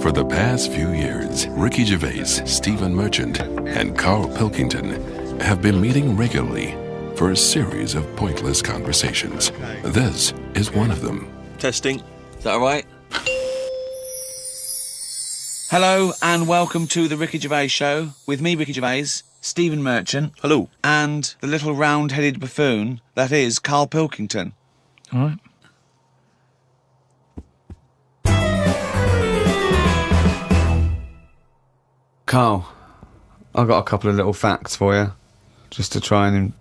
For the past few years, Ricky Gervais, Stephen Merchant, and Karl Pilkington have been meeting regularly for a series of pointless conversations. This is one of them. Testing. Is that all right? Hello and welcome to the Ricky Gervais Show with me, Ricky Gervais, Stephen Merchant. Hello. And the little round-headed buffoon that is Karl Pilkington. All right. Karl, I've got a couple of little facts for you, just to try and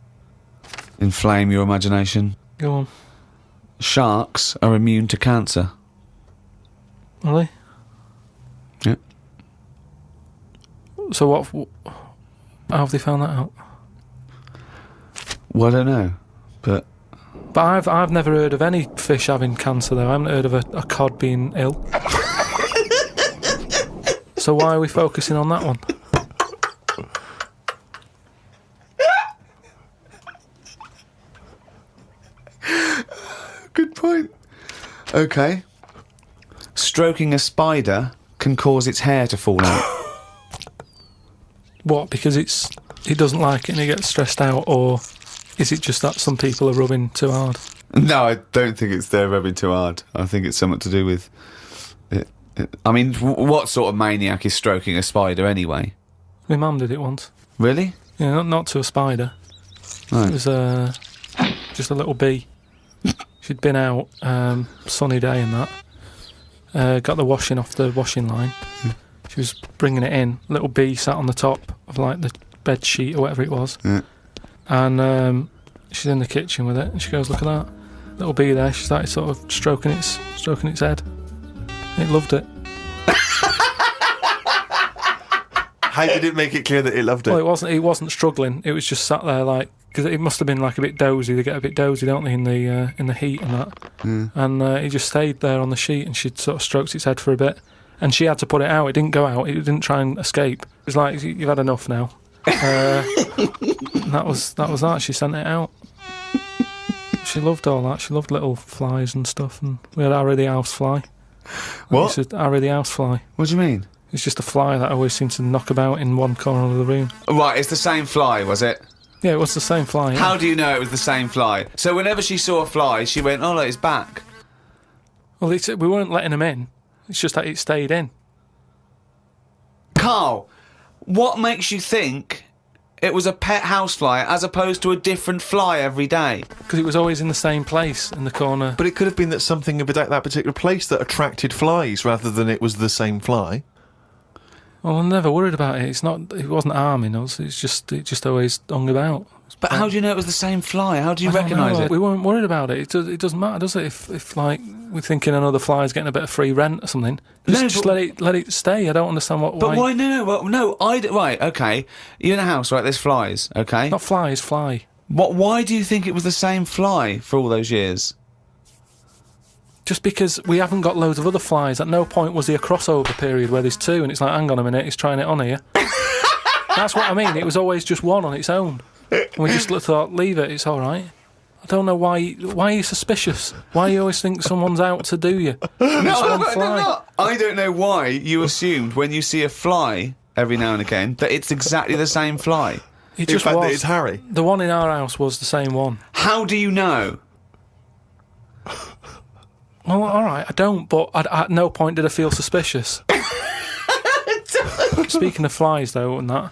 inflame your imagination. Go on. Sharks are immune to cancer. Are they? Yeah. So how have they found that out? Well, I don't know, but I've never heard of any fish having cancer though. I haven't heard of a cod being ill. So why are we focusing on that one? good point. Okay. Stroking a spider can cause its hair to fall out. What? Because it doesn't like it and it gets stressed out, or is it just that some people are rubbing too hard? No, I don't think it's they're rubbing too hard. I think it's something to do with it. I mean, what sort of maniac is stroking a spider anyway? My mum did it once. Really? Yeah, not to a spider. Right. It was just a little bee. She'd been out, sunny day and that. Got the washing off the washing line. She was bringing it in. Little bee sat on the top of like the bed sheet or whatever it was. Yeah. And she's in the kitchen with it, and she goes, "Look at that little bee there." She started sort of stroking its head. It loved it. How did it make it clear that it loved it? Well, it wasn't struggling. It was just sat there like, because it must have been like a bit dozy. They get a bit dozy, don't they, in the heat and that. And it just stayed there on the sheet, and she sort of stroked its head for a bit, and she had to put it out. It didn't go out. It didn't try and escape. It was like, "You've had enough now." And that was that. She sent it out. She loved all that. She loved little flies and stuff, and we had Harry the housefly. What? Harry the housefly. What do you mean? It's just a fly that always seems to knock about in one corner of the room. Right, it's the same fly, was it? Yeah, it was the same fly. Yeah. How do you know it was the same fly? So whenever she saw a fly, she went, "Oh, look, it's back." Well, we weren't letting him in. It's just that it stayed in. Karl, what makes you think it was a pet housefly as opposed to a different fly every day? Because it was always in the same place in the corner. But it could have been that something about that particular place that attracted flies rather than it was the same fly. Well, I'm never worried about it. It wasn't harming us. It just always hung about. But how do you know it was the same fly? How do you I don't recognise know. it? We weren't worried about it. It doesn't matter, does it? If like we're thinking another fly's getting a bit of free rent or something, just let it stay. I don't understand why. But why? No. Right, okay. You're in a house, right? There's flies, okay? Not flies, fly. Why do you think it was the same fly for all those years? Just because we haven't got loads of other flies. At no point was there a crossover period where there's two, and it's like, hang on a minute, he's trying it on here. That's what I mean. It was always just one on its own. And we just thought, leave it, it's all right. I don't know why are you suspicious? Why you always think someone's out to do you? No. I don't know why you assumed when you see a fly every now and again that it's exactly the same fly. It just In fact, was. that it's Harry. The one in our house was the same one. How do you know? Well, all right, I don't, but at no point did I feel suspicious. Speaking of flies, though, and that,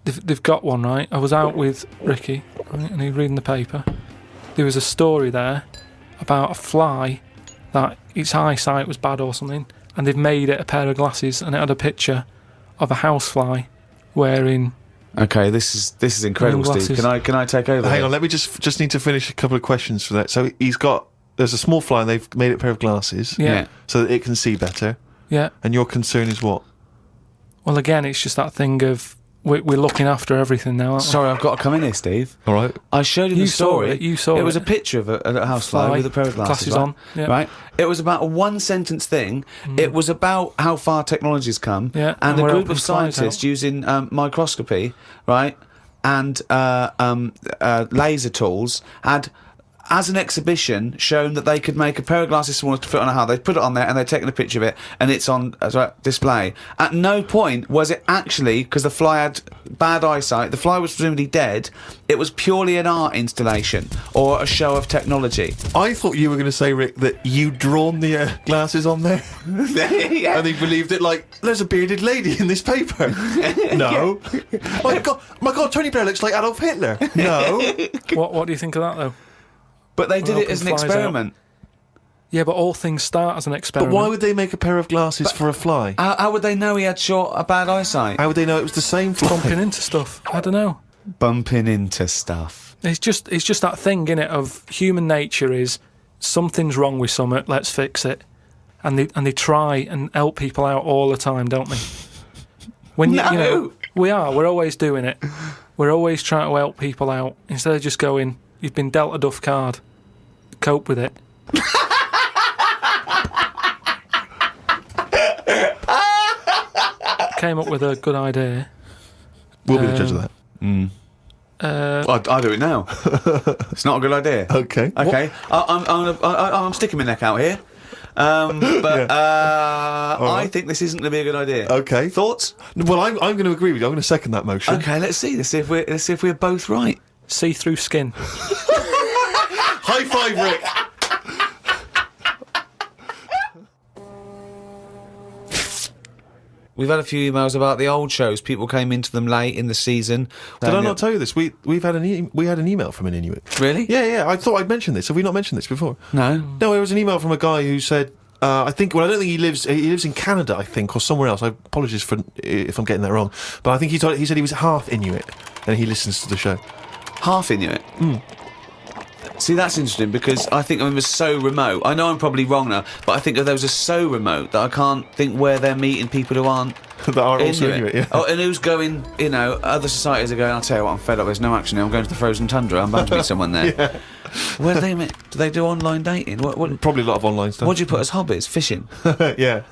they've got one, right? I was out with Ricky, right, and he was reading the paper. There was a story there about a fly that its eyesight was bad or something, and they've made it a pair of glasses, and it had a picture of a housefly wearing. Okay, this is incredible, Steve. Can I take over? Hang on, let me just need to finish a couple of questions for that. So there's a small fly and they've made it a pair of glasses so that it can see better. Yeah. And your concern is what? Well, again, it's just that thing of we're looking after everything now, aren't we? Sorry, I've got to come in here, Steve. All right. I showed you the story. You saw it. It was a picture of a housefly with a pair of glasses on. Yeah. Right? It was about a one-sentence thing. It was about how far technology's come. Yeah, and a we're group helping of flies scientists out. using microscopy, right, and laser tools had as an exhibition, shown that they could make a pair of glasses smaller to fit on a hat. They'd put it on there and they'd taken a picture of it, and it's on display. At no point was it actually, because the fly had bad eyesight, the fly was presumably dead, it was purely an art installation or a show of technology. I thought you were going to say, Rick, that you'd drawn the glasses on there. Yeah. And he believed it, like, there's a bearded lady in this paper. No. My God, Tony Blair looks like Adolf Hitler. No. What do you think of that, though? But they did it as an experiment. Yeah, but all things start as an experiment. But why would they make a pair of glasses for a fly? How would they know he had bad eyesight? How would they know it was the same fly? Bumping into stuff. I don't know. Bumping into stuff. It's just that thing, innit, of human nature is something's wrong with something, let's fix it. And they try and help people out all the time, don't they? When you know, we're always doing it. We're always trying to help people out instead of just going, you've been dealt a duff card, cope with it. Came up with a good idea. We'll be the judge of that. I do it now. It's not a good idea. Okay. Okay. I'm sticking my neck out here. I think this isn't going to be a good idea. Okay. Thoughts? Well, I'm going to agree with you. I'm going to second that motion. Okay, let's see. Let's see if we're both right. See-through skin. High five, Rick. We've had a few emails about the old shows. People came into them late in the season. Did I not tell you this? We had an email from an Inuit. Really? Yeah. I thought I'd mentioned this. Have we not mentioned this before? No. No, it was an email from a guy who said, I don't think he lives in Canada, I think, or somewhere else. I apologise if I'm getting that wrong. But I think he said he was half Inuit and he listens to the show. Half Inuit? See, that's interesting because I think it was so remote. I know I'm probably wrong now, but I think that those are so remote that I can't think where they're meeting people who aren't that are also Inuit, yeah. Oh, and who's going, other societies are going, I'll tell you what, I'm fed up, there's no action here, I'm going to the frozen tundra, I'm bound to meet someone there. Yeah. Where do they meet? Do they do online dating? What, probably a lot of online stuff. What do you put as hobbies? Fishing? Yeah.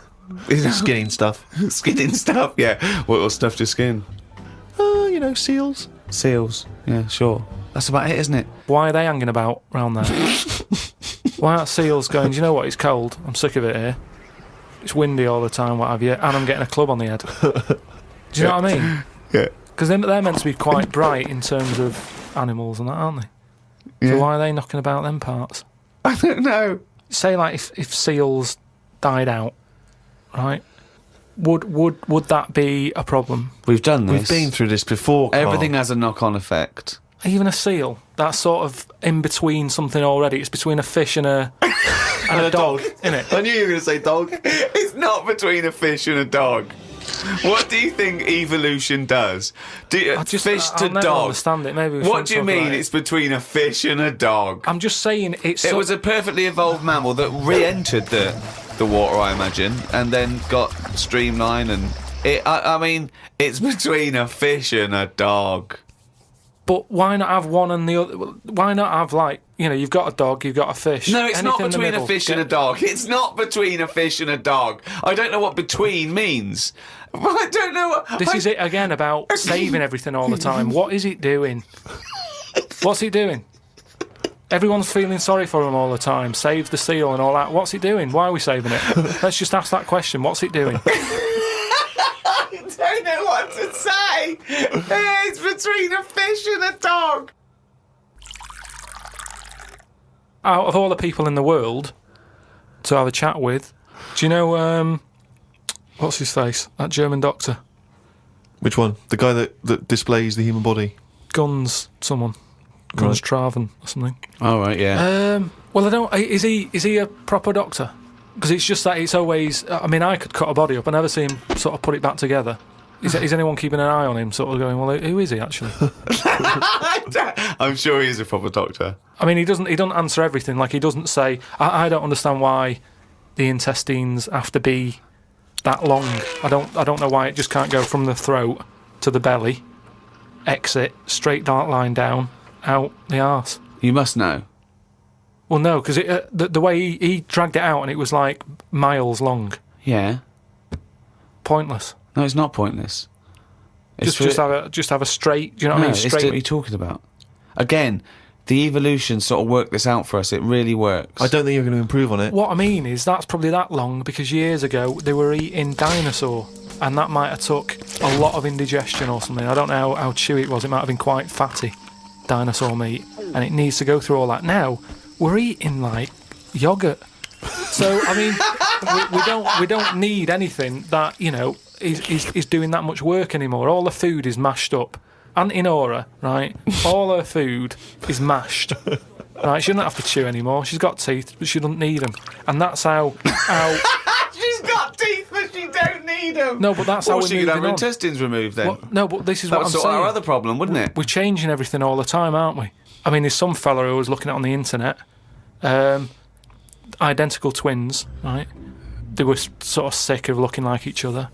Skinning stuff. Skinning stuff, yeah. What stuff to skin? Seals. Seals, yeah, sure. That's about it, isn't it? Why are they hanging about round there? Why aren't seals going, do you know what, it's cold, I'm sick of it here. It's windy all the time, what have you, and I'm getting a club on the head. Do you know what I mean? Yeah. Because they're meant to be quite bright in terms of animals and that, aren't they? Yeah. So why are they knocking about them parts? I don't know. Say, like, if seals died out, right? Would that be a problem? We've done this. We've been through this before, Carl. Everything has a knock-on effect. Even a seal, that's sort of in between something already. It's between a fish and a dog, isn't it? I knew you were going to say dog. It's not between a fish and a dog. What do you think evolution does? Fish to I'll never dog? Understand it. Maybe. What do you mean it's between a fish and a dog? I'm just saying it was a perfectly evolved mammal that re-entered the water, I imagine, and then got streamlined. And I mean, it's between a fish and a dog. But why not have one and the other? Why not have, like, you've got a dog, you've got a fish. No, it's not Anything between a fish and a dog. It's not between a fish and a dog. I don't know what between means. I don't know what... This is it again about saving everything all the time. What is it doing? What's it doing? Everyone's feeling sorry for him all the time. Save the seal and all that. What's it doing? Why are we saving it? Let's just ask that question. What's it doing? I don't know what to say. It's between a fish and a dog. Out of all the people in the world to have a chat with, do you know, what's his face? That German doctor. Which one? The guy that displays the human body? Guns Traven or something. Oh, right, yeah. Well, I don't... Is he a proper doctor? Because it's just that it's always... I mean, I could cut a body up and never see him sort of put it back together. Is anyone keeping an eye on him, sort of going, well, who is he, actually? I'm sure he is a proper doctor. I mean, he doesn't answer everything. Like, he doesn't say, I don't understand why the intestines have to be that long. I don't know why it just can't go from the throat to the belly, exit, straight dark line down, out the arse. You must know. Well, no, because the way he dragged it out and it was like miles long. Yeah. Pointless. No, it's not pointless. Just have a straight. Do you know what I mean? Straight. What are you talking about? Again, the evolution sort of worked this out for us. It really works. I don't think you're going to improve on it. What I mean is that's probably that long because years ago they were eating dinosaur, and that might have took a lot of indigestion or something. I don't know how chewy it was. It might have been quite fatty, dinosaur meat, and it needs to go through all that. Now we're eating like yogurt. So I mean, we don't need anything that is doing that much work anymore. All the food is mashed up. Auntie Nora, right? All her food is mashed. Right? She doesn't have to chew anymore. She's got teeth, but she doesn't need them. And that's how. She's got teeth, but she don't need them. No, but that's how we're she could have her moving on. intestines removed then. Well, no, but this is That what would I'm sort saying. our other problem, wouldn't it? We're changing everything all the time, aren't we? I mean, there's some fella who I was looking at on the internet. Identical twins, right? They were sort of sick of looking like each other,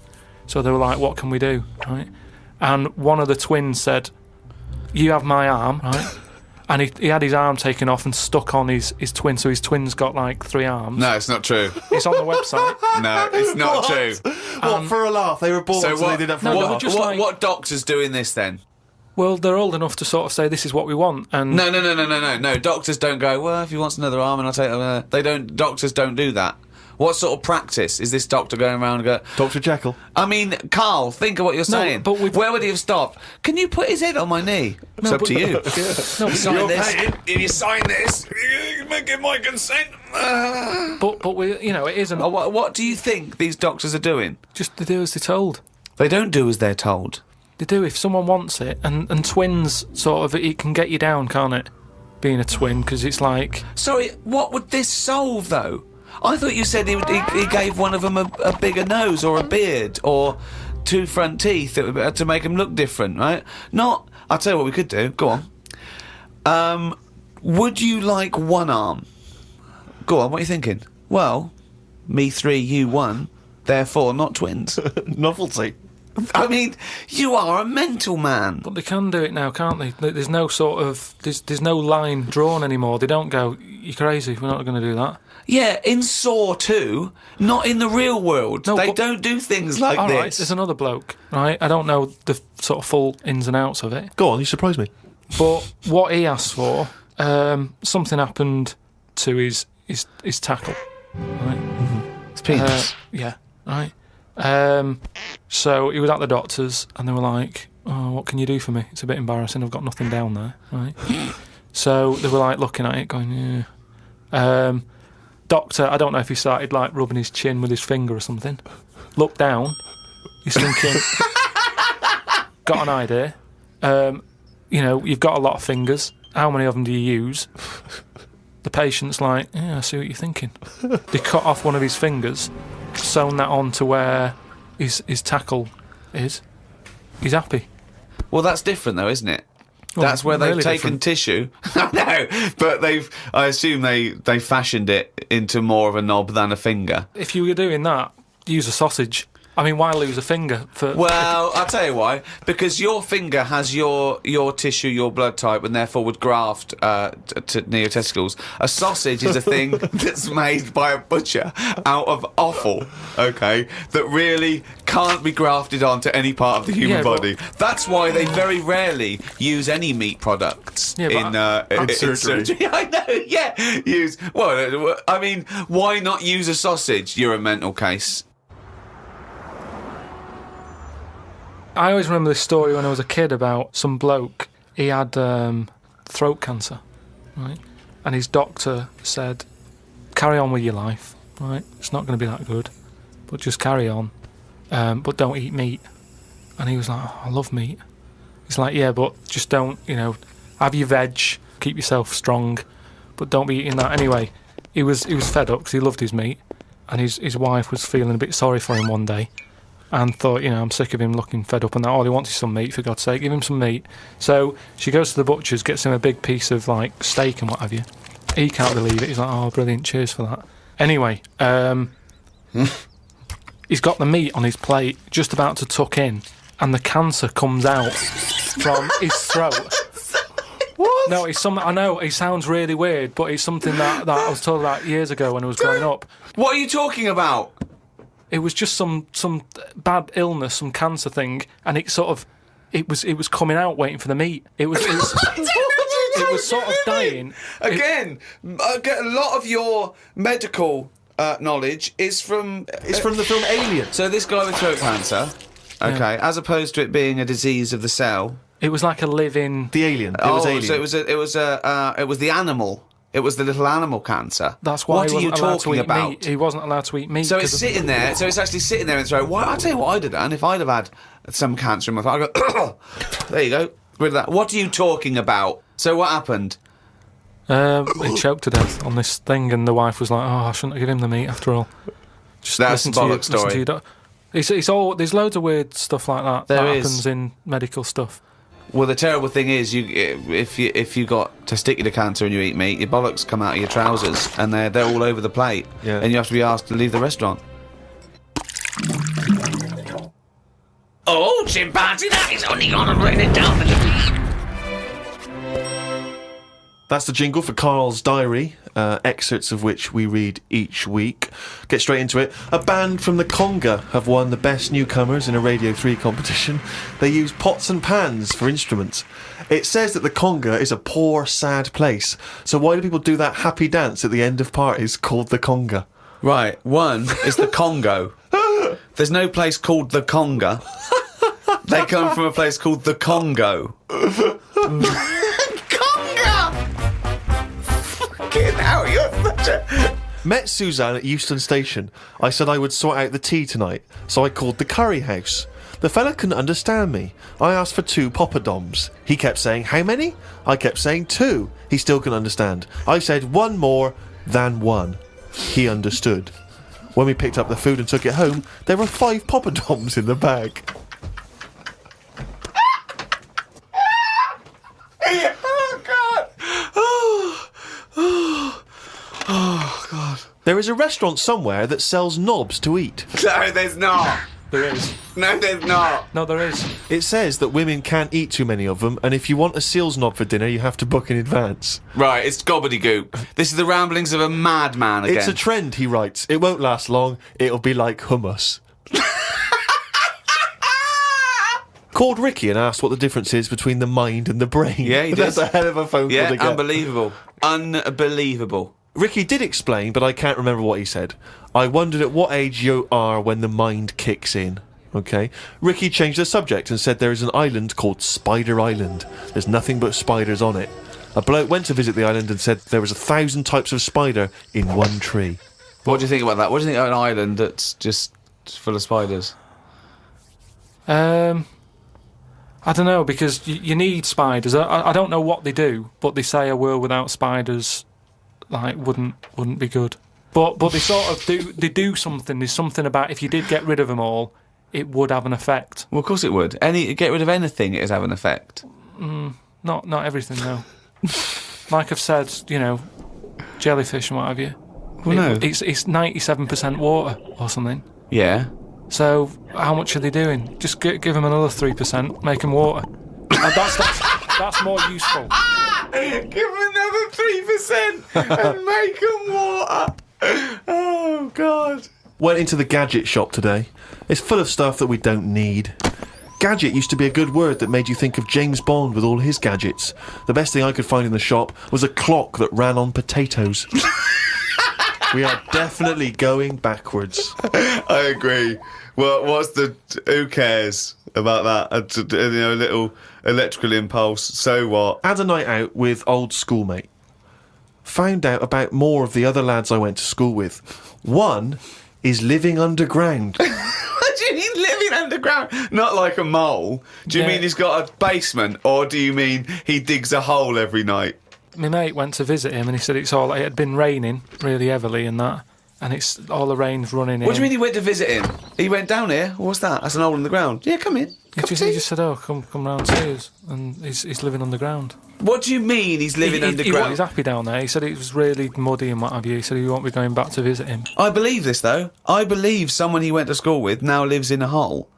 so they were like, "What can we do?" Right? And one of the twins said, "You have my arm," right? And he had his arm taken off and stuck on his twin, so his twin's got like 3 arms. No, it's not true. It's on the website. No, it's not true. What, for a laugh? They were born So so what, they did that for No, a but laugh. just like- what doctor's doing this then? Well, they're old enough to sort of say this is what we want, and No. Doctors don't go, well, if he wants another arm and I'll take it. They don't. Doctors don't do that. What sort of practice is this doctor going around and go, Dr. Jekyll. I mean, Carl, think of what you're saying. but we've- where would he have stopped? Can you put his head on my knee? It's up but- to you. No, but Sign this. If you sign this, you give my consent. but we, it isn't. What do you think these doctors are doing? Just to do as they're told. They don't do as they're told. They do if someone wants it, and twins sort of it can get you down, can't it? Being a twin, because it's like Sorry, what would this solve though? I thought you said he gave one of them a bigger nose or a beard or 2 front teeth to make him look different, right? Not. I'll tell you what we could do. Go on. Would you like 1 arm? Go on. What are you thinking? Well, me 3, you 1. Therefore, not twins. Novelty. I mean, you are a mental man. But they can do it now, can't they? There's no sort of there's no line drawn anymore. They don't go, "You're crazy. We're not going to do that." Yeah, in Saw 2, not in the real world. No, they but- don't do things like All this. right, there's another bloke, right? I don't know the sort of full ins and outs of it, Go on, you surprise me. but what he asked for, something happened to his tackle, right? It's penis. Yeah, right. So he was at the doctor's, and they were like, "Oh, what can you do for me? It's a bit embarrassing. I've got nothing down there." Right. So they were like looking at it, going, "Yeah." Doctor, I don't know if he started like rubbing his chin with his finger or something. Looked down. He's thinking, got an idea. You've got a lot of fingers. How many of them do you use? The patient's like, yeah, I see what you're thinking. They cut off one of his fingers, sewn that on to where his tackle is. He's happy. Well, that's different though, isn't it? Well, That's where they've really taken different. tissue. I know, but I assume they fashioned it into more of a knob than a finger. If you were doing that, use a sausage. I mean, why lose a finger for? Well, I'll tell you why. Because your finger has your tissue, your blood type, and therefore would graft near your testicles. A sausage is a thing that's made by a butcher out of offal, okay, that really can't be grafted onto any part of the human Yeah, but- body. That's why they very rarely use any meat products Yeah, but in surgery. I know, yeah. I mean, why not use a sausage? You're a mental case. I always remember this story when I was a kid about some bloke. He had throat cancer, right? And his doctor said, "Carry on with your life, right? It's not going to be that good, but just carry on. But don't eat meat." And he was like, "Oh, I love meat." He's like, "Yeah, but just don't, have your veg, keep yourself strong, but don't be eating that." Anyway, he was fed up because he loved his meat, and his wife was feeling a bit sorry for him one day. And thought, I'm sick of him looking fed up and that. All he wants is some meat, for God's sake. Give him some meat. So she goes to the butcher's, gets him a big piece of, like, steak and what have you. He can't believe it. He's like, "Oh, brilliant, cheers for that." Anyway, he's got the meat on his plate, just about to tuck in, and the cancer comes out from his throat. What? No, it's something, I know, it sounds really weird, but it's something that I was told about years ago when I was growing up. What are you talking about? It was just some bad illness, some cancer thing, and it was coming out waiting for the meat. It was What are you it was sort of dying. Again, I get a lot of your medical knowledge is from... It's from the film Alien. So this guy with throat cancer, okay, as opposed to it being a disease of the cell... It was like a living... The alien. It was alien. So it was the animal. It was the little animal cancer. That's why what he are you wasn't allowed to talking eat about? meat. He wasn't allowed to eat meat. So it's sitting there. So it's actually sitting there and throat. Well, I'll tell you what I'd have done if I'd have had some cancer in my throat. I'd go, there you go, rid of that. What are you talking about? So what happened? He choked to death on this thing, and the wife was like, "Oh, I shouldn't have given him the meat after all." Just That's listen to bollocks story. It's all. There's loads of weird stuff like that There that is. happens in medical stuff. Well, the terrible thing is, if you got testicular cancer and you eat meat, your bollocks come out of your trousers and they're all over the plate, Yeah. and you have to be asked to leave the restaurant. Oh, chimpanzee, that is only gonna bring it down a little. That's the jingle for Karl's diary, excerpts of which we read each week. Get straight into it. A band from the Conga have won the Best Newcomers in a Radio 3 competition. They use pots and pans for instruments. It says that the Conga is a poor, sad place. So why do people do that happy dance at the end of parties called the Conga? Right, one is the Congo. There's no place called the Conga. They come from a place called the Congo. Fucking hell, you're such a... Met Suzanne at Euston Station. I said I would sort out the tea tonight, so I called the curry house. The fella couldn't understand me. I asked for 2 poppadoms. He kept saying, how many? I kept saying 2. He still couldn't understand. I said 1 more than 1. He understood. When we picked up the food and took it home, there were 5 poppadoms in the bag. Oh, God! Oh, God. There is a restaurant somewhere that sells knobs to eat. No, there's not. There is. No, there's not. No, there is. It says that women can't eat too many of them, and if you want a seal's knob for dinner, you have to book in advance. Right, it's gobbledygook. This is the ramblings of a madman again. It's a trend, he writes. It won't last long. It'll be like hummus. Called Ricky and asked what the difference is between the mind and the brain. Yeah, he did. That's a hell of a phone call Yeah, to get. unbelievable. Unbelievable. Ricky did explain, but I can't remember what he said. I wondered at what age you are when the mind kicks in. Okay. Ricky changed the subject and said there is an island called Spider Island. There's nothing but spiders on it. A bloke went to visit the island and said there was 1,000 types of spider in one tree. What do you think about that? What do you think of an island that's just full of spiders? I don't know, because you need spiders. I don't know what they do, but they say a world without spiders wouldn't be good. But they sort of do something. There's something about if you did get rid of them all, it would have an effect. Well, of course it would. Get rid of anything, it would have an effect. Not everything though. Like I've said, jellyfish and what have you. Well, no. It's 97% water or something. Yeah. So how much are they doing? Just give them another 3%, make them water. That's more useful. Give them another 3% and make them water. Oh, God. Went into the gadget shop today. It's full of stuff that we don't need. Gadget used to be a good word that made you think of James Bond with all his gadgets. The best thing I could find in the shop was a clock that ran on potatoes. We are definitely going backwards. I agree. Well, who cares about that? A little electrical impulse, so what? Had a night out with old schoolmate. Found out about more of the other lads I went to school with. One is living underground. What do you mean living underground? Not like a mole. Do you Yeah. mean he's got a basement, or do you mean he digs a hole every night? My mate went to visit him and he said it had been raining really heavily and that, and it's all the rain's running in. What do you mean he went to visit him? He went down here? What's that? That's an hole in the ground. Yeah, come in. He just said, "Oh, come round to us," and he's living underground. What do you mean he's living underground? He's happy down there. He said it was really muddy and what have you. He said he won't be going back to visit him. I believe this, though. I believe someone he went to school with now lives in a hole.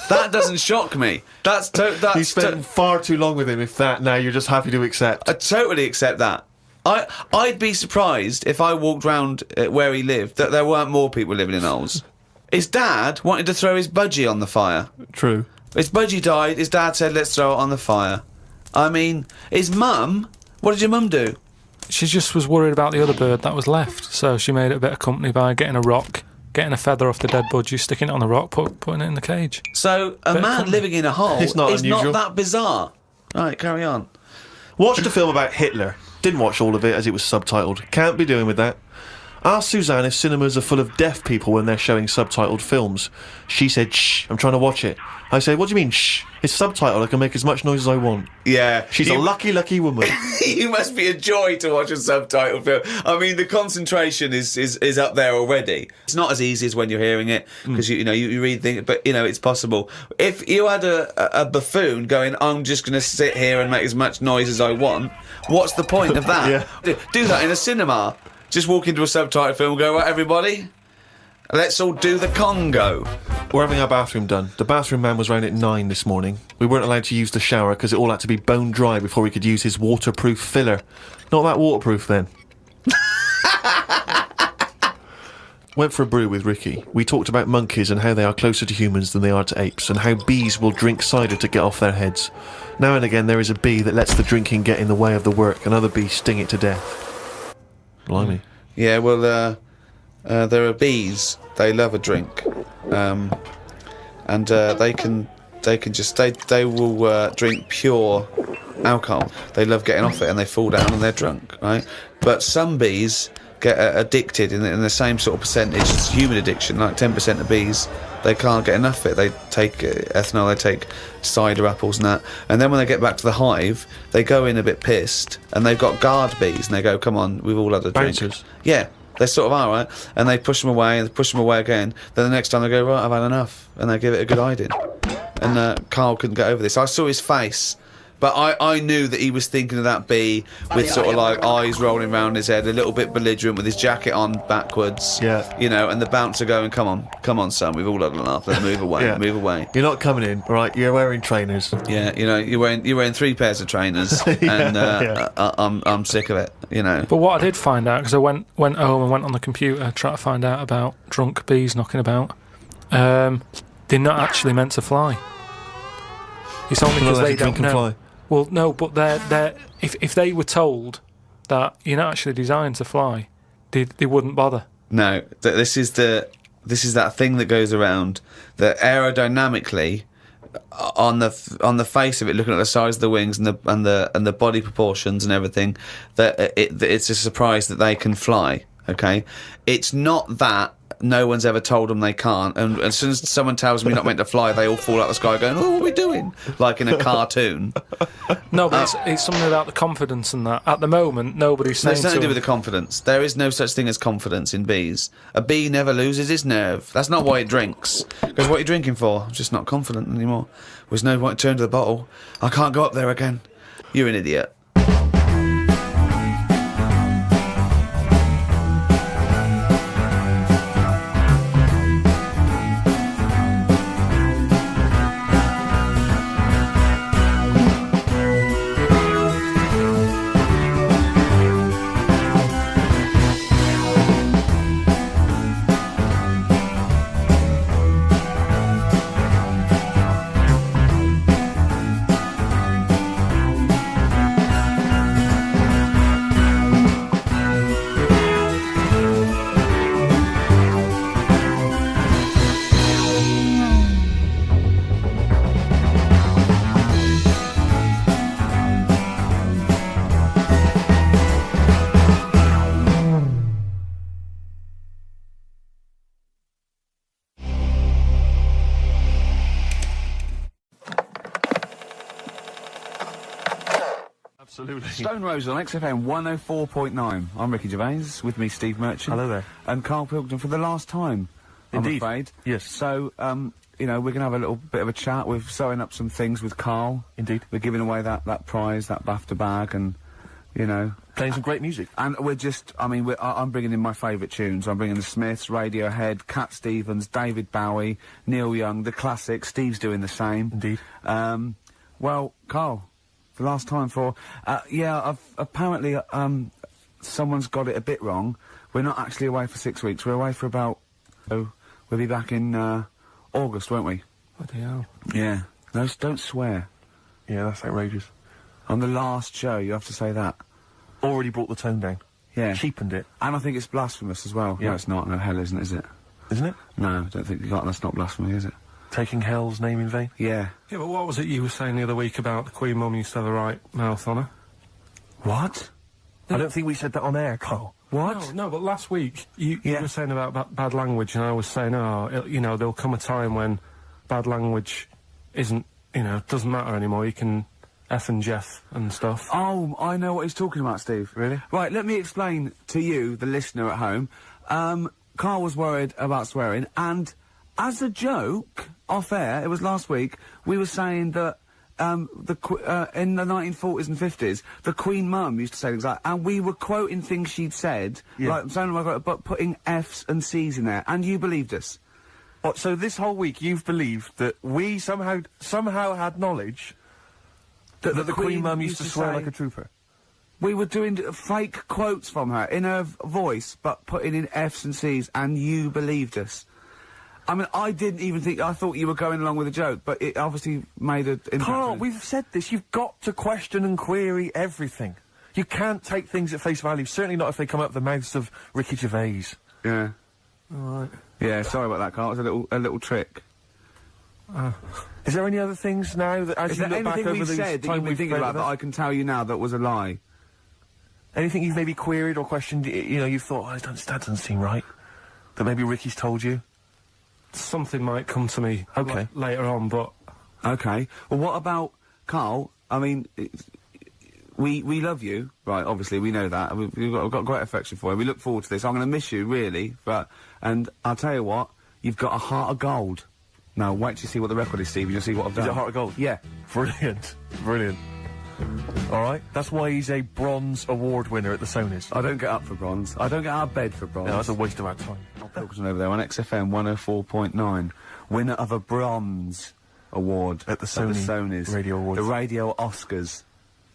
That doesn't shock me. You spent far too long with him if that now you're just happy to accept. I totally accept that. I'd be surprised if I walked round where he lived that there weren't more people living in holes. His dad wanted to throw his budgie on the fire. True. His budgie died, his dad said, let's throw it on the fire. I mean, his mum What did your mum do? She just was worried about the other bird that was left, so she made it a bit of company by getting a rock, getting a feather off the dead budgie, sticking it on the rock, putting it in the cage. So a Bit of man company. living in a hole It's not is unusual. not that bizarre. Right, carry on. Watched a film about Hitler. Didn't watch all of it as it was subtitled. Can't be doing with that. Asked Suzanne if cinemas are full of deaf people when they're showing subtitled films. She said, shh, I'm trying to watch it. I said, what do you mean, shh? It's subtitled, I can make as much noise as I want. Yeah. She's a lucky, lucky woman. You must be a joy to watch a subtitled film. I mean, the concentration is up there already. It's not as easy as when you're hearing it, because you read things, but it's possible. If you had a buffoon going, I'm just going to sit here and make as much noise as I want, what's the point of that? Yeah. Do that in a cinema. Just walk into a subtitled film and go, right, everybody, let's all do the Congo. We're having our bathroom done. The bathroom man was round at 9 this morning. We weren't allowed to use the shower because it all had to be bone dry before we could use his waterproof filler. Not that waterproof then. Went for a brew with Ricky. We talked about monkeys and how they are closer to humans than they are to apes, and how bees will drink cider to get off their heads. Now and again there is a bee that lets the drinking get in the way of the work, and other bees sting it to death. Blimey. Yeah, well, there are bees. They love a drink, and they will drink pure alcohol. They love getting off it, and they fall down and they're drunk, right? But some bees get addicted in the same sort of percentage as human addiction. Like 10% of bees, they can't get enough of it. They take ethanol, they take cider apples and that, and then when they get back to the hive, they go in a bit pissed, and they've got guard bees, and they go, come on, we've all had a drink. Bouncers. Yeah, they sort of are, right? And they push them away, and they push them away again. Then the next time they go, right, I've had enough, and they give it a good hiding. And Carl couldn't get over this. I saw his face, but I knew that he was thinking of that bee with sort of like eyes rolling around his head, a little bit belligerent, with his jacket on backwards. Yeah. And the bouncer going, come on, son, we've all had enough. Let's move away, Yeah. move away. You're not coming in, right? You're wearing trainers. Yeah, you're wearing 3 pairs of trainers, and yeah. I'm sick of it. But what I did find out, because I went home and went on the computer trying to find out about drunk bees knocking about, they're not actually meant to fly. It's only because they don't know. Fly. Well, no, but they're if they were told that you're not actually designed to fly, they wouldn't bother. No, this is that thing that goes around that aerodynamically, on the face of it, looking at the size of the wings and the body proportions and everything, that it's a surprise that they can fly. Okay, it's not that. No one's ever told them they can't, and as soon as someone tells them you're not meant to fly, they all fall out of the sky going, oh, what are we doing? Like in a cartoon. No, but it's something about the confidence and that. At the moment, nobody's saying It's nothing to do to with the confidence. There is no such thing as confidence in bees. A bee never loses its nerve. That's not why it drinks. Because what are you drinking for? I'm just not confident anymore. There's no point to turn to the bottle. I can't go up there again. You're an idiot. Absolutely. Stone Rose on XFM 104.9. I'm Ricky Gervais, with me Steve Merchant. Hello there. And Karl Pilkington for the last time, Indeed. I'm afraid. Yes. So, we're going to have a little bit of a chat. We're sewing up some things with Karl. Indeed. We're giving away that prize, that BAFTA bag, and, Playing some great music. And we're just, I'm bringing in my favourite tunes. I'm bringing the Smiths, Radiohead, Cat Stevens, David Bowie, Neil Young, the classics. Steve's doing the same. Indeed. Well, Karl, the last time for... apparently, someone's got it a bit wrong. We're not actually away for 6 weeks. We're away for about... we'll be back in August, won't we? Bloody hell. Yeah. No, don't swear. Yeah, that's outrageous. On the last show, you have to say that. already brought the tone down. Yeah. Cheapened it, And I think it's blasphemous as well. Yeah. No, it's not. No, hell isn't, is it? isn't it? No, I don't think that's not blasphemy, is it? Taking hell's name in vain. Yeah. Yeah, but what was it you were saying the other week about the Queen Mum used to have the right mouth on her? What? I don't think we said that on air, Carl. What? No, but last week you Yeah. were saying about bad language, and I was saying, there'll come a time when bad language isn't, doesn't matter anymore. You can F and Jeff and stuff. Oh, I know what he's talking about, Steve. Really? Right, let me explain to you, the listener at home. Carl was worried about swearing, and as a joke, off air, it was last week, we were saying that in the 1940s and 50s, the Queen Mum used to say things like, and we were quoting things she'd said, like, but putting F's and C's in there, and you believed us. What, so this whole week you've believed that we somehow had knowledge that the Queen Mum used to swear like a trooper? We were doing fake quotes from her in her voice, but putting in F's and C's, and you believed us. I mean, I didn't even think, I thought you were going along with a joke, but it obviously made an impact. Carl, we've said this, you've got to question and query everything. You can't take things at face value, certainly not if they come out of the mouths of Ricky Gervais. Yeah. Alright. Yeah, sorry about that, Carl. It was a little trick. Is there any other things now that, as Is you there look back anything over we've the said that time you've been we've thinking about that I can tell you now that was a lie? anything you've maybe queried or questioned, you've thought, that doesn't seem right? That maybe Ricky's told you? Something might come to me Okay. later on, but Okay. Well, what about Carl? I mean, we love you, right? Obviously, we know that. We've got great affection for you. We look forward to this. I'm going to miss you, really. And I'll tell you what, you've got a heart of gold. Now, wait till you see what the record is, Steve. You'll see what I've done. Is it Heart of Gold? Yeah. Brilliant. Brilliant. Alright, that's why he's a bronze award winner at the Sonys. I don't get up for bronze. I don't get out of bed for bronze. No, that's a waste of our time. Karl Pilkington over there on XFM 104.9, winner of a bronze award At the Sony Radio Awards. the Radio Oscars.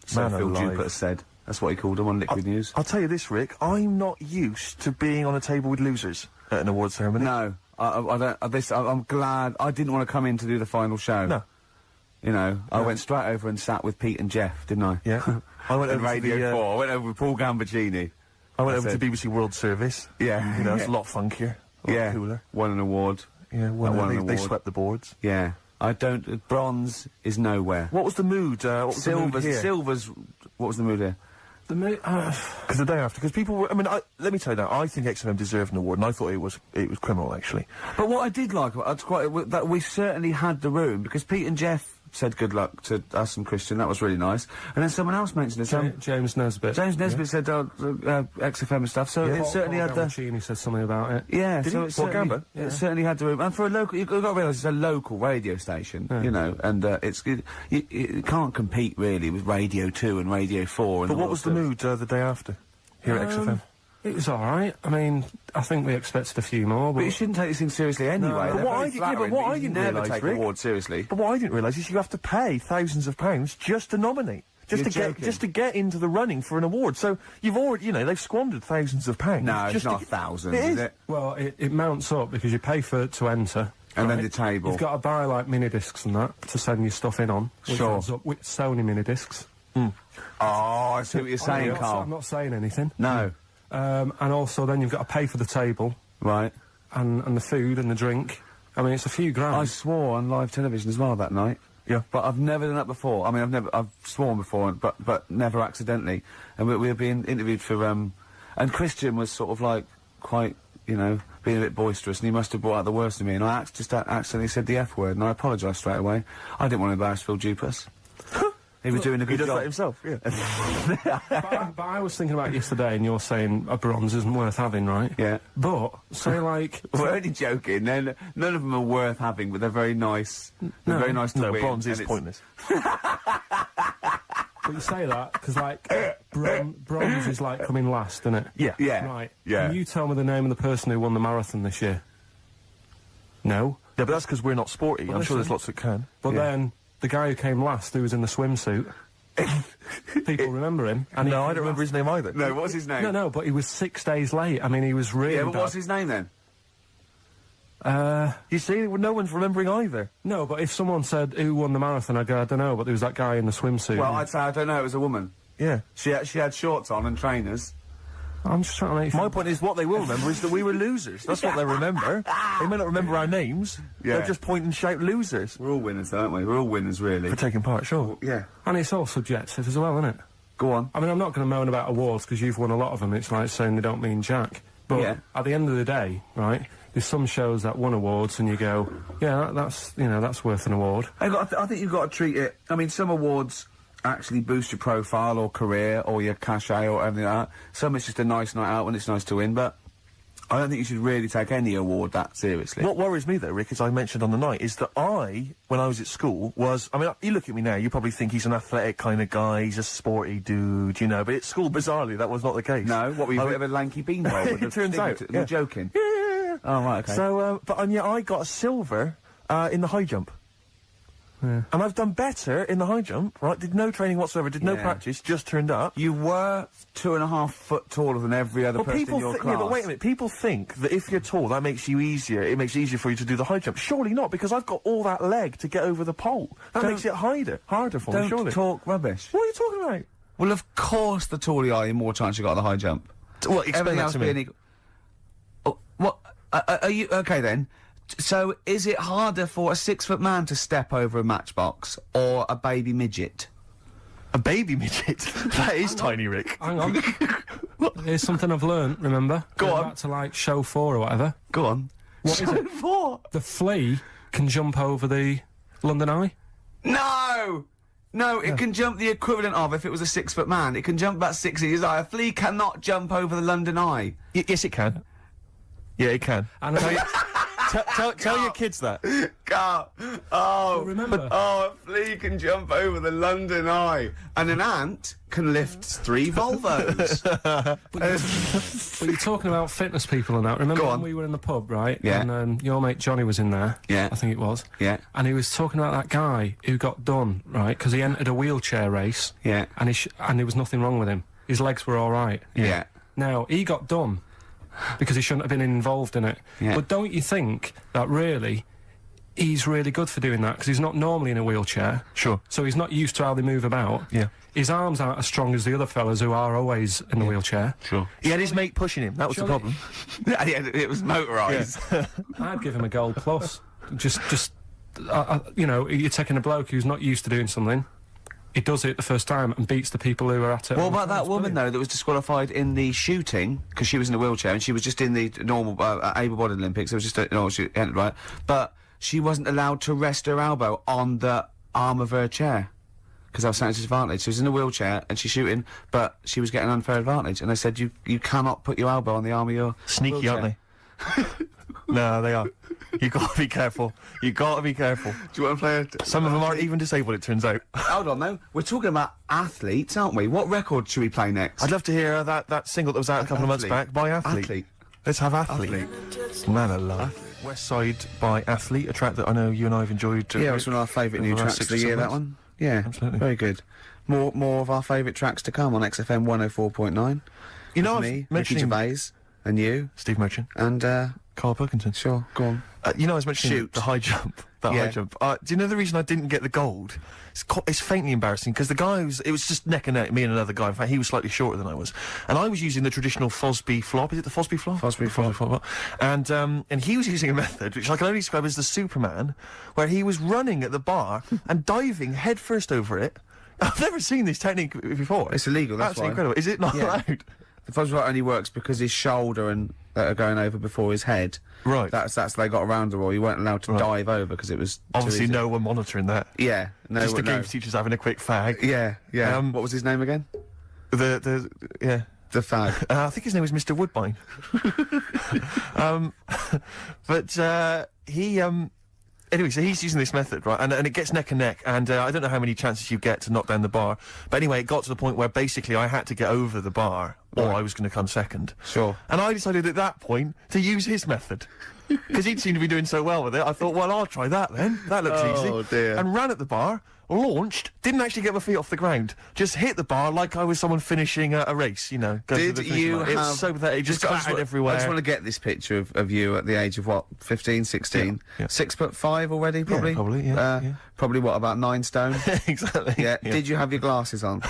So Man Phil alive. Jupiter said. That's what he called them on Liquid News. I'll tell you this, Rick, I'm not used to being on a table with losers at an award ceremony. No, I don't. I'm glad I didn't want to come in to do the final show. No. I went straight over and sat with Pete and Jeff, didn't I? Yeah. I went And over to Radio the, 4. I went over with Paul Gambaccini. I went That's over to it. BBC World Service. Yeah. It's a lot funkier. A lot cooler. Won an award. Yeah, won an they award. swept the boards. Yeah. Bronze is nowhere. What was the mood? What was the mood here? Silver's. What was the mood here? Because the day after, because people were, let me tell you now, I think XFM deserved an award, and I thought it was criminal, actually. But what I did like, that we certainly had the room, because Pete and Jeff said good luck to us and Christian, that was really nice. And then someone else mentioned it, James Nesbitt. James Nesbitt said XFM and stuff, so it certainly had the... Gambaccini said something about it. Yeah, Did so he? it certainly, Gamba? it certainly had the room. And for a local, you've got to realise it's a local radio station, and it's good. You can't compete really with Radio 2 and Radio 4. And But all what was the that mood the day after, here at XFM? It was alright. I mean, I think we expected a few more, But you but shouldn't take this thing seriously anyway. But They're what very I did- yeah, flattering, but what but I you didn't never realise, take Rick- awards seriously. But what I didn't realise is you have to pay thousands of pounds just to nominate. You're joking. Just to get into the running for an award. So you've already, they've squandered thousands of pounds. No, it's just not to- thousands, It is is. it? well, it mounts up because you pay to enter. And then right? the table. You've got to buy like mini discs and that to send your stuff in on. which Sure. adds up with Sony mini discs. Oh, I see what you're saying, I'm Carl. not saying anything. No. And also then you've got to pay for the table Right. and the food and the drink. I mean, it's a few grand. I swore on live television as well that night. Yeah. But I've never done that before. I mean, I've sworn before, but never accidentally. And we were being interviewed for, and Christian was sort of like, quite, being a bit boisterous, and he must have brought out the worst in me, and I just accidentally said the F word, and I apologised straight away. I didn't want to embarrass Phil Dupas. He was doing a He good does job. that himself, yeah. but I was thinking about yesterday, and you're saying a bronze isn't worth having, right? Yeah. But say like We're only joking. None of them are worth having, but they're very nice. They're very nice to No, win. bronze and is it's- pointless. But you say that because like bronze is like coming last, isn't it? Yeah. Yeah. Right. Yeah. Can you tell me the name of the person who won the marathon this year? No. Yeah, but that's because we're not sporty. Well, I'm sure there's listen. lots that can. But Yeah. then the guy who came last, who was in the swimsuit, people remember him. And No, I don't remember his name either. No, what's his name? No, but he was 6 days late. I mean, he was really Yeah, but bad. what's his name then? You see, no one's remembering either. No, but if someone said who won the marathon, I'd go, I don't know, but there was that guy in the swimsuit. Well, I'd say I don't know. It was a woman. Yeah. She had shorts on and trainers. I'm just trying to make. My point is, what they will remember is that we were losers. That's what they remember. They may not remember our names. Yeah. They'll just point and shout losers. We're all winners, aren't we? We're all winners, really. For taking part, sure. Yeah. And it's all subjective as well, isn't it? Go on. I mean, I'm not going to moan about awards because you've won a lot of them. It's like saying they don't mean jack. But Yeah. at the end of the day, right, there's some shows that won awards and you go, yeah, that's worth an award. I think you've got to treat it. I mean, some awards actually boost your profile or career or your cachet or everything like that. Some it's just a nice night out when it's nice to win, but I don't think you should really take any award that seriously. What worries me, though, Rick, as I mentioned on the night, is that when I was at school, I mean, you look at me now, you probably think he's an athletic kind of guy, he's a sporty dude, you know, but at school, bizarrely, that was not the case. No? What, were you a bit of a lanky beanbag? with the It turns out, You're yeah. joking? Yeah. Oh, right, okay. So, yeah, I got a silver, in the high jump. Yeah. And I've done better in the high jump, right? Did no training whatsoever, did no Yeah. practice, just turned up. You were 2.5 foot taller than every other person in your class. Yeah, but wait a minute. People think that if you're tall, that makes you easier. It makes it easier for you to do the high jump. Surely not, because I've got all that leg to get over the pole. That makes it harder for me, Don't surely. talk rubbish. What are you talking about? Well, of course, the taller you are, the more chance you got at the high jump. Well, explain Everything that else to being me. equal. Oh, what? Are you okay then? So, is it harder for a 6-foot man to step over a matchbox or a baby midget? A baby midget? That is tiny, Rick. Hang on. Here's something I've learnt, remember? Go Going on. back to, like, show 4 or whatever. Go on. What is it? The flea can jump over the London Eye. No! No, it can jump the equivalent of if it was a 6-foot man. It can jump about 6 inches high. A flea cannot jump over the London Eye. Yes, it can. Yeah, it can. And Tell your kids that. Carl. Oh, remember- Oh, a flea can jump over the London Eye. And an ant can lift 3 Volvos. But you're talking about fitness people and that. Remember Go when on. we were in the pub, right? Yeah. And your mate Johnny was in there. Yeah. I think it was. Yeah. And he was talking about that guy who got done, right? Because he entered a wheelchair race. Yeah. And and there was nothing wrong with him. His legs were all right. Yeah. Now, he got done because he shouldn't have been involved in it. Yeah. But don't you think that really he's really good for doing that? Because he's not normally in a wheelchair. Sure. So he's not used to how they move about. Yeah. His arms aren't as strong as the other fellas who are always in the wheelchair. Sure. He had his mate pushing him. That was the Surely- problem. Yeah, it was motorised. I'd give him a gold plus. You know, you're taking a bloke who's not used to doing something. He does it the first time and beats the people who are at it. What all the about time. that It's woman, brilliant. though, that was disqualified in the shooting, because she was in a wheelchair, and she was just in the normal, able-bodied Olympics, it was just, she entered, right? But she wasn't allowed to rest her elbow on the arm of her chair, because that was a disadvantage. She was in a wheelchair, and she's shooting, but she was getting an unfair advantage, and they said, you cannot put your elbow on the arm of your Sneaky, wheelchair. aren't they? No, they are. You gotta be careful. You gotta be careful. Do you want to play Some of them aren't even disabled, it turns out. Hold on, though. We're talking about athletes, aren't we? What record should we play next? I'd love to hear that single that was out a couple of months Athlete. back by Athlete. Athlete. Let's have Athlete. Man alive. West Side by Athlete, a track that I know you and I have enjoyed. Yeah, it was one of our favourite new over the last tracks 6 of or the year, 7 that months. one. Yeah, Absolutely. very good. More of our favourite tracks to come on XFM 104.9. You know, I was me, Ricky mentioning Gervais, and you, Steve Merchant, and, Carl Pilkington. sure, go on. You know, I was mentioning Shoot. the high jump. That Yeah. high jump. Do you know the reason I didn't get the gold? It's faintly embarrassing because the guy it was just neck and neck, me and another guy. In fact, he was slightly shorter than I was, and I was using the traditional Fosby flop. Is it the Fosby flop? Fosby flop. And he was using a method which I can only describe as the Superman, where he was running at the bar and diving headfirst over it. I've never seen this technique before. It's illegal, that's Absolutely why. incredible. Is it not Yeah. allowed? The fuzz right only works because his shoulder and that are going over before his head. Right. That's they got around the rule. You weren't allowed to Right. dive over because it was too Obviously, easy. no one monitoring that. Yeah, no. Just the no. games teachers having a quick fag. Yeah, yeah. Um, What was his name again? Yeah. The fag. I think his name was Mr. Woodbine. But he anyway, so he's using this method, right? And it gets neck and neck, and I don't know how many chances you get to knock down the bar, but anyway, it got to the point where basically I had to get over the bar, or Right. I was going to come second. Sure. And I decided at that point to use his method. because he'd seemed to be doing so well with it. I thought, well, I'll try that then. That looks easy. Oh, dear. And ran at the bar, launched, didn't actually get my feet off the ground, just hit the bar like I was someone finishing a race, you know. going to Did the finish you line. have... It's so pathetic, just clattered everywhere. I just want to get this picture of you at the age of, what, 15, 16? Yeah. 6'5" already, probably? probably, yeah. Probably, what, about 9 stone? Exactly. Yeah. Did you have your glasses on?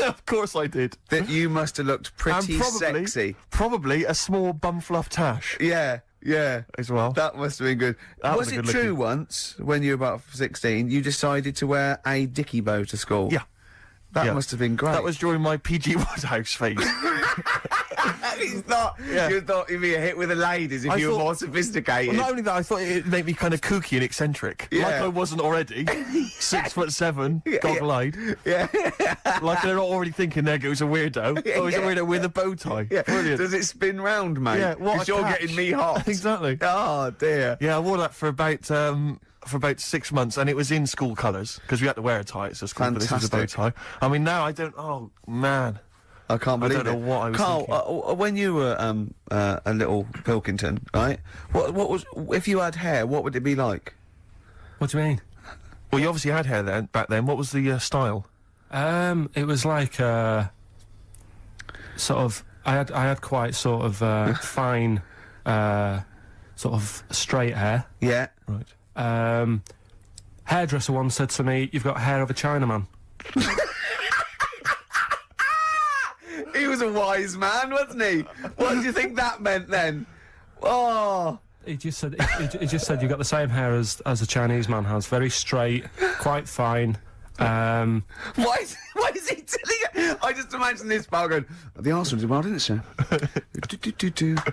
Of course I did. That you must have looked pretty And probably, sexy. Probably a small bum fluff tash Yeah, yeah. as well. That must have been good. That Was was a it good true looking- once, when you were about 16, you decided to wear a dicky bow to school? Yeah. That Yeah. must have been great. That was during my PG Woodhouse phase. He's not. Yeah. You thought you'd be a hit with the ladies if I you were thought- more sophisticated. Well, not only that, I thought it'd make me kind of kooky and eccentric. Yeah. Like I wasn't already. 6'7", goggle-eyed. Yeah. Like they're not already thinking there goes a weirdo. Oh, he's a weirdo with a bow tie. Yeah. Brilliant. Does it spin round, mate? Yeah, what a 'Cause you're catch. getting me hot. Exactly. Oh dear. Yeah, I wore that for about 6 months, and it was in school colours because we had to wear a tie. It's a school, but this was a bow Fantastic. tie. I mean, now I don't. Oh man, I can't I believe don't know it. what I was Carl, thinking. when you were a little Pilkington, right? What was if you had hair? What would it be like? What do you mean? well, you obviously had hair then back then. What was the style? It was like sort of. I had quite sort of fine, sort of straight hair. Yeah. Right. Hairdresser once said to me, "You've got hair of a Chinaman." He was a wise man, wasn't he? What do you think that meant then? Oh. He just said, he just said, "You've got the same hair as a Chinese man has. Very straight, quite fine." Why is he telling you? I just imagine this pal going, the Arsenal did well, didn't it, sir?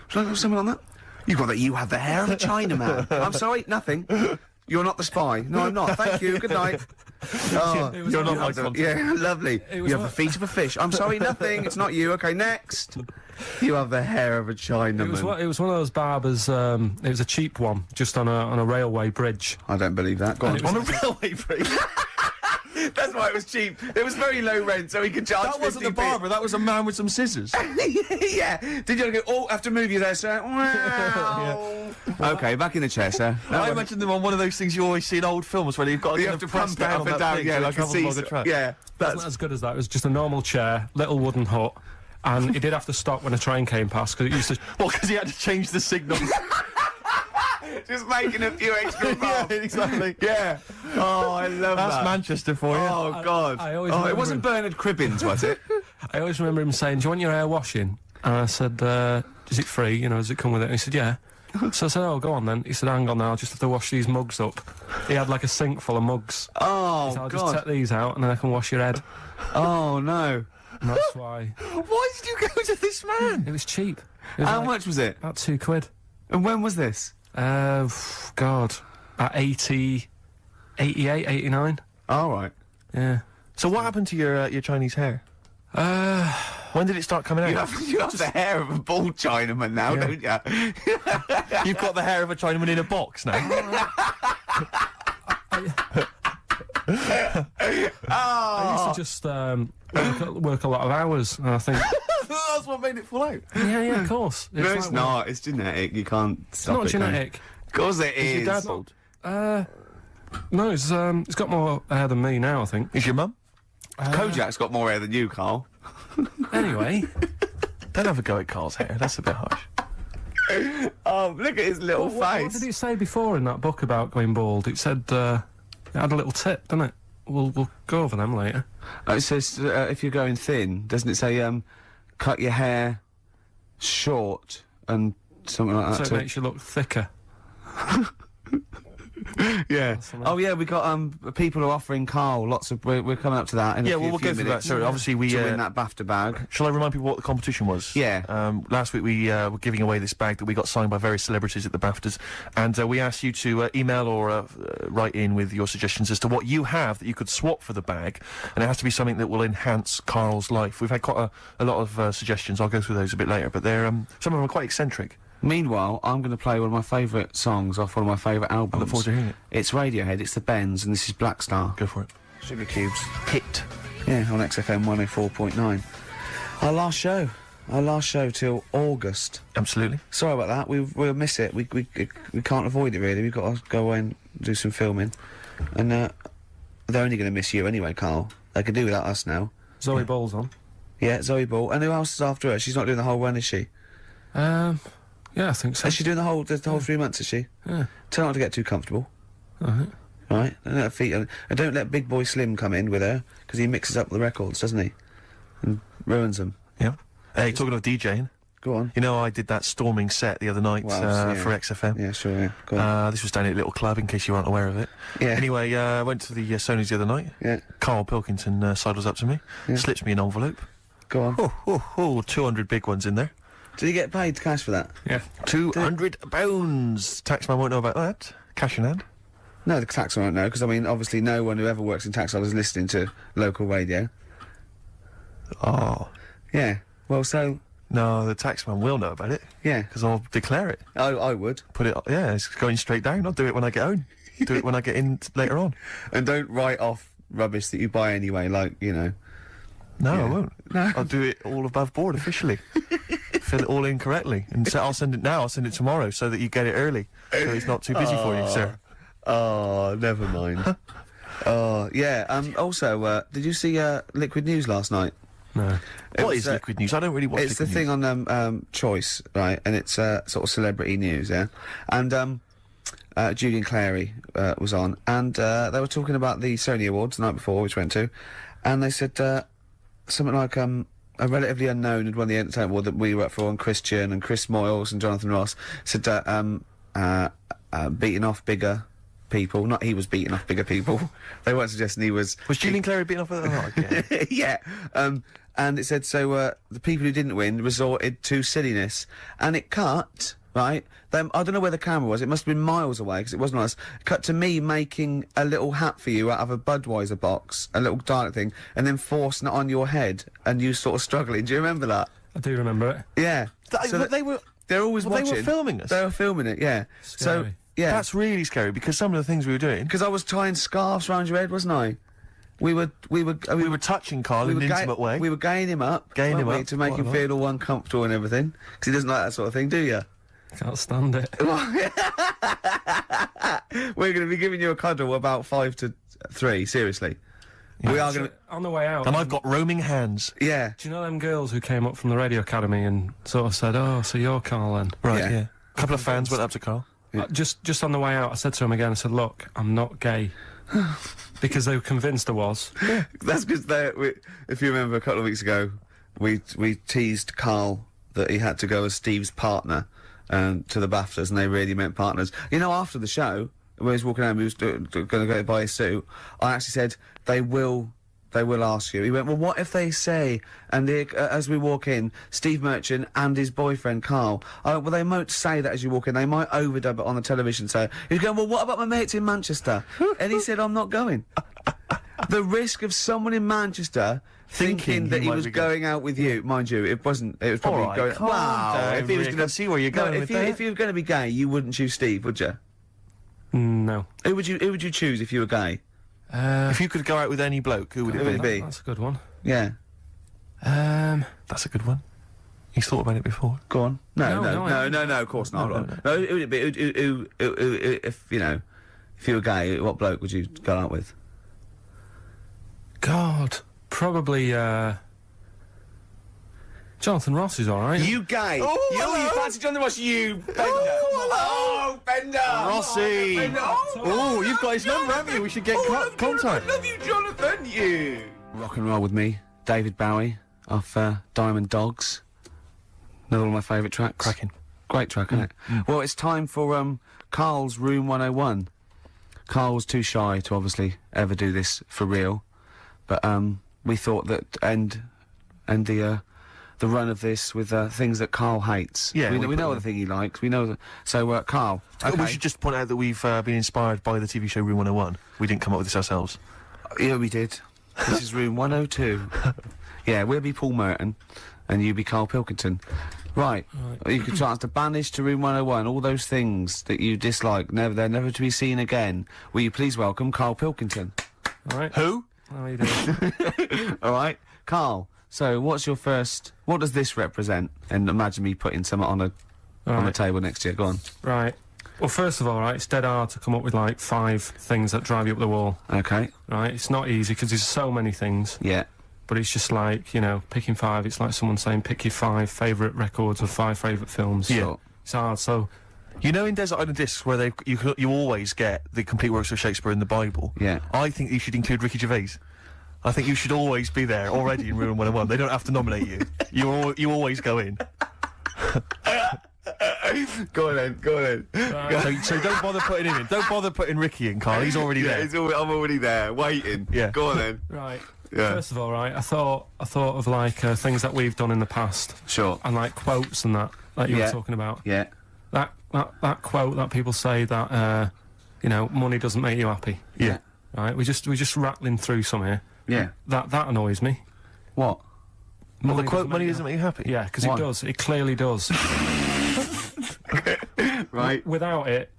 Should I have something on that? You have the hair of a Chinaman. I'm sorry, nothing. You're not the spy. No, I'm not. Thank you. Good night. Oh, It was You're one not of my those- contact. yeah, lovely. It was You have the one- feet of a fish. I'm sorry, nothing. It's not you. Okay, next. You have the hair of a Chinaman. It was one of those barbers. It was a cheap one, just on a railway bridge. I don't believe that. Go on. And it On a railway bridge. That's why it was cheap. It was very low rent, so he could charge. That wasn't the 50p. barber. That was a man with some scissors. Yeah. Did you go? Oh, have to move you there, sir. Wow. Okay, back in the chair, sir. I imagine them on one of those things you always see in old films where you've got to You kind have of to press pump it down up on and that down, thing yeah, so it like a travels along the seesaw. track. Yeah, It that's wasn't as good as that. It was just a normal chair, little wooden hut, and he did have to stop when a train came past because it used to. Well, because he had to change the signal. just making a few extra Yeah, bumps. exactly. Yeah. Oh, I love That's that. Manchester for you. Oh God. I always oh, it remember wasn't him. Bernard Cribbins, was it? I always remember him saying, "Do you want your hair washing?" And I said, "Is it free? You know, does it come with it?" And he said, "Yeah." So I said, "Oh, go on then." He said, "Hang on now, I'll just have to wash these mugs up." He had like a sink full of mugs. Oh So I'll just God. take these out and then I can wash your head. Oh no. And that's why Why did you go to this man? it was cheap. It was How like much was it? About £2. And when was this? God, at 88, 89. All right. Yeah. So what happened to your Chinese hair? When did it start coming out? You have the hair of a bald Chinaman now, Yeah. don't you? You've got the hair of a Chinaman in a box now. I used to just work a lot of hours, and I think, That's what made it fall out. yeah, of course. No, it's like, not. It's genetic. You can't stop It's it. not can you? genetic. Of course it is. Is your dad bald? No, it's got more hair than me now, I think. Is your mum? Kojak's got more hair than you, Carl. Anyway, Don't have a go at Carl's hair. That's a bit harsh. Oh, look at his little what face. did it say before in that book about going bald? It said it had a little tip, didn't it? We'll go over them later. It says if you're going thin, doesn't it say cut your hair short and something like So that? it makes you look thicker. Yeah. Oh yeah, we got people are offering Carl lots of. We're coming up to that. In Yeah, a few, well, we'll few go through that. minutes So obviously we to win that BAFTA bag. Shall I remind people what the competition was? Yeah. Last week we were giving away this bag that we got signed by various celebrities at the BAFTAs, and we asked you to email or write in with your suggestions as to what you have that you could swap for the bag, and it has to be something that will enhance Carl's life. We've had quite a lot of suggestions. I'll go through those a bit later, but they're some of them are quite eccentric. Meanwhile, I'm going to play one of my favourite songs off one of my favourite albums. I look forward to hearing it. It's Radiohead, it's the Bends, and this is Black Star. Go for it. Sugar Cubes. Hit. Yeah, on XFM 104.9. Our last show. our last show till August. Absolutely. Sorry about that. We'll miss it. We can't avoid it really. We've got to go away and do some filming, and they're only going to miss you anyway, Carl. They can do without us now. Zoe Ball's on. Yeah, Zoe Ball. And who else is after her? She's not doing the whole run, is she? Yeah, I think so. Is she doing the whole 3 months? Is she? Yeah. Tell her not to get too comfortable. Alright. Right? Don't let her feet. And don't let Big Boy Slim come in with her because he mixes up the records, doesn't he? And ruins them. Yeah. Hey, talking of DJing, Go on. you know I did that storming set the other night Well, yeah. for XFM. Yeah, sure. Yeah. Go on. This was down at a little club, in case you weren't aware of it. Yeah. Anyway, I went to the Sony's the other night. Yeah. Karl Pilkington sidles up to me, slips me an envelope. Go on. 200 big ones in there. Did you get paid cash for that? Yeah. £200. Taxman won't know about that. Cash in hand. No, the taxman won't know because I mean, obviously, no one who ever works in tax is listening to local radio. Oh. Yeah. Well, so No, the taxman will know about it, yeah. because I'll declare it. I would. Put it, yeah, it's going straight down. I'll do it when I get home. Do it when I get in later on. And don't write off rubbish that you buy anyway. Like No, Yeah. I won't. No. I'll do it all above board officially. Fill it all in correctly. And so I'll send it now, I'll send it tomorrow so that you get it early. So it's not too busy for you, sir. Oh, never mind. Oh, yeah. Also, did you see Liquid News last night? No. What is Liquid News? I don't really watch It's the Liquid thing News. on Choice, right? And it's sort of celebrity news, yeah. And Julian Clary was on, and they were talking about the Sony Awards the night before, which we went to, and they said something like a relatively unknown had won the entertainment award that we were up for, and Christian and Chris Moyles and Jonathan Ross said beating off bigger people. Not he was beating off bigger people. They weren't suggesting he was. Was Julian Clary beaten off at the again? Yeah. And it said, so, the people who didn't win resorted to silliness. And it cut, right? I don't know where the camera was. It must have been miles away, because it wasn't us. Cut to me making a little hat for you out of a Budweiser box, a little Dalek thing, and then forcing it on your head, and you sort of struggling. Do you remember that? I do remember it. Yeah. They're always Well, they watching. were filming us? They were filming it, yeah. So, Scary. yeah. That's really scary, because some of the things we were doing... Because I was tying scarves around your head, wasn't I? We were touching Carl in an intimate way. We were gaying him up. Gaying him weren't we, up to make quite him a lot. feel all uncomfortable and everything. Because he doesn't like that sort of thing, do you? Can't stand it. We're going to be giving you a cuddle about 5 to 3, seriously. We are going to... On the way out. And I've got roaming hands. Yeah. Do you know them girls who came up from the radio academy and sort of said, "Oh, so you're Carl then?" Right, Yeah. yeah. A couple of fans went up to Carl. Just on the way out, I said to him again. I said, "Look, I'm not gay," because they were convinced I was. That's because if you remember a couple of weeks ago, we teased Carl that he had to go as Steve's partner to the BAFTAs, and they really meant partners. You know, after the show, when he was walking home, he was going to go buy his suit. I actually said, they will ask you. He went, well, what if they say, and as we walk in, Steve Merchant and his boyfriend Carl, well, they won't say that as you walk in, they might overdub it on the television, so he's going, well, what about my mates in Manchester? And he said, I'm not going. The risk of someone in Manchester thinking that he might was be going out with you, mind you, it was probably All right, going, calm down, if he was Rick, going I see where you're going with that. if you were going to be gay, you wouldn't choose Steve, would you? No. Who would you choose if you were gay? If you could go out with any bloke, who would Who it would be? it be? That's a good one. Yeah. That's a good one. He's thought about it before. Go on. No, No, of course not. No, who would it be? Who, if, you know, if you were gay, what bloke would you go out with? God, probably Jonathan Ross is all right. You gay? Oh, you fancy Jonathan Ross? You Bender? Oh, Bender! Rossi! Bender. Oh, you've got his number, haven't you? We should get contact. Love you, Jonathan. You. Rock and roll with me, David Bowie off Diamond Dogs. Another one of my favourite tracks. Cracking. Great track, isn't it? Well, it's time for Carl's Room 101. Carl was too shy to obviously ever do this for real, but we thought that end the run of this with things that Carl hates. Yeah, we we know put the thing he likes. We know that. So Carl, okay. We should just point out that we've been inspired by the TV show Room 101. We didn't come up with this ourselves. Yeah, we did. This is Room 102. Yeah, we'll be Paul Merton, and you be Karl Pilkington. Right. You can chance to banish to Room 101 all those things that you dislike. They're never to be seen again. Will you please welcome Karl Pilkington? All right. Who? How are you doing? All right, Carl. So, what's your first... What does this represent? And imagine me putting some on the table next to you. Go on. Right. Well, first of all, right, it's dead hard to come up with, like, 5 things that drive you up the wall. Okay. Right? It's not easy, because there's so many things. Yeah. But it's just like, you know, picking 5, it's like someone saying pick your 5 favourite records or 5 favourite films. Yeah. It's hard, so... You know, in Desert Island Discs, where you always get the complete works of Shakespeare in the Bible. Yeah. I think you should include Ricky Gervais. I think you should always be there already in Room 101. They don't have to nominate you. You always go in. Go on then. So don't bother putting him in. Don't bother putting Ricky in, Carl. He's already there. I'm already there, waiting. Yeah. Go on then. Right. Yeah. First of all, right, I thought of, like, things that we've done in the past. Sure. And, like, quotes and that you were talking about. Yeah. That quote that people say that, you know, money doesn't make you happy. Yeah. Right? We're just rattling through some here. Yeah. That annoys me. What? Well, the quote, doesn't money make doesn't make you happy? Yeah, because Why? it does. It clearly does. Right. Without it,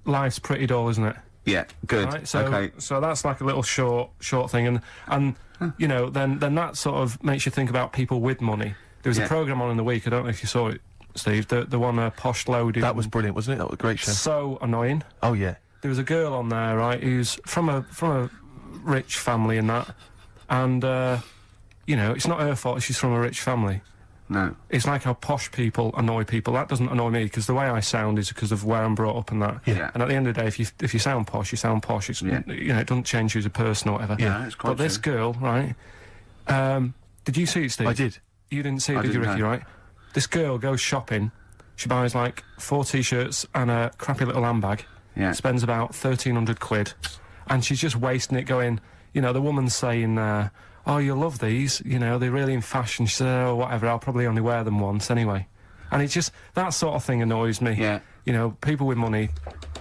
life's pretty dull, isn't it? Yeah. Good. Right, so okay. so that's like a little short thing, and you know, then that sort of makes you think about people with money. There was a programme on in the week. I don't know if you saw it, Steve. The one Posh Loaded. That was brilliant, wasn't it? That was a great show. So annoying. Oh yeah. There was a girl on there, right, who's from a rich family and that, and you know, it's not her fault she's from a rich family. No. It's like how posh people annoy people. That doesn't annoy me, because the way I sound is because of where I'm brought up and that. Yeah. And at the end of the day, if you sound posh, you sound posh. It's, Yeah. you know, it doesn't change you as a person or whatever. Yeah, it's quite But this true. girl, right, did you see it, Steve? I did. You didn't see it, I did you, didn't Ricky, know. right? This girl goes shopping. She buys, like, 4 T-shirts and a crappy little handbag. Yeah. Spends about 1,300 quid. And she's just wasting it going, you know, the woman's saying, oh, you'll love these, you know, they're really in fashion. She said, oh, whatever, I'll probably only wear them once anyway. And it's just, that sort of thing annoys me. Yeah. You know, people with money,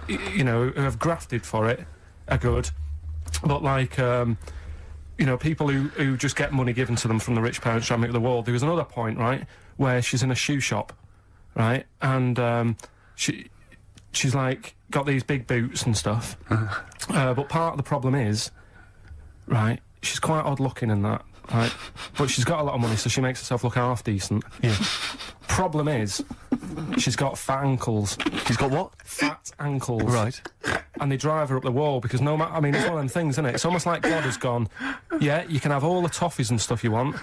you know, who have grafted for it are good. But, like, you know, people who just get money given to them from the rich parents trying to make the world. There was another point, right, where she's in a shoe shop, right, and she's, like, got these big boots and stuff. But part of the problem is, right, she's quite odd looking and that, right? But she's got a lot of money, so she makes herself look half decent. Yeah. Problem is, she's got fat ankles. He's got what? Fat ankles. Right. And they drive her up the wall, because no matter, I mean, it's one of them things, isn't it? It's almost like God has gone, yeah, you can have all the toffees and stuff you want.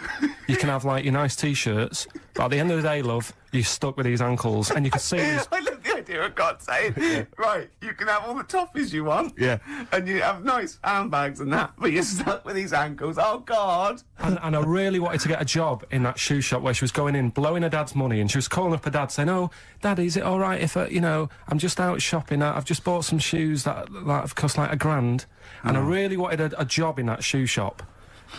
You can have, like, your nice T-shirts, but at the end of the day, love, you're stuck with these ankles, and you can see these... I love the idea of God saying, right, you can have all the toffees you want. Yeah. And you have nice handbags and that, but you're stuck with these ankles. Oh, God. And I really wanted to get a job in that shoe shop where she was going in, blowing her dad's money, and she was calling up her dad saying, oh, Daddy, is it all right if, you know, I'm just out shopping, I've just bought some shoes that have cost like $1,000, and I really wanted a job in that shoe shop.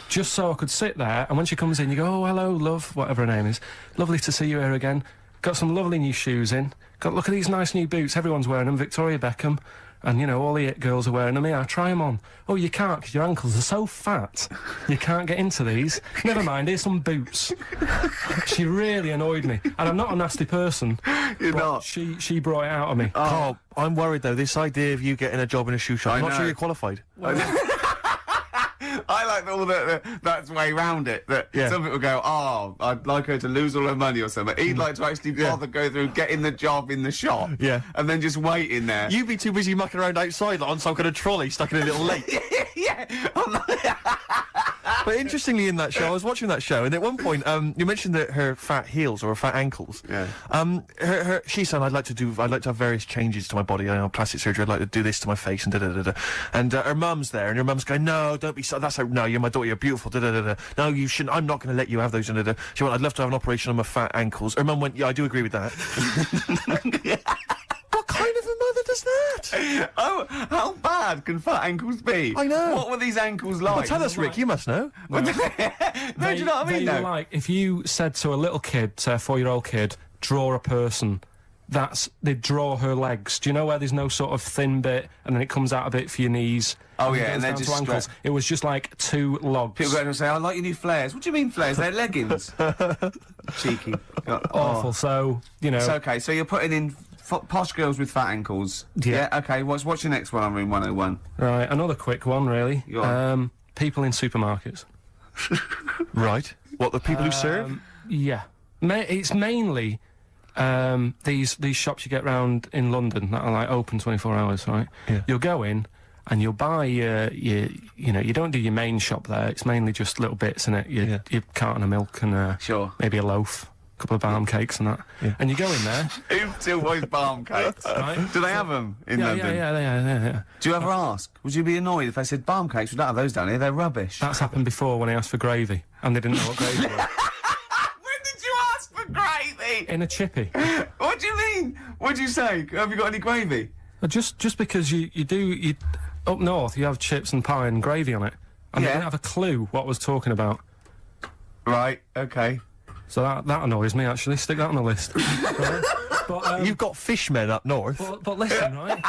Just so I could sit there, and when she comes in, you go, oh, hello, love, whatever her name is. Lovely to see you here again. Got some lovely new shoes in. Look at these nice new boots. Everyone's wearing them. Victoria Beckham. And, you know, all the it girls are wearing them. Yeah, try them on. Oh, you can't, because your ankles are so fat. You can't get into these. Never mind, here's some boots. She really annoyed me. And I'm not a nasty person. You're but not. She brought it out of me. Carl, I'm worried though, this idea of you getting a job in a shoe shop, I I'm not know. sure you're qualified. I like all that's way round it. That Yeah. some people go, oh, I'd like her to lose all her money or something. He'd like to actually bother go through getting the job in the shop. Yeah. And then just waiting there. You'd be too busy mucking around outside like, on some kind of trolley stuck in a little lake. Yeah. I'm like, But interestingly, in that show, I was watching that show, and at one point, you mentioned that her fat heels or her fat ankles. Yeah. She said, I'd like to have various changes to my body. I know, plastic surgery. I'd like to do this to my face and da da da da. And her mum's there, and her mum's going, no, don't be so. That's how. No, you're my daughter. You're beautiful. Da da da da. No, you shouldn't. I'm not going to let you have those. Da da da. She went, I'd love to have an operation on my fat ankles. Her mum went, yeah, I do agree with that. What kind of a mother does that? oh, how bad can fat ankles be? I know. What were these ankles like? Well, tell us, Rick. You must know. No, do you know what I mean? They though? were like, if you said to a little kid, say a 4-year-old kid, draw a person, they'd draw her legs. Do you know where there's no sort of thin bit, and then it comes out a bit for your knees? Oh, it yeah, goes and then down to just ankles. straight- It was just like 2 logs. People go in and say, I like your new flares. What do you mean flares? They're leggings. Cheeky. Awful. So, you know. So, okay, so you're putting in posh girls with fat ankles. Yeah. Okay, what's your next one on Room 101? Right, another quick one, really. Go on. People in supermarkets. Right. What, the people who serve? Yeah. It's mainly these shops you get round in London that are like open 24 hours, right? Yeah. You'll go in and you'll buy your you know, you don't do your main shop there. It's mainly just little bits in it. Your carton of milk and Sure. maybe a loaf, a couple of balm cakes and that. Yeah. And you go in there, Who still buys balm cakes? right? Do they have them in London? Yeah. Do you ever ask? Would you be annoyed if I said balm cakes? We don't have those down here. They're rubbish. That's happened before when I asked for gravy and they didn't know what gravy was. When did you ask for gravy? In a chippy. What do you mean? What'd you say? Have you got any gravy? Just because you up north you have chips and pie and gravy on it, and they Yeah. didn't have a clue what I was talking about. Right. Okay. So that annoys me actually. Stick that on the list. Right? But, You've got fishmen up north. but listen, right?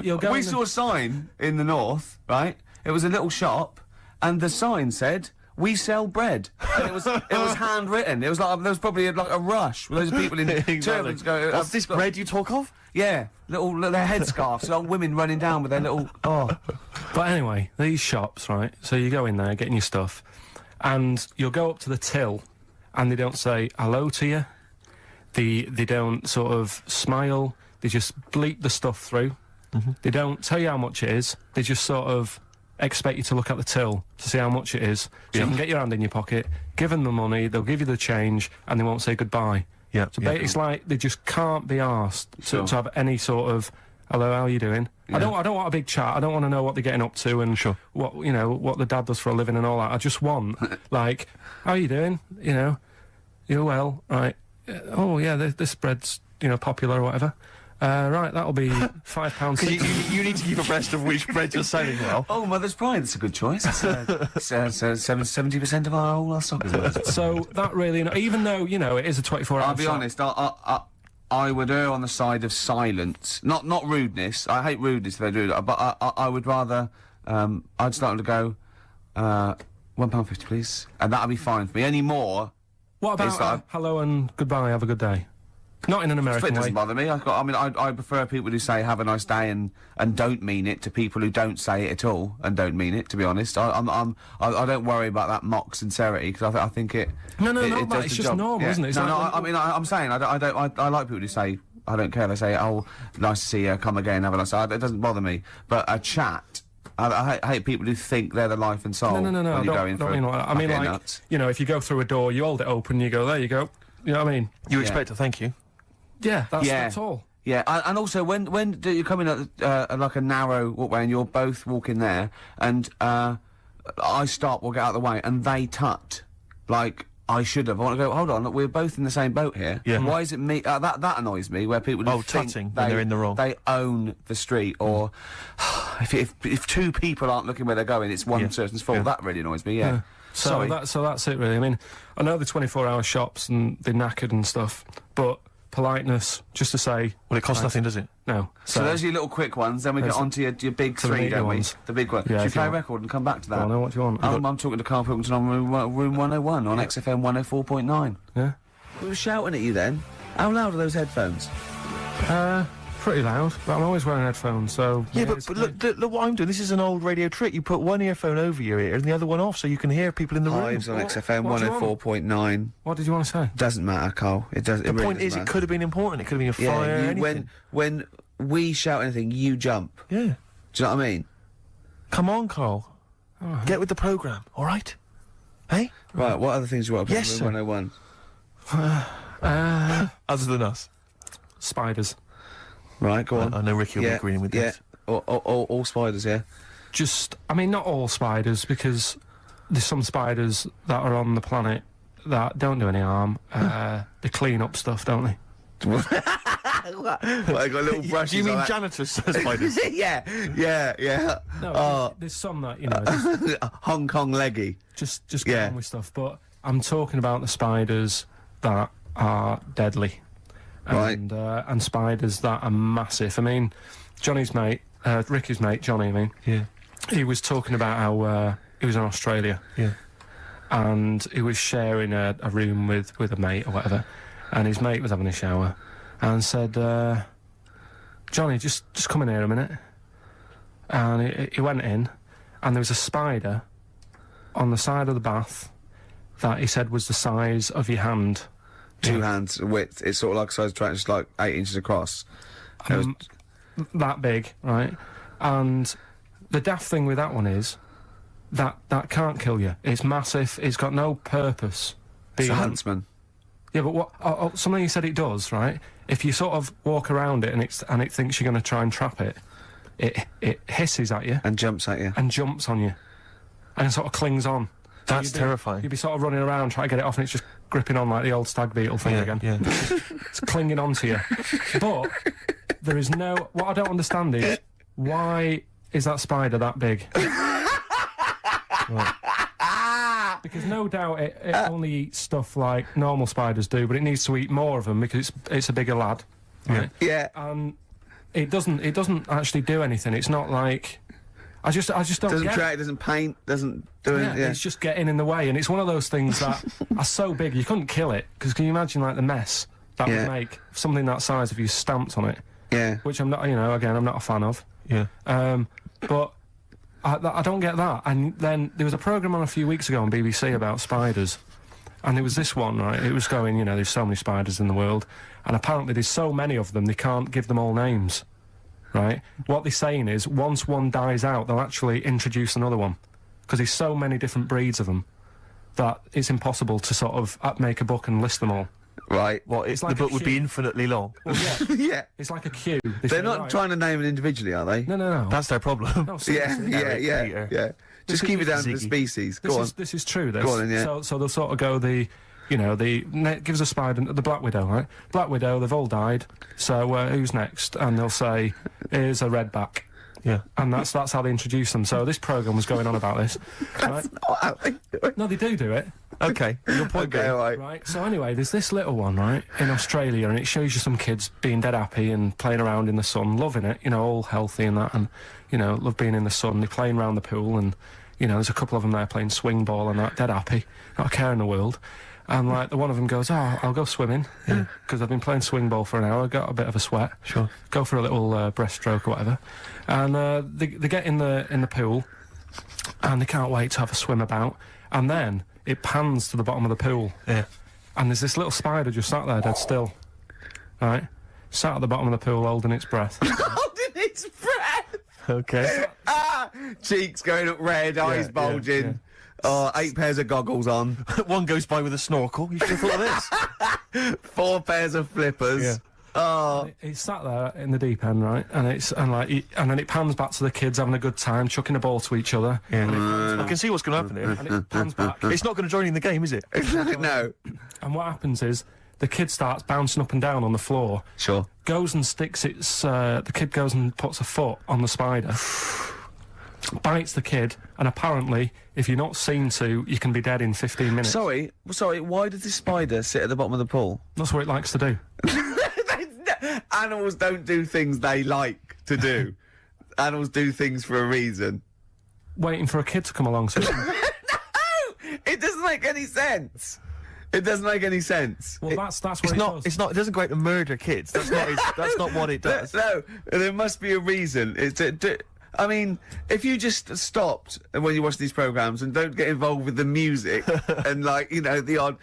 You'll go. We in saw a sign in the north, right? It was a little shop, and the sign said, "We sell bread." And it was handwritten. It was like there was probably like a rush with loads of people in turbans going. What's this bread you talk of? Yeah, little headscarves, little women running down with their little. Oh, But anyway, these shops, right? So you go in there getting your stuff, and you'll go up to the till, and they don't say hello to you. They don't sort of smile. They just bleep the stuff through. They don't tell you how much it is. They just sort of expect you to look at the till to see how much it is, so you can get your hand in your pocket, give them the money, they'll give you the change, and they won't say goodbye. Yeah. So yeah. it's like they just can't be asked Sure. to have any sort of hello, how are you doing? I don't want a big chat. I don't want to know what they're getting up to and what what the dad does for a living and all that. I just want like, how are you doing? You know, you're well, right? Oh yeah, this bread's popular or whatever. Right, that'll be £5. You need to keep abreast of which breads are selling well. oh, Mother's Pride. That's a good choice. It's 70% of our whole stock, isn't it? So that really, even though it is a 24-hour. I'll be honest. I would err on the side of silence, not rudeness. I hate rudeness if they do that, but I would rather. I'd start to go, £1.50, please, and that'd be fine for me. Any more? What about It's like- hello and goodbye? Have a good day. Not in an It American way. doesn't bother me. I prefer people who say "have a nice day" and don't mean it to people who don't say it at all and don't mean it. To be honest, I don't worry about that mock sincerity because I think it. No, it but does it's the just job. normal, Yeah. isn't it? It's No, like I'm saying I like people who say I don't care. They say, "Oh, nice to see you. Come again. Have a nice." It doesn't bother me. But a chat. I hate people who think they're the life and soul. No. When I you're don't going for mean like that. I mean, getting like, nuts. if you go through a door, you hold it open, you go, there you go. You know what I mean? You expect a thank you. Yeah, that's all. Yeah, and also when do you come in at like a narrow walkway and you're both walking there, and I stop, we'll get out of the way, and they tut like I should have. I want to go. Hold on, look, we're both in the same boat here. Yeah. Why is it me? That annoys me. Where people Oh, think tutting when they're in the wrong. They own the street, or if two people aren't looking where they're going, it's one Yeah. person's fault. Yeah. That really annoys me. Yeah. So that's it really. I mean, I know the 24-hour shops and they're knackered and stuff, but politeness, just to say, Well, it costs nothing, does it? no. So those are your little quick ones. Then we get There's on to your big to the three, meaty don't ones. we? The big one. Yeah, Should we if you play a want. record and come back to that? I know what you want. I'm talking to Karl Pilkington on room 101 on XFM 104.9. Yeah. We were shouting at you then. How loud are those headphones? Pretty loud, but I'm always wearing headphones, so... Yeah, it's but look what I'm doing. This is an old radio trick. You put one earphone over your ear and the other one off so you can hear people in the room. Hives on What- XFM what do you want? 104.9. What did you want to say? Doesn't matter, Carl. It does. The point is, it could have been important. It could have been a fire, Yeah, anything. when we shout anything, you jump. Yeah. Do you know what I mean? Come on, Carl. Get with the programme, all right? Hey? Right. What other things do you want to put Yes, in sir. room 101? Other than us. Spiders. Right. Go on. I know Ricky will be agreeing with yeah. this. All spiders. Yeah. Just, I mean, not all spiders, because there's some spiders that are on the planet that don't do any harm. They clean up stuff, don't they? What, I got little brushes. Do you mean like janitors spiders? that. yeah. No, there's some that, just, Hong Kong leggy. just Yeah. get on with stuff. But I'm talking about the spiders that are deadly. Right. And spiders that are massive. I mean, Johnny's mate, Ricky's mate, Johnny, I mean, Yeah. he was talking about how he was in Australia. Yeah. And he was sharing a room with a mate or whatever, and his mate was having a shower, and said, Johnny, just come in here a minute. And he went in, and there was a spider on the side of the bath, that he said was the size of your hand. Two hands width. It's sort of like a size track, just like 8 inches across. It was- That big, right? And the daft thing with that one is that can't kill you. It's massive. It's got no purpose. it's a being- huntsman. Yeah, but what? Something you said it does, right? If you sort of walk around it and it thinks you're going to try and trap it, it hisses at you And jumps at you. and jumps on you, and it sort of clings on. So That's terrifying. You'd be sort of running around trying to get it off, and it's just gripping on like the old stag beetle thing again. Yeah. It's clinging onto you. But there is no. What I don't understand is why is that spider that big? Because no doubt it only eats stuff like normal spiders do, but it needs to eat more of them because it's a bigger lad. Right? Yeah. And it doesn't actually do anything. It's not like I just don't Doesn't get track, doesn't paint, doesn't do yeah, anything. Yeah. it's just getting in the way, and it's one of those things that are so big you couldn't kill it. Because can you imagine like the mess that Yeah. would make something that size if you stamped on it? Yeah. Which I'm not, again, I'm not a fan of. Yeah. But I don't get that. And then there was a programme on a few weeks ago on BBC about spiders. And there was this one, right? It was going, there's so many spiders in the world. And apparently there's so many of them, they can't give them all names. Right? What they're saying is, once one dies out, they'll actually introduce another one. Because there's so many different breeds of them that it's impossible to sort of make a book and list them all. Right. Well, It's like the a book would be queue. infinitely long. Well, yeah, Yeah. it's like a queue. They're not trying to name it individually, are they? No. That's their problem. No, Yeah, seriously. yeah. Peter. Just This keep is- it down to the Ziggy. species. Go on. This is true. This. Go on then, yeah. So they'll sort of go gives a spider the Black Widow, right? Black Widow, they've all died. So who's next? And they'll say, here's a redback. Yeah. And that's how they introduce them. So this programme was going on about this. Right? Oh, how they do it. No, they do it. Okay. Your point Okay, being. all right. Right, so anyway, there's this little one, right, in Australia, and it shows you some kids being dead happy and playing around in the sun, loving it, all healthy and that, and, love being in the sun. They're playing around the pool, and, there's a couple of them there playing swing ball and that, dead happy, not a care in the world. And, like, the one of them goes, I'll go swimming, because I've been playing swing ball for an hour, got a bit of a sweat. Sure. Go for a little breaststroke or whatever. And they get in the pool, and they can't wait to have a swim about, and then it pans to the bottom of the pool. Yeah. And there's this little spider just sat there dead still. Right? Sat at the bottom of the pool holding its breath. Holding its breath. Okay. Cheeks going up red, eyes yeah, bulging. yeah. Oh, 8 pairs of goggles on. One goes by with a snorkel. You should have thought of this. 4 pairs of flippers. Yeah. Oh, It's sat there in the deep end, right? And then it pans back to the kids having a good time, chucking a ball to each other. Yeah. I can see what's going to happen here. And it pans back. It's not going to join in the game, is it? no. And what happens is the kid starts bouncing up and down on the floor, Sure. goes and sticks the kid goes and puts a foot on the spider, bites the kid, and apparently, if you're not seen to, you can be dead in 15 minutes. Sorry, why does this spider sit at the bottom of the pool? That's what it likes to do. Animals don't do things they like to do. Animals do things for a reason. Waiting for a kid to come along. So It doesn't make any sense. It doesn't make any sense. well, that's what It's it not. does. It's not. It doesn't go out to murder kids. That's not. That's not what it does. No, there must be a reason. I mean, if you just stopped when you watch these programs and don't get involved with the music and the odd,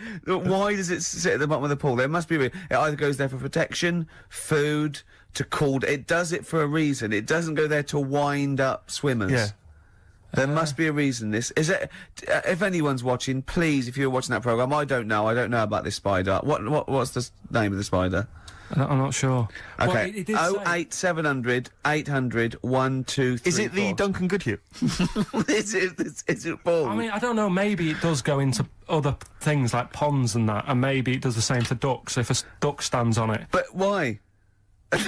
why does it sit at the bottom of the pool? There must be a reason. It either goes there for protection, food, to cool. It does it for a reason. It doesn't go there to wind up swimmers. Yeah. There must be a reason. This is it. If anyone's watching, please, if you're watching that program, I don't know about this spider. What's the name of the spider? I'm not sure. Well, Okay. it did say- 08700 800 123. Is it the Duncan Goodhue? Is it Paul? I mean, I don't know, maybe it does go into other things like ponds and that, and maybe it does the same for ducks if a duck stands on it. But why? The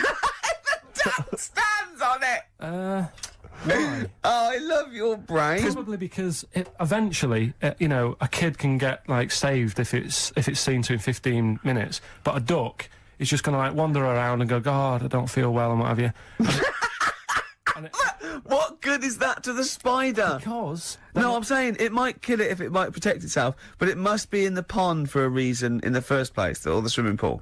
duck stands on it. Why? Oh, I love your brain. Probably because eventually, a kid can get saved if it's seen to in 15 minutes, but a duck is just going to wander around and go, God, I don't feel well and what have you. What good is that to the spider? Because No, I'm saying it might kill it if it might protect itself, but it must be in the pond for a reason in the first place, or the swimming pool.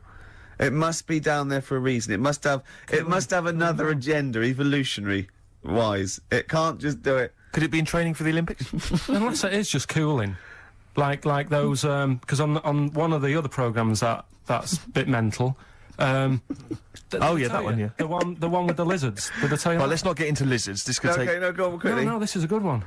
It must be down there for a reason. It must have another agenda, evolutionary wise. It can't just do it. Could it be in training for the Olympics? unless it is just cooling. like those, because on one of the other programmes that's a bit mental. Oh, yeah, that one, yeah. The one with the lizards. Did I tell you Well, that? let's not get into lizards. This could take... Okay, no, go on quickly. No, this is a good one.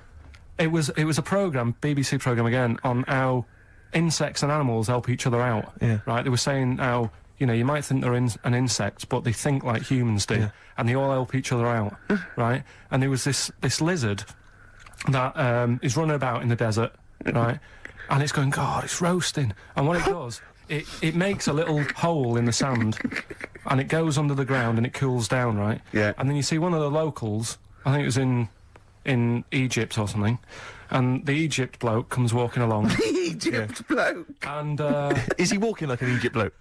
It was a programme, BBC programme again, on how insects and animals help each other out. Yeah. Right? They were saying how, you know, you might think they're an insect, but they think like humans do. Yeah. And they all help each other out. Right? And there was this lizard that is running about in the desert, right? And it's going, God, it's roasting. And what it does, it makes a little hole in the sand, and it goes under the ground and it cools down, right? Yeah. And then you see one of the locals, I think it was in Egypt or something, and the Egypt bloke comes walking along. Egypt bloke. And Is he walking like an Egypt bloke?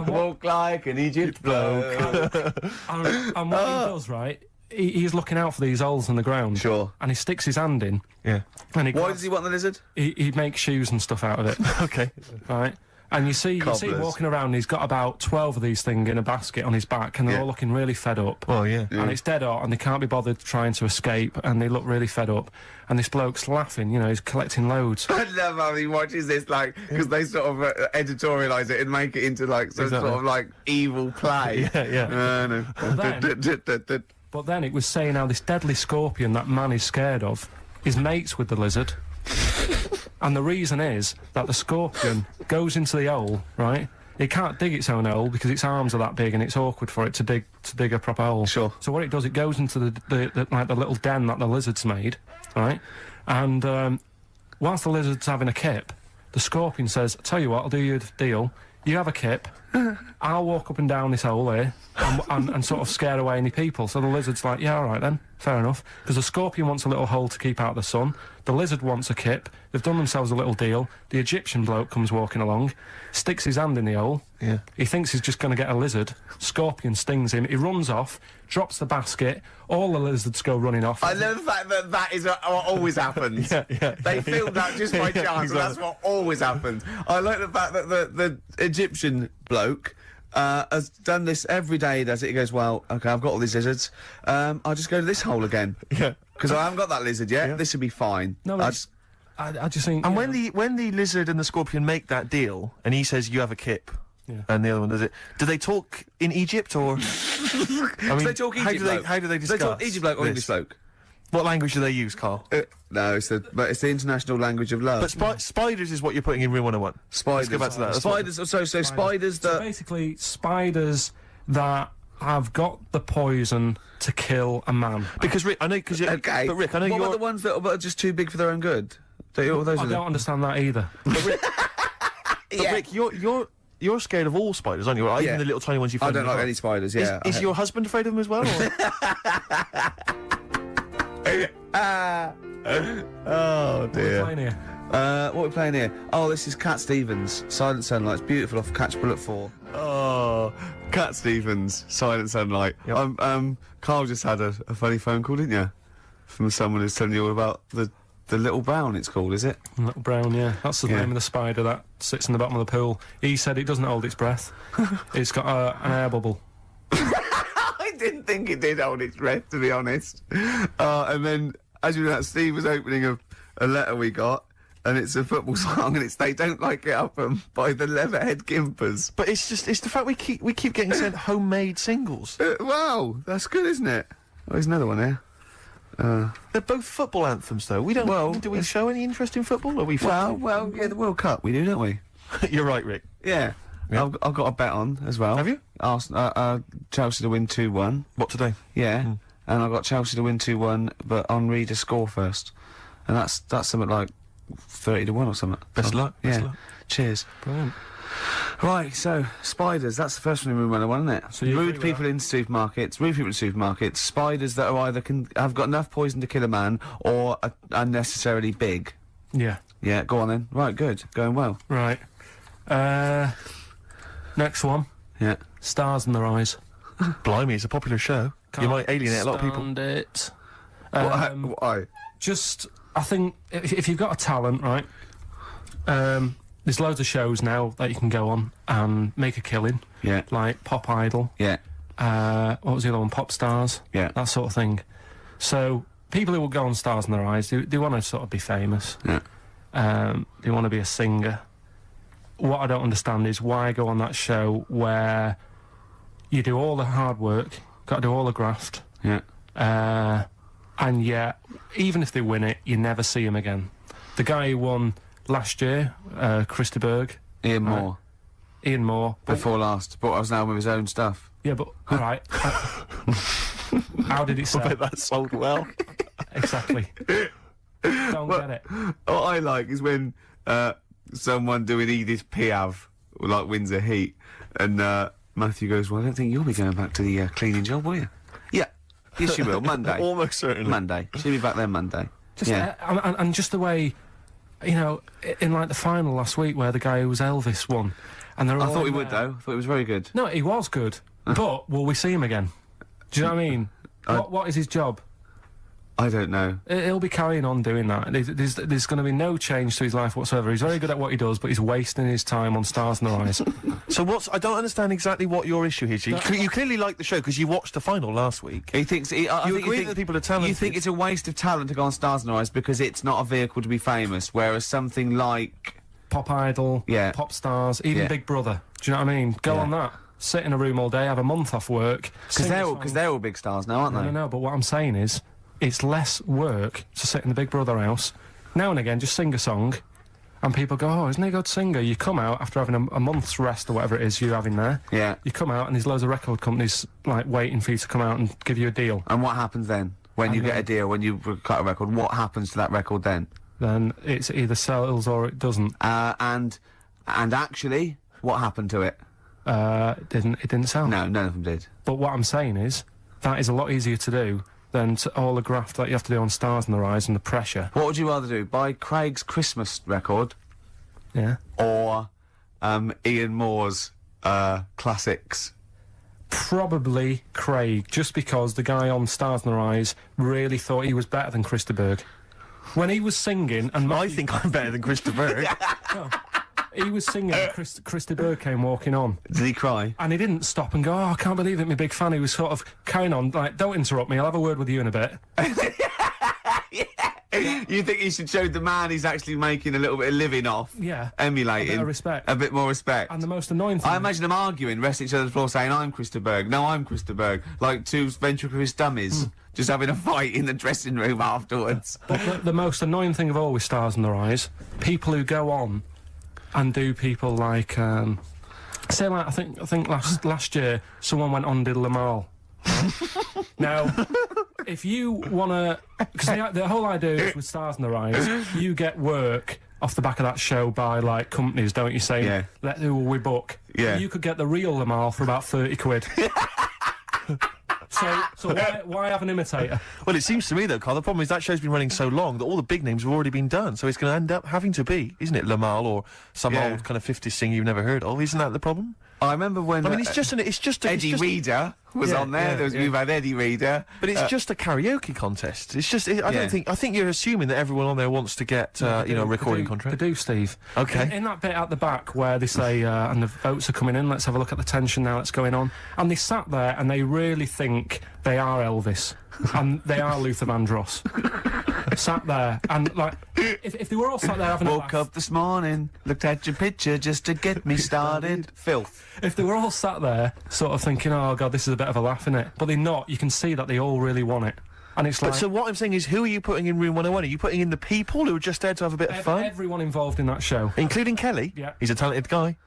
Walk like an Egypt bloke. and what he does, right? He's looking out for these holes in the ground. Sure. And he sticks his hand in. Yeah. And he Why grabs- does he want the lizard? he makes shoes and stuff out of it. Okay. Right? And you see him Cobblers. walking around, he's got about 12 of these things in a basket on his back, and they're Yeah. all looking really fed up. Well, yeah. And it's dead hot, and they can't be bothered trying to escape, and they look really fed up. And this bloke's laughing, you know, he's collecting loads. I love how he watches this, like, because they sort of editorialise it and make it into, like, some Exactly. sort of, like, evil play. Yeah. No. But then it was saying how this deadly scorpion that man is scared of is mates with the lizard. And the reason is that the scorpion goes into the hole, right? It can't dig its own hole because its arms are that big and it's awkward for it to dig a proper hole. Sure. So what it does, it goes into the like the little den that the lizard's made, right? And whilst the lizard's having a kip, the scorpion says, "Tell you what, I'll do you a deal. You have a kip, I'll walk up and down this hole here and sort of scare away any people." So the lizard's like, "Yeah, all right then, fair enough." Because the scorpion wants a little hole to keep out the sun. The lizard wants a kip. They've done themselves a little deal. The Egyptian bloke comes walking along, sticks his hand in the hole. Yeah. He thinks he's just going to get a lizard. Scorpion stings him. He runs off, drops the basket. All the lizards go running off. I love the fact that that is what always happens. Yeah. They filmed that just by Yeah, chance, and that's exactly. what always happens. I like the fact that the Egyptian bloke has done this every day. He does it. He goes, "Well, okay, I've got all these lizards. I'll just go to this hole again." Yeah. Because I haven't got that lizard yet. Yeah. This will be fine. No, I it's- I just think. And you when know, the lizard and the scorpion make that deal, and he says you have a kip, Yeah. and the other one does it, do they talk in Egypt or? I mean, they talk how Egypt do they bloke. how do they discuss? They talk Egypt bloke or this? English bloke. What language do they use, Carl? No, it's the international language of love. But spiders is what you're putting in Room 101. spiders. Let's go back to that. That's what- Spiders. So spiders So that. basically, spiders that have got the poison to kill a man. Because Rick, I know, because Okay. but Rick, I know what you're. about the ones that are just too big for their own good? Those I are the- don't understand that either. But Yeah. Rick, you're scared of all spiders, aren't you? Or Yeah. even the little tiny ones you I find. don't in the like garden. any spiders. Yeah. Is your husband afraid of them as well? Or? Oh dear. Playing here. What are we playing here? Oh, this is Cat Stevens, Silent Sunlight. It's beautiful off Catch Bullet 4. Oh, Cat Stevens, Silent Sunlight. Yep. Carl just had a funny phone call, didn't you? From someone who's telling you all about the little brown. It's called, is it? Little brown, yeah. That's the Yeah. name of the spider that sits in the bottom of the pool. He said it doesn't hold its breath. It's got an air bubble. I didn't think it did hold its breath, to be honest. And then, as you know, Steve was opening a letter we got, and it's a football song, and it's "They Don't Like It Up" by the Leatherhead Gimpers. But it's the fact we keep getting sent homemade singles. Wow, that's good, isn't it? Oh, there's another one here. They're both football anthems, though. We don't. Well, do we show any interest in football? Are we? Well, yeah, the World Cup we do, don't we? You're right, Rick. Yeah. Yeah. I've got a bet on as well. Have you? Chelsea to win 2-1. What today? Yeah. And I've got Chelsea to win 2-1, but Henri to score first. And that's something like 30-1 or something. Best luck, Yeah. best luck. Cheers. Brilliant. Right, so spiders. That's the first one in room 101, isn't it? So you agree rude with people in supermarkets. Rude people in supermarkets. Spiders that are either have got enough poison to kill a man or are unnecessarily big. Yeah. Yeah, go on then. Right, good. Going well. Right. Next one. Yeah. Stars in their eyes. Blimey, it's a popular show. You might alienate a lot of people. Stand it. Why? Just, I think, if you've got a talent, right, there's loads of shows now that you can go on and make a killing, Yeah. like Pop Idol, Yeah. what was the other one, Pop Stars, Yeah. that sort of thing. So, people who will go on Stars in Their Eyes, they want to sort of be famous. Yeah. They want to be a singer. What I don't understand is why go on that show where you do all the hard work, got to do all the graft, Yeah. and yet, even if they win it, you never see him again. The guy who won last year, Christa Berg. Ian Right. Moore. Ian Moore. Before last. Brought us down with his own stuff. Yeah, but, alright. How did it sell? That sold well. Exactly. Don't get it. What I like is when someone doing Edith Piaf like wins a heat, and Matthew goes, "Well, I don't think you'll be going back to the cleaning job, will you?" Yeah, yes, you will. Monday, Almost certainly. Monday. She'll be back there Monday. Just, yeah, and just the way, you know, in like the final last week where the guy who was Elvis won, and they're I all thought he in would there. though. I thought he was very good. No, he was good, but will we see him again? Do you know what I mean? What is his job? I don't know. He'll be carrying on doing that. There's going to be no change to his life whatsoever. He's very good at what he does, but he's wasting his time on Stars in Their Eyes. So I don't understand exactly what your issue is. You clearly like the show because you watched the final last week. He thinks. I You think agree that people are talented. You think it's a waste of talent to go on Stars in Their Eyes because it's not a vehicle to be famous, whereas something like Pop Idol, Yeah. Pop Stars, even Yeah. Big Brother. Do you know what I mean? Go Yeah. on that. Sit in a room all day, have a month off work. because they're all big stars now, aren't they? No, but what I'm saying is, it's less work to sit in the Big Brother house. Now and again, just sing a song, and people go, "Oh, isn't he a good singer?" You come out after having a month's rest or whatever it is you're having there. Yeah. You come out, and there's loads of record companies like waiting for you to come out and give you a deal. And what happens then when you And get a then- deal? When you cut a record, what happens to that record then? Then it's either sells or it doesn't. And actually, what happened to it? It didn't sell. No, none of them did. But what I'm saying is, that is a lot easier to do than all the graft that you have to do on Stars in Their Eyes and the pressure. What would you rather do? Buy Craig's Christmas record Yeah. or Ian Moore's classics? Probably Craig, just because the guy on Stars in Their Eyes really thought he was better than Christa Berg. When he was singing, and I think I'm better than Christa Berg. he was singing, and Christa Berg came walking on, Did he cry? and he didn't stop and go, "Oh, I can't believe it, I'm a big fan." He was sort of carrying on, like, "Don't interrupt me, I'll have a word with you in a bit." You think he should show the man he's actually making a little bit of living off? Yeah. Emulating. A bit of respect. A bit more respect. And the most annoying thing... I imagine them arguing, resting each other's floor, saying, "I'm Christa Berg. No, I'm Christa Berg." Like two ventriloquist dummies, just having a fight in the dressing room afterwards. But the most annoying thing of all with Stars in Their Eyes, people who go on and do people like, say like, I think last year, someone went on and did Lamal. Now, if you wanna, because the whole idea is with Stars in Their Eyes, you get work off the back of that show by like companies, don't you? Saying, Yeah. "Who will we book?" Yeah. You could get the real Lamal for about 30 quid. So why have an imitator? Well, it seems to me though, Carl, the problem is that show's been running so long that all the big names have already been done, so it's going to end up having to be, isn't it, Lamal or some Yeah. old kind of 50s singer you've never heard of? Isn't that the problem? I remember when I mean, it's just Eddie Reader was Yeah, on there. yeah, There was yeah. you've had Eddie Reader, But it's just a karaoke contest. It's just, I Yeah. think you're assuming that everyone on there wants to get, a recording contract. They do, Steve. Okay. In that bit at the back where they say, and the votes are coming in, let's have a look at the tension now that's going on. And they sat there and they really think they are Elvis. And they are Luther Vandross. Sat there and, like, if they were all sat there having a woke laugh, up this morning, looked at your picture just to get me started. Filth. if they were all sat there sort of thinking, "Oh, God, this is a bit of a laugh, innit?" But they're not. You can see that they all really want it. And it's like... But so what I'm saying is, who are you putting in Room 101? Are you putting in the people who are just there to have a bit of fun? Everyone involved in that show. Including Kelly? Yeah. He's a talented guy.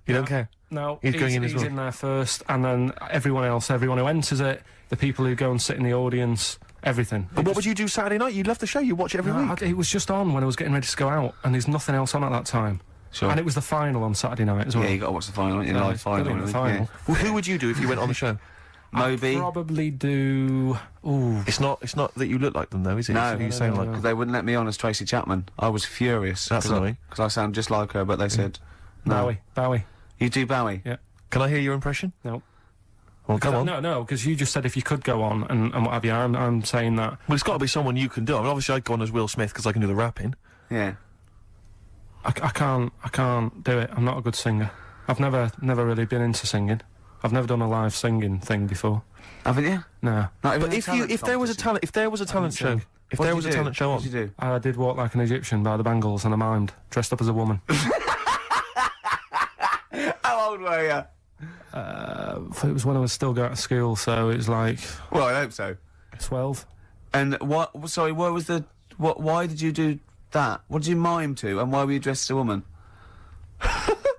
You don't care? No, He's going in as well. in there first, and then everyone else, everyone who enters it, the people who go and sit in the audience, everything. But what would you do Saturday night? You'd love the show. You watch it every week. It was just on when I was getting ready to go out, and there's nothing else on at that time. Sure. And it was the final on Saturday night as well. Yeah, you got to watch the final, Yeah, live it's final. brilliant, the yeah. final. Well, who would you do if you went on the show? Moby. Probably do... Ooh. It's not that you look like them, though, is it? No, It's who you sound like. Because they wouldn't let me on as Tracy Chapman. I was furious. That's annoying. Because I sound just like her, but they said, no. Bowie. You do Bowie? Yeah. Can I hear your impression? No. Well, come on. No, because you just said if you could go on and what have you. I'm saying that. Well, it's got to be someone you can do. I mean, obviously, I'd go on as Will Smith because I can do the rapping. Yeah. I can't do it. I'm not a good singer. I've never really been into singing. I've never done a live singing thing before. Haven't you? No. Not even But a if talent there was a competition? talent show, if What there did was you a do? talent show What on, did you do? I did Walk Like an Egyptian by the Bangles and I mimed, dressed up as a woman. How old were you? It was when I was still going to school, so it was like Well, I hope so. 12. And what? Sorry, what was the? What? Why did you do that? What did you mime to? And why were you dressed as a woman?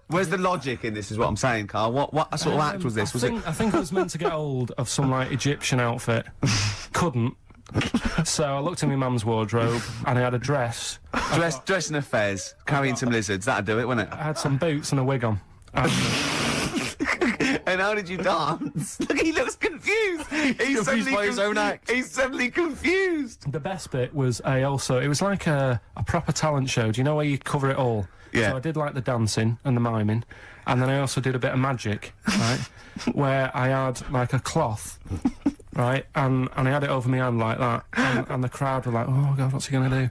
Where's the logic in this? Is what I'm saying, Carl. What sort of act was this? I think I was meant to get hold of some like Egyptian outfit. Couldn't. So I looked in my mum's wardrobe and I had a dress. Dress in a fez, carrying some lizards? That'd do it, wouldn't it? I had some boots and a wig on. And And how did you dance? Look, he looks confused. He's confused by his own act. He's suddenly confused. the best bit was it was like a proper talent show. Do you know where you cover it all? Yeah. So I did like the dancing and the miming, and then I also did a bit of magic, right? Where I had like a cloth, right? And I had it over my hand like that, and the crowd were like, "Oh God, what's he gonna do?"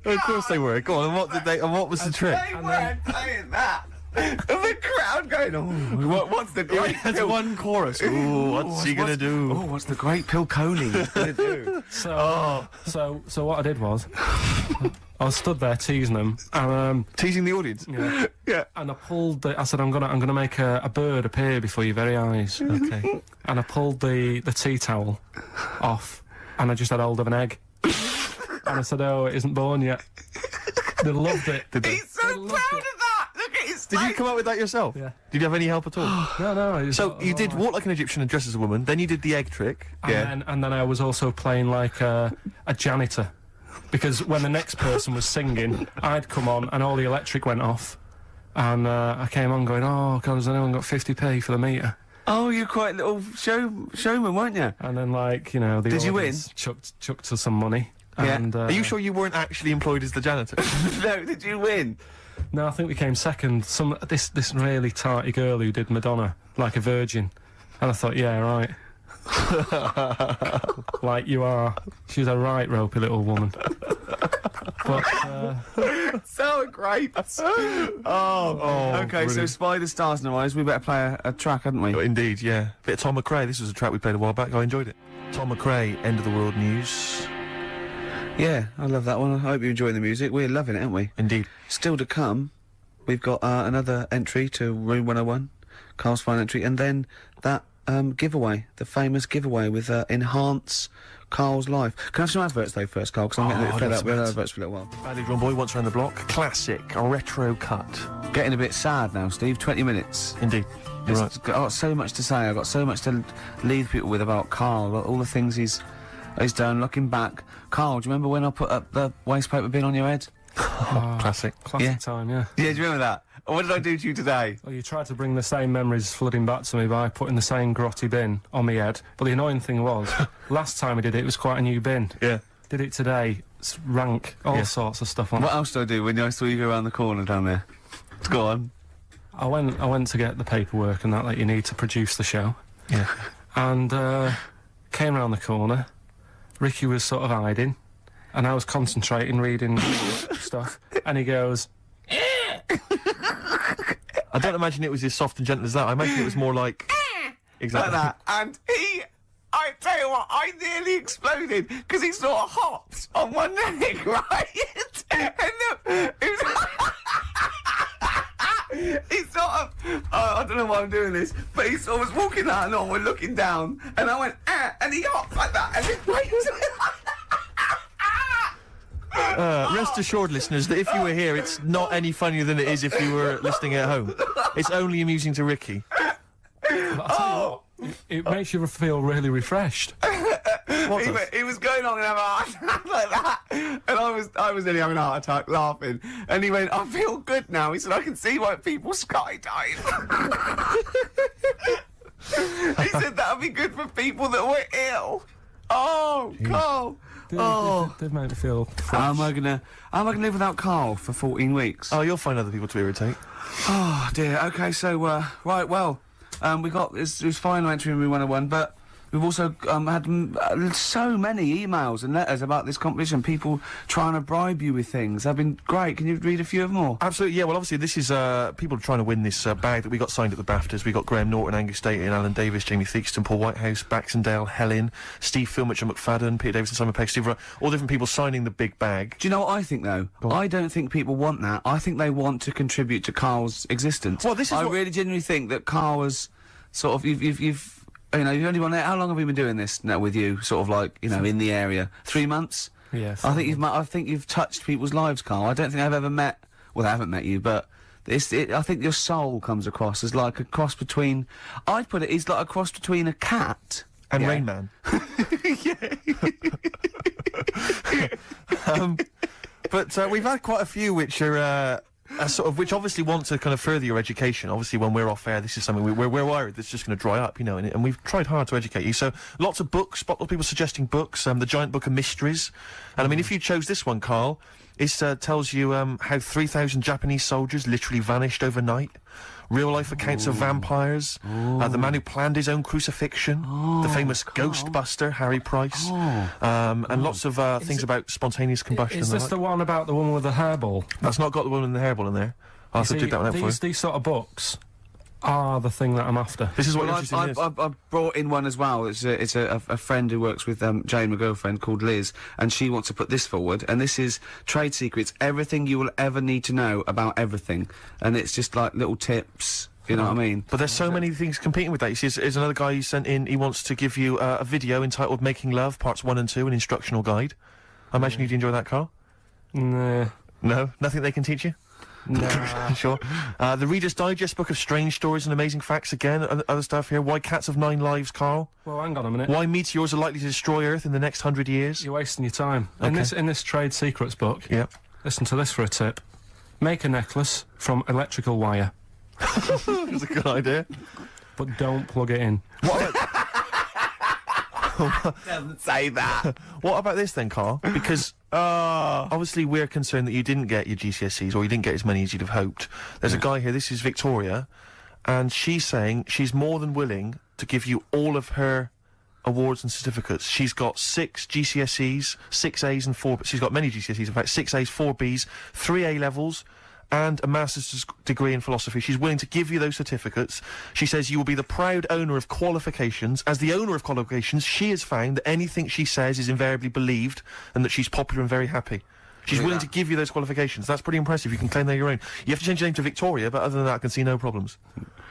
of course they were. Go on. And what did they? And what was the trick? They weren't saying that. And the crowd going, oh, what's the great That's one chorus. Ooh, what's he gonna do? Oh, what's the great Pilkington gonna do? So what I did was, I was stood there teasing them, and Teasing the audience. yeah, Yeah. and I pulled I said, I'm gonna make a bird appear before your very eyes. Okay. And I pulled the tea towel off, and I just had hold of an egg. And I said, oh, it isn't born yet. They loved it. He's so proud of that. Look at his Did you face. come up with that yourself? Yeah. Did you have any help at all? No. it was So all you did right. walk like an Egyptian and dress as a woman. Then you did the egg trick. And then I was also playing like a janitor. Because when the next person was singing, I'd come on and all the electric went off. And I came on going, oh, God, has anyone got 50p for the meter? Oh, you're quite a little showman, weren't you? And then, like, you know, the Did you audience chucked us some money. Yeah. And, Are you sure you weren't actually employed as the janitor? No, did you win? No, I think we came second. This really tarty girl who did Madonna, like a virgin. And I thought, yeah, right. Like you are. She was a right ropey little woman. But, So great. Okay, so brilliant. Spy the Stars in the Eyes, we better play a track, hadn't we? Indeed, yeah. Bit of Tom McRae. This was a track we played a while back. I enjoyed it. Tom McRae, End of the World News. Yeah, I love that one. I hope you're enjoying the music. We're loving it, aren't we? Indeed. Still to come, we've got another entry to Room 101, Carl's final entry, and then that giveaway, the famous giveaway with Enhance Carl's Life. Can I have some adverts though first, Carl? Because I'm getting a bit fed up with adverts for a little while. Badly Drawn Boy, Once Around the Block. Classic, a retro cut. Getting a bit sad now, Steve. 20 minutes. Indeed. You're right. I've got so much to say. I've got so much to leave people with about Carl, about all the things he's done. Looking back, Carl, do you remember when I put up the waste paper bin on your head? Classic. classic Yeah. time, yeah. Yeah, do you remember that? What did I do to you today? Well, you tried to bring the same memories flooding back to me by putting the same grotty bin on my head. But the annoying thing was, last time I did it, it was quite a new bin. Yeah. Did it today, it's rank, all Yeah. sorts of stuff on What it. else did I do when I saw you go around the corner down there? Go on. I went to get the paperwork and that you need to produce the show. Yeah. And came round the corner. Ricky was sort of hiding, and I was concentrating, reading stuff. And he goes, I don't imagine it was as soft and gentle as that. I imagine it was more like... Exactly. Like that. And I tell you what, I nearly exploded because he sort of hopped on one leg, right? And look, he sort of, I don't know why I'm doing this, but he sort of was walking out and on, we're looking down, and I went, and he hopped like that, and his weight Rest assured, listeners, that if you were here, it's not any funnier than it is if you were listening at home. It's only amusing to Ricky. it makes you feel really refreshed. He was going on and having a heart attack like that, and I was nearly having a heart attack laughing. And he went, "I feel good now." He said, "I can see why people skydive." He said that would be good for people that were ill. Oh, Carl. They've made me feel How am I gonna live without Carl for 14 weeks? Oh, you'll find other people to irritate. Oh dear. Okay, so right, well, we got his final entry in Room 101, but We've also had so many emails and letters about this competition. People trying to bribe you with things. They've been great. Can you read a few of them all? Absolutely, yeah. Well, obviously, this is people trying to win this bag that we got signed at the BAFTAs. We got Graham Norton, Angus Staten, Alan Davis, Jamie Theakston, Paul Whitehouse, Baxendale, Helen, Steve Filmich and McFadden, Peter Davison, Simon Pegg, Steve Wright, all different people signing the big bag. Do you know what I think, though? I don't think people want that. I think they want to contribute to Carl's existence. Well, this is I really genuinely think that Carl was sort of... You've only been there... How long have we been doing this now with you? Sort of like, you know, in the area? 3 months? Yes. I think you've touched people's lives, Carl. I don't think I've ever met... Well, I haven't met you, but... I think your soul comes across as like a cross between... I'd put it as like a cross between a cat... And Yeah. Rain Man. But we've had quite a few which are sort of, which obviously want to kind of further your education. Obviously, when we're off air, this is something we're worried that's just going to dry up, you know, and we've tried hard to educate you. So lots of books, lots of people suggesting books, the Giant Book of Mysteries. And I mean, if you chose this one, Carl, it tells you how 3,000 Japanese soldiers literally vanished overnight. Real life accounts of vampires, the man who planned his own crucifixion, the famous Ghostbuster, Harry Price, and lots of things about spontaneous combustion. Is and this the the one about the woman with the hairball? That's not got the woman in the hairball in there. I'll have to dig that one out for you. These sort of books are the thing that I'm after. This is what Well, interesting is. I've brought in one as well. It's a friend who works with Jane, my girlfriend, called Liz, and she wants to put this forward. And this is Trade Secrets, everything you will ever need to know about everything. And it's just like little tips. You know what I mean? But there's so many things competing with that. You see, there's another guy who sent in, he wants to give you a video entitled Making Love, Parts 1 and 2, an instructional guide. I imagine you'd enjoy that, Carl? Nah. No? Nothing they can teach you? Nah. Sure. The Reader's Digest book of strange stories and amazing facts again, and other stuff here. Why cats have 9 lives, Carl? Well, hang on a minute. Why meteors are likely to destroy Earth in the next 100 years? You're wasting your time. Okay. In this Trade Secrets book, Yep. listen to this for a tip. Make a necklace from electrical wire, That's a good idea. but don't plug it in. Doesn't say that. What about this then, Carl? Because obviously we're concerned that you didn't get your GCSEs, or you didn't get as many as you'd have hoped. There's a guy here, this is Victoria, and she's saying she's more than willing to give you all of her awards and certificates. She's got 6 GCSEs, 6 A's and 4... She's got many GCSEs, in fact, 6 A's, 4 B's, 3 A-levels, and a master's degree in philosophy. She's willing to give you those certificates. She says you will be the proud owner of qualifications. As the owner of qualifications, she has found that anything she says is invariably believed, and that she's popular and very happy. She's willing to give you those qualifications. That's pretty impressive. You can claim they're your own. You have to change your name to Victoria, but other than that, I can see no problems.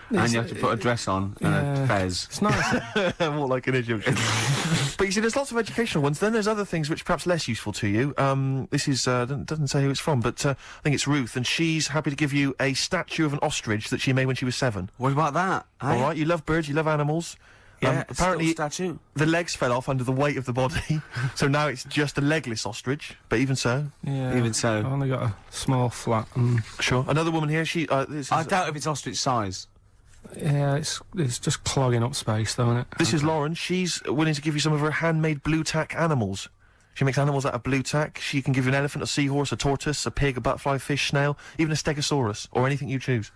And you have to put a dress on and a fez. It's nice. More like an Egyptian. But you see, there's lots of educational ones. Then there's other things which are perhaps less useful to you. This is, doesn't say who it's from, but I think it's Ruth, and she's happy to give you a statue of an ostrich that she made when she was 7. What about that? All right, you love birds, you love animals. Yeah, apparently still statue. the legs fell off under the weight of the body, so now it's just a legless ostrich. But even so, Yeah. Even so. I've only got a small flat, and sure. Another woman here. She. This is, I doubt if it's ostrich size. yeah, it's just clogging up space, though, isn't it? This is Lauren. She's willing to give you some of her handmade blue tack animals. She makes animals out of blue tack. She can give you an elephant, a seahorse, a tortoise, a pig, a butterfly, fish, snail, even a stegosaurus, or anything you choose.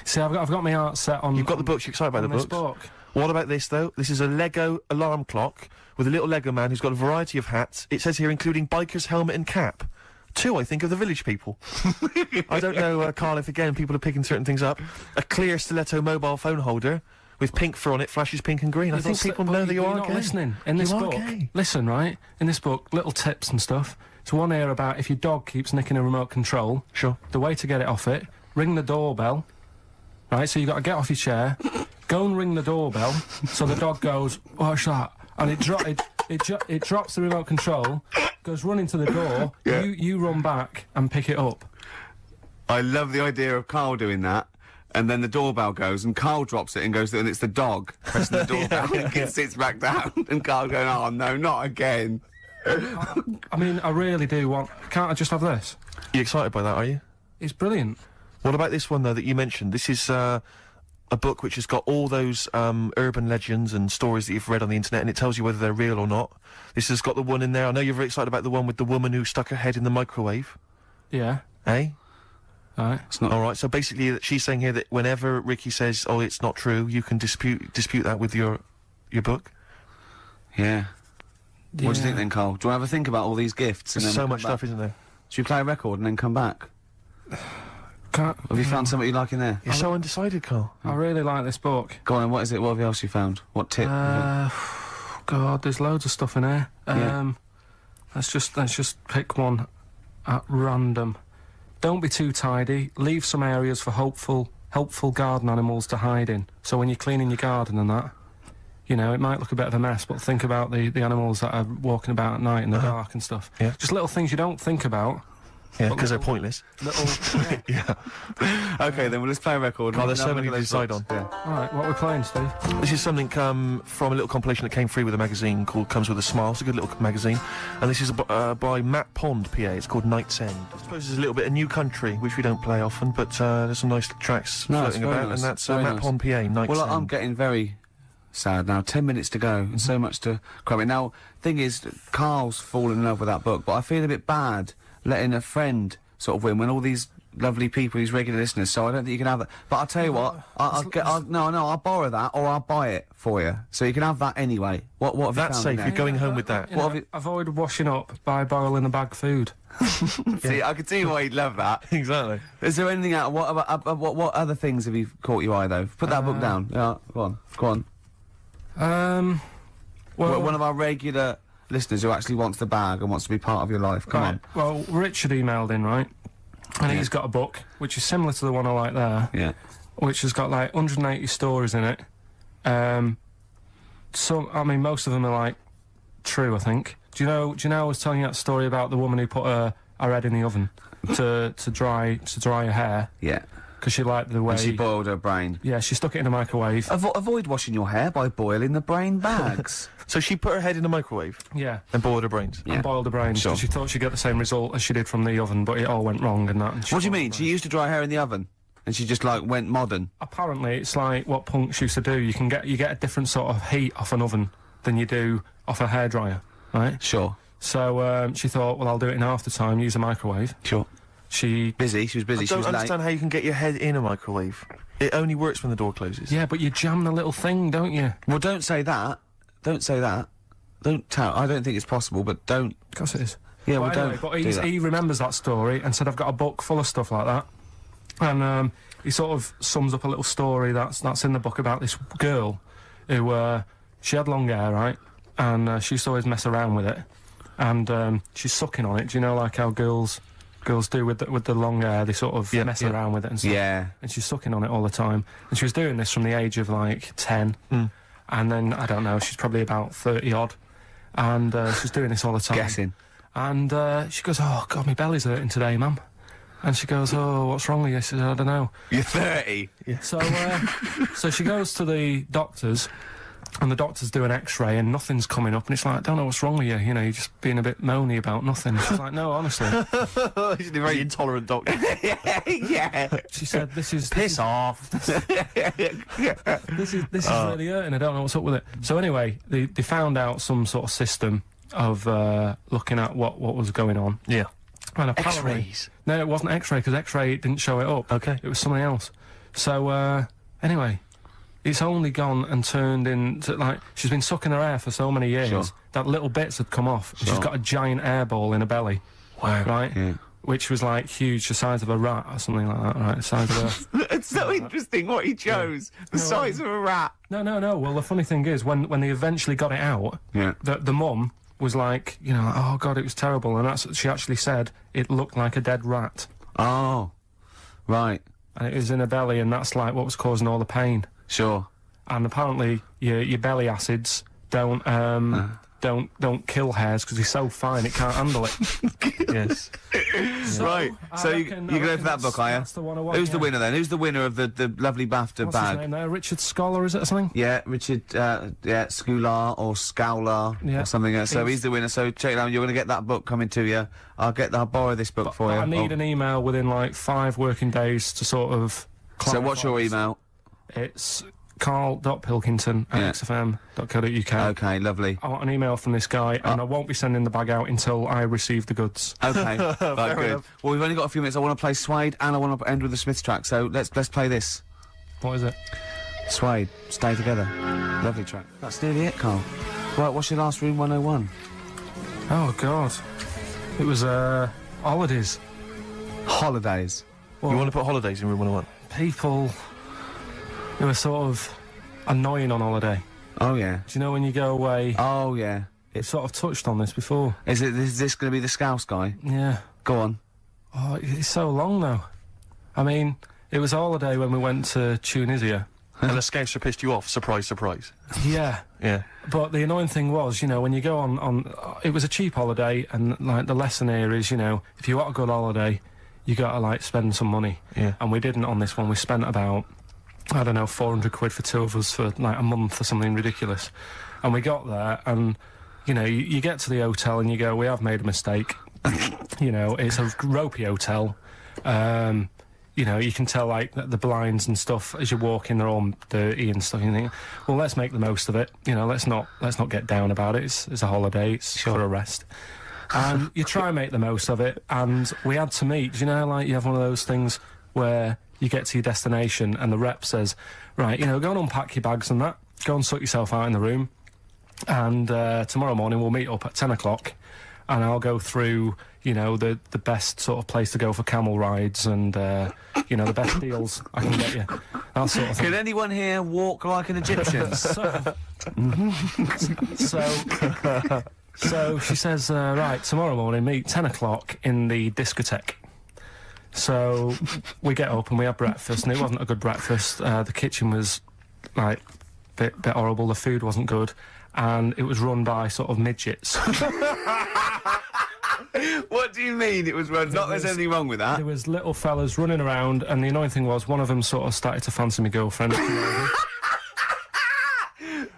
See, I've got my art set on. You've got the books. You're excited by the on this books. book. What about this, though? This is a Lego alarm clock with a little Lego man who's got a variety of hats. It says here, including biker's helmet and cap. 2, I think, of the village people. I don't know, Carl, if again people are picking certain things up. A clear stiletto mobile phone holder with pink fur on it, flashes pink and green. I think people know that you you're are not gay. listening. In this You are book, gay. listen, right? In this book, little tips and stuff. It's one here about if your dog keeps nicking a remote control. Sure. The way to get it off it: ring the doorbell. Right, so you got to get off your chair, go and ring the doorbell. So the dog goes, "What's that?" And it drops the remote control, goes running to the door. Yeah. You run back and pick it up. I love the idea of Carl doing that. And then the doorbell goes, and Carl drops it and goes, and it's the dog pressing the doorbell, and it sits back down, and Carl going, "Oh no, not again." I mean, I really do want. Can't I just have this? You excited by that, are you? It's brilliant. What about this one, though, that you mentioned? This is, a book which has got all those, urban legends and stories that you've read on the internet, and it tells you whether they're real or not. This has got the one in there. I know you're very excited about the one with the woman who stuck her head in the microwave. Yeah. Eh? Right. It's not. All right, so basically she's saying here that whenever Ricky says, "Oh, it's not true," you can dispute that with your your book? Yeah. What do you think then, Carl? Do you want to have a think about all these gifts? There's then so we'll much come back? stuff, isn't there? Should we play a record and then come back? Can't, Have you found something you like in there? You're so undecided, Carl. I really like this book. Go on, and what is it? What else you found? What tip? God, there's loads of stuff in here. Yeah. Let's just pick one at random. Don't be too tidy. Leave some areas for helpful garden animals to hide in. So when you're cleaning your garden and that, you know, it might look a bit of a mess, but think about the animals that are walking about at night in the dark and stuff. Yeah. Just little things you don't think about. Yeah, because they're pointless. Little. Yeah. Okay, then, well, let's play a record. Carl, and there's have so a look many at to those decide books. on. Yeah. Alright, what are we playing, Steve? This is something from a little compilation that came free with a magazine called Comes With a Smile. It's a good little magazine. And this is by Matt Pond, PA. It's called Night's End. I suppose there's a little bit of New Country, which we don't play often, but there's some nice tracks No, it's floating very about. nice, And that's very Matt nice. Pond, PA, Night's Well, End. I'm getting very sad now. 10 minutes to go, and so much to cram in. Now, thing is, Carl's fallen in love with that book, but I feel a bit bad letting a friend sort of win when all these lovely people, these regular listeners, so I don't think you can have that. But I'll tell you what, I'll borrow that, or I'll buy it for you, so you can have that anyway. What have you That's found safe. in there? You're going home with that. You What know, have you- avoid washing up by boiling the bag food. See, I could see why you'd love that. Exactly. Is there anything out? What about what other things have you caught your eye though? Put that book down. Yeah, go on. Well, One of our regular listeners who actually wants the bag and wants to be part of your life. Come on. Well, Richard emailed in, right? And he's got a book, which is similar to the one I like there, Yeah. which has got like 180 stories in it. So, I mean, most of them are like true, I think. Do you know I was telling you that story about the woman who put her head in the oven to dry her hair Yeah. because she liked the way. And she boiled her brain. Yeah, she stuck it in a microwave. Avoid washing your hair by boiling the brain bags. So she put her head in the microwave Yeah. and boiled her brains. Yeah. And boiled her brains Sure. because she thought she'd get the same result as she did from the oven, but it all went wrong and that. And she What do you boiled mean? her She brains. used to dry hair in the oven, and she just like went modern. Apparently, it's like what punks used to do. You get a different sort of heat off an oven than you do off a hairdryer, right? Sure. So she thought, well, I'll do it in half the time. Use a microwave. Sure. She Busy. She was busy. I She don't was late. understand how you can get your head in a microwave. It only works when the door closes. yeah, but you jam the little thing, don't you? Well, don't say that. Don't say that. Don't tell. I don't think it's possible, but don't. Of course it is. Yeah, But well, anyway, don't. but do that. he remembers that story and said, I've got a book full of stuff like that. And he sort of sums up a little story that's in the book about this girl who she had long hair, right? And she used to always mess around with it. And she's sucking on it. Do you know, like how girls do with the long hair? They sort of Yeah, mess yeah. around with it and stuff. Yeah. And she's sucking on it all the time. And she was doing this from the age of like 10. And then, I don't know, she's probably about 30 odd. And she's doing this all the time. Guessing. And she goes, oh, God, my belly's hurting today, mum. And she goes, oh, what's wrong with you? I said, I don't know. You're 30. So, so she goes to the doctors, and the doctors do an x-ray, and nothing's coming up. And it's like, I don't know what's wrong with you. You know, you're just being a bit moany about nothing. She's like, no, honestly. He's a very intolerant doctor. Yeah. She said, this is Piss off. this is really hurting. I don't know what's up with it. So anyway, they found out some sort of system of looking at what was going on. Yeah. And apparently, X-rays. no, it wasn't X-ray because X-ray didn't show it up. Okay. It was something else. So anyway, it's only gone and turned into like she's been sucking her hair for so many years Sure. that little bits had come off. She's Sure. got a giant air ball in her belly. Wow. Right. Yeah. Which was like huge, the size of a rat or something like that. Right, the size of a. It's so interesting what he chose. The size of a rat. No. Well, the funny thing is, when they eventually got it out, Yeah. the mum was like, you know, oh God, it was terrible, and that's she actually said it looked like a dead rat, Oh. Right. and it was in her belly, and that's like what was causing all the pain. Sure. And apparently, your belly acids don't kill hairs because they're so fine it can't handle it. Yes. Right. I So you reckon- go I for reckon that book, are you? that's the one I want, Who's the yeah. winner then? Who's the winner of the lovely BAFTA What's his bag? name there? Richard Scholar, is it or something? Yeah, Richard, Scular or Scowler Yeah. or something else. So He's- he's the winner. So check it out. You're going to get that book coming to you. I'll borrow this book for you. I need Oh. an email within like 5 working days to sort of. So what's clarify your this. email? It's carl.pilkington Yeah. at xfm.co.uk. Okay, lovely. I want an email from this guy, and I won't be sending the bag out until I receive the goods. Okay, right, good. enough. Well, we've only got a few minutes. I want to play Suede and I want to end with the Smiths track. So let's play this. What is it? Suede, Stay Together. Lovely track. That's nearly it, Carl. Right, what's your last Room 101? Oh, God. It was, holidays. Holidays. You want to put holidays in room 101? People who are sort of annoying on holiday. Oh, yeah. Do you know when you go away? Oh, yeah. We've sort of touched on this before. Is this going to be the Scouse guy? Yeah. Go on. Oh, it's so long now. I mean, it was a holiday when we went to Tunisia. And the Scouser pissed you off, surprise, surprise. Yeah. Yeah. But the annoying thing was, you know, when you go on it was a cheap holiday, and, like, the lesson here is, you know, if you want a good holiday, you gotta, like, spend some money. Yeah. And we didn't on this one. We spent about, I don't know, 400 quid for two of us for, like, a month or something ridiculous. And we got there, and, you know, you get to the hotel and you go, we have made a mistake. You know, it's a ropey hotel. You know, you can tell, like, the blinds and stuff as you walk in, they're all dirty and stuff. You think, well, let's make the most of it. You know, let's not get down about it. It's a holiday. It's for a rest. And you try and make the most of it. And we had to meet. You know, like, you have one of those things where you get to your destination and the rep says, right, you know, go and unpack your bags and that. Go and sort yourself out in the room. And tomorrow morning we'll meet up at 10 o'clock. And I'll go through, you know, the best sort of place to go for camel rides and, you know, the best deals I can get you. That sort of thing. Can anyone here walk like an Egyptian? So she says, right, tomorrow morning, meet 10 o'clock in the discotheque. So we get up and we have breakfast, and it wasn't a good breakfast. The kitchen was, like, bit horrible. The food wasn't good. And it was run by sort of midgets. What do you mean it was run? Not there's anything wrong with that. There was little fellas running around, and the annoying thing was one of them sort of started to fancy my girlfriend.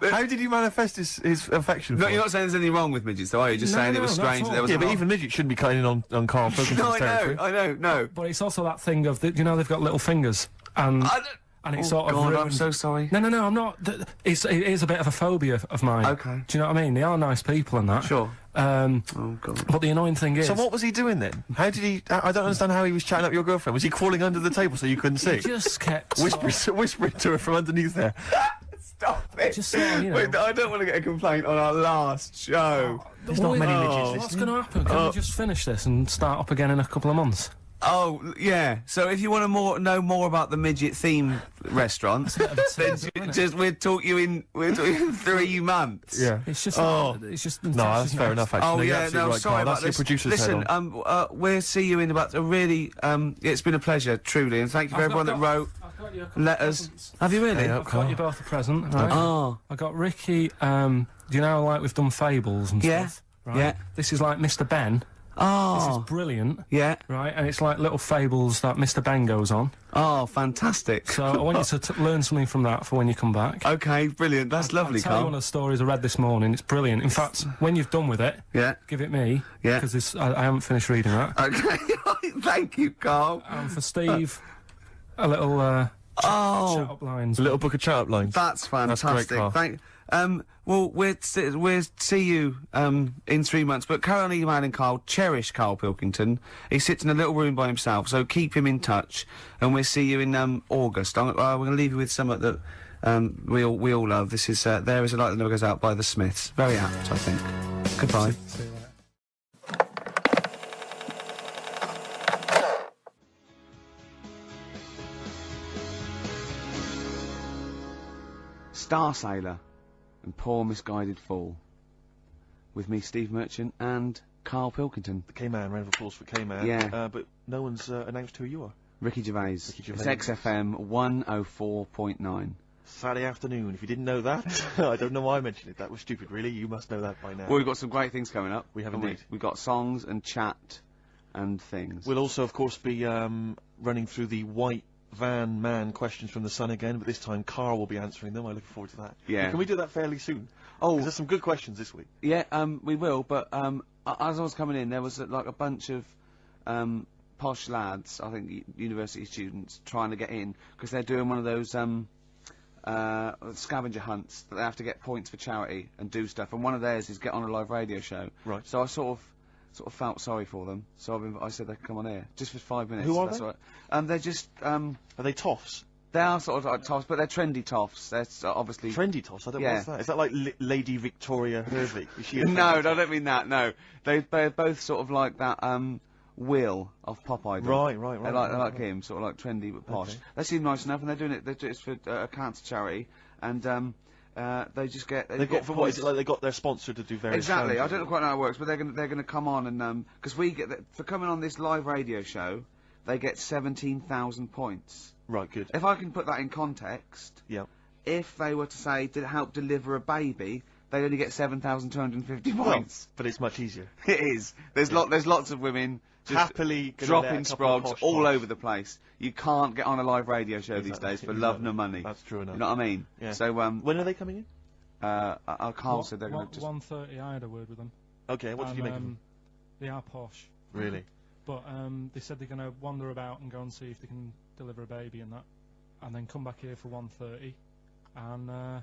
How did you manifest his affection for No, him? you're not saying there's anything wrong with midgets, though, are you? Just No, saying it no, was not strange at that there was Yeah, a but lot- even midgets shouldn't be cutting in on Karl Pilkington's No, territory. I know, no. But it's also that thing of, you know, they've got little fingers, and it sort of God, I'm ruined- so sorry. No, I'm not. It is a bit of a phobia of mine. Okay. Do you know what I mean? They are nice people and that. Sure. Oh, God. But the annoying thing is... So what was he doing then? How did he... I don't understand how he was chatting up your girlfriend. Was he crawling under the table so you couldn't see? He just kept... Whispering to her from underneath there. Stop it. Just sort of, you know... Wait, I don't want to get a complaint on our last show. There's not many midgets What's listening. going to happen? Can we just finish this and start up again in a couple of months? Oh, yeah. So if you want to know more about the midget theme restaurant, then we'll talk you in 3 months. Yeah. It's just... Oh. It's just... No, that's fair enough, actually. Oh, No, you're yeah, absolutely no, right, sorry Karl. about That's your this. producer's Listen, head on. we'll see you in about a really, it's been a pleasure, truly, and thank you for everyone that wrote letters. Have you really? Yeah. I've got you both a present, right? Oh. I got Ricky, do you know, like, we've done fables and Yeah. stuff, right? Yeah. This is like Mr. Ben. This Oh. is brilliant. Yeah. Right, and it's like little fables that Mr. Ben goes on. Oh, fantastic. So I want you to learn something from that for when you come back. Okay, brilliant. That's lovely, I'll tell you one Carl. of the stories I read this morning. It's brilliant. In fact, when you've done with it, Yeah. give it me. Yeah. Because I haven't finished reading that. Okay. Thank you, Carl. And for Steve, a little chat Oh, up lines. A little book of chat-up lines. that's great, fantastic. Carl. Well, we'll see you in 3 months. But carry on emailing Carl. Cherish Karl Pilkington. He sits in a little room by himself, so keep him in touch. And we'll see you in August. We're going to leave you with something that we all love. This is There Is a Light That Never Goes Out by the Smiths. Very apt, I think. Goodbye. See you later. Star Sailor and Poor Misguided Fool. With me, Steve Merchant, and Karl Pilkington. The K-Man, round of applause for K-Man. Yeah. But no one's announced who you are. Ricky Gervais. Ricky Gervais. It's XFM 104.9. Saturday afternoon. If you didn't know that, I don't know why I mentioned it. That was stupid, really. You must know that by now. Well, we've got some great things coming up. We have haven't indeed. We've got songs and chat and things. We'll also, of course, be running through the white van man questions from the Sun again, but this time Karl will be answering them. I look forward to that. Yeah. Can we do that fairly soon? Oh, there's some good questions this week. Yeah, we will, but as I was coming in, there was like a bunch of posh lads, I think university students, trying to get in, because they're doing one of those scavenger hunts that they have to get points for charity and do stuff, and one of theirs is get on a live radio show. Right. So I sort of felt sorry for them, so I said they could come on here, just for 5 minutes. Who are that's they? all right. They're just, Are they toffs? They are sort of like toffs, but they're trendy toffs. They're obviously Trendy toss. I don't know Yeah. what's that. Is that like Lady Victoria Hervey? Is she a No, trendy I don't mean that. No, they're both sort of like that. Will of Pop Idol. Right. They like him, sort of like trendy but posh. Okay. They seem nice enough, and they're doing it. They're doing it for a cancer charity, and they just get. They've got for what is it like? They got their sponsor to do various. Exactly. I challenges. don't know quite know how it works, but they're gonna come on and because we get for coming on this live radio show, they get 17,000 points. Right. Good. If I can put that in context, Yeah. if they were to say to help deliver a baby, they only get 7,250 Well, points. but it's much easier. It is. There's lots of women just Happily gonna let dropping a couple of sprogs posh all boys. over the place. You can't get on a live radio show these Exactly, days for love exactly. nor money. That's true enough. You know what I mean? Yeah. So When are they coming in? Carl said they're going to just. 1:30. I had a word with them. Okay. What did you make of them? They are posh, Really? but they said they're going to wander about and go and see if they can deliver a baby and that, and then come back here for 1:30. And I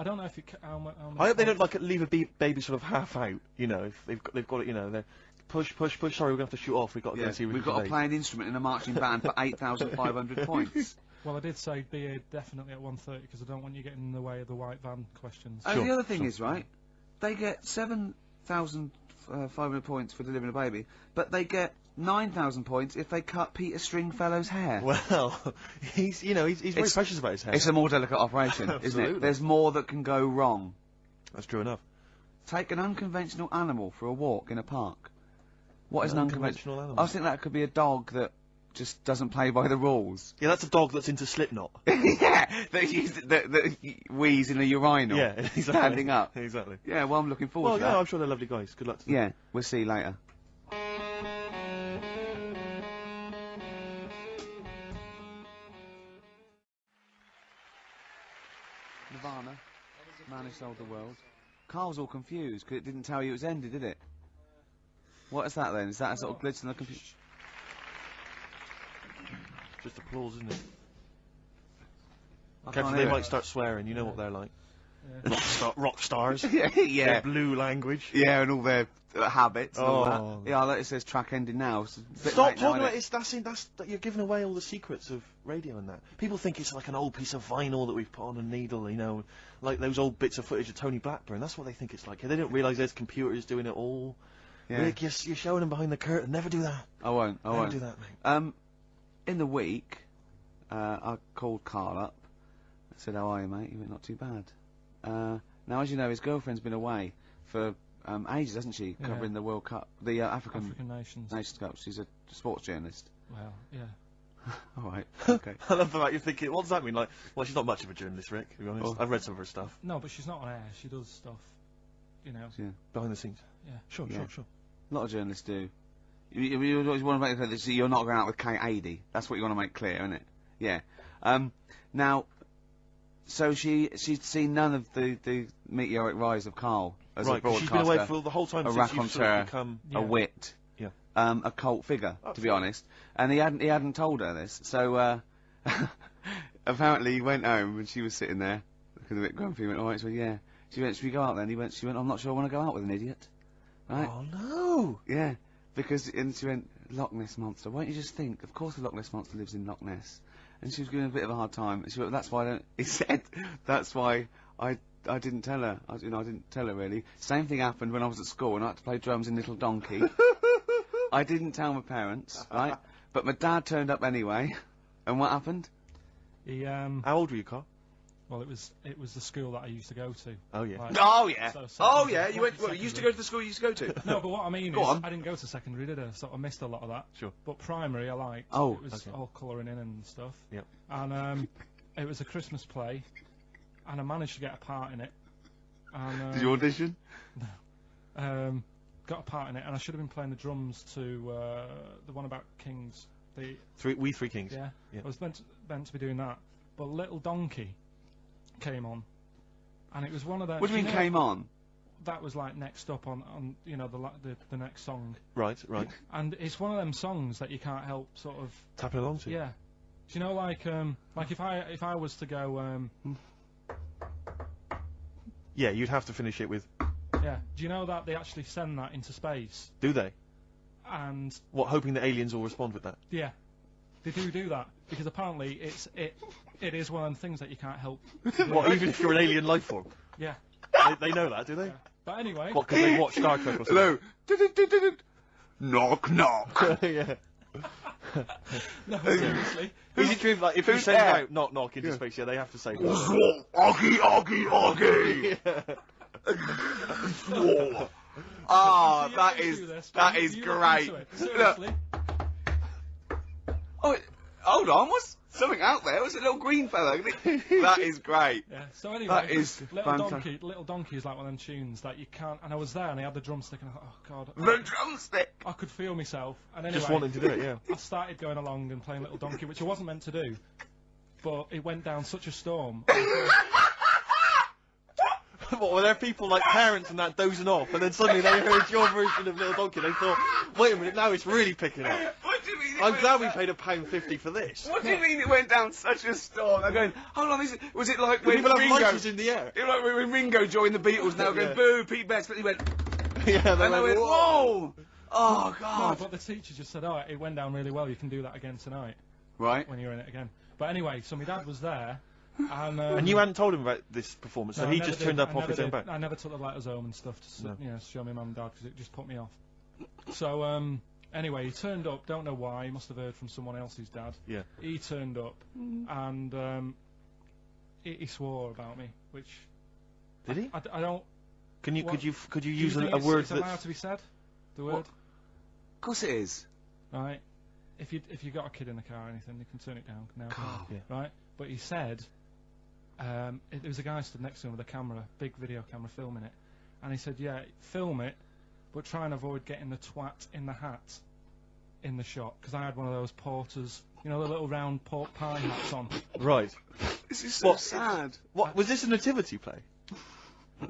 don't know if it. How much. I hope they don't like leave a baby sort of half out. You know, if they've got it. You know, they're push. Sorry, we're gonna have to shoot off. We've got to go Yeah, and see. we've got to play an instrument in a marching band for 8,500 points. Well, I did say be here definitely at 1:30 because I don't want you getting in the way of the white van questions. And the other thing is, right, they get 7,500 points for delivering a baby, but they get 9,000 points if they cut Peter Stringfellow's hair. Well, he's very precious about his hair. It's a more delicate operation, isn't Absolutely. it? There's more that can go wrong. That's true enough. Take an unconventional animal for a walk in a park. What is an Unconventional unconventional animal? I think that could be a dog that just doesn't play by the rules. Yeah, that's a dog that's into Slipknot. Yeah, that wheeze in a urinal. Yeah, exactly. Standing up. Exactly. Yeah, well, I'm looking forward Well, to yeah, that. I'm sure they're lovely guys. Good luck to them. Yeah, we'll see you later. Nirvana, Man Who Sold the World. Carl's all confused because it didn't tell you it was ended, did it? What is that then? Is that a sort of glitch in the computer? Just applause, isn't it? I Careful, can't they hear might it. start swearing. You know what they're like. Yeah. Rock stars. Yeah, Their blue language. yeah, and all their habits and all Oh. that. Yeah, like it says track ending now. It's a bit Stop late now, talking about innit? it. You're giving away all the secrets of radio and that. People think it's like an old piece of vinyl that we've put on a needle, you know, like those old bits of footage of Tony Blackburn. That's what they think it's like. They don't realise there's computers doing it all. Yeah. Rick, you're showing them behind the curtain. Never do that. I won't. Never do that, mate. In the week, I called Carl up. I said, "How are you, mate?" He went, "Not too bad." Now, as you know, his girlfriend's been away for ages, hasn't she? Yeah. Covering the World Cup, the African Nations. Cup. She's a sports journalist. Well, yeah. All right. Okay. I love the fact you're thinking, what does that mean? Like, well, she's not much of a journalist, Rick, to be honest. Oh. I've read some of her stuff. No, but she's not on air. She does stuff. You know. Yeah. Behind the scenes. Yeah. Sure, Yeah. sure. A lot of journalists do. You always want to make clear that you're not going out with Kate Adie. That's what you want to make clear, isn't it? Yeah. Now, so she'd seen none of the meteoric rise of Carl as a Right, 'cause broadcaster. she's been away for the whole time a since you've sort raconteur, of become... Yeah. a wit, Yeah. a cult figure, to be honest. And he hadn't told her this. So apparently he went home and she was sitting there, looking a bit grumpy. He went, "All right." She went, "Yeah." She went, "Should we go out then?" She went, "I'm not sure I want to go out with an idiot." Right? Oh, no! Yeah, and she went, "Loch Ness Monster. Why don't you just think? Of course the Loch Ness Monster lives in Loch Ness." And she was giving a bit of a hard time. And she went, "That's why I don't." He said, "That's why I didn't tell her. I didn't tell her really." Same thing happened when I was at school and I had to play drums in Little Donkey. I didn't tell my parents, right? But my dad turned up anyway. And what happened? He How old were you, Carl? well, it was the school that I used to go to. Oh, yeah. Like- Oh yeah. So Oh secondary- yeah. You went. secondary. You used to go to the school you used to go to. No, but what I mean Go is, on. I didn't go to secondary, did I? So I missed a lot of that. Sure. But primary, I liked. Oh, it was okay. all colouring in and stuff. Yep. And it was a Christmas play, and I managed to get a part in it. And Did you audition? got a part in it, and I should have been playing the drums to the one about Kings. The We Three Kings. yeah, Yeah. I was meant to be doing that, but Little Donkey came on, and it was one of those. What do you mean came on? That was like next up on you know the next song, Right. and it's one of them songs that you can't help sort of Tapping along to. yeah. Do you know like if I was to go Yeah, you'd have to finish it with... yeah. Do you know that they actually send that into space Do they? and What, hoping that aliens will respond with that? yeah, they do that because apparently it It is one of them things that you can't help. What, even if you're an alien life form? Yeah. They know that, do they? But anyway. What, because they watch Star Trek or something? Hello. Knock, knock. Yeah. No, seriously. Is it true, like, if you who's send there? out knock knock into space, yeah, they have to say Oggy, oggy, oggy. Ah, You that don't is do this, that but is you look great. into it. Look. Seriously. Oh, hold on, what's something out there? What's a little green fella? That is great. Yeah. So anyway, That is Little Donkey is like one of them tunes that you can't. And I was there, and I had the drumstick, and I thought, oh god, The drumstick. I could feel myself. And anyway, just wanting to do it, yeah. I started going along and playing Little Donkey, which I wasn't meant to do, but it went down such a storm. What, were there people like parents and that dozing off, and then suddenly they heard your version of Little Donkey, they thought, wait a minute, now it's really picking up. What do you mean? I'm glad we paid £1.50 for this. What do you mean it went down such a storm? I'm going, hold on, was it like when People have Ringo... lighters in the air. It was like when Ringo joined the Beatles, now going, Yeah. boo, Pete Best, but he went... Yeah, And they went, whoa! Oh, No, God. but the teacher just said, oh, it went down really well, you can do that again tonight, Right. when you're in it again. But anyway, so my dad was there, and... And you hadn't told him about this performance, so No, he I never just did. turned up I off never his own did. back. I never took the letters home and stuff to No. show my mum and dad, because it just put me off. So, anyway, he turned up, don't know why, he must have heard from someone else's dad. Yeah. He turned up, and he swore about me, which... Did he? I don't... Could you What? use Do you think a it's- word it's allowed that's... to be said? The word? What? Of course it is. Right. If you got a kid in the car or anything, you can turn it down now. God. Yeah. Right. But he said, there was a guy stood next to him with a camera, big video camera, filming it, and he said, yeah, film it, but try and avoid getting the twat in the hat in the shot, because I had one of those porters, you know, the little round pork pie hats on. Right. This is so What? sad. What, was this a nativity play?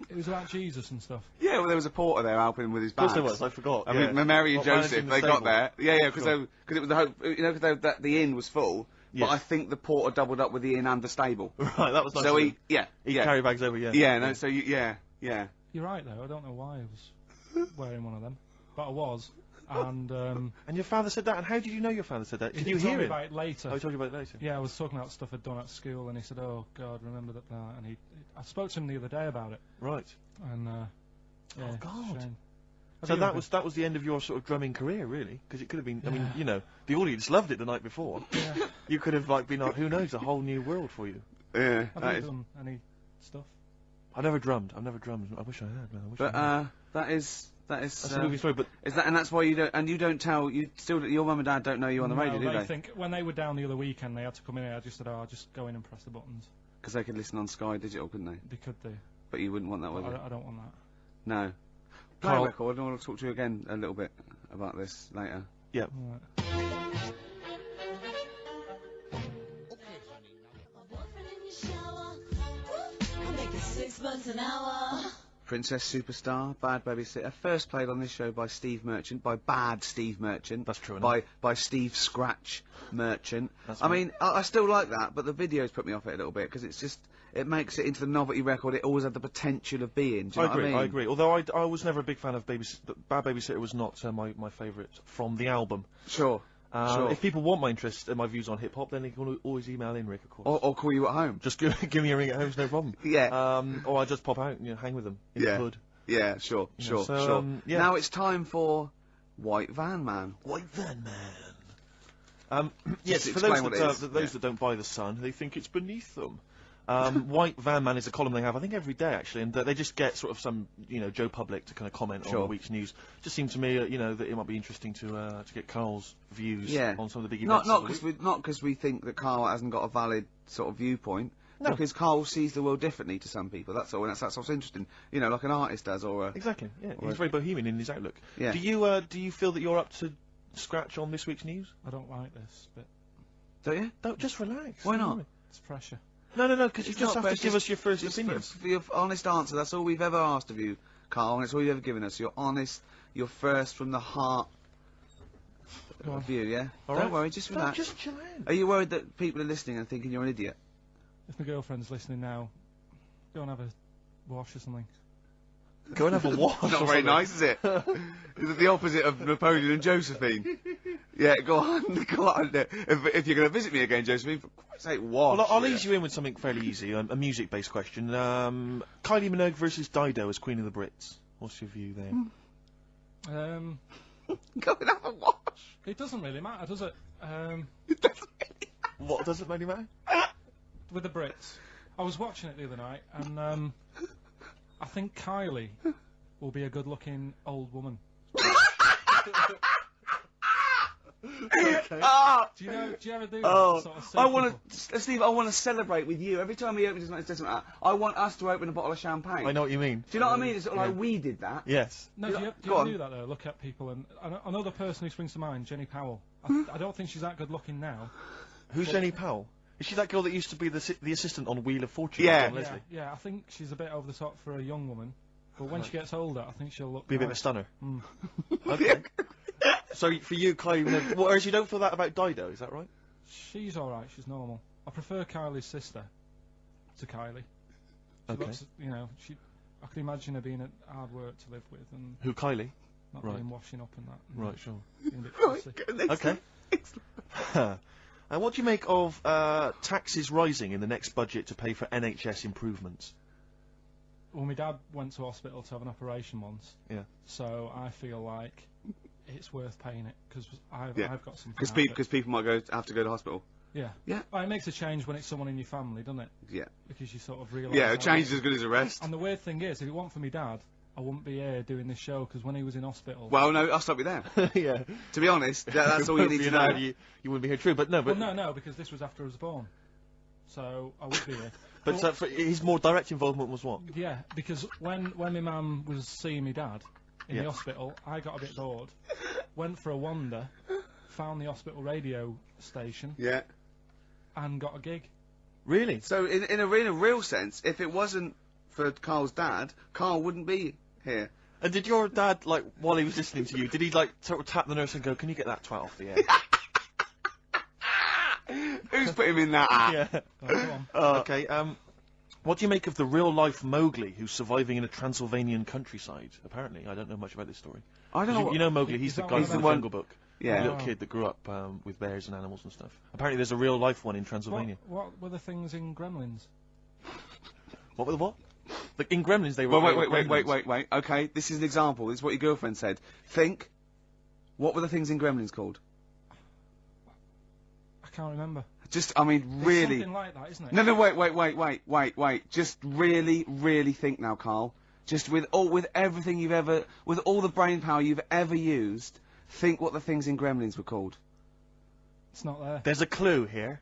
It was about Jesus and stuff. Yeah, well, there was a porter there helping him with his Of course bags. there was, I forgot. I yeah. mean, Mary and What, Joseph, managing the they got stable? there. Yeah, because Sure. it was the hope, you know, because the inn was full. Yes. But I think the porter doubled up with the inn and the stable. Right, that was nice. So of he, him. yeah, He yeah, carry bags over, yeah. yeah, no, so you, yeah. You're right though. I don't know why I was wearing one of them, but I was. And And your father said that, and how did you know your father said that? Did he you told hear me it? about it later. Oh, he told you about it later. Yeah, I was talking about stuff I'd done at school, and he said, "Oh God, remember that?" And I spoke to him the other day about it, Right. and yeah, Oh, God. shame. So that was the end of your sort of drumming career, really? Because it could have been. I mean, you know, the audience loved it the night before. Yeah. You could have like been, who knows, a whole new world for you. Yeah, Have that you is. done any stuff? I've never drummed. I wish I had, man. I wish But I had. that is That's a movie story, but is that, and that's why you don't, and you don't tell, you still, your mum and dad don't know you on the radio, do they they? think when they were down the other weekend, they had to come in here. I just said, "Oh, I'll just go in and press the buttons." Because they could listen on Sky Digital, couldn't they? They could do. But you wouldn't want that, would you? I don't want that. No. Play Carl- a record. I want to talk to you again a little bit about this later. yeah. Right. Princess Superstar, Bad Babysitter, first played on this show by Steve Merchant, by Bad Steve Merchant. That's true enough. By Steve Scratch Merchant. That's I right. mean, I still like that, but the videos put me off it a little bit, because it's just, it makes it into the novelty record it always had the potential of being. Do you know what I mean? I agree. Although I was never a big fan of Bad Babysitter was not my favourite from the album. Sure. Sure. If people want my interest and my views on hip hop, then they can always email in, Rick, of course. Or call you at home. Just give me a ring at home, no problem. Yeah. Or I just pop out and hang with them in the hood. Yeah, sure, know, sure, so, sure. yeah. Now it's time for White Van Man. White Van Man. Yes, Just for those explain what it is. those that don't buy the Sun, they think it's beneath them. White Van Man is a column they have, I think, every day actually, and they just get sort of some, Joe Public to kind of comment on Sure. the week's news. Just seemed to me, that it might be interesting to get Carl's views on some of the big events. Not because we think that Carl hasn't got a valid sort of viewpoint. No. Because Carl sees the world differently to some people. That's all, and that's what's interesting. Like an artist does, or a, Exactly. Yeah, Or he's very bohemian in his outlook. Yeah. Do you feel that you're up to scratch on this week's news? I don't like this, but don't you? Don't just relax. Why not? it's pressure. No, because you It's just not, have but to give it's us your first just opinions. for your honest answer. That's all we've ever asked of you, Carl, and it's all you've ever given us. Your honest, your first from the heart Go on. view. Yeah. All Don't right. worry, just Don't relax. just chill out. Are you worried that people are listening and thinking you're an idiot? If my girlfriend's listening now, go and have a wash or something. Go and have a wash. Not very nice, is it? Is it the opposite of Napoleon and Josephine? Yeah, go on, go on. If you're going to visit me again, Josephine, for Christ's sake, what? Well, I'll ease you in with something fairly easy, a music-based question. Kylie Minogue versus Dido as Queen of the Brits. What's your view there? Go and have a wash. It doesn't really matter, does it? What doesn't really matter? With the Brits. I was watching it the other night, and I think Kylie will be a good-looking old woman. Do you ever do that sort of I want to, Steve. I want to celebrate with you every time he opens his testament. I want us to open a bottle of champagne. I know what you mean. Do you know what I mean? It's sort of like we did that. Yes. No, do you ever do that though? Look at people, and another person who springs to mind, Jenny Powell. I don't think she's that good looking now. Who's Jenny Powell? Is she that girl that used to be the assistant on Wheel of Fortune? Yeah. With Leslie? Yeah, I think she's a bit over the top for a young woman, but when she gets older, I think she'll look. Be a bit of a stunner. Mm. Okay. So for you, Kylie Minogue, whereas you don't feel that about Dido, is that right? She's alright, she's normal. I prefer Kylie's sister to Kylie. She Okay. looks, I can imagine her being hard work to live with and Who, Kylie? not Right. being washing up and that. And Right, sure. being a bit fussy. Okay. And what do you make of taxes rising in the next budget to pay for NHS improvements? Well, my dad went to hospital to have an operation once. Yeah. So I feel like it's worth paying it because I've got something. Because people might have to go to hospital. Yeah. Yeah. Well, it makes a change when it's someone in your family, doesn't it? Yeah. Because you sort of realise. Yeah, a change is as good as a rest. And the weird thing is, if it weren't for my dad, I wouldn't be here doing this show because when he was in hospital. Well, no, I'll stop you there. Yeah. To be honest, that's all you need to know. You wouldn't be here, true, but no, but Well, no, because this was after I was born. So I would be here. but his more direct involvement was what? Yeah, because when my mum was seeing my dad in the hospital, I got a bit bored, went for a wander, found the hospital radio station, and got a gig. Really? So in a real sense, if it wasn't for Carl's dad, Carl wouldn't be here. And did your dad, like, while he was listening to you, did he, like, sort of tap the nurse and go, can you get that twat off the air? Who's put him in that? Yeah. Oh, go on. Okay, what do you make of the real-life Mowgli who's surviving in a Transylvanian countryside, apparently? I don't know much about this story. I don't know. You know Mowgli, he's Is the that guy one from of the them? Jungle Book. Yeah. The little kid that grew up with bears and animals and stuff. Apparently there's a real-life one in Transylvania. What were the things in Gremlins? What were the what? In Gremlins they were... Well, wait. Okay, this is an example. This is what your girlfriend said. Think. What were the things in Gremlins called? I can't remember. Just, I mean, It's really. something like that, isn't it? No, wait. Just really think now, Carl. Just with everything with all the brain power you've ever used, think what the things in Gremlins were called. It's not there. There's a clue here.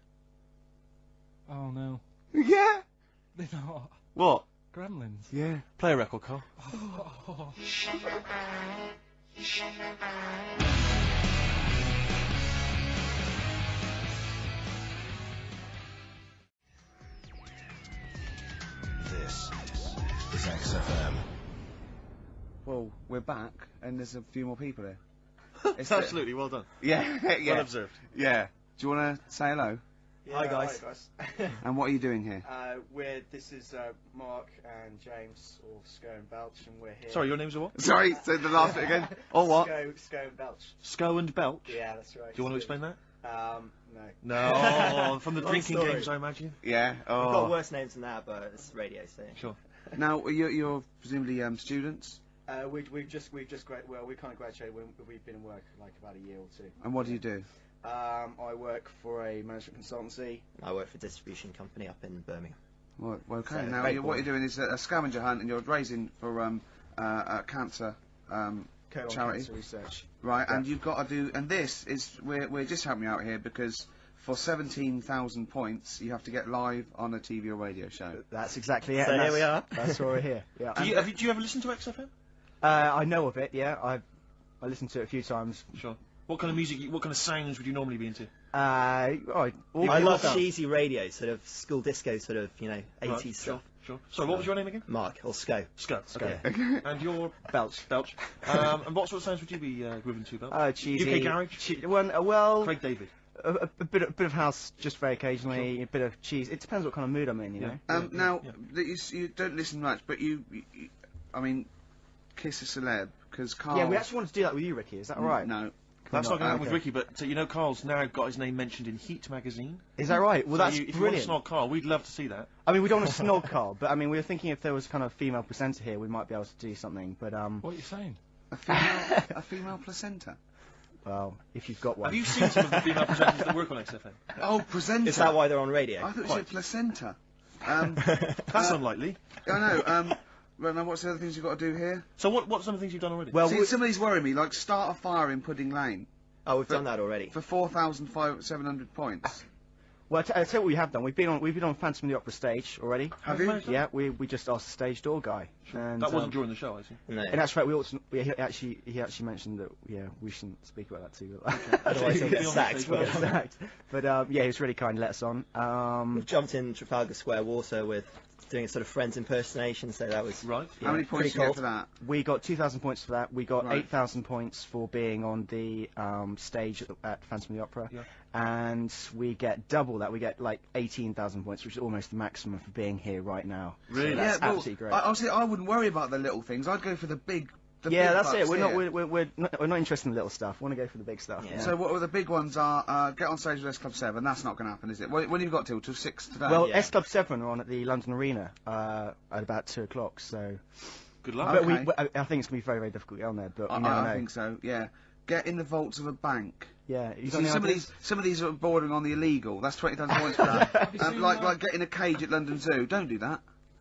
Oh no. Yeah. They're not. What? Gremlins. Yeah. Play a record, Carl. This is XFM. Well, we're back, and there's a few more people here. It's absolutely, well done. Yeah. Well observed. Yeah. Do you want to say hello? Hi guys. And what are you doing here? This is Mark and James, or Sko and Belch, and we're here. Sorry, your names are what? Sorry, say the last bit again. Or what? Sko and Belch. Sko and Belch? Yeah, that's right. Do you want to explain that? No. No, from the Long drinking story. games, I imagine. Yeah. We've got Oh. worse names than that, but it's radio, so. Sure. Now you're presumably we've We kind of graduated. We've been in work like about a year or two. And what do you do? I work for a management consultancy. I work for a distribution company up in Birmingham. Well, okay. So, Now great what boy. you're doing is a scavenger hunt, and you're raising for a cancer Colon charity, cancer research. right? Yeah. And you've got to do. And this is we're just helping you out here because for 17,000 points you have to get live on a TV or radio show. That's exactly it. So and here we are. That's why we're here. Yeah. Do you ever listen to XFM? I know of it. Yeah. I listened to it a few times. Sure. What kind of music, what kind of sounds would you normally be into? I love cheesy radio, sort of school disco, sort of, 80s Right, stuff. Sure. Sorry, what was your name again? Mark, or Sko. Sko. Okay. And you're Belch. And what sort of sounds would you be grooving to, Belch? Cheesy. UK garage? Well, Craig David. a bit of house, just very occasionally. A bit of cheese. It depends what kind of mood I'm in, you know. Now that you don't listen much, but you I mean, kiss a celeb because Carl. Yeah, we actually wanted to do that with you, Ricky. Is that all right? No. That's not going to happen with Okay. Ricky, but you know, Carl's now got his name mentioned in Heat magazine. Is that right? Well, So that's if brilliant. you want to snog Carl, we'd love to see that. I mean, we don't want to snog Carl, but I mean, we were thinking if there was kind of female presenter here, we might be able to do something. But What are you saying? A female placenta. well, if you've got one. Have you seen some of the female presenters that work on XFM? Oh, presenter. Is that why they're on radio? I thought you Quite. said placenta. That's unlikely. I know. Well, now what's the other things you've got to do here? So what's some of the things you've done already? Well, See, some of these worry me, like start a fire in Pudding Lane Oh, we've done that already. for 4,700 points. Well, I'll tell you what we have done. We've been on Phantom of the Opera stage already. Have you? Yeah, we just asked the stage door guy. And, That wasn't during the show, I see. No. And that's right. He actually mentioned that. Yeah, we shouldn't speak about that too. Otherwise he'll get sacked. We'll get sacked. But yeah, he was really kind to let us on. We've jumped in Trafalgar Square Water with doing a sort of Friends impersonation, so that was Right. How many points pretty do you get cool. for that? We got 2,000 points for that. We got Right. 8,000 points for being on the stage at Phantom of the Opera. Yeah. And we get double that. We get like 18,000 points, which is almost the maximum for being here right now. Really? So that's well, absolutely great. Honestly, I wouldn't worry about the little things. I'd go for the big. Yeah, big that's it. bucks We're here. we're not interested in the little stuff. We want to go for the big stuff. Yeah. So what are the big ones are, get on stage with S Club 7, that's not going to happen, is it? When you've got till 6 today? Well, Yeah. S Club 7 are on at the London Arena at about 2 o'clock. So, Good luck. but Okay. I think it's gonna be very very difficult to get on there. But we I never know. think so, yeah. Get in the vaults of a bank. Yeah, you got See, any some ideas? of these are bordering on the illegal. That's 20,000 points for that. you seen like that? getting a cage at London Zoo. Don't do that.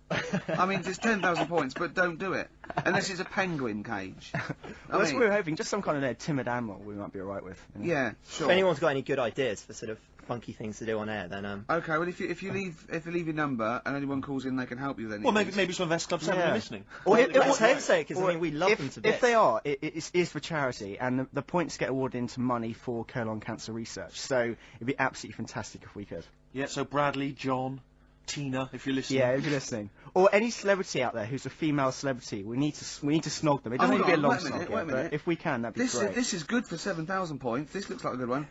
I mean, it's 10,000 points, but don't do it unless it's a penguin cage. Well, that's what we were hoping. Just some kind of timid animal we might be alright with. You know? Yeah, sure. If anyone's got any good ideas for sort of funky things to do on air, then Okay, well if you leave your number and anyone calls in, they can help you then. Well, maybe some of S Club 7 Yeah. are listening. Or let's hope so, because I mean we love if, them to if bits. they are, it is for charity, and the points get awarded into money for colon cancer research. So it'd be absolutely fantastic if we could. Yeah, so Bradley, John, Tina, if you're listening. Yeah, if you're listening, or any celebrity out there who's a female celebrity, we need to snog them. It doesn't Hold need to be a on, long wait a minute, snog, wait a yeah, minute. but if we can, that'd be great. This is good for 7,000 points. This looks like a good one.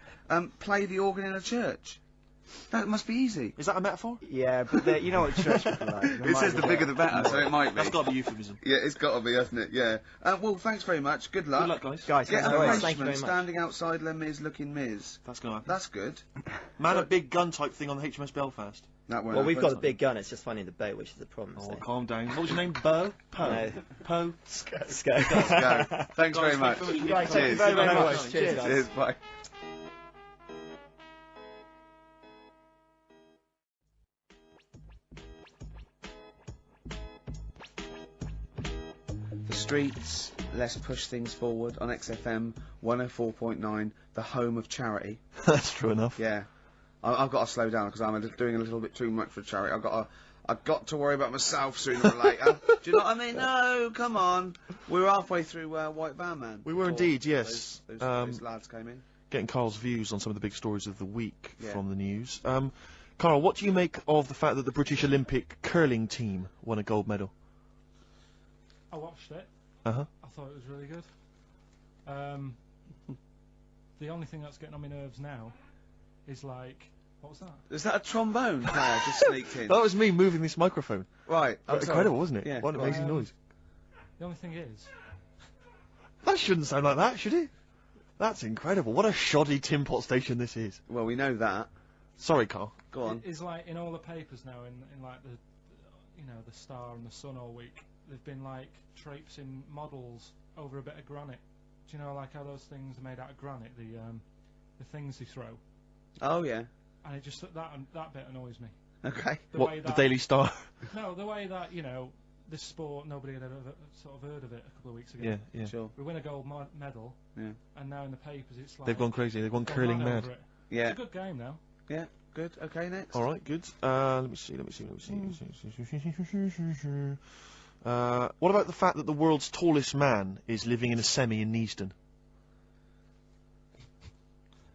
Play the organ in a church. That must be easy. Is that a metaphor? Yeah, but you know what church people are like. They It might says the be bigger the better, so it might be. That's got to be euphemism. Yeah, it's got to be, hasn't it? Yeah. Well, thanks very much. Good luck. Good luck, guys. Guys, Get thanks a very much. Thank you Frenchman very much. standing outside Les Mis looking Miz. That's going to happen. That's good. Man, a big gun type thing on the HMS Belfast. That won't Well, we've got a happen. big gun. It's just finding the boat, which is the problem. Oh, so. calm down. What was your name? Bo? Poe? No. Poe? Let's go. Go. Thanks very much. Guys, thank you Guys, thank you Cheers. very, very Cheers. much. Cheers, guys. Cheers, bye. The streets, let's push things forward on XFM 104.9, the home of charity. That's true enough. Yeah. I've got to slow down because I'm doing a little bit too much for charity. I've got to worry about myself sooner or later. Do you know what I mean? No, come on. We were halfway through White Van Man. We were before indeed, yes. Those lads came in. Getting Carl's views on some of the big stories of the week Yeah. from the news. Carl, what do you make of the fact that the British Olympic curling team won a gold medal? I watched it. Uh-huh. I thought it was really good. The only thing that's getting on my nerves now is like, what was that? Is that a trombone player just sneaked in? That was me moving this microphone. Right. I'm sorry. Incredible, wasn't it? Yeah. What an amazing Um, noise. The only thing is, That shouldn't sound like that, should it? That's incredible. What a shoddy tin pot station this is. Well, we know that. Sorry, Carl. Go on. is like in all the papers now, in like the, you know, the Star and the Sun all week, they've been like traipsing models over a bit of granite. Do you know like how those things are made out of granite? The things they throw, Oh, yeah. and it just that bit annoys me. Okay. The What, way the that, Daily Star? No, the way that, you know, this sport, nobody had ever sort of heard of it a couple of weeks ago. Yeah, yeah. Sure. We win a gold medal, Yeah. and now in the papers it's like They've gone crazy. They've gone curling over mad. it. Yeah. It's a good game now. Yeah. Good. Okay, next. All right, good. Let me see. What about the fact that the world's tallest man is living in a semi in Neasden?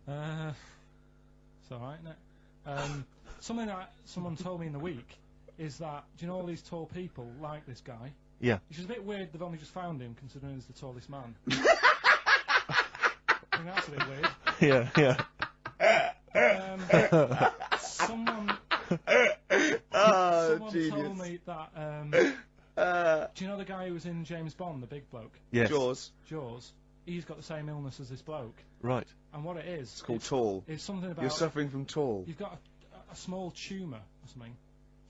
It's alright, isn't it? Something that someone told me in the week is that, do you know all these tall people like this guy? Yeah. It's just a bit weird they've only just found him, considering he's the tallest man. I think that's a bit weird. Yeah, yeah. Someone told me that, do you know the guy who was in James Bond, the big bloke? Yes. Jaws. Jaws? he's got the same illness as this bloke. Right. And what it is... It's called tall. It's something about... You're suffering from tall. You've got a small tumour or something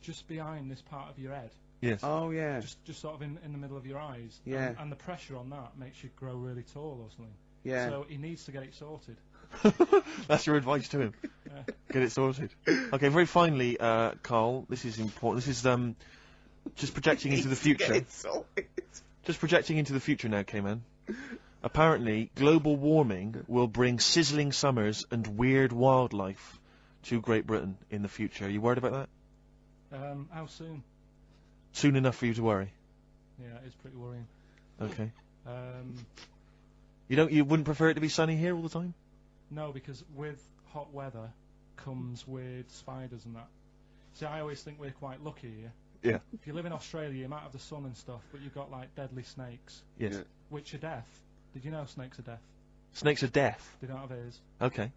just behind this part of your head. Yes. Oh, yeah. Just sort of in the middle of your eyes. Yeah. And the pressure on that makes you grow really tall or something. Yeah. So he needs to get it sorted. That's your advice to him. Yeah. Get it sorted. Okay, very finally, Carl, this is important. This is just projecting into the future. Just projecting into the future now, K-Man. Apparently, global warming will bring sizzling summers and weird wildlife to Great Britain in the future. Are you worried about that? How soon? Soon enough for you to worry. Yeah, it's pretty worrying. Okay. You You wouldn't prefer it to be sunny here all the time? No, because with hot weather comes weird spiders and that. See, I always think we're quite lucky here. Yeah. If you live in Australia, you might have the sun and stuff, but you've got like deadly snakes. Yes. Yeah. Which are deaf. Did you know snakes are deaf? Snakes are deaf. They don't have ears. Okay.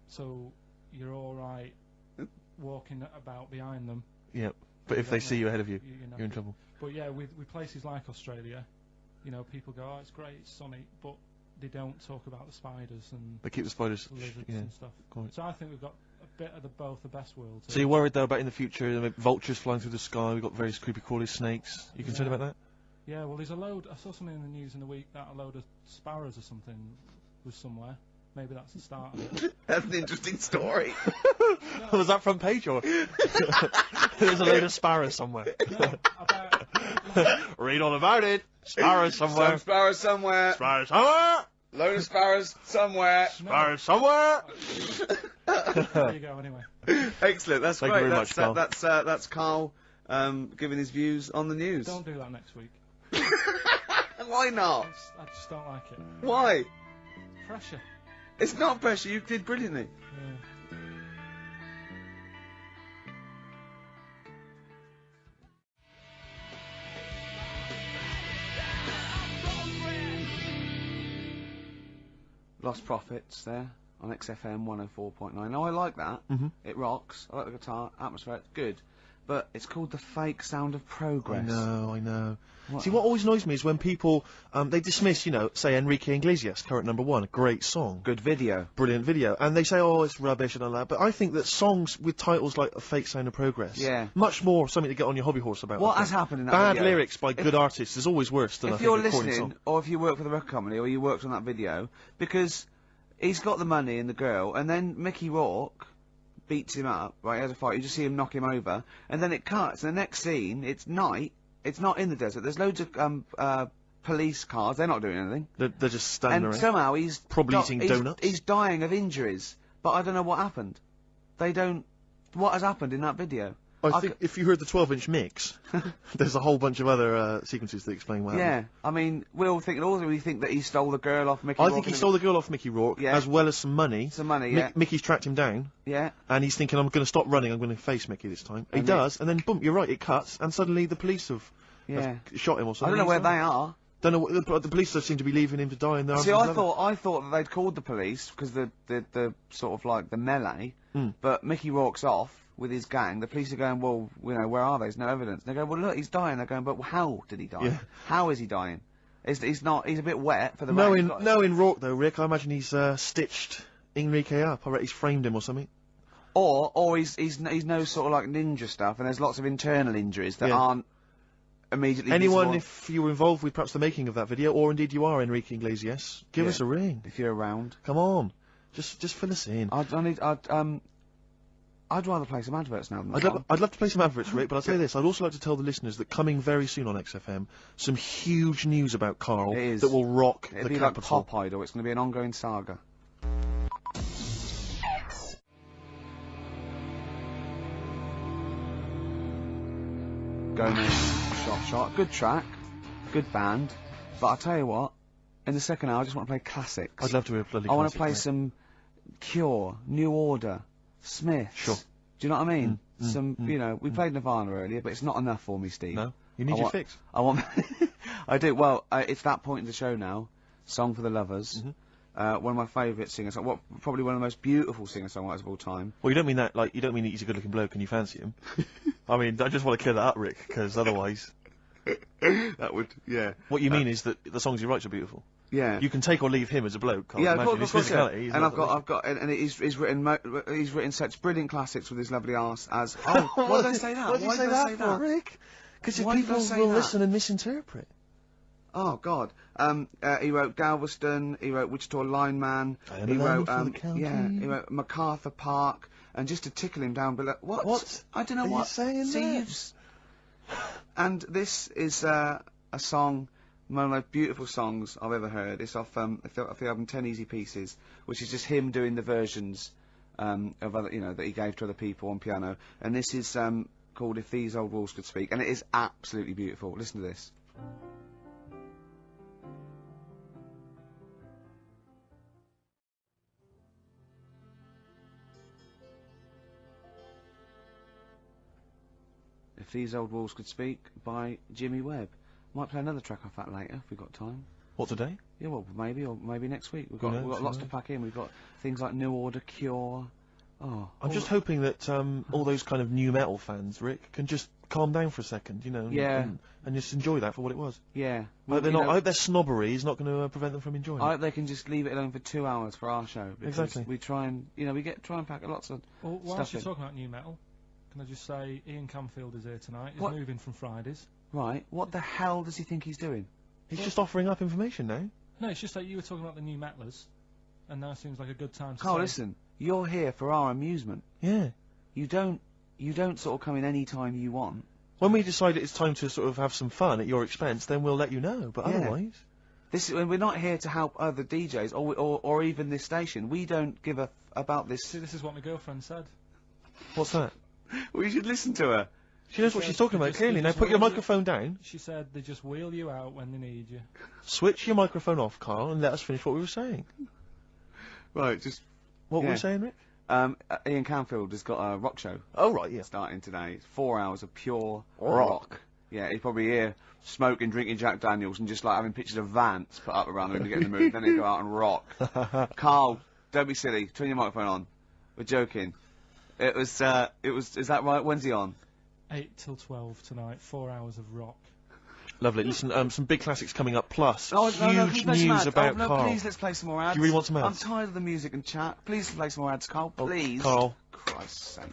So you're all right walking about behind them. Yep. But if they see you ahead of you, you're in trouble. But yeah, with places like Australia, you know, people go, oh, it's great, it's sunny, but they don't talk about the spiders and They keep the spiders. lizards Yeah. and stuff. Quite. So I think we've got a bit of both the best worlds. So you're worried though about in the future, vultures flying through the sky, we've got various creepy crawly snakes. You concerned about that? Yeah, well, there's a load. I saw something in the news in the week that a load of sparrows or something was somewhere. Maybe that's the start of it. That's an interesting story. Was that front page or? There's a load of sparrows somewhere. No, about Read all about it. Sparrows somewhere. Some sparrows somewhere. Sparrows somewhere. Load of sparrows somewhere. Sparrows somewhere. there you go. Anyway, Excellent. That's Thank great. you very much, Carl. That's Carl giving his views on the news. don't do that next week. Why not? I just don't like it. Why? Pressure. It's not pressure. You did brilliantly. Yeah. Lost Profits there on XFM 104.9. Now I like that. It rocks. I like the guitar, atmosphere. It's good. But it's called the fake sound of progress. I know. What? See, what always annoys me is when people, they dismiss, you know, say Enrique Iglesias, current #1, a great song. Good video. Brilliant video. And they say, oh, it's rubbish and all that. But I think that songs with titles like A Fake Sound of Progress, Yeah. much more something to get on your hobby horse about. What I think. has happened in that Bad video? lyrics by good artists is always worse than I If think you're a recording listening, song. or if you work for the record company, or you worked on that video, because he's got the money and the girl, and then Mickey Rourke beats him up, right, he has a fight, you just see him knock him over, and then it cuts, and the next scene, it's night, it's not in the desert, there's loads of, police cars, they're not doing anything. They're just standing And around. somehow he's... Probably eating donuts. He's dying of injuries, but I don't know what happened. They don't... What has happened in that video? I think if you heard the 12-inch mix, there's a whole bunch of other sequences that explain what happened. Yeah, I mean, we're all thinking, also we think that he stole the girl off Mickey I Rourke think he and stole the girl off Mickey Rourke, Yeah. as well as some money. Some money, yeah. Mickey's tracked him down, Yeah. and he's thinking, I'm going to stop running, I'm going to face Mickey this time. He And does, and then boom, you're right, it cuts, and suddenly the police have shot him or I something. don't know where He's they dying. are. Don't know, the police just seem to be leaving him to die in their arms. See, of I his thought that they'd called the police because the sort of like the melee, Hmm. but Mickey Rourke's off with his gang. The police are going, well, you know, where are they? There's no evidence. They go, well, look, he's dying. They're going, but how did he die? Yeah. How is he dying? He's a bit wet for the rain. He's got- Knowing Rourke though, Rick, I imagine he's stitched Enrique up. I reckon he's framed him or something. Or he's no sort of like ninja stuff, and there's lots of internal injuries that Yeah. aren't immediately Anyone, visible if you were involved with perhaps the making of that video, or indeed you are Enrique Iglesias, give Yeah. us a ring. if you're around. Come on, just fill us in. I'd rather play some adverts now than that. I'd love to play some adverts, Rick, but I'll tell you this, I'd also like to tell the listeners that coming very soon on XFM, some huge news about Carl It is. that will rock It'll the be like capital. Pop Idol. It's going to be an ongoing saga. Going in, shot. Good track, good band. But I'll tell you what, in the second hour I just want to play classics. I'd love to hear a bloody I want to classic, play mate. some Cure, New Order, Smiths. Sure. Do you know what I mean? You know, we played Nirvana earlier, but it's not enough for me, Steve. No, you need I your want- fix. I want. I do. Well, it's that point in the show now. Song for the Lovers. One of my favourite singers. Probably one of the most beautiful singer-songwriters of all time. Well, you don't mean that, like, you don't mean that he's a good-looking bloke and you fancy him. I mean, I just want to clear that up, Rick, because otherwise... That would, yeah. What you mean is that the songs he writes are beautiful. Yeah. You can take or leave him as a bloke. Can't Yeah, you? of Imagine course, his yeah. physicality. He's And not and he's written such brilliant classics with his lovely arse as. Oh, why did I say that? Why did you say that for, Rick? Because people will listen and misinterpret. Oh God! He wrote Galveston. He wrote Wichita Lineman. am He alone wrote for the county. he wrote MacArthur Park. And just to tickle him down below, what? I don't know are what. you saying See, there? And this is a song, one of the most beautiful songs I've ever heard. It's off the album 10 Easy Pieces, which is just him doing the versions of other, that he gave to other people on piano. And this is called If These Old Walls Could Speak, and it is absolutely beautiful. Listen to this. If These Old Walls Could Speak by Jimmy Webb. Might play another track off that later if we've got time. What, today? Yeah, well, maybe, or maybe next week. We've got lots to pack in. We've got things like New Order, Cure. Oh, I'm just hoping that all those kind of new metal fans, Rick, can just calm down for a second, and just enjoy that for what it was. Yeah. I hope their snobbery is not going to prevent them from enjoying I it. hope they can just leave it alone for 2 hours for our show. Because Exactly. we try and, try and pack lots of Well, whilst stuff you're in. talking about new metal, can I just say Ian Camfield is here tonight. He's What? moving from Fridays. Right, what the hell does he think he's doing? He's just offering up information now. No, it's just that you were talking about the new metalers, and now seems like a good time to Carl, say. listen, you're here for our amusement. Yeah. You don't sort of come in any time you want. When we decide it's time to sort of have some fun at your expense, then we'll let you know, but Yeah. otherwise... We're not here to help other DJs or even this station. We don't give a about this. See, this is what my girlfriend said. What's that? Well, you should listen to her. She knows what she's talking about, clearly. Now put your microphone down. She said they just wheel you out when they need you. Switch your microphone off, Carl, and let us finish what we were saying. Right, just... What were we saying, Rick? Ian Camfield has got a rock show. Oh, right, yeah. Starting today. It's 4 hours of pure rock. Yeah, he's probably here smoking, drinking Jack Daniels and just like having pictures of Vance put up around him to get in the mood. Then he'll go out and rock. Carl, don't be silly. Turn your microphone on. We're joking. Is that right? When's he on? 8 till 12 tonight, 4 hours of rock. Lovely. Listen, some big classics coming up, plus please huge play some news ads. about no, Carl. Please, let's play some more ads. Do you really want some ads? I'm tired of the music and chat. Please play some more ads, Carl. Please. Carl. Christ's sake.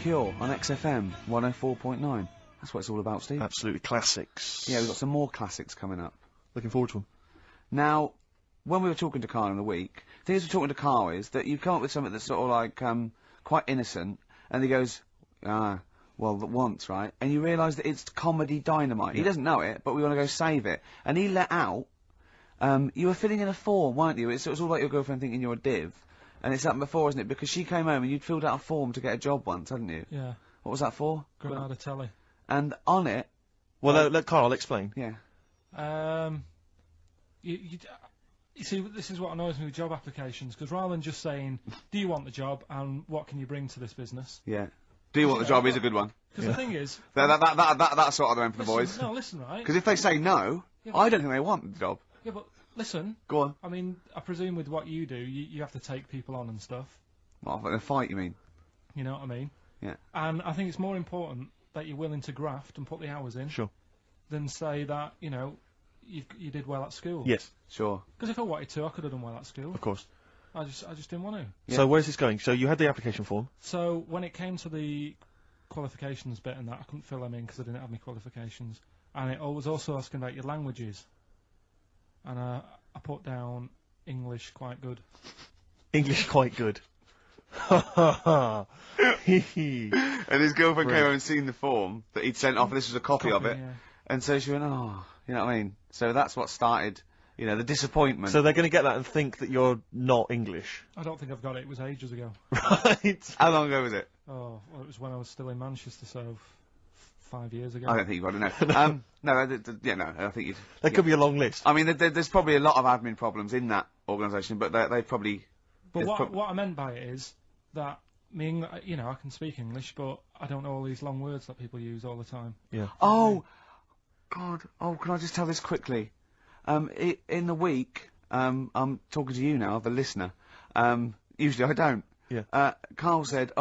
Cure on XFM 104.9. That's what it's all about, Steve. Absolutely classics. Yeah, we've got some more classics coming up. Looking forward to them. Now, when we were talking to Carl in the week, the thing is we're talking to Carl is that you come up with something that's sort of like, quite innocent, and he goes, well, once, right? And you realise that it's comedy dynamite. He doesn't know it, but we want to go save it. And he let out, you were filling in a form, weren't you? It was all like your girlfriend thinking you're a div. And it's happened before, isn't it? Because she came home and you'd filled out a form to get a job once, hadn't you? Yeah. What was that for? Granada Telly. And on it... Well, let Carl explain. Yeah. You see, this is what annoys me with job applications, because rather than just saying, do you want the job and what can you bring to this business? Yeah. Do you want the job is a good one. Because the thing is... That's sort of the one for the boys. No, listen, right? Because if they say no, I don't think they want the job. Yeah, but listen. Go on. I mean, I presume with what you do, you have to take people on and stuff. What, in a fight, you mean? You know what I mean? Yeah. And I think it's more important that you're willing to graft and put the hours in. Sure. Than say that, you did well at school. Yes. Sure. Because if I wanted to, I could have done well at school. Of course. I just didn't want to. Yeah. So where's this going? So you had the application form. So when it came to the qualifications bit and that, I couldn't fill them in because I didn't have any qualifications. And it was also asking about your languages. And I put down English quite good. English quite good. And his girlfriend came over and seen the form that he'd sent off, and this was a copy of it. Yeah. And so she went, oh, you know what I mean? So that's what started, the disappointment. So they're going to get that and think that you're not English. I don't think I've got it. It was ages ago. Right. How long ago was it? Oh, well, it was when I was still in Manchester, so 5 years ago. I don't think you've got it, no. I think you'd... There could be a long list. I mean, there's probably a lot of admin problems in that organisation, but they probably... But what I meant by it is that I can speak English, but I don't know all these long words that people use all the time. Yeah. Oh, God. Oh, can I just tell this quickly? In the week, I'm talking to you now, the listener. Usually I don't. Yeah. Carl said,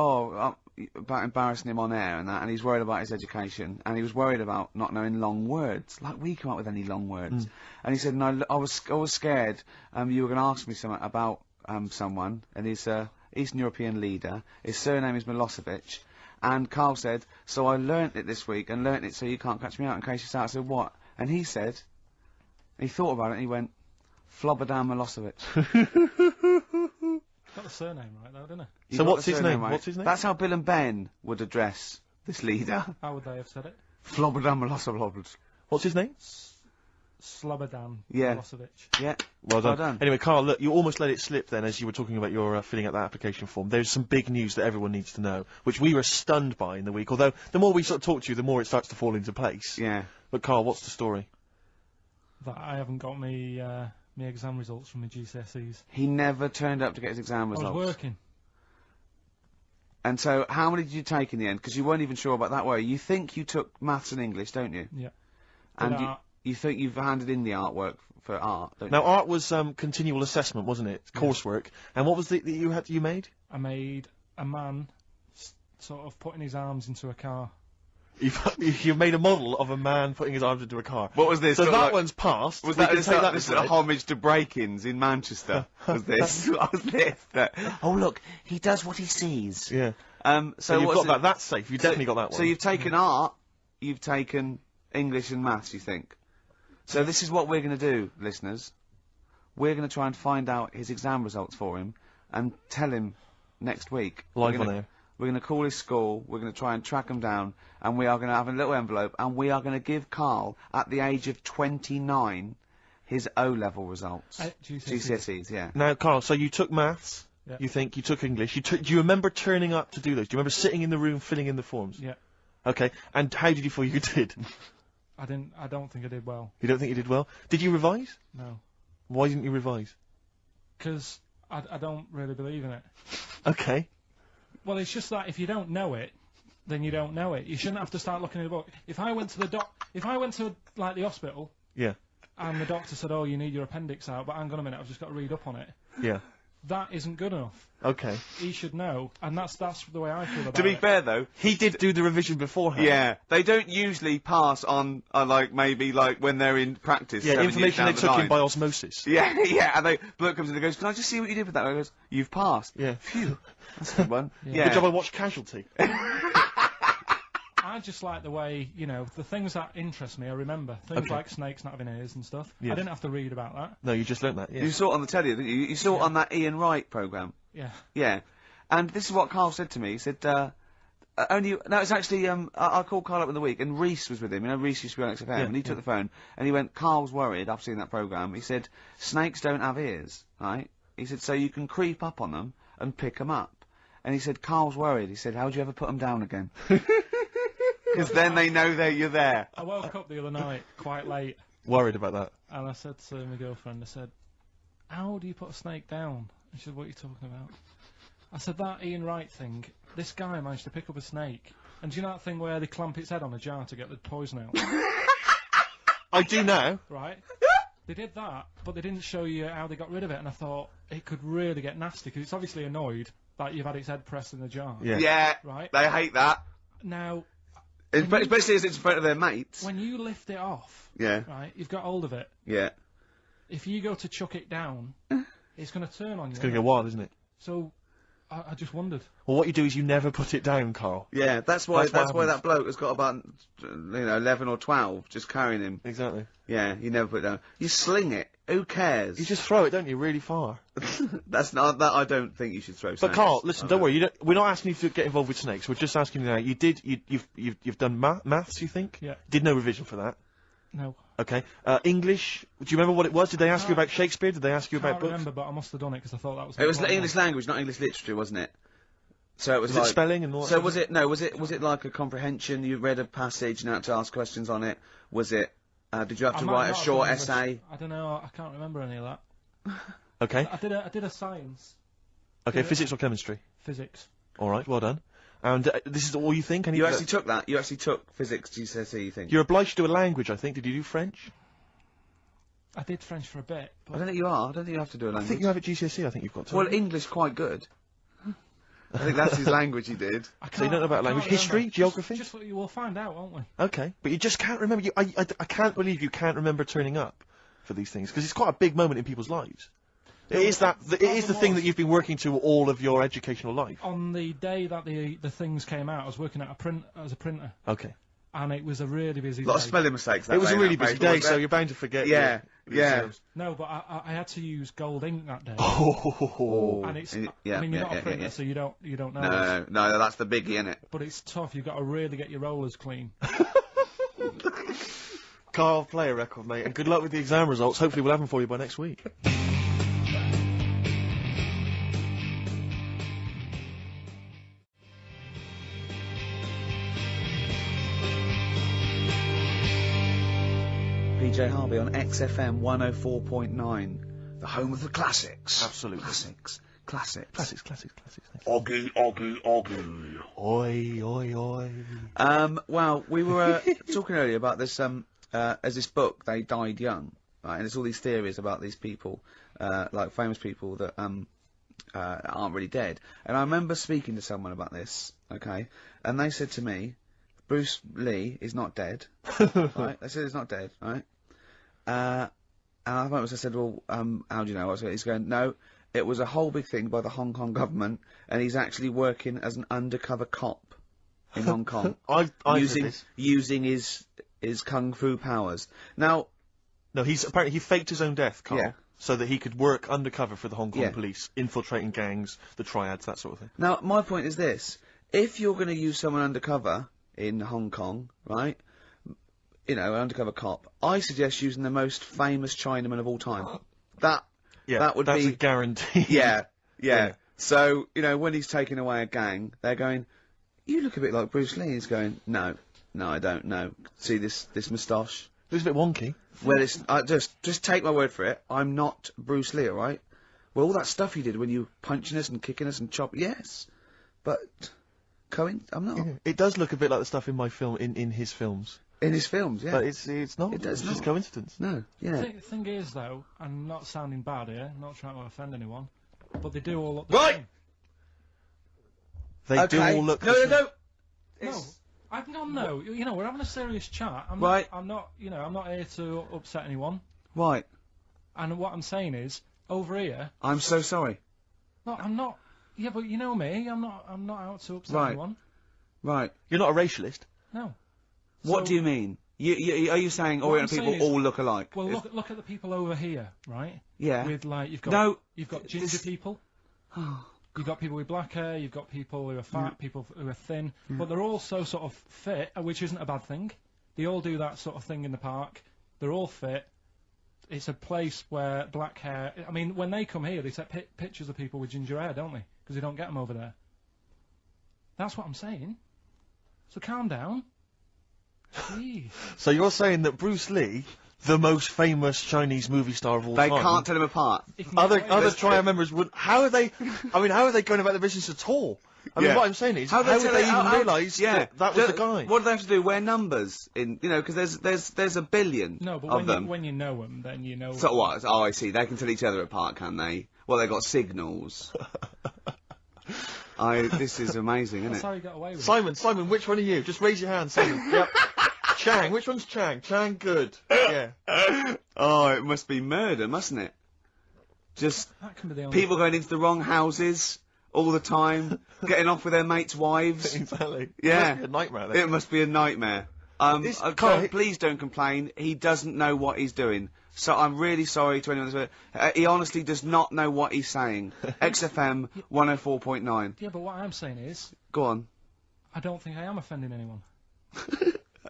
about embarrassing him on air and that, and he's worried about his education, and he was worried about not knowing long words, like we come up with any long words. And he said, "No, I was scared. You were going to ask me something about someone, and he's Eastern European leader. His surname is Milosevic." And Karl said, "So I learnt it this week, and learnt it so you can't catch me out in case you start." I said, "What?" And he said, he thought about it, and he went, "Flobodan Milosevic." Got the surname right though, didn't he? So what's his name? Right? What's his name? That's how Bill and Ben would address this leader. How would they have said it? Flobodan Milosevic. What's his name? Slobodan Yeah. Milosevic. Yeah. Well done. Well done. Anyway, Karl, look, you almost let it slip then as you were talking about your filling out that application form. There's some big news that everyone needs to know, which we were stunned by in the week, although the more we sort of talk to you, the more it starts to fall into place. Yeah. But Karl, what's the story? That I haven't got me exam results from my GCSEs. He never turned up to get his exam I results. was working. And so, how many did you take in the end? Because you weren't even sure about that, were you? You think you took maths and English, don't you? Yeah. And Did art. you think you've handed in the artwork for art, don't Now, you? art was continual assessment, wasn't it? Coursework. And what was the that you made? I made a man sort of putting his arms into a car. You made a model of a man putting his arms into a car. What was this? So Sort of that like- one's passed. Was We that can this, take that this as read. homage to break-ins in Manchester? Was this? What was this? Oh, look, he does what he sees. Yeah. So So you've what's got it- that. That's safe. You definitely got that one. So you've taken art, you've taken English and maths, you think? So this is what we're going to do, listeners. We're going to try and find out his exam results for him and tell him next week. Live We're gonna- on air. We're going to call his school, we're going to try and track him down, and we are going to have a little envelope, and we are going to give Karl, at the age of 29, his O-level results. GCSEs, yeah. Now, Karl, so you took maths. Yeah. You think you took English. Do you remember turning up to do those? Do you remember sitting in the room filling in the forms? Yeah. Okay. And how did you feel you did? I don't think I did well. You don't think you did well? Did you revise? No. Why didn't you revise? Because I don't really believe in it. Okay. Well, it's just that if you don't know it, then you don't know it. You shouldn't have to start looking at a book. If I went to like the hospital Yeah. and the doctor said, "Oh, you need your appendix out," but hang on a minute, I've just got to read up on it. Yeah. That isn't good enough. Okay. He should know, and that's the way I feel about it. To be fair, though, He did do the revision beforehand. yeah, they don't usually pass on, like, maybe, like, when they're in practice. Yeah, 7 years information down they the took in line. by osmosis. Yeah, yeah, and bloke comes in and goes, "Can I just see what you did with that?" And I goes, "You've passed." Yeah. Phew, that's a good one. Yeah. Good job I watched Casualty. I just like the way, the things that interest me, I remember. Things Okay. like snakes not having ears and stuff. Yes. I didn't have to read about that. No, you just learnt that, yeah. You saw it on the telly, didn't you? You saw it on that Ian Wright programme. Yeah. Yeah. And this is what Karl said to me. He said, it's actually, I called Karl up in the week, and Reese was with him. You know, Reese used to be on XFM, Yeah, and he took the phone, and he went, "Karl's worried, I've seen that programme." He said, "Snakes don't have ears, right?" He said, "So you can creep up on them and pick them up." And he said, "Karl's worried." He said, "How do you ever put them down again?" Because then they know that you're there. I woke up the other night quite late, Worried about that. and I said to my girlfriend, I said, "How do you put a snake down?" And she said, "What are you talking about?" I said, "That Ian Wright thing, this guy managed to pick up a snake. And do you know that thing where they clamp its head on a jar to get the poison out?" I do now. Right? They did that, but they didn't show you how they got rid of it, and I thought it could really get nasty, because it's obviously annoyed that you've had its head pressed in the jar. Yeah. Yeah. Right? They hate that. Now, Especially as it's in front of their mates. when you lift it off, Yeah. right, you've got hold of it. Yeah. If you go to chuck it down, it's going to turn on you. It's going to go wild, isn't it? So, I just wondered. Well, what you do is you never put it down, Karl. Yeah, that's why That's what that bloke has got about 11 or 12 just carrying him. Exactly. Yeah, you never put it down. You sling it. Who cares? You just throw it, don't you, really far. That's not that. I don't think you should throw. But snakes. Karl, listen, don't worry. We're not asking you to get involved with snakes. We're just asking you now. You've done maths, you think? Yeah. Did no revision for that. No. Okay. English. Do you remember what it was? Did they ask you about Shakespeare? Did they ask you I can't about books? remember, but I must have done it because I thought that was. It was important. English language, not English literature, wasn't it? So it was Was it like spelling and all that So stuff? was it? No, was it like a comprehension? You read a passage and had to ask questions on it. Was it? Did you have I to might write a not have short done English. essay? I don't know. I can't remember any of that. Okay. I did a science, Okay. Physics or chemistry? physics. All right. Well done. And this is all you think? You actually took that. You actually took physics GCSE. You think? You're obliged to do a language, I think. Did you do French? I did French for a bit, I but don't think you are. I don't think you have to do a I language. think you have at GCSE. I think you've got to. Well, English quite good. I think that's his language he did. So you don't know about language, history, geography? Just we'll find out, won't we? Okay, but you just can't remember. I can't believe you can't remember turning up for these things, because it's quite a big moment in people's lives. It is the thing that you've been working to all of your educational life. On the day that the things came out, I was working at as a printer. Okay. And it was a really busy day. A lot of spelling mistakes. It was a really busy day, so you're bound to forget. Yeah, yeah. No, but I had to use gold ink that day. Oh. And it's, I mean, you're not a printer, so you don't know. No, that's the biggie, innit? But it's tough. You've got to really get your rollers clean. Carl, play a record, mate, and good luck with the exam results. Hopefully, we'll have them for you by next week. PJ Harvey on XFM 104.9, the home of the classics. Absolutely. Classics. Oggy. Oi. Well, we were talking earlier about this, as this book, They Died Young, right? And there's all these theories about these people, like famous people that, aren't really dead. And I remember speaking to someone about this, okay? And they said to me, Bruce Lee is not dead, right? They said he's not dead, right? And I said, well, how do you know? He's going, no, it was a whole big thing by the Hong Kong government, and he's actually working as an undercover cop in Hong Kong, using his kung fu powers. Now, no, apparently he faked his own death, Carl, yeah, so that he could work undercover for the Hong Kong police, infiltrating gangs, the triads, that sort of thing. Now, my point is this: if you're going to use someone undercover in Hong Kong, right? You know, an undercover cop. I suggest using the most famous Chinaman of all time. That would be a guarantee. Yeah. So, you know, when he's taking away a gang, they're going, you look a bit like Bruce Lee. He's going, no, I don't know. See this moustache? It was a bit wonky. Well, it's, just take my word for it. I'm not Bruce Lee, alright? Well, all that stuff you did when you punching us and kicking us and chopping, yes. But, I'm not. Yeah. It does look a bit like the stuff in my film, in his films. In his films, yeah. But it's not. It's just coincidence. No, yeah. The thing is, though, I'm not sounding bad here, not trying to offend anyone, but they do all look the right. same. They do all look. No. No. You know, we're having a serious chat. I'm not here to upset anyone. Right. And what I'm saying is, over here. I'm so sorry. No, I'm not. Yeah, but you know me. I'm not out to upset anyone. Right. You're not a racialist. No. What do you mean? Are you saying Orient people all look alike? Well, look at the people over here, right? Yeah. With like you've got ginger people. You've got people with black hair. You've got people who are fat, people who are thin, but they're all so sort of fit, which isn't a bad thing. They all do that sort of thing in the park. They're all fit. It's a place where black hair. I mean, when they come here, they take pictures of people with ginger hair, don't they? Because they don't get them over there. That's what I'm saying. So calm down. Jeez. So you're saying that Bruce Lee, the most famous Chinese movie star of all time, they can't tell him apart. Other triad members would. How are they? I mean, how are they going about the business at all? I mean, what I'm saying is, how would they even realise that was the guy? What do they have to do? Wear numbers in, because there's a billion. No, but when you know them, then you know. So what? Oh, I see. They can tell each other apart, can they? Well, they got signals. This is amazing, isn't it? That's how you got away with it. Simon, which one are you? Just raise your hand, Simon. Yep. Chang, which one's Chang? Chang, good. Yeah. Oh, it must be murder, mustn't it? Just that can be the only people going into the wrong houses all the time, getting off with their mates' wives. Exactly. Yeah. It must be a nightmare, then. It must be a nightmare. Carl, please don't complain. He doesn't know what he's doing. So I'm really sorry to anyone that's he honestly does not know what he's saying. XFM 104.9. Yeah, but what I'm saying is... Go on. I don't think I am offending anyone.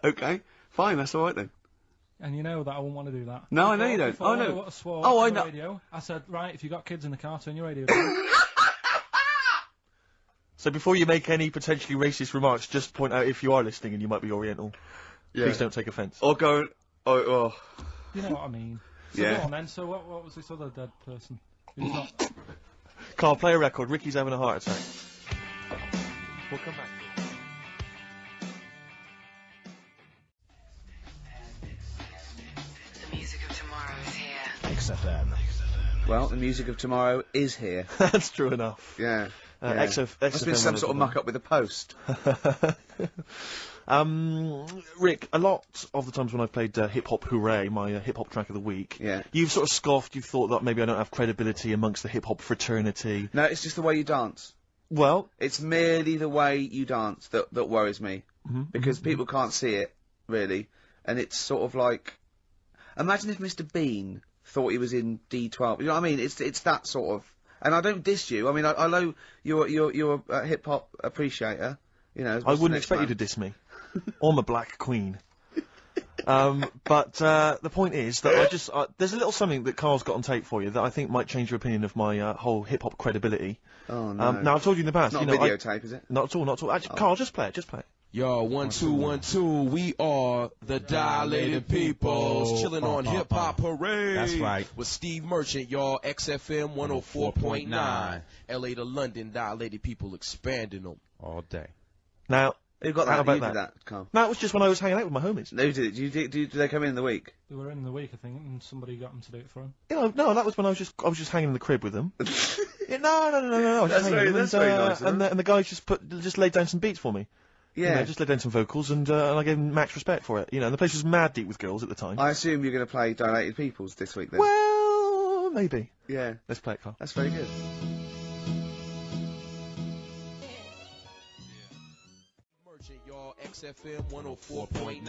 Okay, fine, that's alright then. And you know that I wouldn't want to do that. No, I know you don't. Oh, no. I know. Radio, I said, right, if you've got kids in the car, turn your radio down. So before you make any potentially racist remarks, just point out if you are listening and you might be Oriental. Yeah. Please don't take offence. Or go... Oh. You know what I mean. So yeah. Go on then, so what was this other dead person? Who's not... Carl, play a record. Ricky's having a heart attack. We'll come back. The music of tomorrow is here. XFM. Well, the music of tomorrow is here. That's true enough. Yeah. Must be some sort of muck up with the post. Rick, a lot of the times when I've played Hip Hop Hooray, my hip hop track of the week, you've sort of scoffed, you've thought that maybe I don't have credibility amongst the hip hop fraternity. No, it's just the way you dance. Well, it's merely the way you dance that worries me, because people can't see it really, and it's sort of like, imagine if Mr. Bean thought he was in D12. You know what I mean? It's that sort of. And I don't diss you. I mean, I know you're a hip hop appreciator. You know, I wouldn't expect you to diss me. I'm a black queen. But the point is that there's a little something that Carl's got on tape for you that I think might change your opinion of my whole hip hop credibility. Oh no! Now I've told you in the past. Not a videotape, is it? Not at all. Not at all. Actually, Carl, just play it. Just play it. Yo, 1 2 1 2. We are the Dilated Peoples, chilling on Hip Hop Parade. That's right. With Steve Merchant, y'all. XFM 104.9. LA to London, Dilated People expanding them all day. Now, who got that? How about you did that, Carl? No, it was just when I was hanging out with my homies. No, did they come in the week? They were in the week, I think, and somebody got them to do it for him. No, that was when I was just hanging in the crib with them. No. I was That's very nice. And the guys just laid down some beats for me. Yeah. You know, just laid down some vocals and I gave them max respect for it. You know, and the place was mad deep with girls at the time. I assume you're going to play Dilated Peoples this week then? Well, maybe. Yeah. Let's play it, Carl. That's very good. Y'all, XFM 104.9.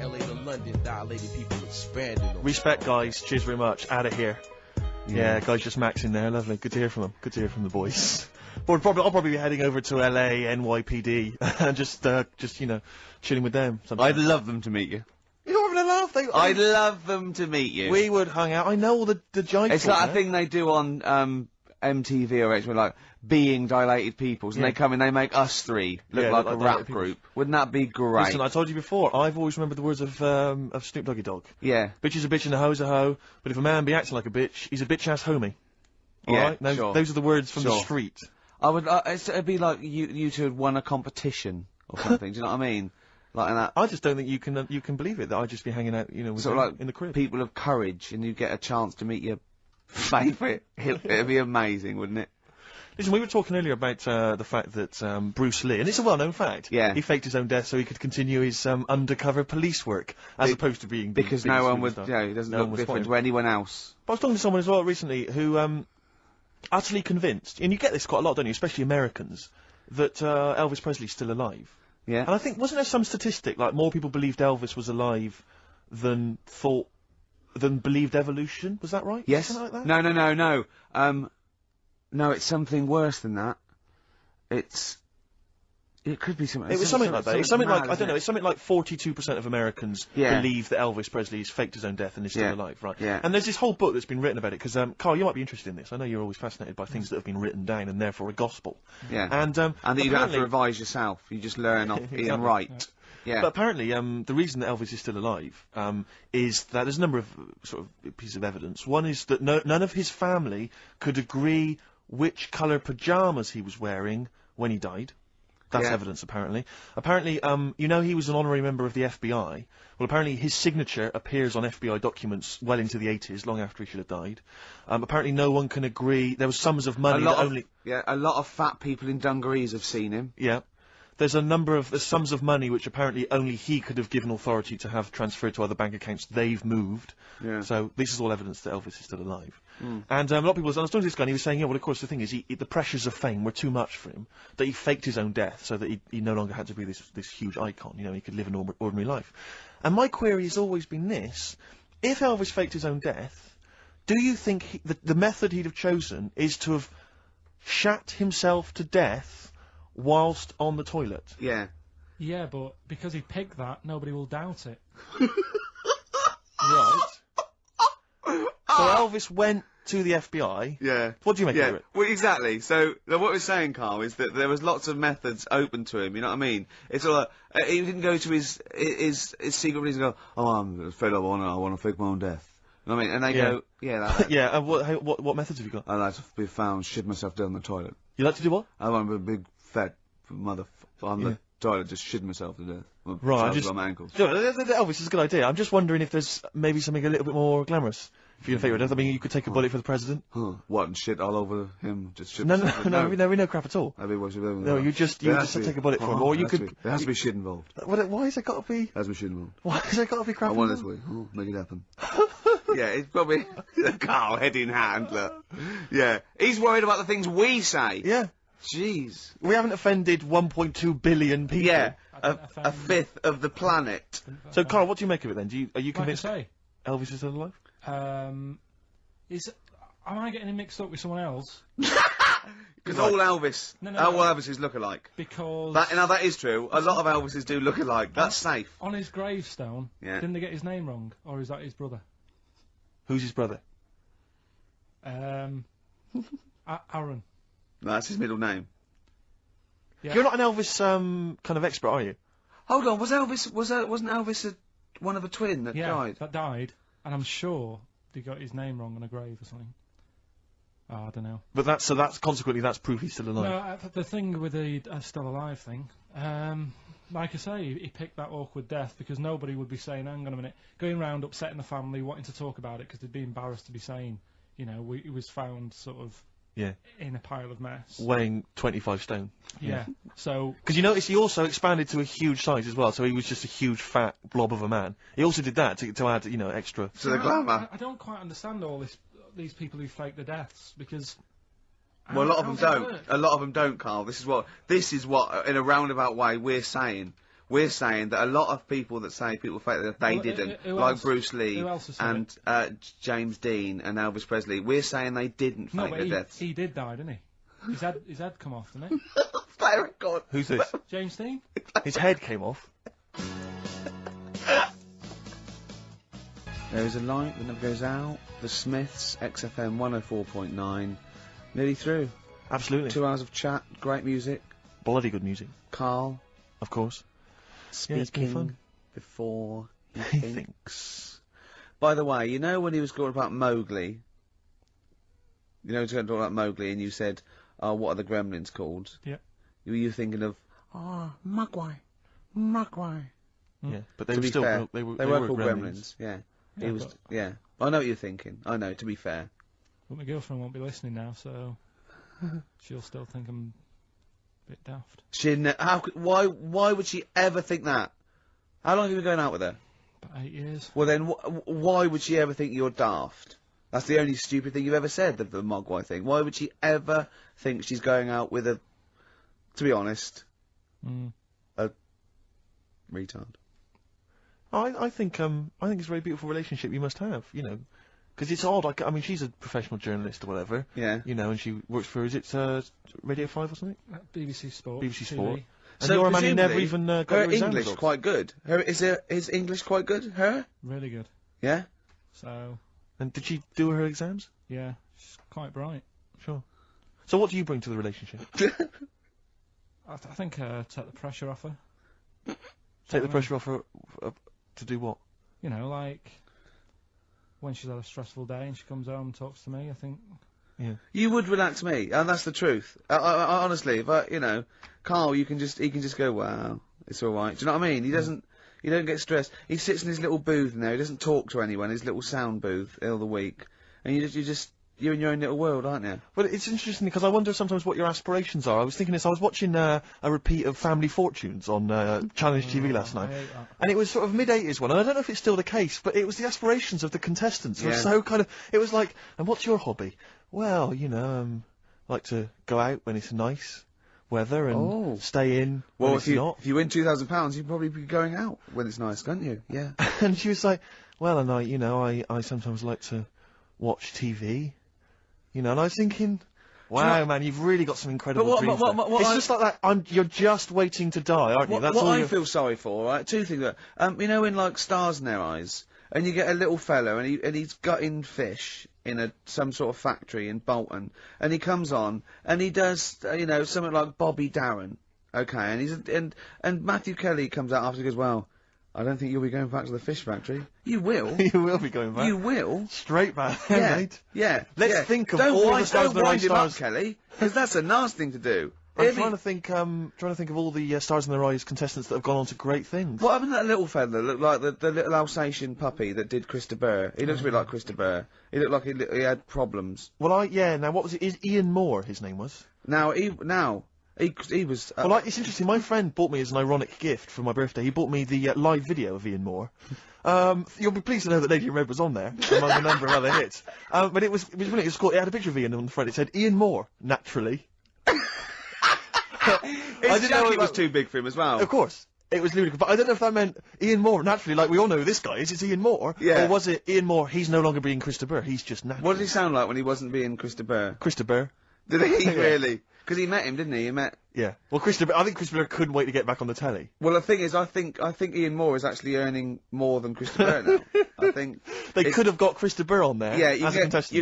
LA to London, Dilated People expanding them. Respect, guys. Cheers very much. Out of here. Yeah, guys just maxing there. Lovely. Good to hear from them. Good to hear from the boys. I'll probably be heading over to LA, NYPD, and just you know, chilling with them. I'd love them to meet you. You're having a laugh. I'd love them to meet you. We would hang out. I know all the jive. It's like a thing they do on MTV or actually like being Dilated Peoples, and they come in, they make us three look like a rap group. Wouldn't that be great? Listen, I told you before, I've always remembered the words of Snoop Doggy Dogg. Yeah. Bitch is a bitch and a hoe's a hoe, but if a man be acting like a bitch, he's a bitch-ass homie. Yeah, Alright? sure. Those are the words from the street. I would, it'd be like you two had won a competition or something, do you know what I mean? Like that. I just don't think you can believe it, that I'd just be hanging out, you know, with sort of like in the crib. People of courage, and you get a chance to meet your favourite. It'd be amazing, wouldn't it? Listen, we were talking earlier about the fact that Bruce Lee, and it's a well-known fact, he faked his own death so he could continue his undercover police work, as opposed to being because no one would, he doesn't look different to anyone else. But I was talking to someone as well recently who utterly convinced, and you get this quite a lot, don't you, especially Americans, that Elvis Presley's still alive. Yeah. And I think, wasn't there some statistic, like more people believed Elvis was alive than believed evolution? Was that right? Yes. Something like that? No. No, it's something worse than that. It could be something. It was something like that. It's something mad, like, I don't know, it's something like 42% of Americans believe that Elvis Presley's faked his own death and is still alive, right? Yeah. And there's this whole book that's been written about it, because, Carl, you might be interested in this. I know you're always fascinated by things that have been written down and therefore a gospel. Yeah. And that you don't have to revise yourself. You just learn off Ian Wright. Yeah. But apparently, the reason that Elvis is still alive, is that there's a number of sort of pieces of evidence. One is that none of his family could agree which colour pyjamas he was wearing when he died. That's evidence, apparently. Apparently, you know, he was an honorary member of the FBI. Well, apparently his signature appears on FBI documents well into the 80s, long after he should have died. Apparently no one can agree. There was sums of money a lot of fat people in dungarees have seen him. Yeah. There's sums of money which apparently only he could have given authority to have transferred to other bank accounts they've moved. Yeah. So this is all evidence that Elvis is still alive. Mm. And a lot of people, I was talking to this guy and he was saying, yeah, well, of course, the thing is, the pressures of fame were too much for him, that he faked his own death so that he no longer had to be this huge icon, you know, he could live an ordinary life. And my query has always been this: if Elvis faked his own death, do you think the method he'd have chosen is to have shat himself to death whilst on the toilet? Yeah. Yeah, but because he picked that, nobody will doubt it. Right. So Elvis went to the FBI. Yeah. What do you make of it? Well, exactly. So what we're saying, Carl, is that there was lots of methods open to him. You know what I mean? It's all like, he didn't go to his secret reason and go, oh, I'm fed up. I want to fake my own death. You know what I mean? And they go, yeah. And what methods have you got? I like to be found shit myself down the toilet. You like to do what? I want to be a big fat on the toilet, just shitting myself to death. Right, on my ankles. Elvis is a good idea. I'm just wondering if there's maybe something a little bit more glamorous. If you're in favour of death, I mean, you could take a bullet for the president. What, and shit all over him? Just shit? No, no crap at all. No, you just take a bullet for him, or you could. There has to be shit involved. Why has there got to be? There has to be shit involved. Why has there got to be crap? I want it this way. Oh, make it happen. Yeah, it's probably Carl, head in hand. Look. Yeah, he's worried about the things we say. Yeah. Jeez. We haven't offended 1.2 billion people. Yeah, a fifth of the planet. So, Carl, what do you make of it then? Are you convinced like Elvis is still alive? Am I getting him mixed up with someone else? Because all Elvis, all Elvises look alike. Because that is true. A lot of Elvises do look alike. That's safe. On his gravestone, didn't they get his name wrong, or is that his brother? Who's his brother? Aaron. No, that's his middle name. Yeah. You're not an Elvis kind of expert, are you? Hold on, wasn't Elvis one of a twin that died? That died, and I'm sure they got his name wrong on a grave or something. Oh, I don't know. But that's consequently that's proof he's still alive. No, the thing with the still alive thing, like I say, he picked that awkward death because nobody would be saying, hang on a minute, going round upsetting the family, wanting to talk about it because they'd be embarrassed to be saying, he was found sort of in a pile of mess. Weighing 25 stone. Yeah. So... Because you notice he also expanded to a huge size as well, so he was just a huge fat blob of a man. He also did that to add, extra... To the glamour. I don't quite understand these people who fake the deaths, because... Well, a lot of them don't. A lot of them don't, Carl. This is what, in a roundabout way, we're saying. We're saying that a lot of people that say people fake that they didn't, like Bruce Lee and James Dean and Elvis Presley. We're saying they didn't fake their deaths. He did die, didn't he? His head come off, didn't it? Very good. Who's this? James Dean. His head came off. There is a light that never goes out. The Smiths, XFM 104.9. Nearly through. Absolutely. 2 hours of chat, great music. Bloody good music. Carl. Of course. Speaking before he thinks. By the way, when he was talking about Mowgli, he was going to talk about Mowgli and you said, what are the gremlins called? Yeah. Were you thinking of, Mogwai. Yeah, but they to were be still... fair, They were called gremlins. Yeah. I know what you're thinking. I know, to be fair. But my girlfriend won't be listening now, so she'll still think I'm a bit daft. Why would she ever think that? How long have you been going out with her? About 8 years. Well then, why would she ever think you're daft? That's the only stupid thing you've ever said, the Mogwai thing. Why would she ever think she's going out with a, to be honest, a retard? I think it's a very beautiful relationship you must have, because it's odd. I mean, she's a professional journalist or whatever. Yeah. And she works for, is it Radio 5 or something? BBC Sport. BBC Sport. And So you're a man who never even got her your exam English results. quite good. Is English quite good? Her? Really good. Yeah. So. And did she do her exams? Yeah, she's quite bright. Sure. So what do you bring to the relationship? I think take the pressure off her. Take the pressure off her to do what? Like when she's had a stressful day and she comes home and talks to me, I think. Yeah. You would relax me, and that's the truth. I honestly, but Carl, he can just go, wow, it's all right. Do you know what I mean? He don't get stressed. He sits in his little booth in there. He doesn't talk to anyone. His little sound booth all the week, and you're in your own little world, aren't you? Well, it's interesting because I wonder sometimes what your aspirations are. I was thinking this. I was watching a repeat of Family Fortunes on Challenge TV last night, and it was sort of mid-80s one. And I don't know if it's still the case, but it was the aspirations of the contestants. Were so kind of. It was like, and what's your hobby? Well, like to go out when it's nice weather and stay in when it's not. If you win £2,000, you'd probably be going out when it's nice, can't you? Yeah. And she was like, well, and I sometimes like to watch TV. And I was thinking, wow, man, you've really got some incredible dreams there. It's just like that, you're just waiting to die, aren't you? That's what all I feel sorry for, right? Two things. In like Stars in Their Eyes, and you get a little fella, and he's gutting fish in some sort of factory in Bolton, and he comes on, and he does, something like Bobby Darin, okay, and Matthew Kelly comes out after and goes, well, I don't think you'll be going back to the fish factory. You will. You will be going back. You will. Straight back, yeah, mate. Yeah. Let's think of all the Stars in the Right Don't wind him up, stars. Kelly, because that's a nasty thing to do. I'm trying to think of all the Stars in Their Eyes contestants that have gone on to great things. What happened to that little fella that looked like the little Alsatian puppy that did Christa Burr? He looks a bit like Christa Burr. He looked like he had problems. Well, now what was it? Is Ian Moore his name was? He was. Well, it's interesting. My friend bought me as an ironic gift for my birthday. He bought me the live video of Ian Moore. You'll be pleased to know that Lady in Red was on there, among a number of other hits. But it was brilliant. It was cool. It had a picture of Ian on the front. It said Ian Moore, naturally. I didn't know it was too big for him as well. Of course. It was ludicrous, but I don't know if that meant Ian Moore, naturally, like we all know who this guy is, it's Ian Moore. Yeah. Or was it Ian Moore, he's no longer being Christa Burr, he's just natural. What did he sound like when he wasn't being Christa Burr? Christa Burr. Did he really? Because he met him, didn't he? Yeah. Well, I think Christa Burr couldn't wait to get back on the telly. Well, the thing is, I think Ian Moore is actually earning more than Christa Burr now. I think they could have got Christa Burr on there. Yeah, you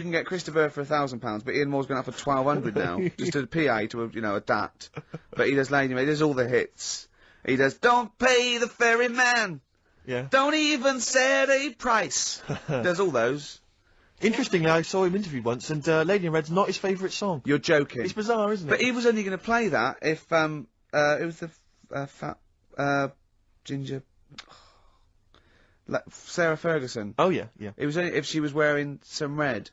can get Christa Burr for £1,000, but Ian Moore's going up for £1,200 now, just a PA to adapt. But he does Lady, he does all the hits. He does Don't Pay the Ferryman. Yeah. Don't even set a price. Does all those. Interestingly, I saw him interviewed once, and Lady in Red's not his favourite song. You're joking. It's bizarre, isn't it? But he was only going to play that if it was the fat ginger Sarah Ferguson. Oh yeah. It was only if she was wearing some red.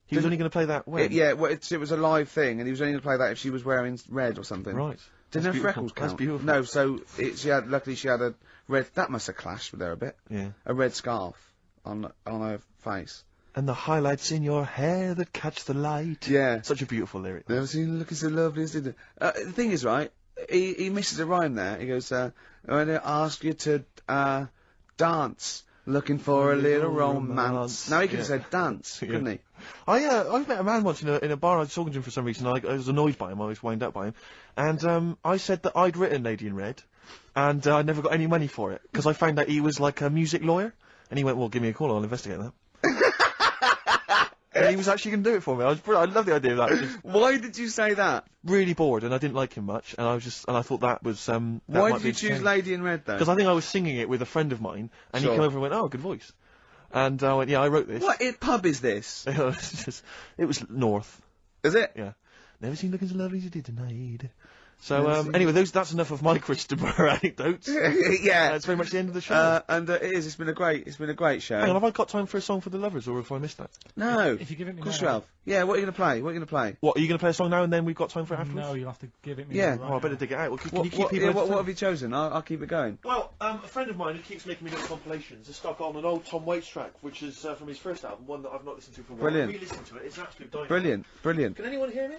He was only going to play that when? It was a live thing, and he was only going to play that if she was wearing red or something. Right. Didn't her freckles count? That's beautiful. No, luckily she had a red. That must have clashed with her a bit. Yeah. A red scarf on her face. And the highlights in your hair that catch the light. Yeah. Such a beautiful lyric. Never seen you looking so lovely as did. The thing is, right, he misses a rhyme there. He goes, when I ask you to dance, looking for a little romance. Now he could have said dance, couldn't he? I met a man once in a bar. I was talking to him for some reason. I was annoyed by him. I was wound up by him, and I said that I'd written Lady in Red, and I never got any money for it because I found out he was like a music lawyer, and he went, "Well, give me a call. I'll investigate that." And he was actually going to do it for me. I love the idea of that. Why did you say that? Really bored, and I didn't like him much, and I thought that was Why did you choose Lady in Red though? Because I think I was singing it with a friend of mine, and he came over and went, "Oh, good voice." And I went, yeah, I wrote this. What pub is this? It was North. Is it? Yeah. Never seen looking so lovely as you did tonight. So, anyway, that's enough of my Christa Burr anecdotes. Yeah. That's very much the end of the show. It's been a great show. Hang on, have I got time for a song for the lovers, or have I missed that? No. If you give it me of course now. you have. Yeah, what are you going to play? What are you going to play? What, are you going to play a song now and then we've got time for it afterwards? No, you'll have to give it me Yeah. now. Oh, I better dig it out. Well, can you keep what people what have you chosen? I'll keep it going. Well, a friend of mine who keeps making me little compilations has stuck on an old Tom Waits track, which is from his first album, one that I've not listened to for a while. Brilliant. I re-listened to it, it's absolute dynamite. Brilliant. Can anyone hear me?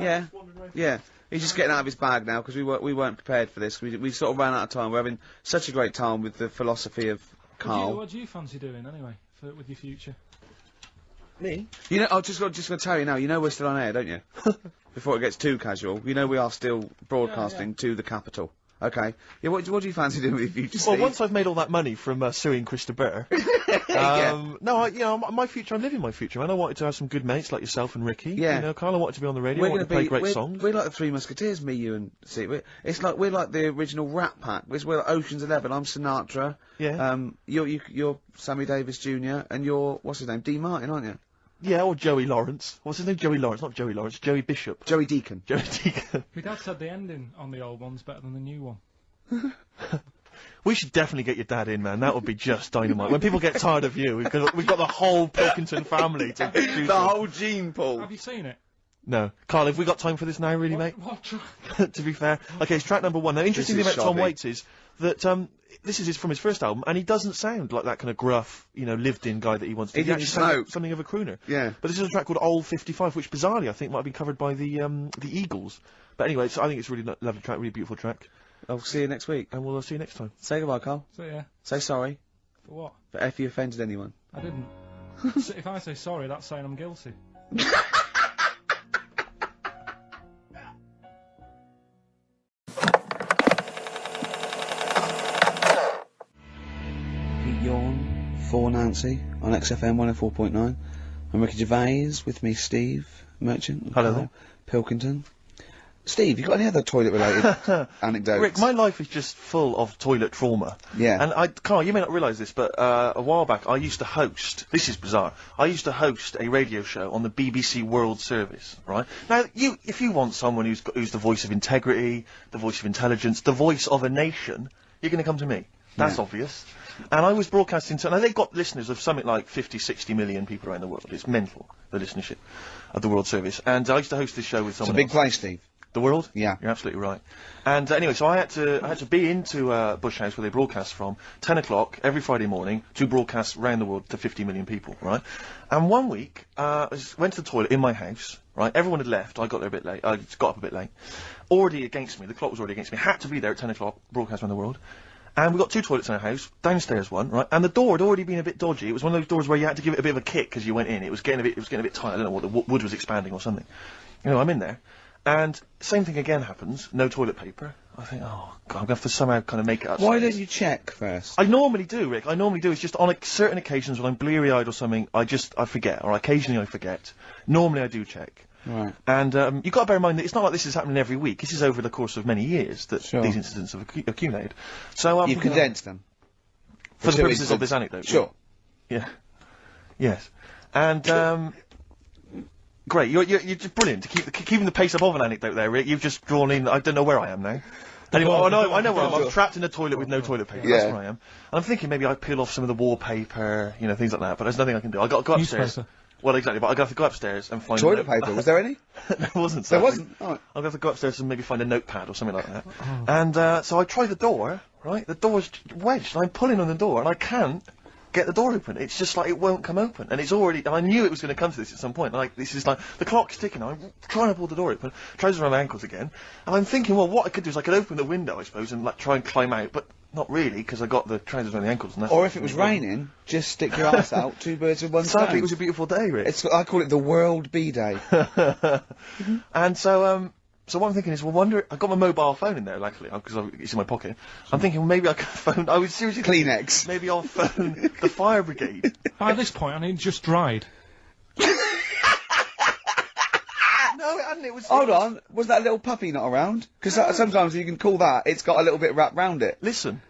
Yeah. He's just getting out of his bag now because we weren't prepared for this. We sort of ran out of time. We're having such a great time with the philosophy of Karl. What do you fancy doing anyway with your future? Me? You know, I'm just going to tell you now. You know we're still on air, don't you? Before it gets too casual, you know we are still broadcasting to the capital. Okay. Yeah. What do you fancy doing with your future? Well, Steve? once I've made all that money from suing Christa Burr, my future. I'm living my future, man. I wanted to have some good mates like yourself and Ricky. Yeah. You know, Karl, I wanted to be on the radio. I wanted to play great songs. We're like the Three Musketeers, me, you, and Steve. We're like the original Rat Pack. We're like Ocean's 11. I'm Sinatra. Yeah. You're Sammy Davis Jr. and you're what's his name? D. Martin, aren't you? Yeah, or Joey Lawrence. What's his name? Joey Lawrence, not Joey Lawrence. Joey Bishop. Joey Deacon. Joey Deacon. My dad said the ending on the old one's better than the new one. We should definitely get your dad in, man. That would be just dynamite. When people get tired of you, we've got the whole Pilkington family to choose the from. whole gene pool. Have you seen it? No. Karl, have we got time for this now, really, mate? What track? To be fair. Okay, it's track number 1. Now, interesting thing about Tom Waits is that, this is from his first album, and he doesn't sound like that kind of gruff, lived-in guy that he wants to be. He actually sounds like something of a crooner. Yeah. But this is a track called Old 55, which bizarrely, I think, might have been covered by the Eagles. But anyway, I think it's a really lovely track, really beautiful track. I'll see you next week. And we'll see you next time. Say goodbye, Karl. So yeah. Say sorry. For what? For if you offended anyone. I didn't. So if I say sorry, that's saying I'm guilty. Pete Yawn for Nancy on XFM 104.9. I'm Ricky Gervais, with me Steve Merchant. Hello there. Pilkington. Steve, you got any other toilet-related anecdotes? Rick, my life is just full of toilet trauma. Yeah. And Carl, you may not realise this, but a while back I used to host, this is bizarre, I used to host a radio show on the BBC World Service, right? Now, if you want someone who's the voice of integrity, the voice of intelligence, the voice of a nation, you're going to come to me. That's obvious. And I was broadcasting to, now they've got listeners of something like 50, 60 million people around the world. It's mental, the listenership of the World Service. And I used to host this show with someone It's a big place, Steve. The World? Yeah. You're absolutely right. And anyway, so I had to be into Bush House where they broadcast from 10 o'clock every Friday morning to broadcast round the world to 50 million people, right? And one week, I went to the toilet in my house, right? Everyone had left. I got there a bit late. I got up a bit late. Already against me. The clock was already against me. Had to be there at 10 o'clock, broadcast around the world. And we got 2 toilets in our house, downstairs one, right? And the door had already been a bit dodgy. It was one of those doors where you had to give it a bit of a kick as you went in. It was getting a bit tight. I don't know what the wood was expanding or something. You know, I'm in there. And same thing again happens, no toilet paper. I think, oh, God, I'm going to have to somehow kind of make it up. Why don't you check first? I normally do, Rick. I normally do. It's just on certain occasions when I'm bleary-eyed or something, I forget, or occasionally I forget. Normally I do check. Right. And you've got to bear in mind that it's not like this is happening every week. This is over the course of many years that these incidents have accumulated. So you've condensed them? For the purposes of this anecdote. Sure. Yeah. Yes. And, great, you're just brilliant. Keeping the pace up of an anecdote there, Rick. You've just drawn in, I don't know where I am now. Anyway, I know where I am. I'm trapped in a toilet with no toilet paper. That's where I am. And I'm thinking maybe I peel off some of the wallpaper, you know, things like that, but there's nothing I can do. I got to go upstairs. Well, exactly, but I got to go upstairs and find toilet paper. Was there any? There wasn't. There wasn't. Oh. I'll have to go upstairs and maybe find a notepad or something like that. And so I try the door. Right, the door's wedged. And I'm pulling on the door, and I can't get the door open. It's just like it won't come open, and it's already. And I knew it was going to come to this at some point. Like this is like the clock's ticking. I'm trying to pull the door open, trousers around my ankles again, and I'm thinking, well, what I could do is I could open the window, I suppose, and like try and climb out, but. Not really, because I got the trousers around the ankles and that. Or if it was raining, just stick your ass out, 2 birds with one stone. Sadly, it was a beautiful day, Rick. I call it the World B-Day. And so what I'm thinking is, I got my mobile phone in there, luckily, because it's in my pocket. I'm thinking, well, maybe I could phone, I was seriously Kleenex. Maybe I'll phone the fire brigade. At this point, I need just dried. No, it hadn't, it was... Hold on, was that little puppy not around? Because sometimes you can call that, it's got a little bit wrapped round it. Listen.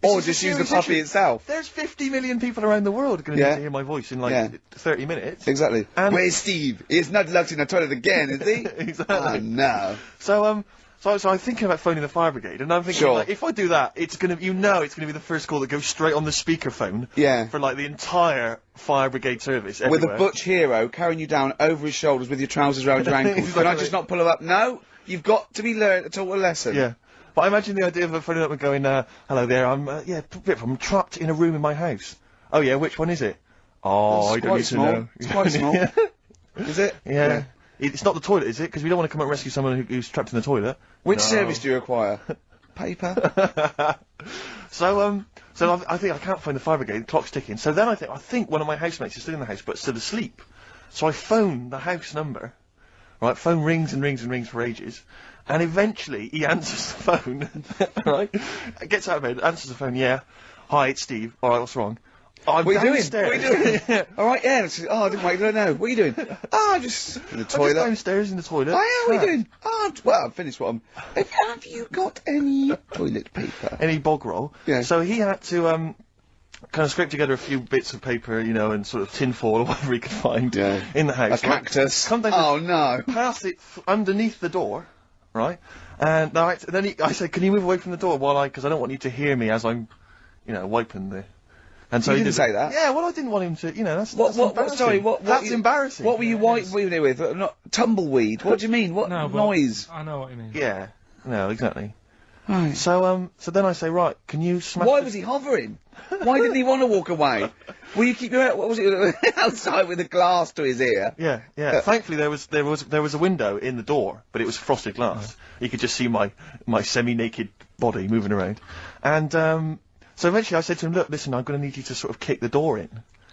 Or just use the puppy itself. There's 50 million people around the world going to need to hear my voice in like 30 minutes. Exactly. And where's Steve? He's not locked in the toilet again, is he? Exactly. Oh, no. So I'm thinking about phoning the fire brigade, and I'm thinking, like, if I do that, it's gonna be the first call that goes straight on the speakerphone. Yeah. For like the entire fire brigade service. With everywhere. a butch hero carrying you down over his shoulders with your trousers around your ankles. Exactly. Can I just not pull him up? No, you've got to be taught a lesson. Yeah. But I imagine the idea of phoning up and going, hello there, I'm trapped in a room in my house. Oh yeah, which one is it? Oh, I don't need to know. It's quite small. Is it? Yeah. It's not the toilet, is it? Because we don't want to come and rescue someone who's trapped in the toilet. Which service do you require? Paper. So I think I can't phone the fire brigade. The clock's ticking. So then I think one of my housemates is still in the house, but still asleep. So I phone the house number. Right, phone rings and rings and rings for ages, and eventually he answers the phone. Right, gets out of bed, answers the phone. Yeah, hi, it's Steve. All right, what's wrong? I'm what are you downstairs. doing? What are you doing? All right, yeah. I didn't wait. I don't know. What are you doing? I'm just in the toilet. I'm just downstairs in the toilet. Oh, yeah, what are you doing? Well, I've finished what I'm... Have you got any toilet paper? Any bog roll? Yeah. So he had to, kind of scrape together a few bits of paper, you know, and sort of tinfoil or whatever he could find in the house. A cactus. Come down oh, no. Pass it underneath the door, right? And then I said, can you move away from the door because I don't want you to hear me as I'm, you know, wiping the... And so you didn't say that? Yeah, well, I didn't want him to, you know, that's embarrassing. Sorry, that's embarrassing. What were you wiping with? Not tumbleweed. What do you mean? What noise? I know what you mean. Yeah. No, exactly. Right. So then I say, right, can you smash... Why was he hovering? Why didn't he want to walk away? Will you keep your... What was it? Outside with a glass to his ear? Yeah. Thankfully, there was a window in the door, but it was frosted glass. You could just see my semi-naked body moving around. And, so eventually I said to him, look, listen, I'm going to need you to sort of kick the door in.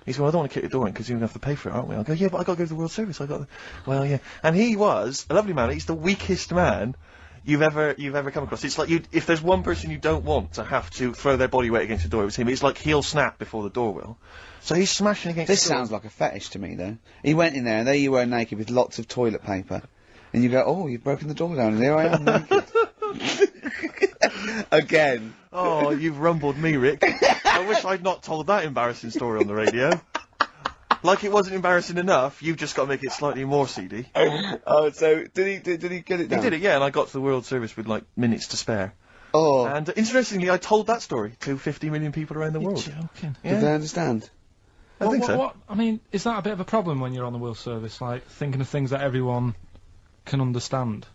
He said, well, I don't want to kick the door in because you're going to have to pay for it, aren't we? I go, yeah, but I got to go to the World Service. Well, yeah. And he was a lovely man. He's the weakest man you've ever come across. It's like if there's one person you don't want to have to throw their body weight against the door, it's him. It's like he'll snap before the door will. So he's smashing against the door. This sounds like a fetish to me, though. He went in there and there you were naked with lots of toilet paper. and you go, oh, you've broken the door down, and here I am naked. Again. Oh, you've rumbled me, Rick. I wish I'd not told that embarrassing story on the radio. Like it wasn't embarrassing enough, you've just got to make it slightly more seedy. Oh, so did he get it down? He did it, yeah, and I got to the World Service with like minutes to spare. Oh. And interestingly, I told that story to 50 million people around the world. You're joking. Yeah. Did they understand? I think so. What? I mean, is that a bit of a problem when you're on the World Service, like thinking of things that everyone can understand?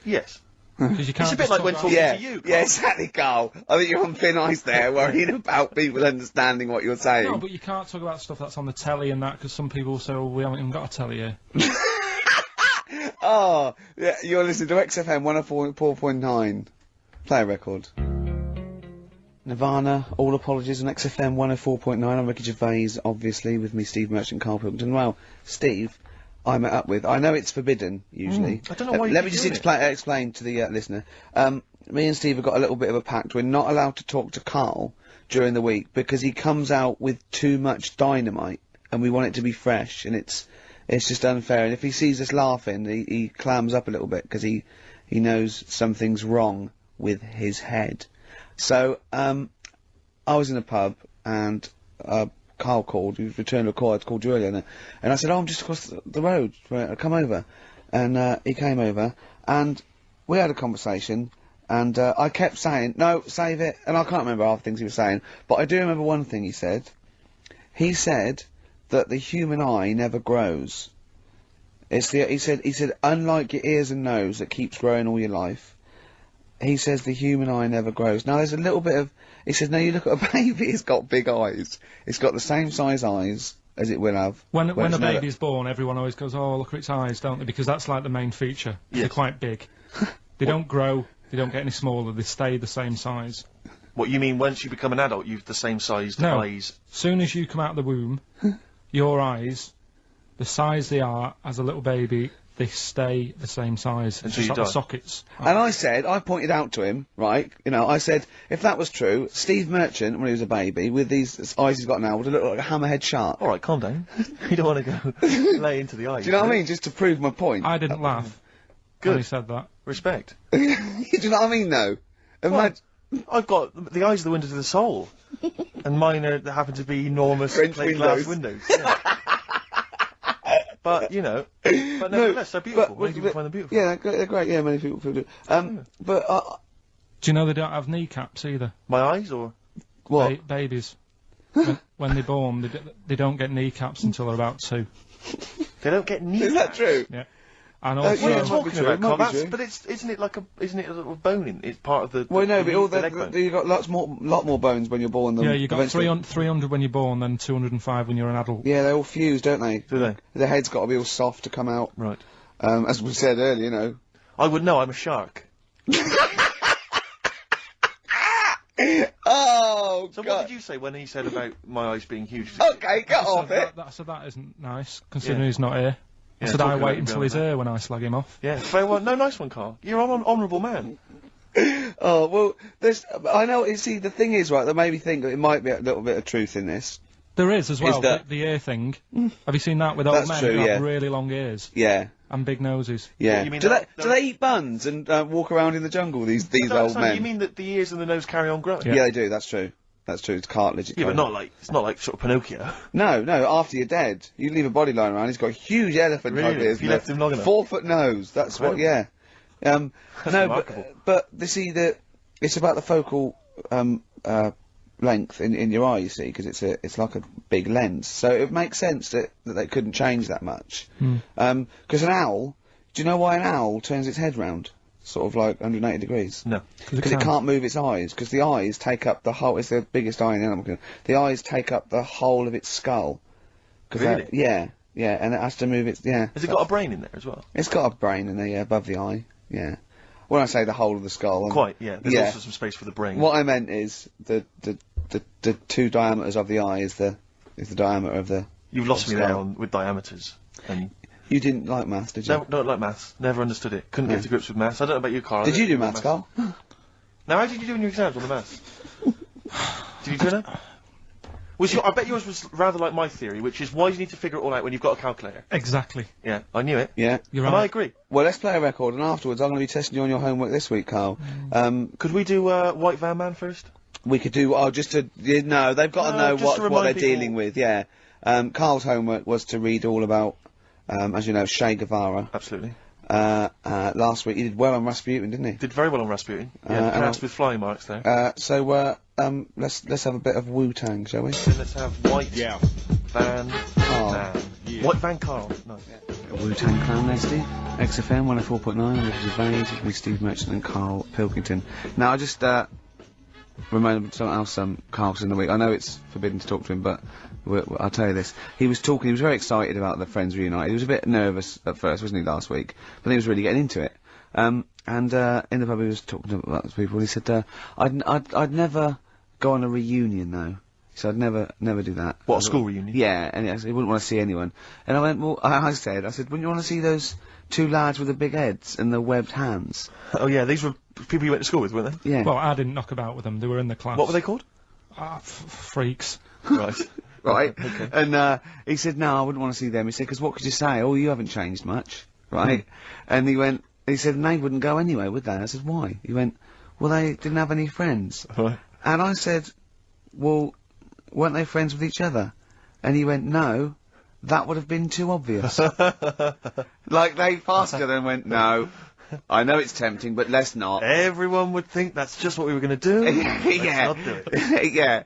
Yes. Because you can't. It's a bit just like talk when about- talking Yeah, to you, Carl. yeah, exactly, Carl. I think you're on thin ice there, worrying about people understanding what you're saying. No, but you can't talk about stuff that's on the telly and that, because some people will say, "Oh, we haven't even got a telly here." Oh, yeah, you're listening to XFM 104.9. Play a record. Nirvana, all apologies on XFM 104.9. I'm Ricky Gervais, obviously, with me, Steve Merchant, Karl Pilkington. Well, Steve, I met up with. I know it's forbidden, usually. I don't know why you let me keep just doing explain to the listener. Me and Steve have got a little bit of a pact. We're not allowed to talk to Karl during the week because he comes out with too much dynamite, and we want it to be fresh, and it's just unfair. And if he sees us laughing, he clams up a little bit because he knows something's wrong with his head. So I was in a pub and Karl called. He was returning a call. I'd called you earlier, and I said, "Oh, I'm just across the road. Come over." And he came over, and we had a conversation. And I kept saying, "No, save it." And I can't remember half the things he was saying, but I do remember one thing he said. He said that the human eye never grows. He said, unlike your ears and nose that keeps growing all your life, he says the human eye never grows. Now there's a little bit of, he says, now you look at a baby, it's got big eyes. It's got the same size eyes as it will have. When it's a baby's born, everyone always goes, "Oh, look at its eyes," don't they? Because that's like the main feature. Yes. They're quite big. They don't grow. They don't get any smaller. They stay the same size. What you mean, once you become an adult, you've the same sized No. eyes? Soon as you come out of the womb, your eyes, the size they are as a little baby, they stay the same size. Until It's you just like die. the sockets. And I pointed out to him, right, I said, if that was true, Steve Merchant, when he was a baby, with these eyes he's got now, would have looked like a hammerhead shark. Alright, calm down. You don't want to go lay into the eyes. Do you know what I mean? Just to prove my point. I didn't laugh Good. when he said that. Respect. Do you know what I mean, though? Imagine. I've got the eyes are the window to the soul, and mine happen to be enormous French plate glass windows. windows. Yeah. But nevertheless, they're beautiful. Many people find them beautiful. Yeah, they're great. Yeah, many people do. But Do you know they don't have kneecaps either? My eyes, or what? Babies. when they're born, they don't get kneecaps until they're about 2. They don't get kneecaps. Is that true? Yeah. And Yeah, What are it you might be talking true, about, it might Carl? be That's, true. but isn't it a little bone in? It's part of the. Well, no, but all the leg bone. you've got lot more bones when you're born than yeah, you got eventually. 300 when you're born, then 205 when you're an adult. Yeah, they all fuse, don't they? Do they? The head's got to be all soft to come out. Right. As we said earlier, I would know. I'm a shark. Oh, So God. what did you say when he said about my eyes being huge? Okay, get off it. So that isn't nice, considering Yeah. he's not here. Yeah, So I talking wait about until going he's on. here when I slag him off. Yeah, very well. No, nice one, Carl. You're an honourable man. Oh, well, I know, you see, the thing is, right, that made me think that it might be a little bit of truth in this. There is as well, that- the ear thing. Have you seen that with old That's men true, who have yeah. really long ears Yeah, and big noses? yeah. you mean Do that- they eat buns and walk around in the jungle, these old men? You mean that the ears and the nose carry on growing? Yeah, they do, that's true. That's true, it's cartilage. Yeah, but it's not like sort of Pinocchio. No, after you're dead. You leave a body lying around, he's got a huge elephant type Really? ears. If you left him long enough? 4 foot nose, that's what, yeah. No, remarkable. but they see that it's about the focal, length in your eye, you see, because it's like a big lens. So it makes sense that they couldn't change that much. Because an owl, do you know why an owl turns its head round? Sort of like 180 degrees. No. Because it can't move its eyes, because the eyes take up the whole, it's the biggest eye in the animal kingdom. The eyes take up the whole of its skull. Really? Yeah, and it has to move its, yeah. Has it got a brain in there as well? It's got a brain in there, yeah, above the eye, yeah. When I say the whole of the skull, Quite, yeah. There's yeah. also some space for the brain. What I meant is the two diameters of the eye is the diameter of the. You've lost me skull. there with diameters. And You didn't like maths, did you? no, don't like maths. Never understood it. Couldn't No. get to grips with maths. I don't know about you, Carl. Did you do maths, Carl? Now, how did you do in your exams on the maths? Did you turn up? I bet yours was rather like my theory, which is why do you need to figure it all out when you've got a calculator? Exactly. Yeah, I knew it. Yeah. You're And right. I agree. Well, let's play a record, and afterwards I'm going to be testing you on your homework this week, Carl. Could we do White Van Man first? We could do, they've got to know just to what remind they're people- dealing with, yeah. Carl's homework was to read all about, as you know, Che Guevara. Absolutely. Last week he did well on Rasputin, didn't he? Did very well on Rasputin. Yeah, passed with flying marks there. Let's have a bit of Wu-Tang, shall we? Then let's have White Van Carl. Man. White Van Carl. Nice. Wu-Tang Clan there, Steve. XFM 104.9, Ricky Gervais, with me, Steve Merchant and Karl Pilkington. Now, I just, remembered something else, Carl's in the week. I know it's forbidden to talk to him, but I'll tell you this. He was very excited about the Friends Reunited. He was a bit nervous at first, wasn't he, last week? But then he was really getting into it. And in the pub he was talking about those people, and he said, I'd never go on a reunion, though. He said, I'd never do that. What, a school reunion? Yeah, and he wouldn't want to see anyone. And I went, well, I said, wouldn't you want to see those two lads with the big heads and the webbed hands? Oh yeah, these were people you went to school with, weren't they? Yeah. Well, I didn't knock about with them. They were in the class. What were they called? Freaks. Right. Right. Okay. And he said, no, I wouldn't want to see them. He said, because what could you say? Oh, you haven't changed much. Right. And he said, and they wouldn't go anyway, would they? I said, why? He went, well, they didn't have any friends. Right. And I said, well, weren't they friends with each other? And he went, no, that would have been too obvious. Like, they passed each other and went, no, I know it's tempting, but let's not. Everyone would think that's just what we were going to do. Yeah. Let's not do it. Yeah.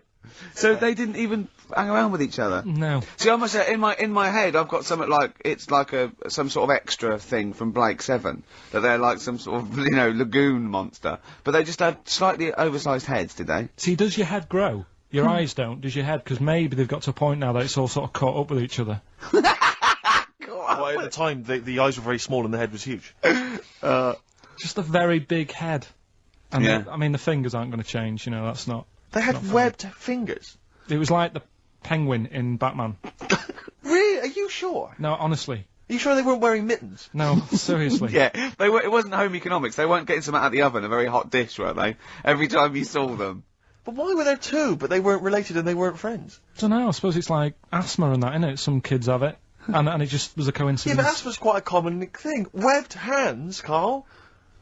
So they didn't even hang around with each other. No. See, I must say, in my head, I've got something like it's like some sort of extra thing from Blake 7 that they're like some sort of lagoon monster, but they just had slightly oversized heads, did they? See, does your head grow? Your eyes don't. Does your head? Because maybe they've got to a point now that it's all sort of caught up with each other. Well, at the time, the eyes were very small and the head was huge. Just a very big head. And Yeah. the fingers aren't going to change. That's not. They had Not funny. webbed fingers. It was like the penguin in Batman. Really? Are you sure? No, honestly. Are you sure they weren't wearing mittens? No, seriously. Yeah, it wasn't home economics. They weren't getting something out of the oven, a very hot dish, were they? Every time you saw them. But why were there two, but they weren't related and they weren't friends? I don't know. I suppose it's like asthma and that, innit? Some kids have it. And it just was a Yeah, coincidence. but asthma's quite a common thing. Webbed hands, Carl.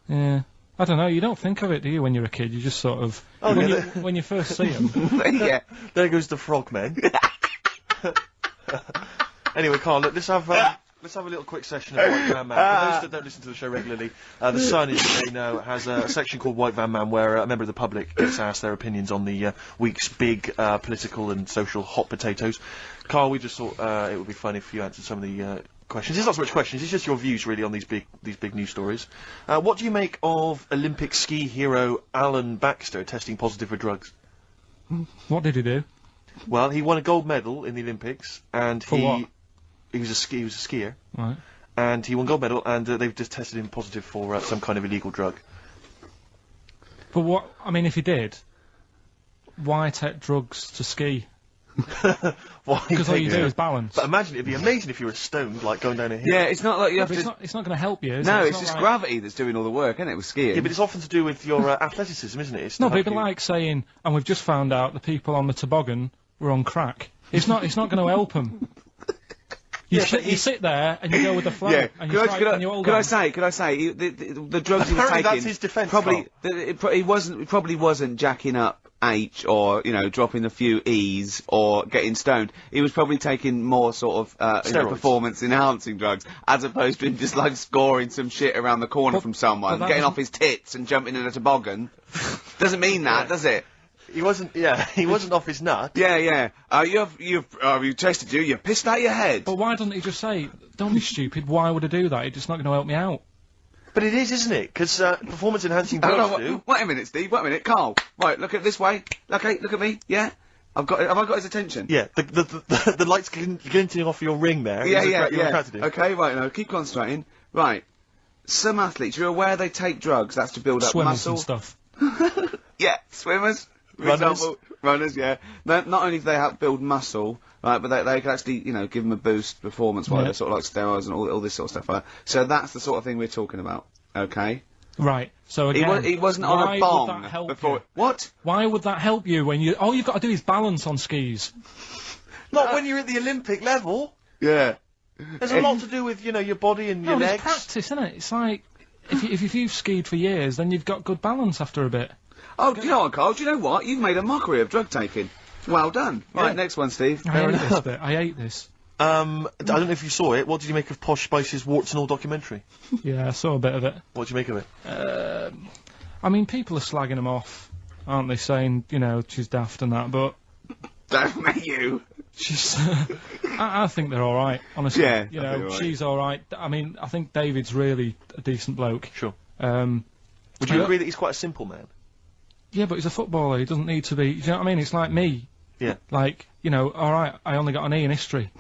Yeah. I don't know, you don't think of it, do you, when you're a kid? You just sort of... Oh, when, yeah, when you first see them. Yeah. There goes the frogmen. Anyway, Carl, look, let's have a little quick session of White Van Man. For those that don't listen to the show regularly, The Sun, as you may know, has a section called White Van Man where a member of the public gets asked their opinions on the week's big political and social hot potatoes. Carl, we just thought it would be fun if you answered some of the questions. It's not so much questions, it's just your views really on these big news stories. What do you make of Olympic ski hero Alan Baxter testing positive for drugs? What did he do? Well, he won a gold medal in the Olympics, and For what? he was a skier, Right. and he won gold medal, and they've just tested him positive for some kind of illegal drug. But what... if he did, why take drugs to ski? Why? Because all you do is balance. But imagine, it'd be amazing if you were stoned, like going down a hill. Yeah, it's not like you have But to... it's not going to help you, is No, it? it's just not like- gravity that's doing all the work, isn't it, with skiing? Yeah, but it's often to do with your athleticism, isn't it? It's to No, but help it'd be you- like saying, and we've just found out the people on the toboggan were on crack. It's not going to help them. You sit there and you go with the flow. Yeah, And you try, and you hold could I on. say, the drugs he was Apparently taking... that's his defence, Probably, he probably wasn't jacking up H or, dropping a few E's or getting stoned. He was probably taking more sort of, Steroids. performance-enhancing drugs, as opposed to him just, scoring some shit around the corner from someone, that getting was- off his tits and jumping in a toboggan. Doesn't mean that, does it? He wasn't off his nut. Yeah. You tested you pissed out your head. But why doesn't he just say, don't be stupid, why would I do that? It's just not going to help me out. But it is, isn't it? Because performance-enhancing drugs do. Wait a minute, Steve. Wait a minute, Carl. Right, look at this way. Okay, look at me. Yeah, have I got his attention? Yeah, the lights glinting off your ring there. Yeah. You're attracted to. Okay, right now, keep concentrating. Right, some athletes, you're aware they take drugs. That's to build up Swimmers muscle. and stuff. Yeah, swimmers. For Runners. example, runners, yeah. Not only do they help build muscle, right, but they can actually, give them a boost performance-wise, Yeah. sort of like steroids and all this sort of stuff like that. So that's the sort of thing we're talking about, okay? Right. So again, He wasn't on a why bong would that help before. you? What? Why would that help you when you? All you've got to do is balance on skis. Not when you're at the Olympic level. Yeah. There's a lot to do with, you know, your body and your No, legs. it's practice, isn't it? It's like if you've skied for years, then you've got good balance after a bit. Oh, do you know what, Carl? Do you know what? You've made a mockery of drug taking. Well done. Right, next one, Steve. I hate this bit. I hate this. I don't know if you saw it. What did you make of Posh Spice's Warts and All documentary? Yeah, I saw a bit of it. What did you make of it? I mean, people are slagging them off, aren't they? Saying, you know, she's daft and that, but Don't make you. she's. I think they're all right, honestly. Yeah, you I think know, they're all right. she's all right. I mean, I think David's really a decent bloke. Sure. Um, Would you agree that he's quite a simple man? Yeah, but he's a footballer. He doesn't need to be. Do you know what I mean? It's like me. Yeah. Like, you know, all right, I only got an E in history,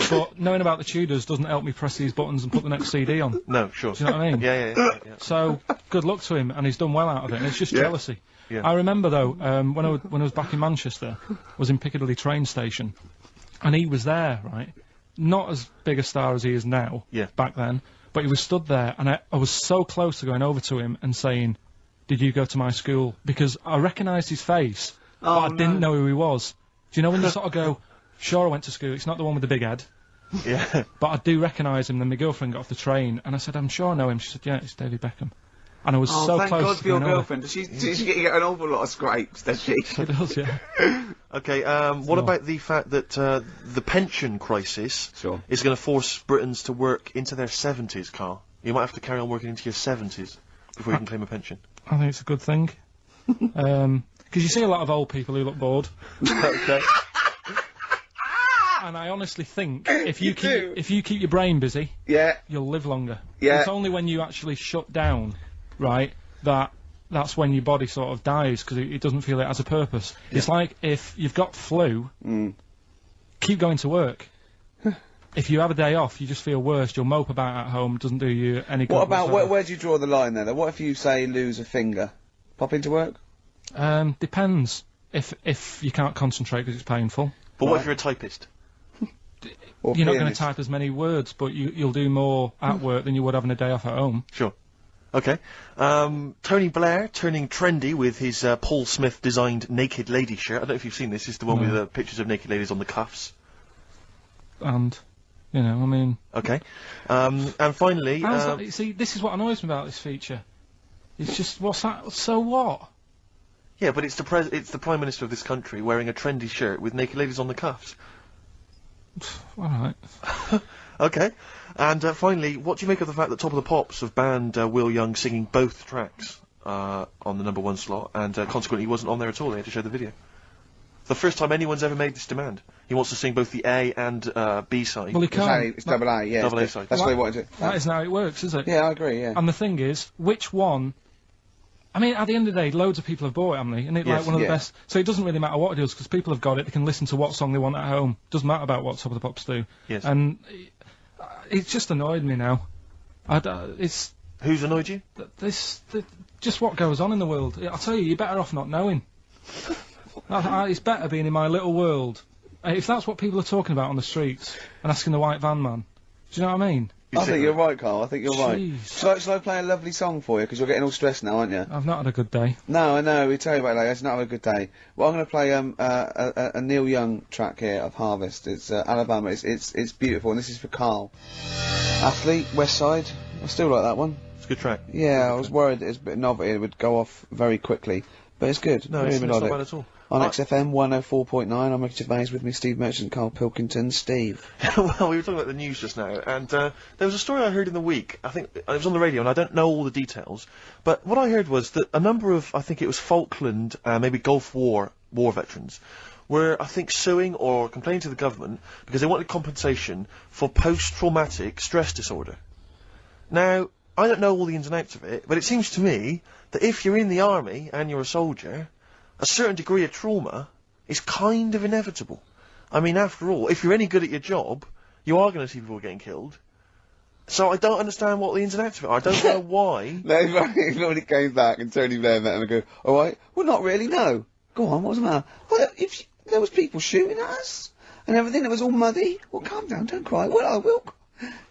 but knowing about the Tudors doesn't help me press these buttons and put the next CD on. No, sure. Do you know what I mean? Yeah. So good luck to him, and he's done well out of it. And it's just jealousy. Yeah. I remember though, when I was back in Manchester, I was in Piccadilly train station, and he was there, right? Not as big a star as he is now. Yeah. Back then, but he was stood there, and I was so close to going over to him and saying, "Did you go to my school?" Because I recognised his face, but I didn't know who he was. Do you know when you sort of go, "Sure, I went to school. It's not the one with the big head." Yeah. But I do recognise him. Then my girlfriend got off the train, and I said, "I'm sure I know him." She said, "Yeah, it's David Beckham." And I was so thank close God to for your going over. girlfriend. Does she get an awful lot of scrapes, does she? She does, yeah. Okay, what about the fact that the pension crisis is going to force Britons to work into their 70s, Carl? You might have to carry on working into your 70s before you can claim a pension. I think it's a good thing. Because you see a lot of old people who look bored. Okay. And I honestly think if you keep your brain busy, you'll live longer. Yeah. It's only when you actually shut down, right, that's when your body sort of dies because it doesn't feel it has a purpose. Yeah. It's like if you've got flu, keep going to work. If you have a day off, you just feel worse. You'll mope about at home. It doesn't do you any good. What about whatsoever. where do you draw the line there? What if you say lose a finger? Pop into work? Depends. If you can't concentrate because it's painful. But what if you're a typist? Or You're not going to pianist? type as many words, but you'll do more at work than you would having a day off at home. Sure. Okay. Tony Blair turning trendy with his Paul Smith designed naked lady shirt. I don't know if you've seen this. It's the one with the pictures of naked ladies on the cuffs. And, you know, I mean... Okay. And finally... see, this is what annoys me about this feature. It's just, what's that? So what? Yeah, but it's the Prime Minister of this country wearing a trendy shirt with naked ladies on the cuffs. Alright. Okay. And finally, what do you make of the fact that Top of the Pops have banned Will Young singing both tracks on the #1 slot, and consequently he wasn't on there at all? They had to show the video. The first time anyone's ever made this demand. He wants to sing both the A and B side. Well, he can't. It's double A, yeah. Double A side. That's what he wanted to. That isn't how it works, is it? Yeah, I agree, yeah. And the thing is, which one... I mean, at the end of the day, loads of people have bought it, haven't they? Isn't it Yes, like one of the yeah. best... So it doesn't really matter what it is, because people have got it, they can listen to what song they want at home. Doesn't matter about what Top of the Pops do. Yes. And it's just annoyed me now. It's... Who's annoyed you? Just what goes on in the world. I'll tell you, you're better off not knowing. It's better being in my little world. If that's what people are talking about on the streets and asking the white van man, do you know what I mean? I think you're right, Carl. I think you're right. Jeez. Shall I play a lovely song for you? Because you're getting all stressed now, aren't you? I've not had a good day. No, I know. We tell you about it later. It's not having a good day. Well, I'm going to play a Neil Young track here of Harvest. It's Alabama. It's beautiful, and this is for Carl. Athlete, West Side. I still like that one. It's a good track. Yeah, I was worried it was a bit novelty. It would go off very quickly, but it's good. No, Very it's not melodic. bad at all. On XFM 104.9, I'm Ricky Gervais, with me Steve Merchant, Karl Pilkington. Steve. Well, we were talking about the news just now, and there was a story I heard in the week. I think it was on the radio, and I don't know all the details. But what I heard was that a number of, I think it was Falkland, maybe Gulf War veterans, were, I think, suing or complaining to the government because they wanted compensation for post-traumatic stress disorder. Now, I don't know all the ins and outs of it, but it seems to me that if you're in the army and you're a soldier, a certain degree of trauma is kind of inevitable. I mean, after all, if you're any good at your job, you are going to see people getting killed. So I don't understand what the ins and outs of it are. I don't know why. No, when it came back and Tony Blair met him and go, alright, well, not really, no. Go on, what's the matter? Well, there was people shooting at us and everything, it was all muddy. Well, calm down, don't cry. Well, I will.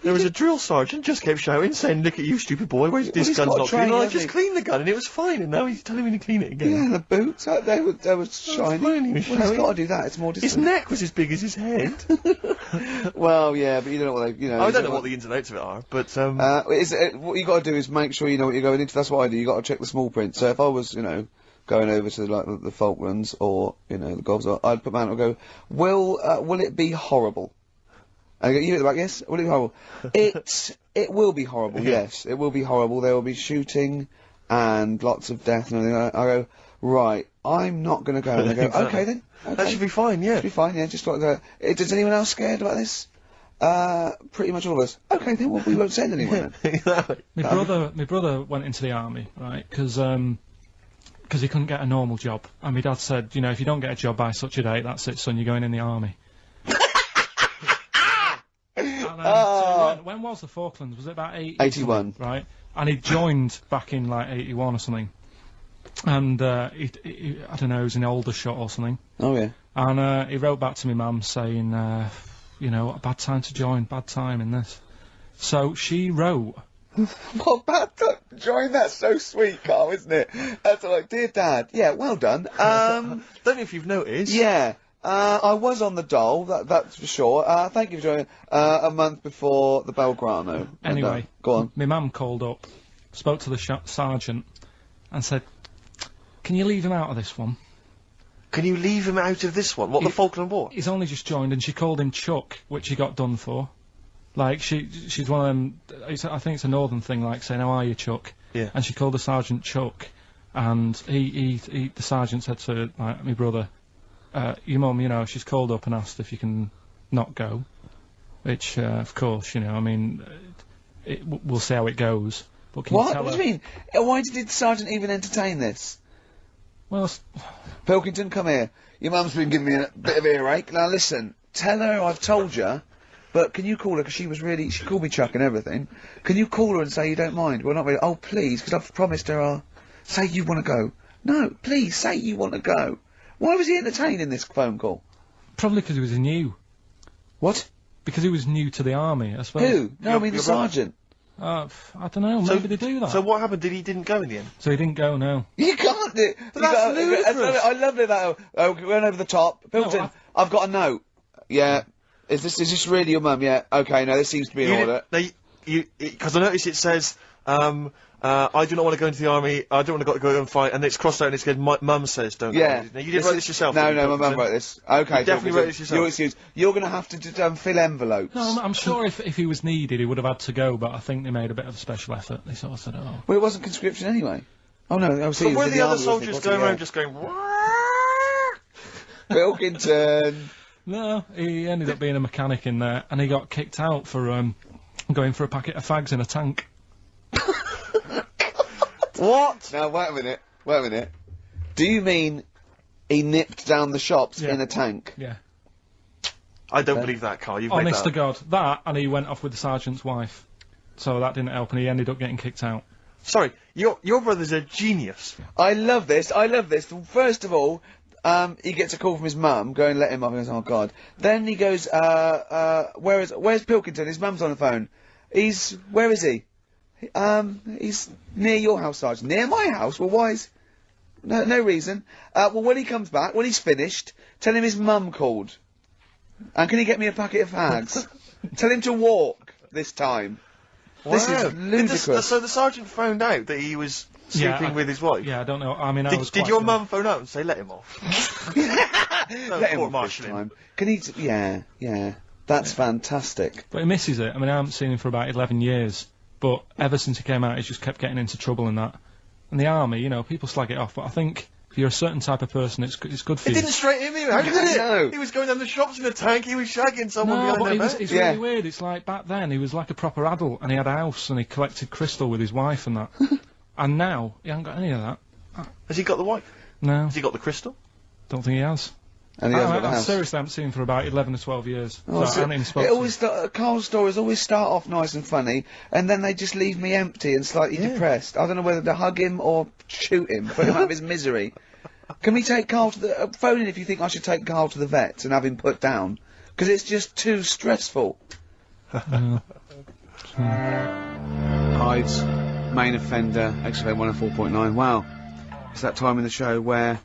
There was a drill sergeant just kept shouting, saying, "Look at you, stupid boy! Where's this he's gun's got not trained, clean?" And I hasn't just he? cleaned the gun, and it was fine. And now he's telling me to clean it again. Yeah, the boots, they were shiny. fine, he was Well, he's showing. got to do that. It's more His discipline. neck was as big as his head. Well, yeah, but you don't know what they, you know. I you don't know what the ins and outs of it are, but what you got to do is make sure you know what you're going into. That's what I do. You got to check the small print. So if I was, you know, going over to like the Falklands or you know the Gulf, I'd put my hand up and go, will it be horrible? And I go, you at the back, yes. Will it be horrible? It will be horrible. Yes, it will be horrible. There will be shooting and lots of death and everything. I go, right. I'm not going to go. And they go, Exactly. okay then. Okay. that should be fine. Yeah. Should be fine, yeah, just like that. Is anyone else scared about this? Pretty much all of us. Okay, then well, we won't send anyone then. Exactly. My brother went into the army, right? Because he couldn't get a normal job, and my dad said, you know, if you don't get a job by such a date, that's it, son, you're going in the army. And, so when was the Falklands? Was it about 81. Right? And he joined back in like 81 or something. And he I don't know, he was in Aldershot or something. Oh yeah. And he wrote back to my mum saying, you know, a bad time to join, bad time in this. So she wrote. What bad time to join? That's so sweet, Carl, isn't it? That's like, dear Dad. Yeah, well done. Don't know if you've noticed. Yeah. I was on the dole, that's for sure. Thank you for joining. A month before the Belgrano. Anyway, go on. My mum called up, spoke to the sergeant, and said, "Can you leave him out of this one?" Can you leave him out of this one? What, the Falkland War? He's only just joined, and she called him Chuck, which he got done for. Like she's one of them. I think it's a northern thing, like saying, "How are you, Chuck?" Yeah. And she called the sergeant Chuck, and the sergeant said to like, my brother, "Your mum, you know, she's called up and asked if you can not go," which, of course, you know, I mean, we'll see how it goes. But can you What? tell What her- do you mean? Why did the sergeant even entertain this? Well, Pilkington, come here. Your mum's been giving me a bit of earache. Now listen, tell her I've told you, but can you call her, because she called me Chuck and everything. Can you call her and say you don't mind? Well, not really. Oh, please, because I've promised her I'll say you want to go. No, please, say you want to go. Why was he entertained in this phone call? probably because he was new. What? Because he was new to the army, I suppose. Who? No, I mean the sergeant. I don't know. Maybe they do that. So what happened? He didn't go in the end? So he didn't go. No. You can't do. But that's ludicrous. I love it. That we went over the top. Pilkington, I've got a note. Yeah. Is this really your mum? Yeah. Okay. No, this seems to be in order. Because I noticed it says, I do not want to go into the army. I don't want to go and fight, and it's crossed out and it's good. My mum says don't. Yeah. Go. Now, you didn't write this yourself. No, did you, no, my mum Pilkington? wrote this. Okay. You definitely wrote this yourself. Your excuse. You're going to have to fill envelopes. No, I'm sure if he was needed, he would have had to go. But I think they made a bit of a special effort. They sort of said, "Oh." Well, it wasn't conscription anyway. Oh no, I was. But were the other soldiers going around just going? Pilkington. No, he ended up being a mechanic in there, and he got kicked out for going for a packet of fags in a tank. What? Now wait a minute. Do you mean he nipped down the shops in a tank? Yeah. I don't believe that, Carl. You've made Honest that to God, that, and he went off with the sergeant's wife, so that didn't help, and he ended up getting kicked out. Sorry, your brother's a genius. I love this. First of all, he gets a call from his mum, going let him off. He goes, oh God. Then he goes, where's Pilkington? His mum's on the phone. Where is he? He's near your house, Sergeant. Near my house? Well, why is... No reason. Well, when he comes back, when he's finished, tell him his mum called. And can he get me a packet of fags? Tell him to walk this time. Wow. This is ludicrous. So the sergeant found out that he was sleeping with his wife? Yeah, I don't know. I mean, Did your mum phone out and say, let him off? Let him off this time. Can he... Yeah. That's fantastic. But he misses it. I mean, I haven't seen him for about 11 years. But ever since he came out, he's just kept getting into trouble and that. And the army, you know, people slag it off, but I think if you're a certain type of person, it's good for It you. didn't straighten him out, did it? No. He was going down the shops in a tank, he was shagging someone No, but behind their back. it's really weird. It's like back then, he was like a proper adult, and he had a house, and he collected crystal with his wife and that. And now, he hasn't got any of that. Has he got the wife? No. Has he got the crystal? Don't think he has. And he hasn't got the I house. seriously haven't seen him for about 11 or 12 years. Oh, So I haven't even spoken it to him. always Carl's stories always start off nice and funny, and then they just leave me empty and slightly depressed. I don't know whether to hug him or shoot him, put him out of his misery. Can we take Carl to the... phone in if you think I should take Carl to the vet and have him put down, because it's just too stressful. Hyde's main offender, XFM 104.9. Wow. It's that time in the show where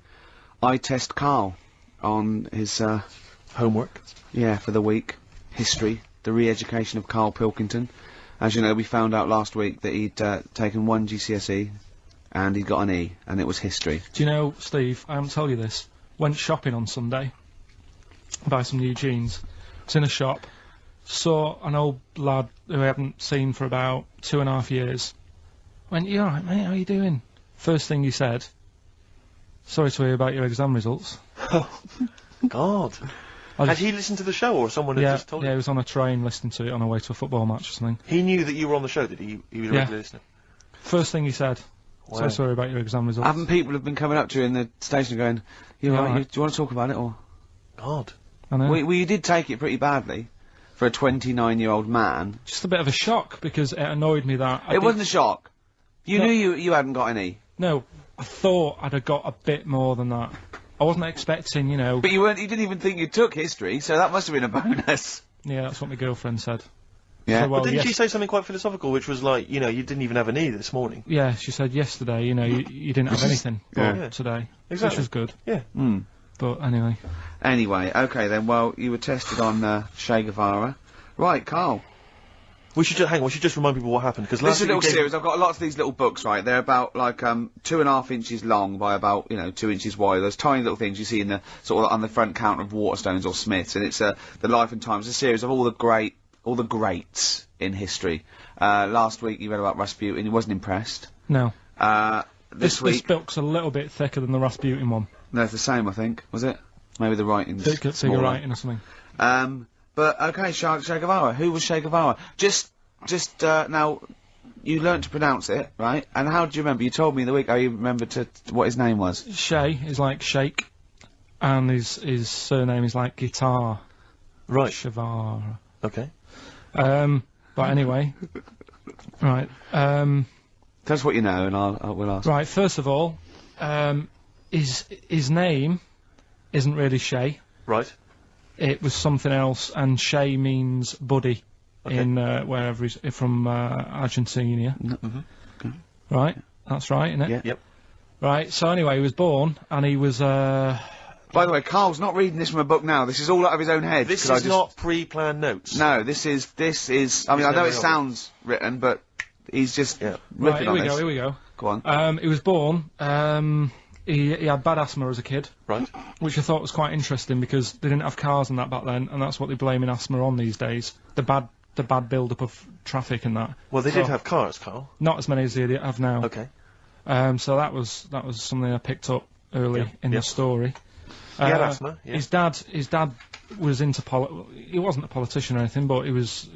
I test Karl on his, Homework. yeah, for the week. History. The re-education of Karl Pilkington. As you know, we found out last week that he'd, taken one GCSE and he'd got an E, and it was history. Do you know, Steve, I haven't told you this, went shopping on Sunday, buy some new jeans, was in a shop, saw an old lad who I haven't seen for about 2.5 years, went, "You alright, mate, how you doing?" First thing he said, "Sorry to hear about your exam results." God. Had he listened to the show, or someone had just told Yeah, him? he was on a train listening to it on our way to a football match or something. He knew that you were on the show, did he? He was a regular listener. First thing he said, Wow. "So sorry about your exam results." Haven't people have been coming up to you in the station going, "You Yeah, alright, right. do you want to talk about it, or?" God. I know. Well, you did take it pretty badly for a 29-year-old man. Just a bit of a shock, because it annoyed me that... It wasn't a shock. You No. knew you hadn't got any. No, I thought I'd have got a bit more than that. I wasn't expecting, you know... But you didn't even think you took history, so that must have been a bonus. Yeah, that's what my girlfriend said. Yeah. So, well, But didn't yes- she say something quite philosophical, which was like, you know, you didn't even have an E this morning? Yeah, she said yesterday, you know, you didn't have anything Yeah. today. Exactly. Which was good. Yeah. Mm. But anyway. Anyway, okay then, well, you were tested on, Che Guevara. Right, Karl. We should hang on. We should just remind people what happened, because This last is a week little we gave- series. I've got lots of these little books, right? They're about, like, 2.5 inches long by about, 2 inches wide. Those tiny little things you see in the, sort of on the front counter of Waterstones or Smiths, and it's, the Life and Times, a series of all the greats in history. Last week you read about Rasputin, he wasn't impressed. No. This This week... book's a little bit thicker than the Rasputin one. No, it's the same, I think. Was it? Maybe the writing's Thicker smaller. writing or something. But, okay, Che Guevara. Who was Che Guevara? Just, now, you learnt to pronounce it, right? And how do you remember? You told me the week how you remembered what his name was. Che is like shake, and his surname is like guitar. Right. Shavara. Okay. But anyway. Right. Tell us what you know, and we'll ask. Right, first of all, his name isn't really Che. Right. It was something else, and Che means buddy Okay. in wherever he's from Argentina. Mm-hmm. Right, that's right, isn't it? Yeah. Yep. Right. So anyway, he was born, and he was By the way, Karl's not reading this from a book now. This is all out of his own head. This Could I is just- not pre-planned notes. No, this is. I mean, I know it sounds written, but he's just Yeah. right. ripping Here on we this. go. Here we go. Go on. He was born. He had bad asthma as a kid, Right. which I thought was quite interesting because they didn't have cars and that back then, and that's what they're blaming asthma on these days. The bad build-up of traffic and that. Well, they So- did have cars, Karl. Not as many as they have now. Okay. So that was something I picked up early Yep, in yep. the story. He had asthma, yeah. His dad was into he wasn't a politician or anything, but he was,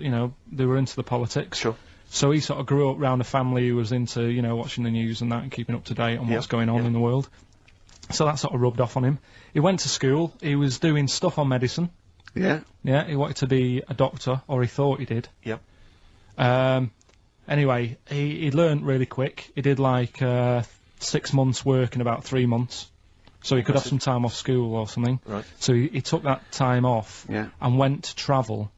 they were into the politics. Sure. So he sort of grew up around a family who was into, watching the news and that and keeping up to date on Yep, what's going on yep. in the world. So that sort of rubbed off on him. He went to school. He was doing stuff on medicine. Yeah. Yeah, he wanted to be a doctor, or he thought he did. Yep. Anyway, he learned really quick. He did like 6 months work in about 3 months. So he could have some time off school or something. Right. So he took that time off Yeah. and went to travel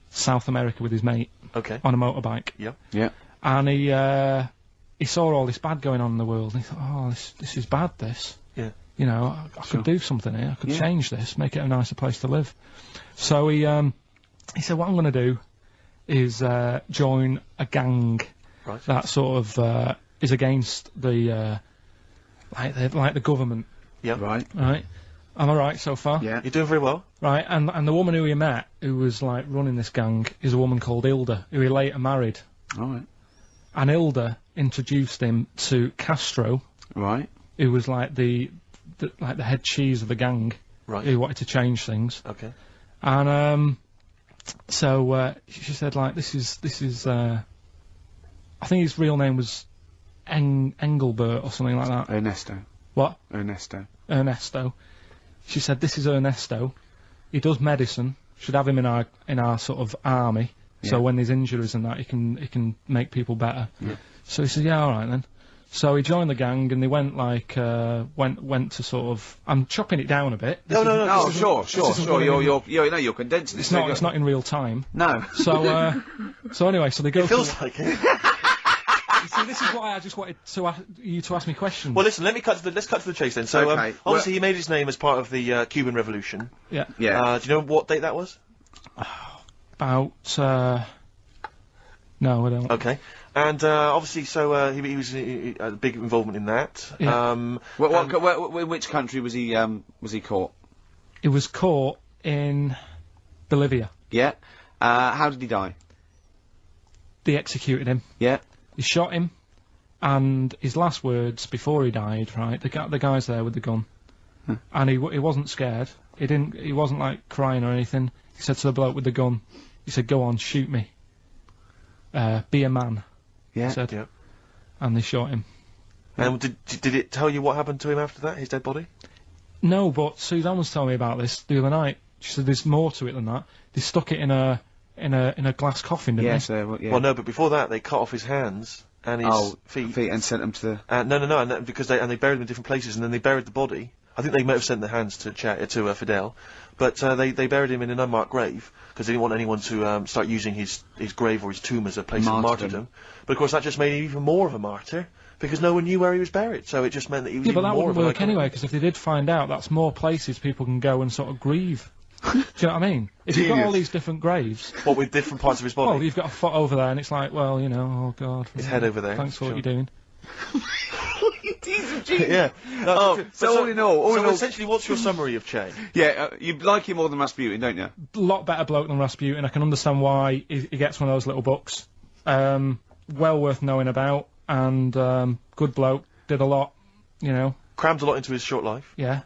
South America with his mate Okay. on a motorbike. Yep. Yeah. And he saw all this bad going on in the world. And he thought, oh, this is bad, this. Yeah. I could do something here. I could Yeah. change this, make it a nicer place to live. So he said, what I'm going to do is join a gang Right. that sort of is against the like the government. Yep. Right. Right? Am I right so far? Yeah. You're doing very well. Right, and the woman who he met, who was like running this gang, is a woman called Hilda, who he later married. All right. And Hilda introduced him to Castro, Right. who was like the head cheese of the gang, Right. who wanted to change things. Okay. And so she said like this is I think his real name was Engelbert or something like that. Ernesto. What? Ernesto. She said, this is Ernesto. He does medicine. Should have him in our sort of army. Yeah. So when there's injuries and that, he can make people better. Yeah. So he said, yeah, all right then. So he joined the gang, and they went like went to sort of. I'm chopping it down a bit. No, sure. You're condensing. It's not in real time. No. So anyway, so they go. It feels like it. See, this is why I just wanted you to ask me questions. Well, listen, let's cut to the chase then. So, obviously he made his name as part of the Cuban Revolution. Yeah. Do you know what date that was? About. No, I don't. Okay. And obviously, so he was a big involvement in that. Yeah. In which country was he caught? He was caught in Bolivia. Yeah. How did he die? They executed him. Yeah. They shot him, and his last words before he died, right? The guy's there with the gun, and he wasn't scared. He wasn't like crying or anything. He said to the bloke with the gun, he said, "Go on, shoot me. Be a man." Yeah. He said. Yeah. And they shot him. And did it tell you what happened to him after that? His dead body? No, but Suzanne was telling me about this the other night. She said there's more to it than that. They stuck it in a glass coffin, didn't they? Well, no, but before that, they cut off his hands and his feet and sent them to the. No, and because they buried them in different places, and then they buried the body. I think they might have sent the hands to Fidel, but they buried him in an unmarked grave because they didn't want anyone to start using his grave or his tomb as a place of martyrdom. But of course, that just made him even more of a martyr because no one knew where he was buried. So it just meant that he was even more of a. Yeah, but that wouldn't work anyway because if they did find out, that's more places people can go and sort of grieve. Do you know what I mean? If you've got all these different graves... What, with different parts of his body? Well, you've got a foot over there, and it's like, well, you know, oh, God. His head over there. Thanks for what you're doing. Yeah. So all in all... essentially, what's your summary of Che? Yeah, you like him more than Rasputin, don't you? A lot better bloke than Rasputin. I can understand why he gets one of those little books. Well worth knowing about, and good bloke. Did a lot, you know. Crammed a lot into his short life. Yeah.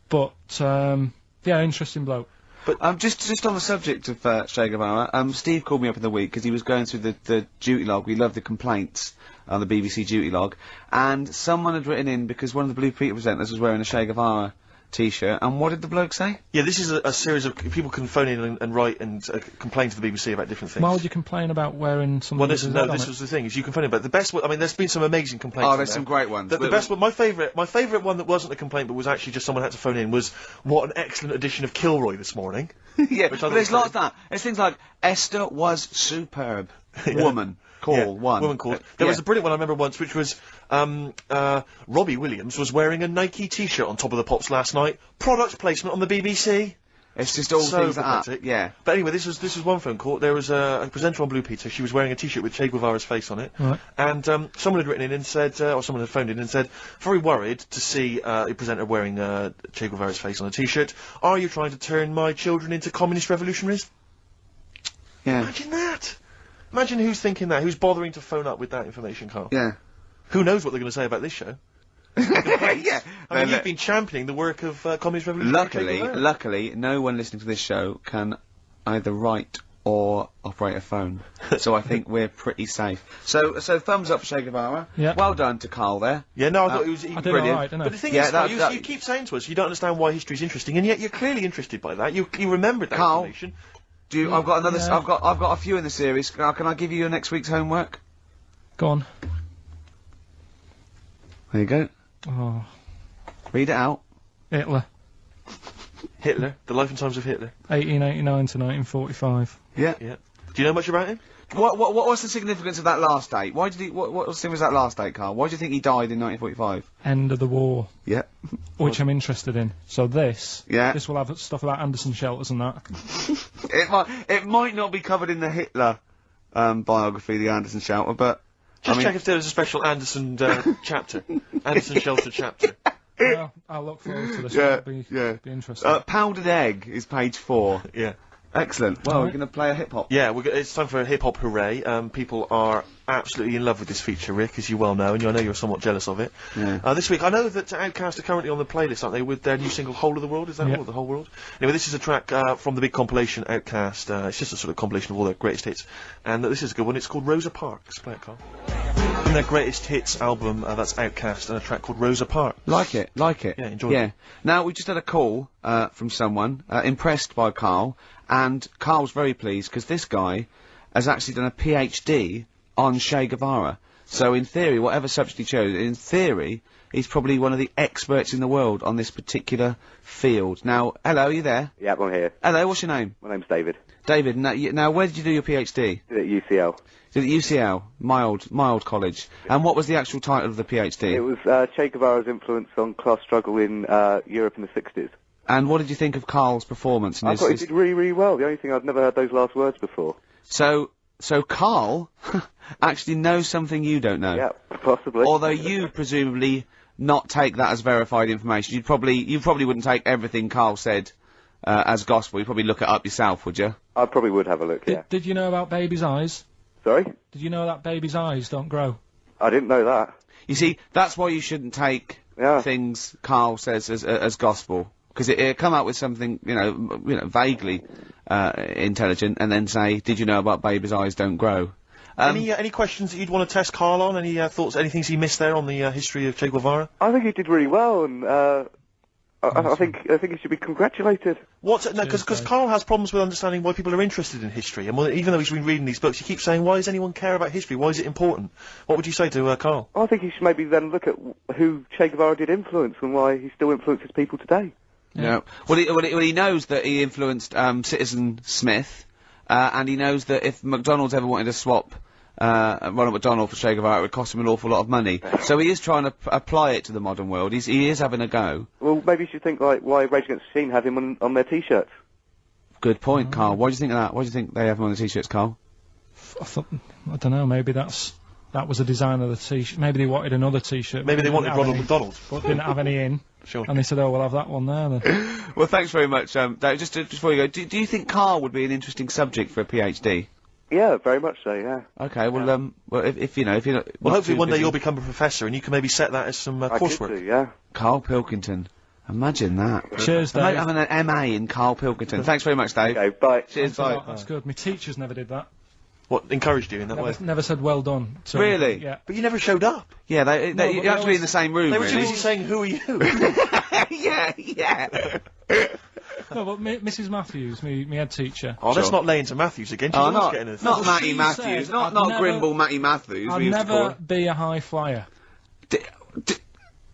But, yeah, interesting bloke. But just on the subject of Che Guevara, Steve called me up in the week because he was going through the duty log. We love the complaints on the BBC duty log, and someone had written in because one of the Blue Peter presenters was wearing a Che Guevara T-shirt, and what did the bloke say? Yeah, this is a series of people can phone in and write and complain to the BBC about different things. Why would you complain about wearing something? Well, this was the thing. Is you can phone about the best. I mean, there's been some amazing complaints. Oh, there's some great ones. The best one, my favourite one that wasn't a complaint but was actually just someone had to phone in was what an excellent edition of Kilroy this morning. Yeah, but there's lots of that. There's things like Esther was superb. Woman. Woman call. There was a brilliant one I remember once, which was Robbie Williams was wearing a Nike T-shirt on Top of the Pops last night. Product placement on the BBC. It's just all things like that. Yeah. But anyway, this was one phone call. There was a presenter on Blue Peter. She was wearing a T-shirt with Che Guevara's face on it. Right. And someone had written in and said, or someone had phoned in and said, very worried to see a presenter wearing Che Guevara's face on a T-shirt. Are you trying to turn my children into communist revolutionaries? Yeah. Imagine that. Imagine who's thinking that, who's bothering to phone up with that information, Carl. Yeah. Who knows what they're going to say about this show? Yeah. I mean, you've been championing the work of Communist Revolution. Luckily, no one listening to this show can either write or operate a phone. So I think we're pretty safe. So thumbs up for Che Guevara. Yeah. Well done to Carl there. Yeah, no, I thought it was brilliant. All right, didn't I? But the thing is, you keep saying to us you don't understand why history's interesting, and yet you're clearly interested by that. You remembered that information. I've got another. Yeah. I've got a few in the series. Can I give you your next week's homework? Go on. There you go. Oh. Read it out. Hitler. The life and times of Hitler. 1889 to 1945. Yeah. Yeah. Do you know much about him? What was the significance of that last date? Why did he? What was that last date, Carl? Why do you think he died in 1945? End of the war. Yeah. Which I'm interested in. So this. Yeah. This will have stuff about Anderson shelters and that. It might not be covered in the Hitler biography, the Anderson shelter, but. Just check if there was a special Anderson chapter. Anderson shelter chapter. Well, I'll look forward to this. It'll be interesting. Powdered Egg is page 4. Yeah. Excellent. Well, we're going to play a hip-hop. Yeah, it's time for a hip-hop hooray. People are absolutely in love with this feature, Rick, as you well know, and I know you're somewhat jealous of it. Yeah. This week, I know that Outkast are currently on the playlist, aren't they, with their new single, Whole of the World? Is that all? The Whole World? Anyway, this is a track from the big compilation, Outkast. It's just a sort of compilation of all their greatest hits. And this is a good one. It's called Rosa Parks. Play it, Carl. In their greatest hits album, that's Outkast, and a track called Rosa Parks. Like it. Yeah, enjoy it. Now, we just had a call from someone, impressed by Carl, and Carl's very pleased because this guy has actually done a PhD on Che Guevara. So in theory, whatever subject he chose, in theory, he's probably one of the experts in the world on this particular field. Now, hello, are you there? Yeah, I'm here. Hello, what's your name? My name's David. David, now where did you do your PhD? Did it at UCL. Did it at UCL? Mild college. And what was the actual title of the PhD? It was Che Guevara's influence on class struggle in Europe in the 60s. And what did you think of Karl's performance? I thought he did really, really well. The only thing I'd never heard those last words before. So Karl actually knows something you don't know. Yeah, possibly. Although you presumably not take that as verified information. You probably wouldn't take everything Karl said as gospel. You'd probably look it up yourself, would you? I probably would have a look, yeah. Did you know about babies' eyes? Sorry? Did you know that babies' eyes don't grow? I didn't know that. You see, that's why you shouldn't take things Karl says as gospel. Because it come out with something, you know, vaguely intelligent, and then say, "Did you know about babies' eyes don't grow?" Any questions that you'd want to test Karl on? Any thoughts? Any things he missed there on the history of Che Guevara? I think he did really well, and I think he should be congratulated. Because Karl has problems with understanding why people are interested in history, and even though he's been reading these books, he keeps saying, "Why does anyone care about history? Why is it important?" What would you say to Karl? I think he should maybe then look at who Che Guevara did influence and why he still influences people today. Yeah. Well, he knows that he influenced Citizen Smith, and he knows that if McDonald's ever wanted to swap Ronald McDonald for Che Guevara, it would cost him an awful lot of money. So he is trying to apply it to the modern world. He is having a go. Well, maybe you should think like why Rage Against the Machine have him on their T-shirts. Good point, Karl. Why do you think of that? Why do you think they have him on the T-shirts, Karl? I don't know. Maybe that was a design of the T-shirt. Maybe they wanted another T-shirt. Maybe they wanted Ronald McDonald, but didn't have any in. Sure. And they said, "Oh, we'll have that one there." Then. Well, thanks very much, Dave. Just before you go, do you think Karl would be an interesting subject for a PhD? Yeah, very much so. Yeah. Okay. Well, if you're not. Well, hopefully one day you'll become a professor, and you can maybe set that as some coursework. I could do, yeah. Karl Pilkington. Imagine that. Cheers, Dave. Having an MA in Karl Pilkington. Thanks very much, Dave. Okay, bye. Cheers, bye. That's good. My teachers never did that. What encouraged you in that way? Never said well done. So, Really? Yeah. But you never showed up. Yeah, you have to be in the same room. They were really. too busy saying, "Who are you?" yeah. No, but Mrs. Matthews, me head teacher. Oh, let's not lay into Matthews again. She's always getting a not Matty She Matthews, said not I'd Grimble Matty Matthews. I'd we used to call never her. be a high flyer.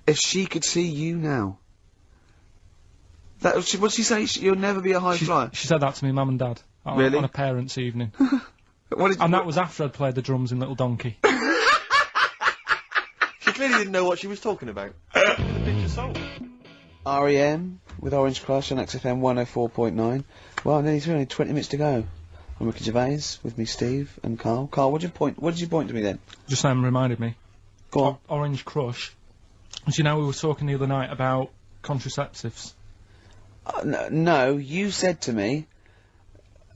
If she could see you now. What'd she say? You'll never be a high flyer? She said that to me, mum and dad. Really? On a parents' evening. And that was after I'd played the drums in Little Donkey. She clearly didn't know what she was talking about. The picture sold. R.E.M. with Orange Crush on XFM 104.9. Well, nearly 20 minutes to go. I'm Ricky Gervais, with me Steve and Karl. Karl, what did you point to me then? Just reminded me. Go on. Orange Crush. As you know, we were talking the other night about contraceptives. No, you said to me,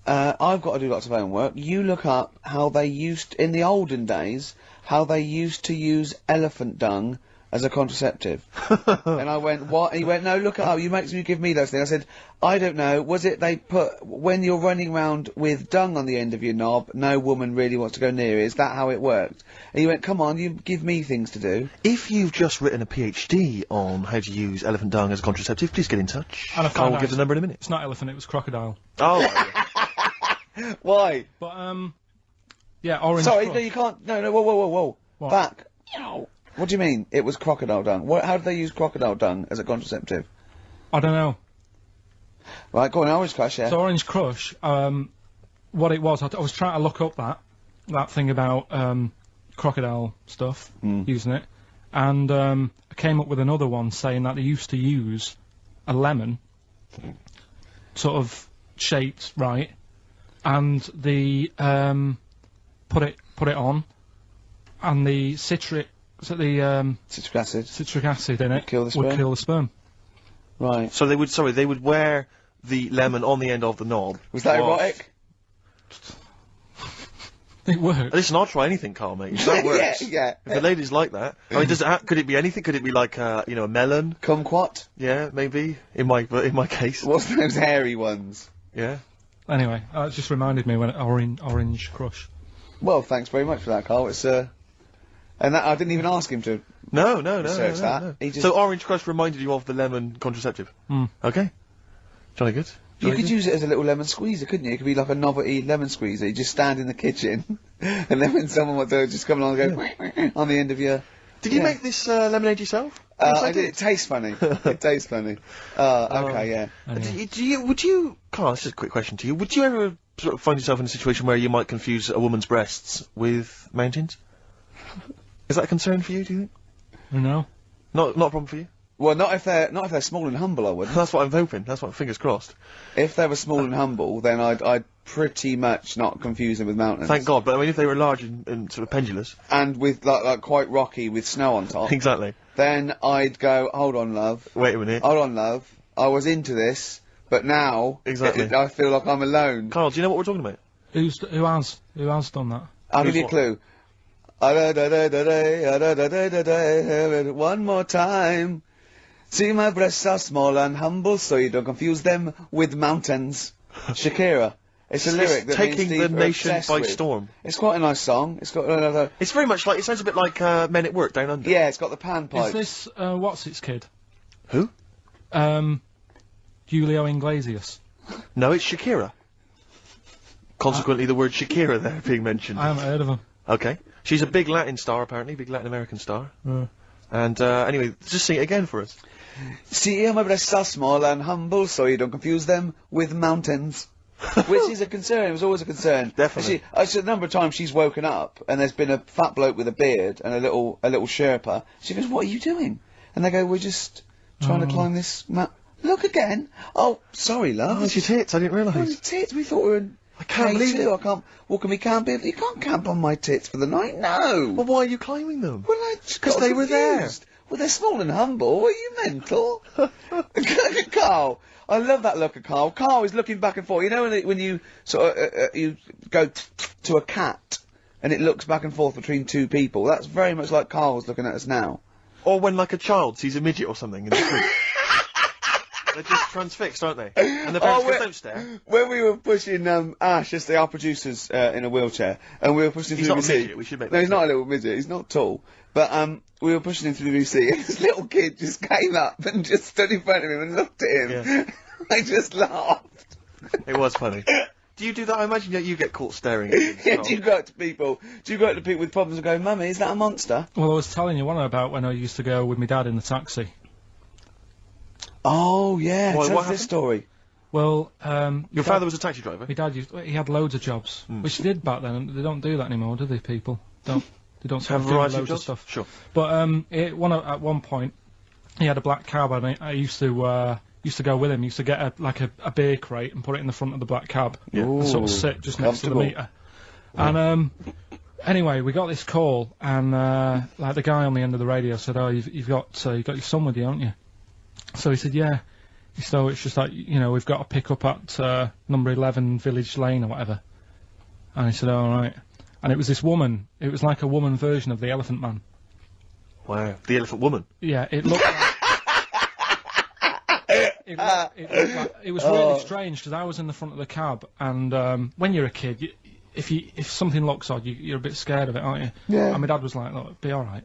I've got to do lots of homework. You look up how they used, in the olden days, how they used to use elephant dung as a contraceptive. And I went, what? And he went, no, look it up. You give me those things. I said, I don't know. Was it they put, when you're running around with dung on the end of your knob, no woman really wants to go near it. Is that how it worked? And he went, come on, you give me things to do. If you've just written a PhD on how to use elephant dung as a contraceptive, please get in touch. And Karl will give the number in a minute. It's not elephant, it was crocodile. Oh. Why? But, yeah, Orange Sorry, Crush. no, you can't, no, whoa. What? Back. What do you mean? It was crocodile dung. How did they use crocodile dung as a contraceptive? I don't know. Right, go on, Orange Crush, yeah. So Orange Crush, what it was, I was trying to look up that thing about, crocodile stuff, using it, and, I came up with another one saying that they used to use a lemon, sort of shaped right, and the, put it on, and the citric acid in it would kill the sperm. Right. So they would wear the lemon on the end of the knob. Was that erotic? It works. Listen, I'll try anything, Karl, mate. If that works. yeah. If the ladies like that. I mean, could it be anything? Could it be like, a melon? Kumquat? Yeah, maybe. In my case. What's those hairy ones? Yeah. Anyway, it just reminded me when Orange Crush. Well, thanks very much for that, Karl. It's, and that, I didn't even ask him to research that. No. So Orange Crush reminded you of the lemon contraceptive? Mm. Okay. Jolly good. You could use it as a little lemon squeezer, couldn't you? It could be like a novelty lemon squeezer. You just stand in the kitchen, and then when someone wants to just come along and go on the end of your... Did you make this lemonade yourself? I did. It tastes funny. It tastes funny. Okay, yeah. Would you, Carl, this is a quick question to you. Would you ever sort of find yourself in a situation where you might confuse a woman's breasts with mountains? Is that a concern for you, do you think? No. Not a problem for you? Well, not if they're small and humble, I wouldn't. That's what I'm hoping. That's what, fingers crossed. If they were small and humble, then I'd pretty much not confuse them with mountains. Thank God, but I mean, if they were large and sort of pendulous. And with, like quite rocky with snow on top. Exactly. Then I'd go, hold on, love. Wait a minute. Hold on, love. I was into this, but now... Exactly. I feel like I'm alone. Carl, do you know what we're talking about? Who has done that? I'll give you a clue. One more time. See, my breasts are small and humble, so you don't confuse them with mountains. Shakira. It's a lyric that taking me the and Steve are nation obsessed by with. storm. It's quite a nice song. It's got another... It's very much like, it sounds a bit like Men at Work Down Under. Yeah, it's got the panpipes. Is this, what's its kid? Who? Julio Iglesias. No, it's Shakira. Consequently, the word Shakira there being mentioned. I haven't heard of him. Okay. She's a big Latin star, apparently, big Latin American star. And, anyway, just sing it again for us. See, my breasts are small and humble, so you don't confuse them with mountains. Which is a concern. It was always a concern. Definitely. I said a number of times she's woken up and there's been a fat bloke with a beard and a little Sherpa. She goes, "What are you doing?" And they go, "We're just trying to climb this Look again. Oh, sorry, love. Oh, it's your tits. I didn't realise. Oh, your tits. We thought we were in... I can't believe it. I can't... Well, can we camp here? You can't camp on my tits for the night. No. Well, why are you climbing them? Well, I just because they were there. Well, they're small and humble. Are you mental? Look at Carl. I love that look at Carl. Carl is looking back and forth. You know when you sort of you go to a cat and it looks back and forth between two people. That's very much like Carl's looking at us now. Or when like a child sees a midget or something in the street. They're just transfixed, aren't they? And the parents go, don't stare. When we were pushing Ash, yesterday, our producer's in a wheelchair, and we were pushing he's through not the a midget, we should make No, he's not a little midget. He's not tall. But we were pushing him through the VC, and this little kid just came up and just stood in front of him and looked at him. Yeah. I just laughed. It was funny. Do you do that? I imagine that you get caught staring at him. Yeah, do you go up to people with problems and go, "Mummy, is that a monster?" Well, I was telling you one about when I used to go with my dad in the taxi. Oh, yeah. What Tell us happened? this story. Well, your father was a taxi driver? My dad he had loads of jobs, which he did back then, and they don't do that anymore, do they, people? They don't have do variety loads of of stuff. Sure. But at one point, he had a black cab, and I used to go with him. He used to get a beer crate and put it in the front of the black cab, and sort of sit just next to the meter. And anyway, we got this call, and like the guy on the end of the radio said, "Oh, you've got your son with you, haven't you?" So he said, "Yeah." So it's just like, we've got to pick up at number 11 Village Lane or whatever. And he said, "All right." And it was this woman. It was like a woman version of the Elephant Man. Wow, the Elephant Woman. Yeah, it looked like... it was really strange, because I was in the front of the cab, and when you're a kid, if something looks odd, you're a bit scared of it, aren't you? Yeah. And my dad was like, "Look, it'll be all right."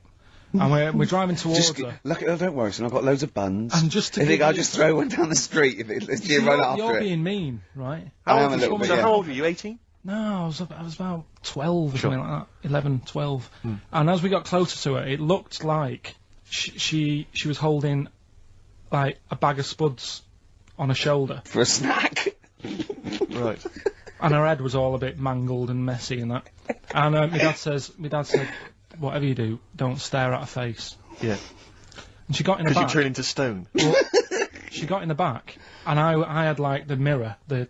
And we're driving towards her. Look, don't worry, son, I've got loads of buns. And just to I'll just throw one down the street if you run after You're it. being mean, right? I am a little bit, yeah. How old were you, 18? No, I was about 12 or something like that. 11, 12. And as we got closer to her, it looked like she was holding, like, a bag of spuds on her shoulder. For a snack? Right. And her head was all a bit mangled and messy and that. And my dad said, "Whatever you do, don't stare at her face." Yeah. And she got in the back. Because you turn into stone. Well, she got in the back, and I had, like, the mirror, the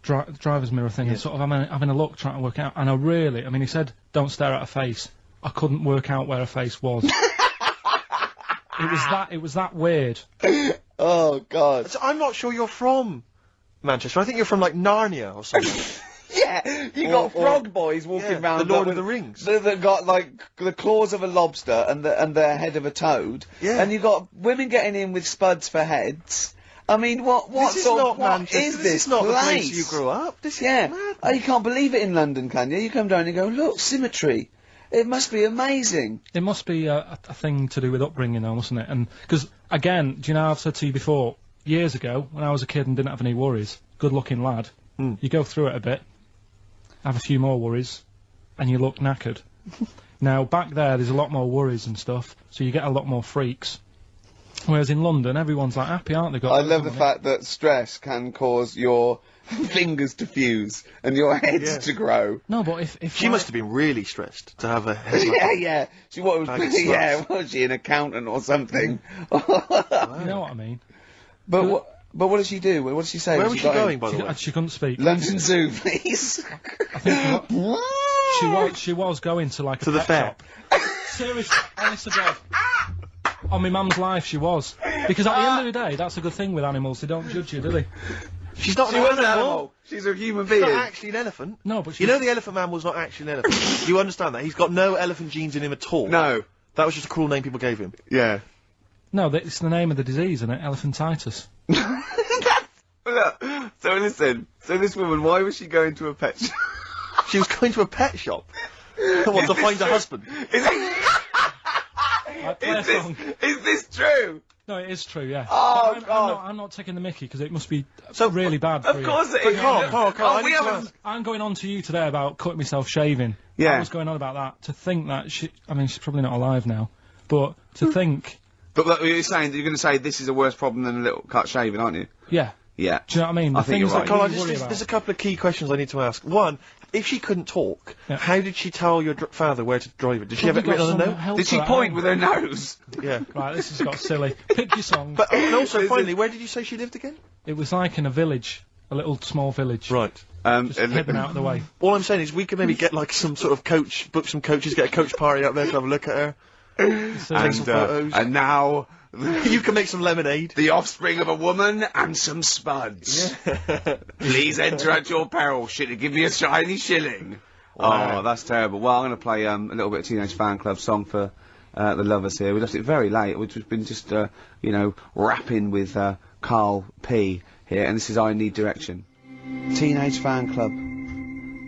driver's mirror thing, and sort of having a look, trying to work out. And he said, "Don't stare at her face." I couldn't work out where her face was. It was that weird. Oh, God. So I'm not sure you're from Manchester. I think you're from, like, Narnia or something. Yeah, you got frog boys walking around. The Lord of the Rings. That got like the claws of a lobster and the head of a toad. Yeah. And you got women getting in with spuds for heads. I mean, what This is This this is not place? the place you grew up. This is mad. Oh, you can't believe it in London, can you? You come down and you go, look, symmetry. It must be amazing. It must be a thing to do with upbringing, though, mustn't it? And because again, do you know, I've said to you before, years ago when I was a kid and didn't have any worries, good-looking lad. You go through it a bit, have a few more worries, and you look knackered. Now, back there's a lot more worries and stuff, so you get a lot more freaks. Whereas in London, everyone's like happy, aren't they? I love the fact that stress can cause your fingers to fuse and your heads to grow. No, but if she must have been really stressed to have a head like yeah. She was was she an accountant or something? You know what I mean? But what did she do? What did she say? Where was she going, by the way? She couldn't speak. London Zoo, please. I think she was going to like to the fair. Seriously, honest to God. On my mum's life, she was. Because at the end of the day, that's a good thing with animals. They don't judge you, do they? She's not an animal. She's a human being. She's not actually an elephant. No, but you know the elephant mammal's not actually an elephant. Do you understand that? He's got no elephant genes in him at all. No. That was just a cruel name people gave him. Yeah. No, it's the name of the disease, isn't it? Elephantitis. Look, so listen. So this woman, why was she going to a pet shop? She was going to a pet shop. What, to find a husband? Is this true? No, it is true, yeah. Oh, God. I'm not taking the mickey, because it must be really bad for you. Of course it is. Carl, I'm going on to you today about cutting myself shaving. Yeah. I was going on about that. To think that she's probably not alive now, but to think... But look, you're going to say this is a worse problem than a little cut shaving, aren't you? Yeah. Yeah. Do you know what I mean? I think you're right. Carl, there's a couple of key questions I need to ask. One, if she couldn't talk, how did she tell your father where to drive it? Did she have it written on a note? Did she point with her nose? Yeah. Right, this has got silly. Pick your song. But and also, finally, where did you say she lived again? It was like in a village, a little small village. Right. Just hidden out of the way. All I'm saying is we could maybe get like some sort of coach, book some coaches, get a coach party up there to have a look at her. Take some photos. And now... you can make some lemonade. The offspring of a woman and some spuds. Yeah. Please enter at your peril. Give me a shiny shilling. Wow. Oh, that's terrible. Well, I'm going to play a little bit of Teenage Fan Club song for the lovers here. We left it very late. We've been just, rapping with Karl P here, and this is I Need Direction. Teenage Fan Club.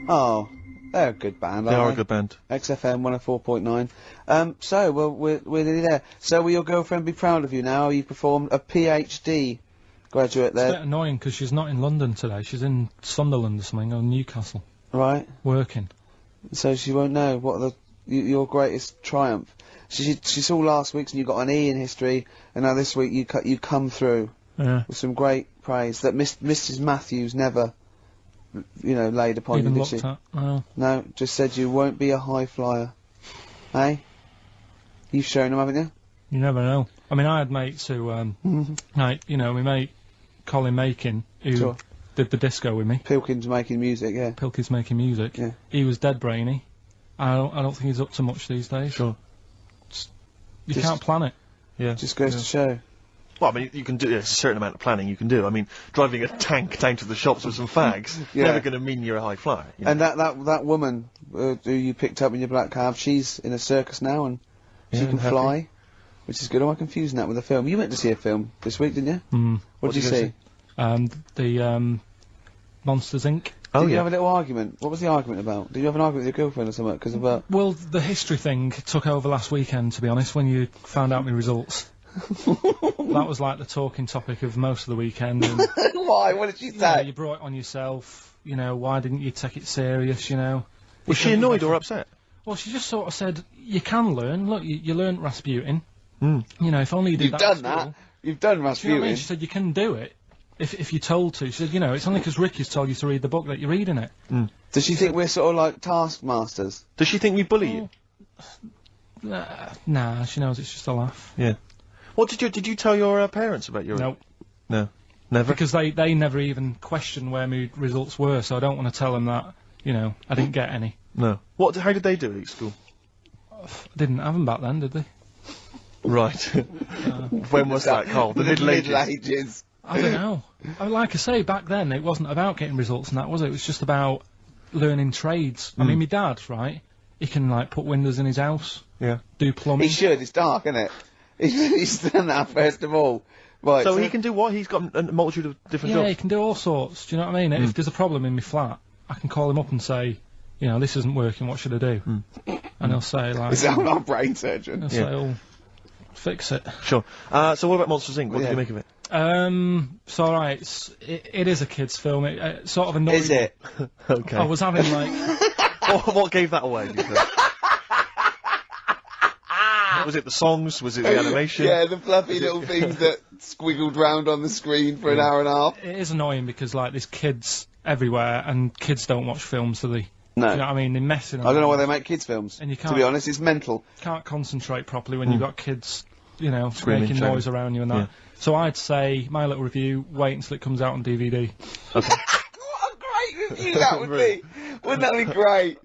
Oh, they're a good band, They aren't are a good band. XFM 104.9. We're nearly there. So will your girlfriend be proud of you now? You performed a PhD graduate there. It's a bit annoying because she's not in London today. She's in Sunderland or something, or Newcastle. Right. Working. So she won't know what your greatest triumph. She saw last week's and you got an E in history, and now this week you come through with some great praise that Mrs. Matthews never, laid upon Even you, did she? No, just said you won't be a high flyer. Hey? You've shown them, haven't you? You never know. I mean, I had mates who, my mate Colin Makin, who did the disco with me. Pilkington's making music, yeah. Pilkington's making music. Yeah. He was dead brainy. I don't think he's up to much these days. Sure. You can't plan it. Yeah. Just goes to show. Well, I mean, you can do there's a certain amount of planning you can do. I mean, driving a tank down to the shops with some fags, never going to mean you're a high flyer. You know? And that woman who you picked up in your black cab, she's in a circus now and she can fly, which is good. Am I confusing that with a film? You went to see a film this week, didn't you? What did you see? The Monsters Inc. Did you have a little argument? What was the argument about? Did you have an argument with your girlfriend or something? Because about... Well, the history thing took over last weekend, to be honest, when you found out my results. That was like the talking topic of most of the weekend. And, why? What did she say? You brought it on yourself. Why didn't you take it serious? Was she annoyed or upset? Well, she just sort of said, "You can learn. Look, you learnt Rasputin. If only you did You've that." Done that. You've done Rasputin. Do you know what I mean? She said, "You can do it if you're told to." She said, "It's only because Ricky's told you to read the book that you're reading it." Does she think we're sort of like taskmasters? Does she think we bully you? Nah, she knows it's just a laugh. Yeah. What did you tell your parents about your? No, never. Because they never even questioned where my results were, so I don't want to tell them that I didn't get any. No. How did they do it at school? Didn't have them back then, did they? Right. When was that, Carl? The Middle Ages. I don't know. Like I say, back then it wasn't about getting results and that, was it? It was just about learning trades. I mean, my dad, right? He can put windows in his house. Yeah. Do plumbing. He should. It's dark, isn't it? He's done that first of all. Right. So he can do what? He's got a multitude of different jobs. Yeah, he can do all sorts. Do you know what I mean? If there's a problem in my flat, I can call him up and say, this isn't working. What should I do? And he'll say "Is that our brain surgeon?" He'll say, "Oh, fix it." Sure. So what about Monsters Inc? What did you make of it? It's alright. It is a kids' film. It sort of annoyed me. Is it? Okay. I was having like. what gave that away? Was it the songs? Was it the animation? Yeah, the fluffy little things that squiggled round on the screen for an hour and a half. It is annoying because like there's kids everywhere and kids don't watch films, do they? No. Do you know what I mean? They're messing. I don't know why they make kids' films. And you to can't. be honest, it's mental. Can't concentrate properly when you've got kids, Screaming, making shouting. noise around you and that. Yeah. So I'd say my little review. Wait until it comes out on DVD. What a great review that would be! Wouldn't that be great?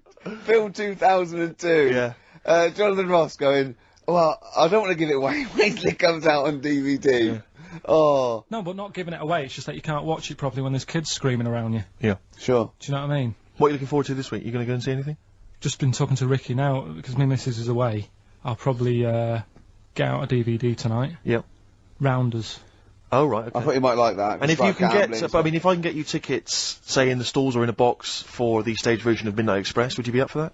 Film 2002. Yeah. Jonathan Ross going, well, I don't want to give it away. Wait till it comes out on DVD. Yeah. Oh. No, but not giving it away. It's just that you can't watch it properly when there's kids screaming around you. Yeah. Sure. Do you know what I mean? What are you looking forward to this week? You going to go and see anything? Just been talking to Ricky now because my missus is away. I'll probably get out a DVD tonight. Yep. Rounders. Oh right. Okay. I thought you might like that. And if you can get, I mean, if I can get you tickets, say in the stalls or in a box for the stage version of Midnight Express, would you be up for that?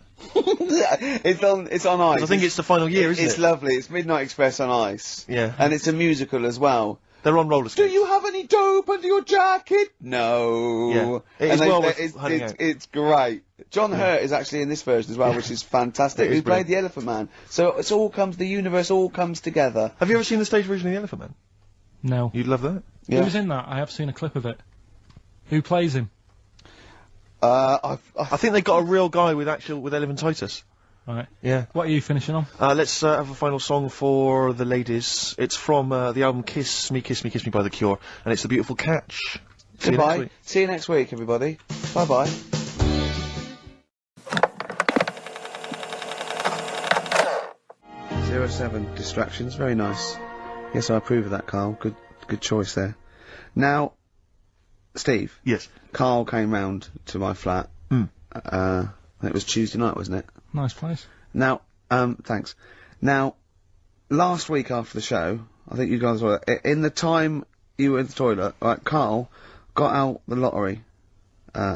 It's on ice. I think it's the final year, isn't it? It's lovely. It's Midnight Express on ice. Yeah. And it's a musical as well. They're on roller skates. Do you have any dope under your jacket? No. Yeah. It And is well worth hunting out. it's great. John Hurt is actually in this version as well, which is fantastic. It is Who played the Elephant Man. So the universe all comes together. Have you ever seen the stage version of the Elephant Man? No. You'd love that. Yeah. Who's in that? I have seen a clip of it. Who plays him? I think they got a real guy with elephantitis. Right. Yeah. What are you finishing on? Let's have a final song for the ladies. It's from the album Kiss Me, Kiss Me, Kiss Me by The Cure, and it's The Beautiful Catch. Goodbye. See you next week, everybody. Bye-bye. 07 distractions, very nice. Yes, I approve of that, Carl. Good choice there. Now, Steve. Yes. Carl came round to my flat. It was Tuesday night, wasn't it? Nice place. Now, thanks. Now, last week after the show, I think you guys were in the time you were in the toilet. Right, Carl got out the lottery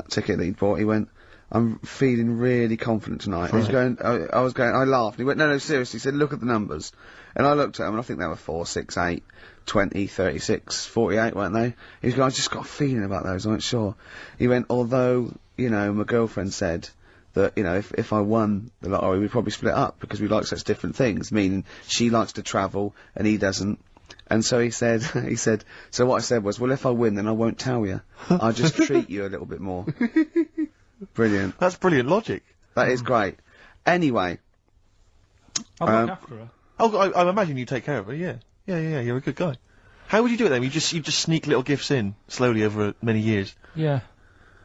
ticket that he'd bought. He went, I'm feeling really confident tonight. Right. He's going. I was going. I laughed. He went, no, seriously. He said, look at the numbers. And I looked at them, and I think they were 4, 6, 8, 20, 36, 48, weren't they? He was going, I just got a feeling about those. I went, sure. He went, although my girlfriend said that, if I won the lottery, we'd probably split up because we like such different things, meaning she likes to travel and he doesn't. And so he said, so what I said was, well, if I win, then I won't tell you. I'll just treat you a little bit more. Brilliant. That's brilliant logic. That is great. Anyway. I'll look after her. Oh, I imagine you take care of her, yeah. Yeah, you're a good guy. How would you do it then? You just sneak little gifts in, slowly over many years? Yeah.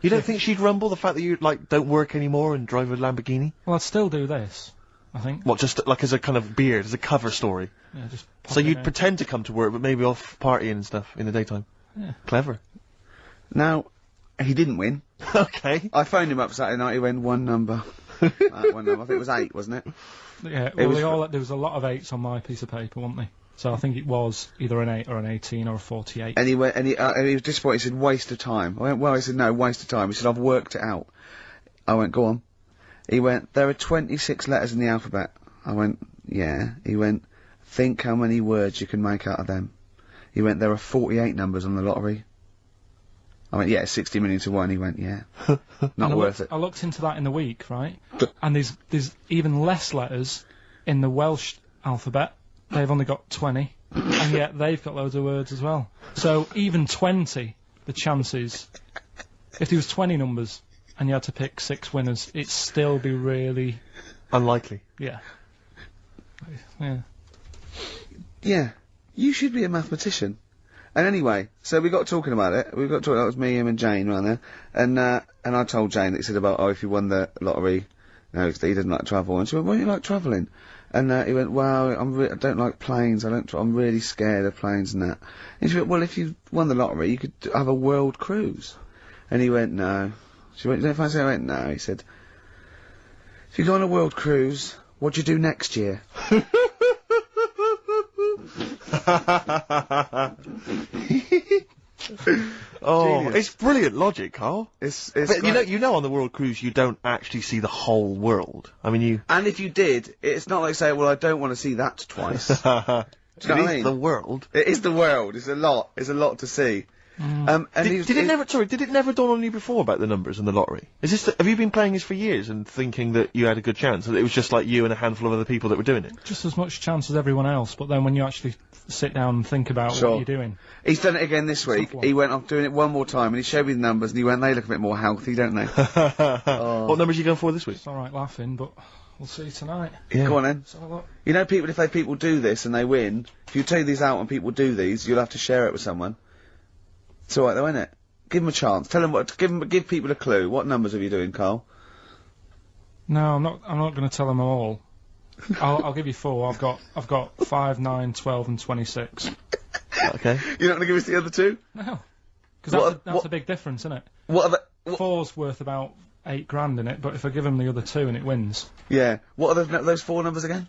You don't think she'd rumble, the fact that you, don't work anymore and drive a Lamborghini? Well, I'd still do this, I think. What, just, as a kind of beard, as a cover story? Yeah, just So you'd pretend to come to work, but maybe off partying and stuff in the daytime? Yeah. Clever. Now, he didn't win. Okay. I phoned him up Saturday night, he went one number. One number. I think it was 8, wasn't it? Yeah, well, there was a lot of 8s on my piece of paper, wasn't there? So I think it was either an 8 or an 18 or a 48. And he went, and he was disappointed. He said, waste of time. I went, well, he said, no, waste of time. He said, I've worked it out. I went, go on. He went, there are 26 letters in the alphabet. I went, yeah. He went, think how many words you can make out of them. He went, there are 48 numbers on the lottery. I went, yeah, 60 million to 1. He went, yeah. Not worth it. I looked into that in the week, right? And there's even less letters in the Welsh alphabet. They've only got 20, and yet they've got loads of words as well. So even 20, the chances, if there was 20 numbers and you had to pick 6 winners, it'd still be really unlikely. Yeah. Yeah. Yeah. You should be a mathematician. And anyway, so we got talking about it. We got talking. That was me, him, and Jane around there. And I told Jane that he said about, if you won the lottery, he doesn't like travel. And she went, why do you like travelling? And he went, well, I don't like planes. I'm really scared of planes and that. And she went, well, if you won the lottery, you could have a world cruise. And he went, no. She went, you don't fancy it? I went, no. He said, if you go on a world cruise, what do you do next year? Oh, Genius. it's brilliant logic, Carl. It's but you know on the world cruise you don't actually see the whole world. I mean, And if you did, it's not like saying, well, I don't want to see that twice. Do Do you know what I is mean? the world. It is the world. It's a lot. It's a lot to see. And Did it never dawn on you before about the numbers and the lottery? Have you been playing this for years and thinking that you had a good chance, and it was just like you and a handful of other people that were doing it? Just as much chance as everyone else, but then when you actually sit down and think about what you're doing. He's done it again this week. He went off doing it one more time, and he showed me the numbers, and he went, they look a bit more healthy, don't they? What numbers are you going for this week? It's alright laughing, but we'll see tonight. Yeah. Go on then. So look. You know, if people do this and they win, if you take these out and people do these, you'll have to share it with someone. It's alright though, isn't it? Give them a chance. Tell them give people a clue. What numbers are you doing, Carl? No, I'm not going to tell them all. I'll give you 4. I've got 5, 9, 12 and 26. Okay. You're not going to give us the other 2? No. Because that's a big difference, isn't it? What are the... 4's worth about 8 grand in it, but if I give them the other 2 and it wins. Yeah. What are those 4 numbers again?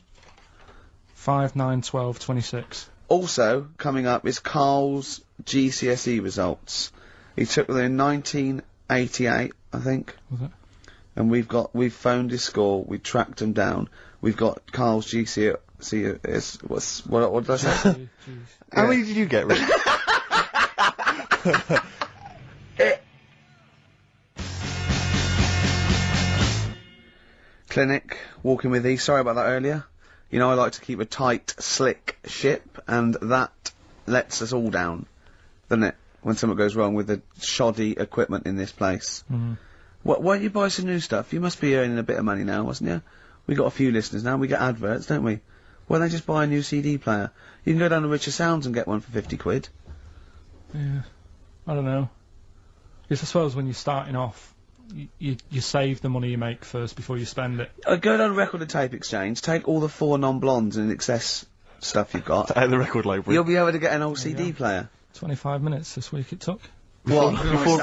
5, 9, 12, 26. Also, coming up is Carl's GCSE results. He took them in 1988, I think. Was it? And we've phoned his score, we tracked him down. We've got Carl's GCSE, what did I say? How many did you get, Rick? Clinic, walking with E. Sorry about that earlier. You know, I like to keep a tight, slick ship, and that lets us all down, doesn't it? When something goes wrong with the shoddy equipment in this place. Mm. Why don't you buy some new stuff? You must be earning a bit of money now, wasn't you? We got a few listeners now, we get adverts, don't we? Why don't they just buy a new CD player? You can go down to Richer Sounds and get one for 50 quid. Yeah. I don't know. Because I suppose when you're starting off, you save the money you make first before you spend it. Go down to Record and Tape Exchange, take all the 4 non-blondes and excess stuff you've got. Out of the record library. You'll be able to get an old CD player. 25 minutes this week it took. Before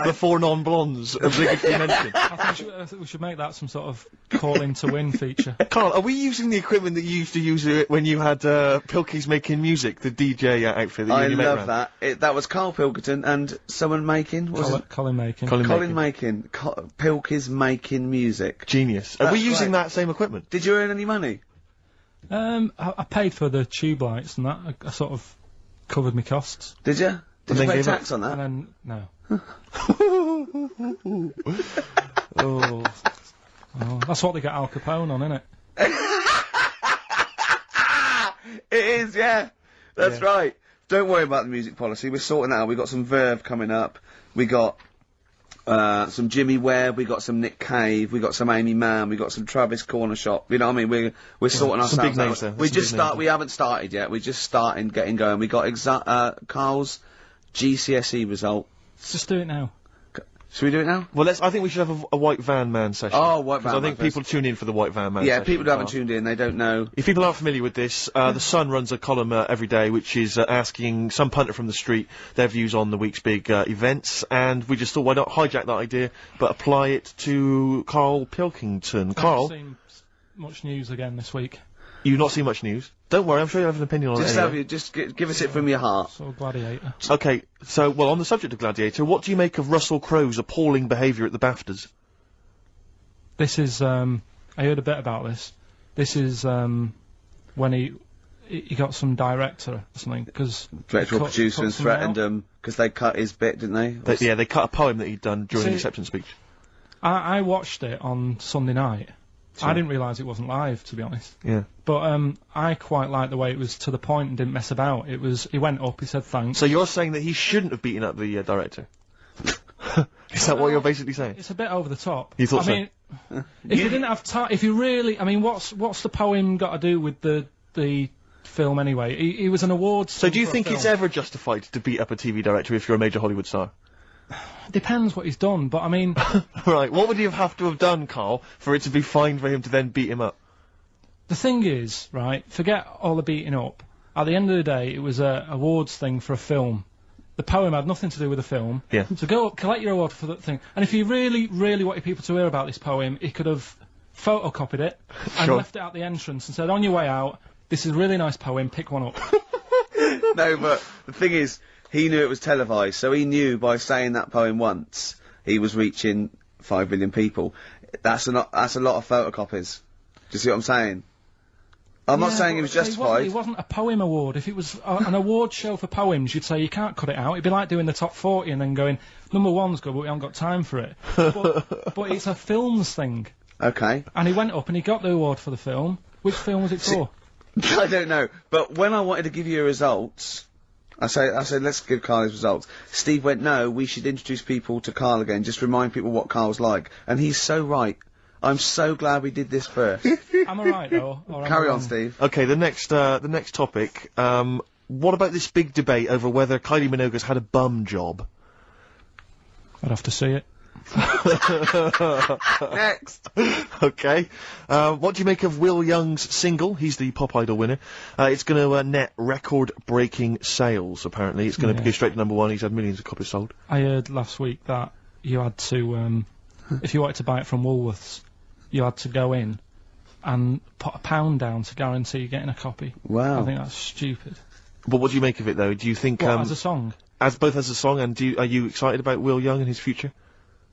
the 4 non-blondes obligatory mention. I think we should make that some sort of call-in to win feature. Carl, are we using the equipment that you used to use when you had Pilkey's Making Music, the DJ outfit that you I and your mate love ran? that. That was Karl Pilkington and someone making, what was it? Colin Makin. Colin Makin. Pilkey's Making Music. Genius. Are we using that same equipment? Did you earn any money? I paid for the tube lights and that. I sort of covered my costs. Did you? Did you pay tax on that? And then, no. Oh. That's what they get Al Capone on, isn't it? It is, yeah. That's right. Don't worry about the music policy. We're sorting that out. We got some Verve coming up. We got some Jimmy Webb. We got some Nick Cave. We got some Amy Mann. We got some Travis Corner Shop. You know what I mean? We're sorting some big ourselves names out. there. We haven't started yet. We're just starting, getting going. We got Carl's GCSE result. Let's just do it now. Should we do it now? Well, I think we should have a White Van Man session. Oh, White Van Man I think people tune in for the White Van Man Yeah, session. people who haven't tuned in, they don't know. If people aren't familiar with this, The Sun runs a column every day which is asking some punter from the street their views on the week's big events, and we just thought, why not hijack that idea, but apply it to Karl Pilkington. Carl? I haven't seen much news again this week. You've not seen much news? Don't worry, I'm sure you have an opinion on it anyway. Just give us it from your heart. So, Gladiator. Okay, so, well, on the subject of Gladiator, what do you make of Russell Crowe's appalling behaviour at the BAFTAs? This is, I heard a bit about this. This is, when he got some director or something, because... Director or producer and threatened him, because they cut his bit, didn't they? Yeah, they cut a poem that he'd done during the acceptance speech. I watched it on Sunday night. Sure. I didn't realise it wasn't live, to be honest. Yeah. But, I quite liked the way it was to the point and didn't mess about. He went up, he said thanks. So you're saying that he shouldn't have beaten up the director? Is that what you're basically saying? It's a bit over the top. You thought I mean, if you didn't have time, if you really, I mean, what's the poem got to do with the film anyway? He was an awards. So do you think it's ever justified to beat up a TV director if you're a major Hollywood star? Depends what he's done, but I mean... Right, what would he have to have done, Carl, for it to be fine for him to then beat him up? The thing is, right, forget all the beating up. At the end of the day, it was a awards thing for a film. The poem had nothing to do with the film. Yeah. So go up, collect your award for that thing. And if you really, really wanted people to hear about this poem, he could have photocopied it and left it at the entrance and said, on your way out, this is a really nice poem, pick one up. No, but the thing is, he knew it was televised, so he knew by saying that poem once, he was reaching 5 million people. That's a lot of photocopies. Do you see what I'm saying? I'm not saying it was justified. It wasn't a poem award. If it was an award show for poems, you'd say you can't cut it out. It'd be like doing the top 40 and then going, number 1's good, but we haven't got time for it. But it's a films thing. Okay. And he went up and he got the award for the film. Which film was it for? I don't know. But when I wanted to give you your results, I said, let's give Karl his results. Steve went, no, we should introduce people to Karl again, just remind people what Karl's like. And he's so right. I'm so glad we did this first. Am I right, though? Or am Carry I on, wrong? Steve. Okay, the next topic. What about this big debate over whether Kylie Minogue's had a bum job? I'd have to see it. Next. Okay. What do you make of Will Young's single? He's the Pop Idol winner. It's going to net record-breaking sales, apparently. It's going to go straight to number 1. He's had millions of copies sold. I heard last week that you had to, if you wanted to buy it from Woolworths, you had to go in and put £1 down to guarantee getting a copy. Wow. I think that's stupid. But what do you make of it, though? Do you think... What, as a song? Both as a song, and are you excited about Will Young and his future?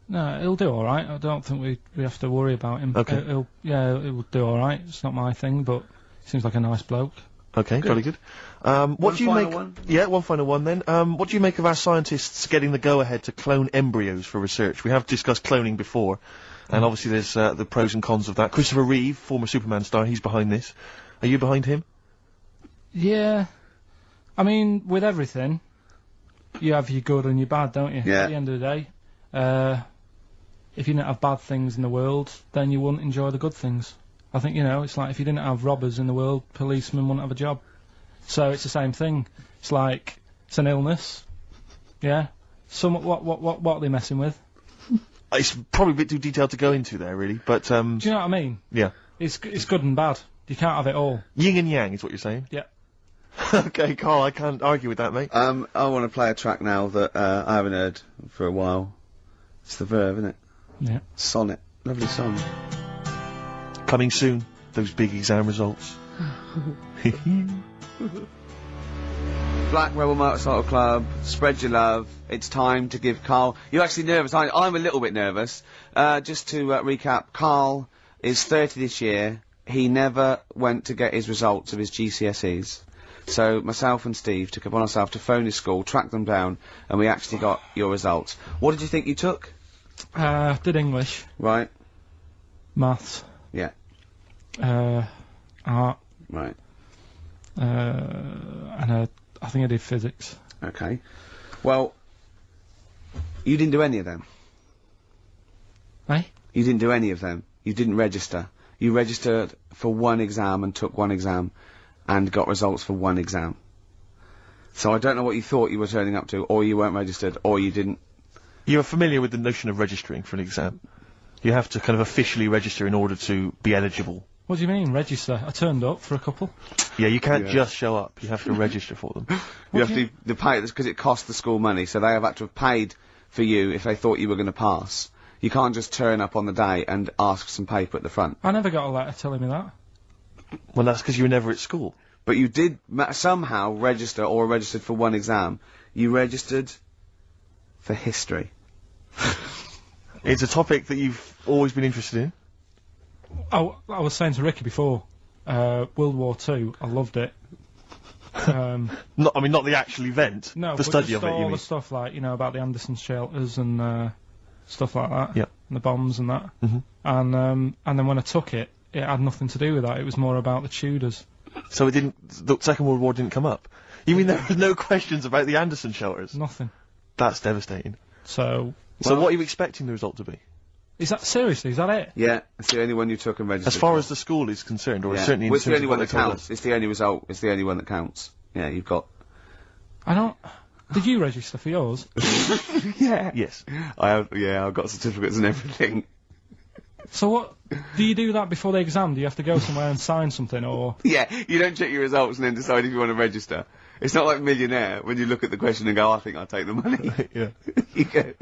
No, he'll do alright. I don't think we have to worry about him. Okay. He'll do alright. It's not my thing, but he seems like a nice bloke. Okay, very good. What do you make... one? Yeah, one final one then. What do you make of our scientists getting the go-ahead to clone embryos for research? We have discussed cloning before, and obviously there's the pros and cons of that. Christopher Reeve, former Superman star, he's behind this. Are you behind him? Yeah. I mean, with everything, you have your good and your bad, don't you? Yeah. At the end of the day. If you didn't have bad things in the world, then you wouldn't enjoy the good things. I think, it's like if you didn't have robbers in the world, policemen wouldn't have a job. So it's the same thing. It's like, it's an illness. Yeah? What are they messing with? It's probably a bit too detailed to go into there, really, but, Do you know what I mean? Yeah. It's good and bad. You can't have it all. Yin and yang is what you're saying? Yeah. Okay, Karl, I can't argue with that, mate. I want to play a track now that I haven't heard for a while. It's The Verve, isn't it? Yeah. Sonnet. Lovely song. Coming soon, those big exam results. Black Rebel Motorcycle Club, spread your love. It's time to give Karl... You're actually nervous, aren't you? I'm a little bit nervous. Just to recap, Karl is 30 this year. He never went to get his results of his GCSEs. So myself and Steve took upon ourselves to phone his school, track them down, and we actually got your results. What did you think you took? Did English. Right. Maths. Yeah. Art. Right. And I think I did physics. Okay. Well, you didn't do any of them. Eh? You didn't do any of them. You didn't register. You registered for one exam and took one exam and got results for one exam. So I don't know what you thought you were turning up to, or you weren't registered, or you didn't. You're familiar with the notion of registering for an exam. You have to kind of officially register in order to be eligible. What do you mean, register? I turned up for a couple. Yeah, you can't just show up. You have to register for them. You have to pay this because it costs the school money, so they have had to have paid for you if they thought you were going to pass. You can't just turn up on the day and ask for some paper at the front. I never got a letter telling me that. Well, that's because you were never at school. But you did somehow register, or registered for one exam. You registered for history. It's a topic that you've always been interested in. Oh, I was saying to Ricky before, World War II, I loved it. Not the actual event. No, the study of it, you all mean? the stuff like, about the Anderson shelters and stuff like that. Yeah. And the bombs and that. Mm-hmm. And then when I took it, it had nothing to do with that. It was more about the Tudors. So the Second World War didn't come up? You mean there was no questions about the Anderson shelters? Nothing. That's devastating. So what are you expecting the result to be? Is that seriously? Is that it? Yeah, it's the only one you took and registered. As far as the school is concerned, or yeah. certainly in Well, it's the terms only of one what that they told counts. us. It's the only result. It's the only one that counts. Yeah, you've got. I don't. Did you register for yours? Yeah. Yes. I have. Yeah, I've got certificates and everything. So what? Do you do that before the exam? Do you have to go somewhere and sign something, or? Yeah, you don't check your results and then decide if you want to register. It's not like Millionaire when you look at the question and go, I think I'll take the money. Yeah. You go.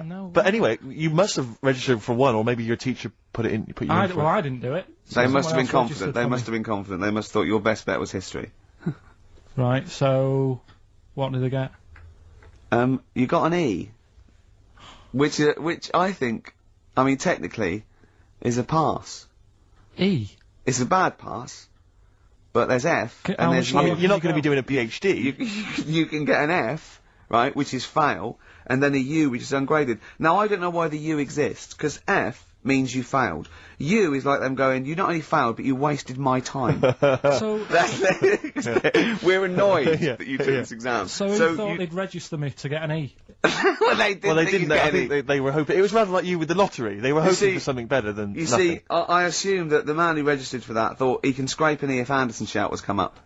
No. But anyway, you must have registered for one, or maybe your teacher put you in for it. Well, I didn't do it. They must have been someone else confident. registered They for must me. have been confident. They must have thought your best bet was history. Right. So, what did they get? You got an E, which I think, technically, is a pass. E. It's a bad pass. But there's F, how and there's much U. lower You're not going to be doing a PhD. You can get an F, right, which is fail, and then a U, which is ungraded. Now, I don't know why the U exists, because F means you failed. U is like them going, you not only failed, but you wasted my time. So, We're annoyed that you took this exam. so who thought they'd register me to get an E? Well, they didn't. Well, they think didn't. you'd get I think any. they were hoping. It was rather like you with the lottery. They were hoping see- for something better than You nothing. see, I assume that the man who registered for that thought he can scrape an E if Anderson shout was come up.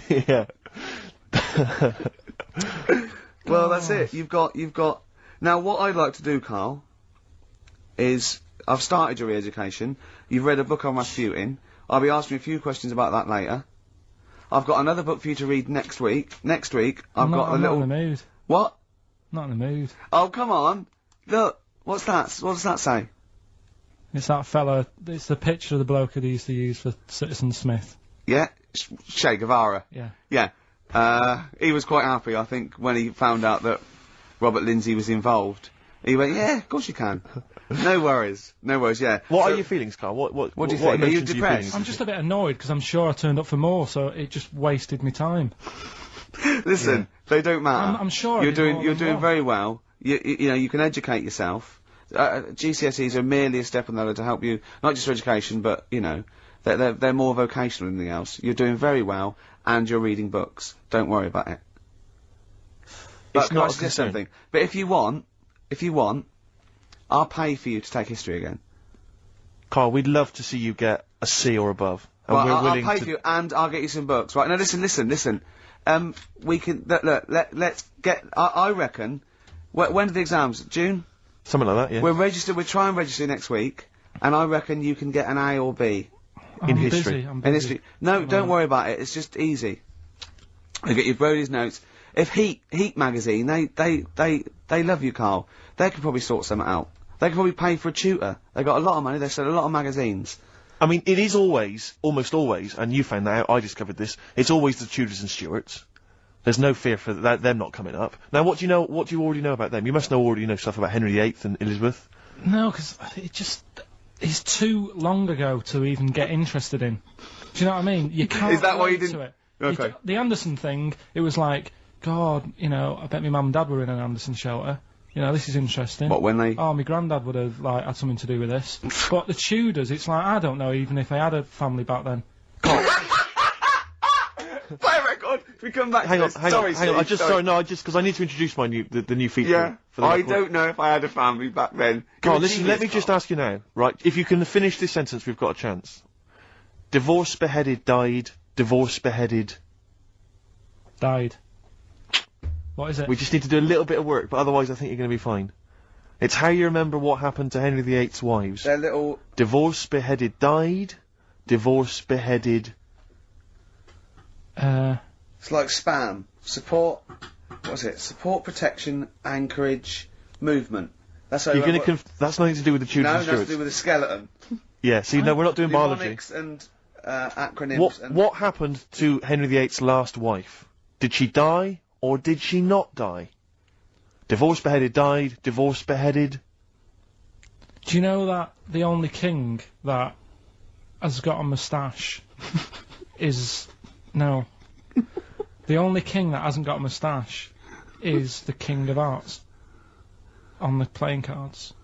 Yeah. Well, that's it. You've got. Now, what I'd like to do, Carl, is I've started your re-education. You've read a book on Rasputin. I'll be asking you a few questions about that later. I've got another book for you to read next week. Next week, I've got a I'm little. not in the mood. What? Not in the mood. Oh, come on. Look. What's that? What does that say? It's that fella. It's the picture of the bloke that he used to use for Citizen Smith. Yeah? Che Guevara. Yeah. Yeah. He was quite happy, I think, when he found out that Robert Lindsay was involved. He went, yeah, of course you can. No worries. No worries, yeah. What So- are your feelings, Carl? What do you think? Are you emotions depressed? I'm just a bit annoyed because I'm sure I turned up for more, so it just wasted me time. Listen, they don't matter. I'm sure I you're did doing more you're than doing one. very well. You know you can educate yourself. GCSEs are merely a step on the ladder to help you, not just for education, but you know they're more vocational than anything else. You're doing very well, and you're reading books. Don't worry about it. But It's can I not a suggest concern. something? But if you want, I'll pay for you to take history again. Carl, we'd love to see you get a C or above. And Well, we're I'll willing pay to... for you, and I'll get you some books. Right, now listen. We can, let's get, I reckon, when are the exams? June? Something like that, yeah. We'll try and register next week, and I reckon you can get an A or B. In history. I'm In busy. history. No, don't worry about it, it's just easy. You get your Brody's notes. If Heat magazine, they love you, Carl. They could probably sort something out. They could probably pay for a tutor. They got a lot of money, they sell a lot of magazines. I mean, it is almost always, and you found that out, I discovered this, it's always the Tudors and Stuarts. There's no fear for them not coming up. Now, what do you already know about them? You must already know stuff about Henry VIII and Elizabeth. No, because it's too long ago to even get interested in. Do you know what I mean? You can't. Is that why you relate didn't- to it. Okay. The Anderson thing, it was like, God, you know, I bet my mum and dad were in an Anderson shelter. You know, this is interesting. What, when they... Oh, my granddad would have, like, had something to do with this. But the Tudors, it's like, I don't know even if they had a family back then. Play a record! We come back Hang to on, this. hang Sorry, on. Steve, Just because I need to introduce the new feature. Yeah, for the I record. don't know if I had a family back then. Carl, You're a listen, let genius, me just Carl. ask you now, right? If you can finish this sentence, we've got a chance. Divorced, beheaded, died. Divorced, beheaded. Died. What is it? We just need to do a little bit of work, but otherwise I think you're going to be fine. It's how you remember what happened to Henry VIII's wives. They're little... Divorced, beheaded, died. Divorced, beheaded. It's like spam. Support... What's it? Support, protection, anchorage, movement. That's how... You're going to that's nothing to do with the Tudors No, and that's to Stuarts. do with the skeleton. Yeah, see, no, we're not doing biology. Mnemonics and acronyms and... What happened to Henry VIII's last wife? Did she die, or did she not die? Divorced, beheaded, died. Divorced, beheaded. Do you know that the only king that has got a moustache is... No. The only king that hasn't got a moustache is the King of Hearts on the playing cards.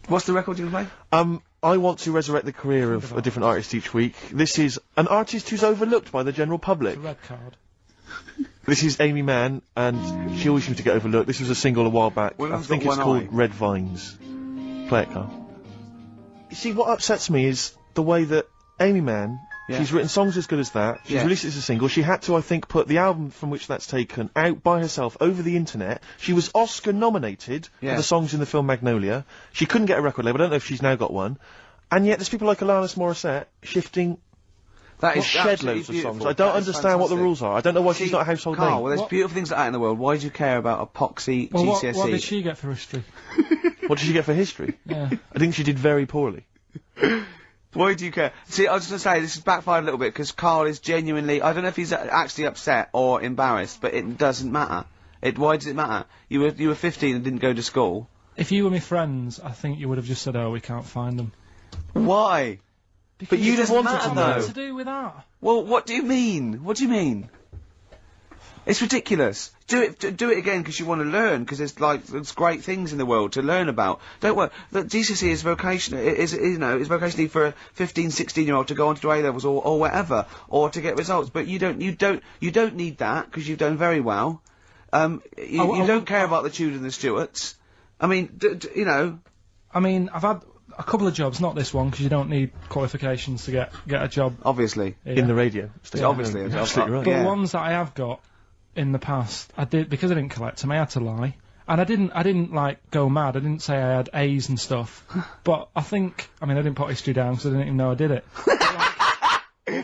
What's the record you can play? I want to resurrect the career of a different artist each week. This is an artist who's overlooked by the general public. It's a red card. This is Amy Mann, and she always seems to get overlooked. This was a single a while back. I Women's think got it's one called eye. Red Vines. Play it, Carl. You see, what upsets me is the way that Amy Mann, Yeah. she's written songs as good as that. She's Yeah. released it as a single. She had to, I think, put the album from which that's taken out by herself over the internet. She was Oscar nominated Yeah. for the songs in the film Magnolia. She couldn't get a record label. I don't know if she's now got one. And yet there's people like Alanis Morissette shifting That is shed absolutely loads of beautiful. songs. I don't That is understand what the fantastic. rules are. I don't know why she's See, not a household Carl, name. well, there's beautiful things like that in the world. Why do you care about epoxy Well, GCSE? what did she get for history? What did she get for history? Yeah. I think she did very poorly. Why do you care? See, I was just going to say, this has backfired a little bit, because Carl is genuinely... I don't know if he's actually upset or embarrassed, but it doesn't matter. Why does it matter? You were 15 and didn't go to school. If you were my friends, I think you would have just said, oh, we can't find them. Why? But you'd have wanted to know. What to do with that? Well, what do you mean? What do you mean? It's ridiculous. Do it again because you want to learn, because there's great things in the world to learn about. Don't worry. The GCSE is vocational. Is vocationally for a 15, 16-year-old to go on to do A levels or whatever, or to get results. But you don't need that because you've done very well. You don't care about the Tudor and the Stuarts. I mean, you know. I mean, I've had a couple of jobs, not this one, because you don't need qualifications to get a job. Obviously. In the radio. Yeah. Obviously. You're absolutely right. But the ones that I have got in the past, I did, because I didn't collect them, I had to lie. And I didn't like go mad. I didn't say I had A's and stuff. But I didn't put history down because I didn't even know I did it.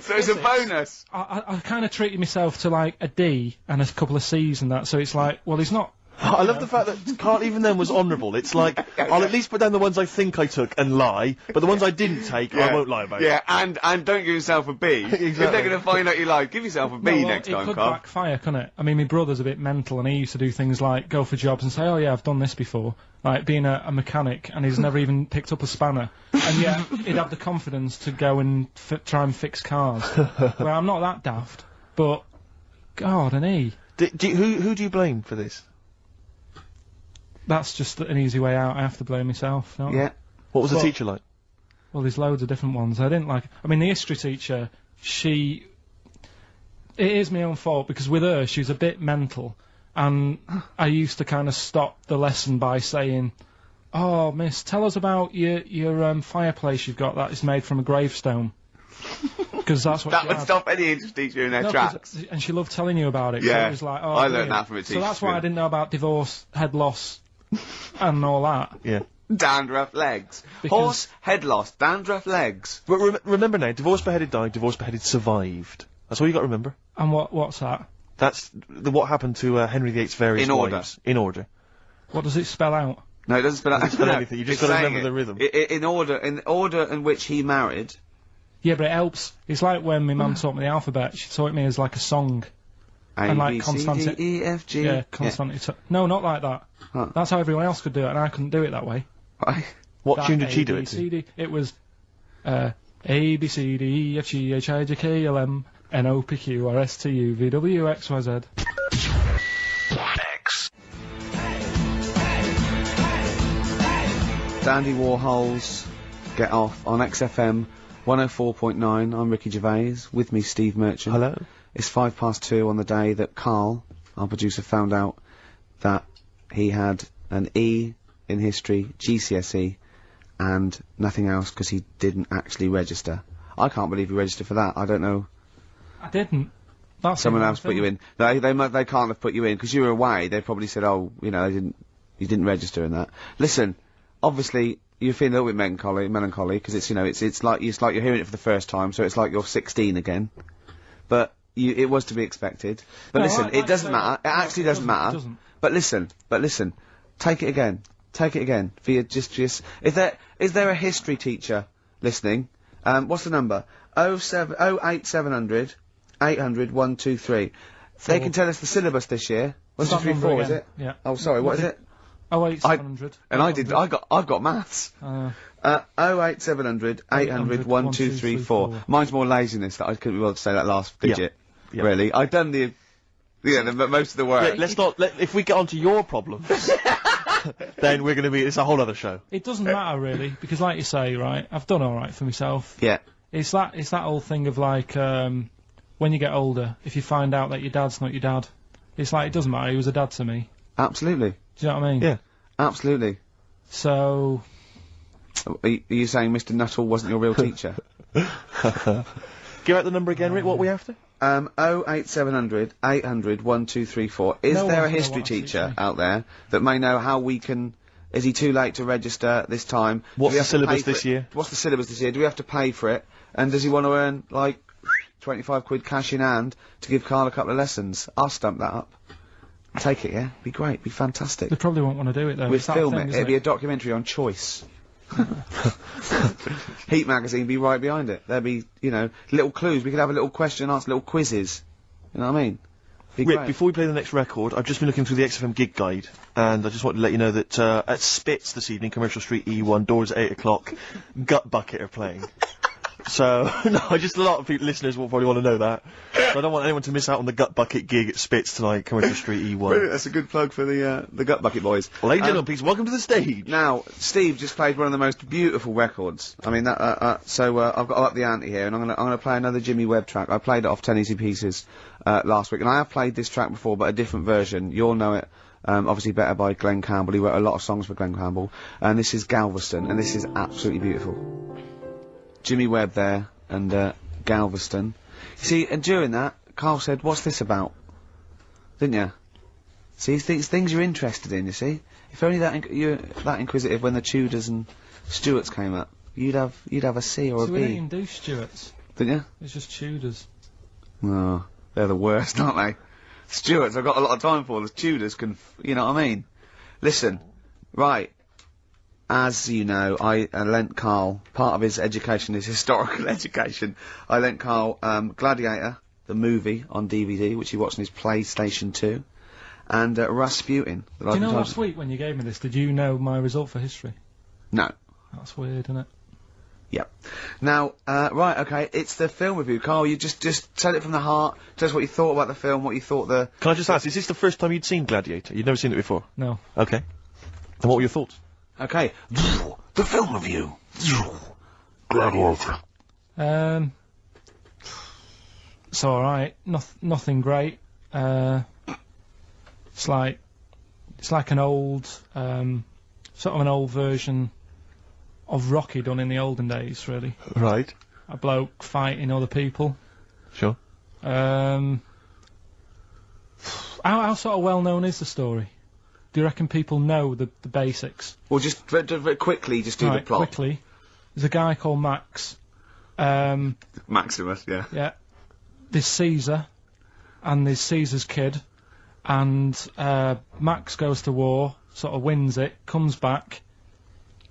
So it's a bonus. I kind of treated myself to like a D and a couple of C's and that. So it's like, well, he's not. I love the fact that Carl even then was honourable. It's like, I'll at least put down the ones I think I took and lie, but the ones I didn't take, I won't lie about. Yeah, and don't give yourself a B. Exactly. If they're going to find out you lied, give yourself a B next time, Carl. It could backfire, couldn't it? I mean, my brother's a bit mental, and he used to do things like go for jobs and say, oh yeah, I've done this before. Like being a mechanic, and he's never even picked up a spanner. And yet, he'd have the confidence to go and try and fix cars. Well, I'm not that daft, but, God, an E. Who do you blame for this? That's just an easy way out. I have to blame myself. Don't I? What was the teacher like? Well, there's loads of different ones. I didn't like. I mean, the history teacher. It is my own fault because with her, she was a bit mental, and I used to kind of stop the lesson by saying, "Oh, miss, tell us about your fireplace you've got that is made from a gravestone." Because that's what that would stop any English teacher in their tracks. And she loved telling you about it. Yeah, so it was like, oh, I learned that from a teacher. So that's why I didn't know about divorce, head loss, and all that. Yeah. Dandruff legs. Horse, head loss, dandruff legs. But remember now, divorced, beheaded, died, divorced, beheaded, survived. That's all you got to remember. And what's that? That's what happened to Henry VIII's various wives. In order. What does it spell out? No, it doesn't spell out. It doesn't spell anything. You just got to remember the rhythm. In order in which he married. Yeah, but it helps. It's like when my mum taught me the alphabet. She taught me as like a song. A, B, C, D, E, F, G. Yeah, constantly. Yeah. No, not like that. Huh. That's how everyone else could do it, and I couldn't do it that way. Right. What tune did she do it to? It was A, B, C, D, E, F, G, H, I, J, K, L, M, N, O, P, Q, R, S, T, U, V, W, X, Y, Z. X. Dandy Warhols, Get Off on XFM 104.9. I'm Ricky Gervais. With me, Steve Merchant. Hello. It's 2:05 on the day that Karl, our producer, found out that he had an E in history, GCSE, and nothing else because he didn't actually register. I can't believe he registered for that. I don't know. I didn't. That's someone else put you in. They can't have put you in because you were away. They probably said, oh, you know, you didn't register in that. Listen, obviously you're feeling a little bit melancholy because it's, you know, it's like you're hearing it for the first time, so it's like you're 16 again. But it was to be expected. But no, listen, it doesn't matter. It actually doesn't matter. But listen, take it again. Take it again. For you, just. Is there a history teacher listening? What's the number? 08700 800 123. They can tell us the syllabus this year. 1, 2, 3, 4, is it? Yeah. Oh, sorry. What is it? 08700. I've got maths. 08700 800 1234. Mine's more laziness that I couldn't be able to say that last digit. Yeah. Really, I've done most of the work. Yeah, if we get onto your problems, then we're going to be. It's a whole other show. It doesn't matter really, because like you say, right, I've done all right for myself. Yeah. It's that whole thing of like, when you get older, if you find out that your dad's not your dad, it's like it doesn't matter. He was a dad to me. Absolutely. Do you know what I mean? Yeah. Absolutely. So. Are you saying Mr. Nuttall wasn't your real teacher? Give out the number again, Rick. What we after? 08700 800 1234. Is there a history teacher out there that may know how we can? Is he too late to register this time? What's the syllabus this year? What's the syllabus this year? Do we have to pay for it? And does he want to earn like 25 quid cash in hand to give Karl a couple of lessons? I'll stump that up. Take it, yeah? Be great. Be fantastic. They probably won't want to do it though. We'd film it. It'd be a documentary on choice. Heat magazine be right behind it. There'd be, you know, little clues. We could have a little question and answer, little quizzes. You know what I mean? Rick, before we play the next record, I've just been looking through the XFM gig guide, and I just wanted to let you know that at Spitz this evening, Commercial Street E1, doors at 8 o'clock, Gut Bucket are playing. So, no, just a lot of people, listeners will probably want to know that. So I don't want anyone to miss out on the Gut Bucket gig at Spitz tonight, coming to Street E1. Brilliant, that's a good plug for the Gut Bucket boys. Ladies and gentlemen, please welcome to the stage. Now, Steve just played one of the most beautiful records. I mean, so I've got to up the ante here, and I'm gonna play another Jimmy Webb track. I played it off 10 Easy Pieces last week, and I have played this track before, but a different version. You'll know it. Obviously better by Glenn Campbell. He wrote a lot of songs for Glenn Campbell, and this is Galveston, and this is absolutely beautiful. Jimmy Webb there, and Galveston. You see, and during that, Carl said, "What's this about?" Didn't you? See, things you're interested in. You see, if only you're that inquisitive when the Tudors and Stuarts came up, you'd have a C or a B. So we didn't even do Stuarts. Didn't you? It's just Tudors. Oh, they're the worst, aren't they? Stuarts, I've got a lot of time for. The Tudors can, you know what I mean? Listen, right. As you know, I lent Carl, part of his education is historical education, I lent Carl Gladiator, the movie, on DVD, which he watched on his PlayStation 2, and Rasputin. Do you know last week when you gave me this, did you know my result for history? No. That's weird, isn't it? Yep. Now, right, okay, it's the film review. Carl, you just tell it from the heart, tell us what you thought about the film, what you thought the... Can I just ask, is this the first time you'd seen Gladiator? You'd never seen it before? No. Okay. And what were your thoughts? Okay. The film review. Gladiator. It's alright. Nothing great. It's like an old, sort of an old version of Rocky done in the olden days, really. Right. A bloke fighting other people. Sure. How sort of well known is the story? Do you reckon people know the basics? Well, just very quickly, just do the plot. Quickly. There's a guy called Max. Maximus, yeah. Yeah. There's Caesar, and there's Caesar's kid, and Max goes to war, sort of wins it, comes back.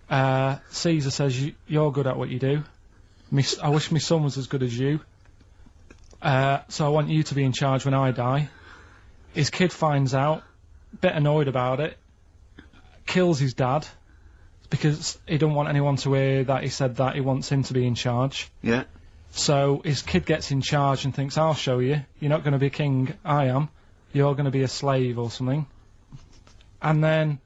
Caesar says, "You're good at what you do. I wish my son was as good as you. So I want you to be in charge when I die." His kid finds out, bit annoyed about it, kills his dad, because he don't want anyone to hear that he said that he wants him to be in charge. Yeah. So his kid gets in charge and thinks, "I'll show you. You're not going to be king, I am. You're going to be a slave or something." And then,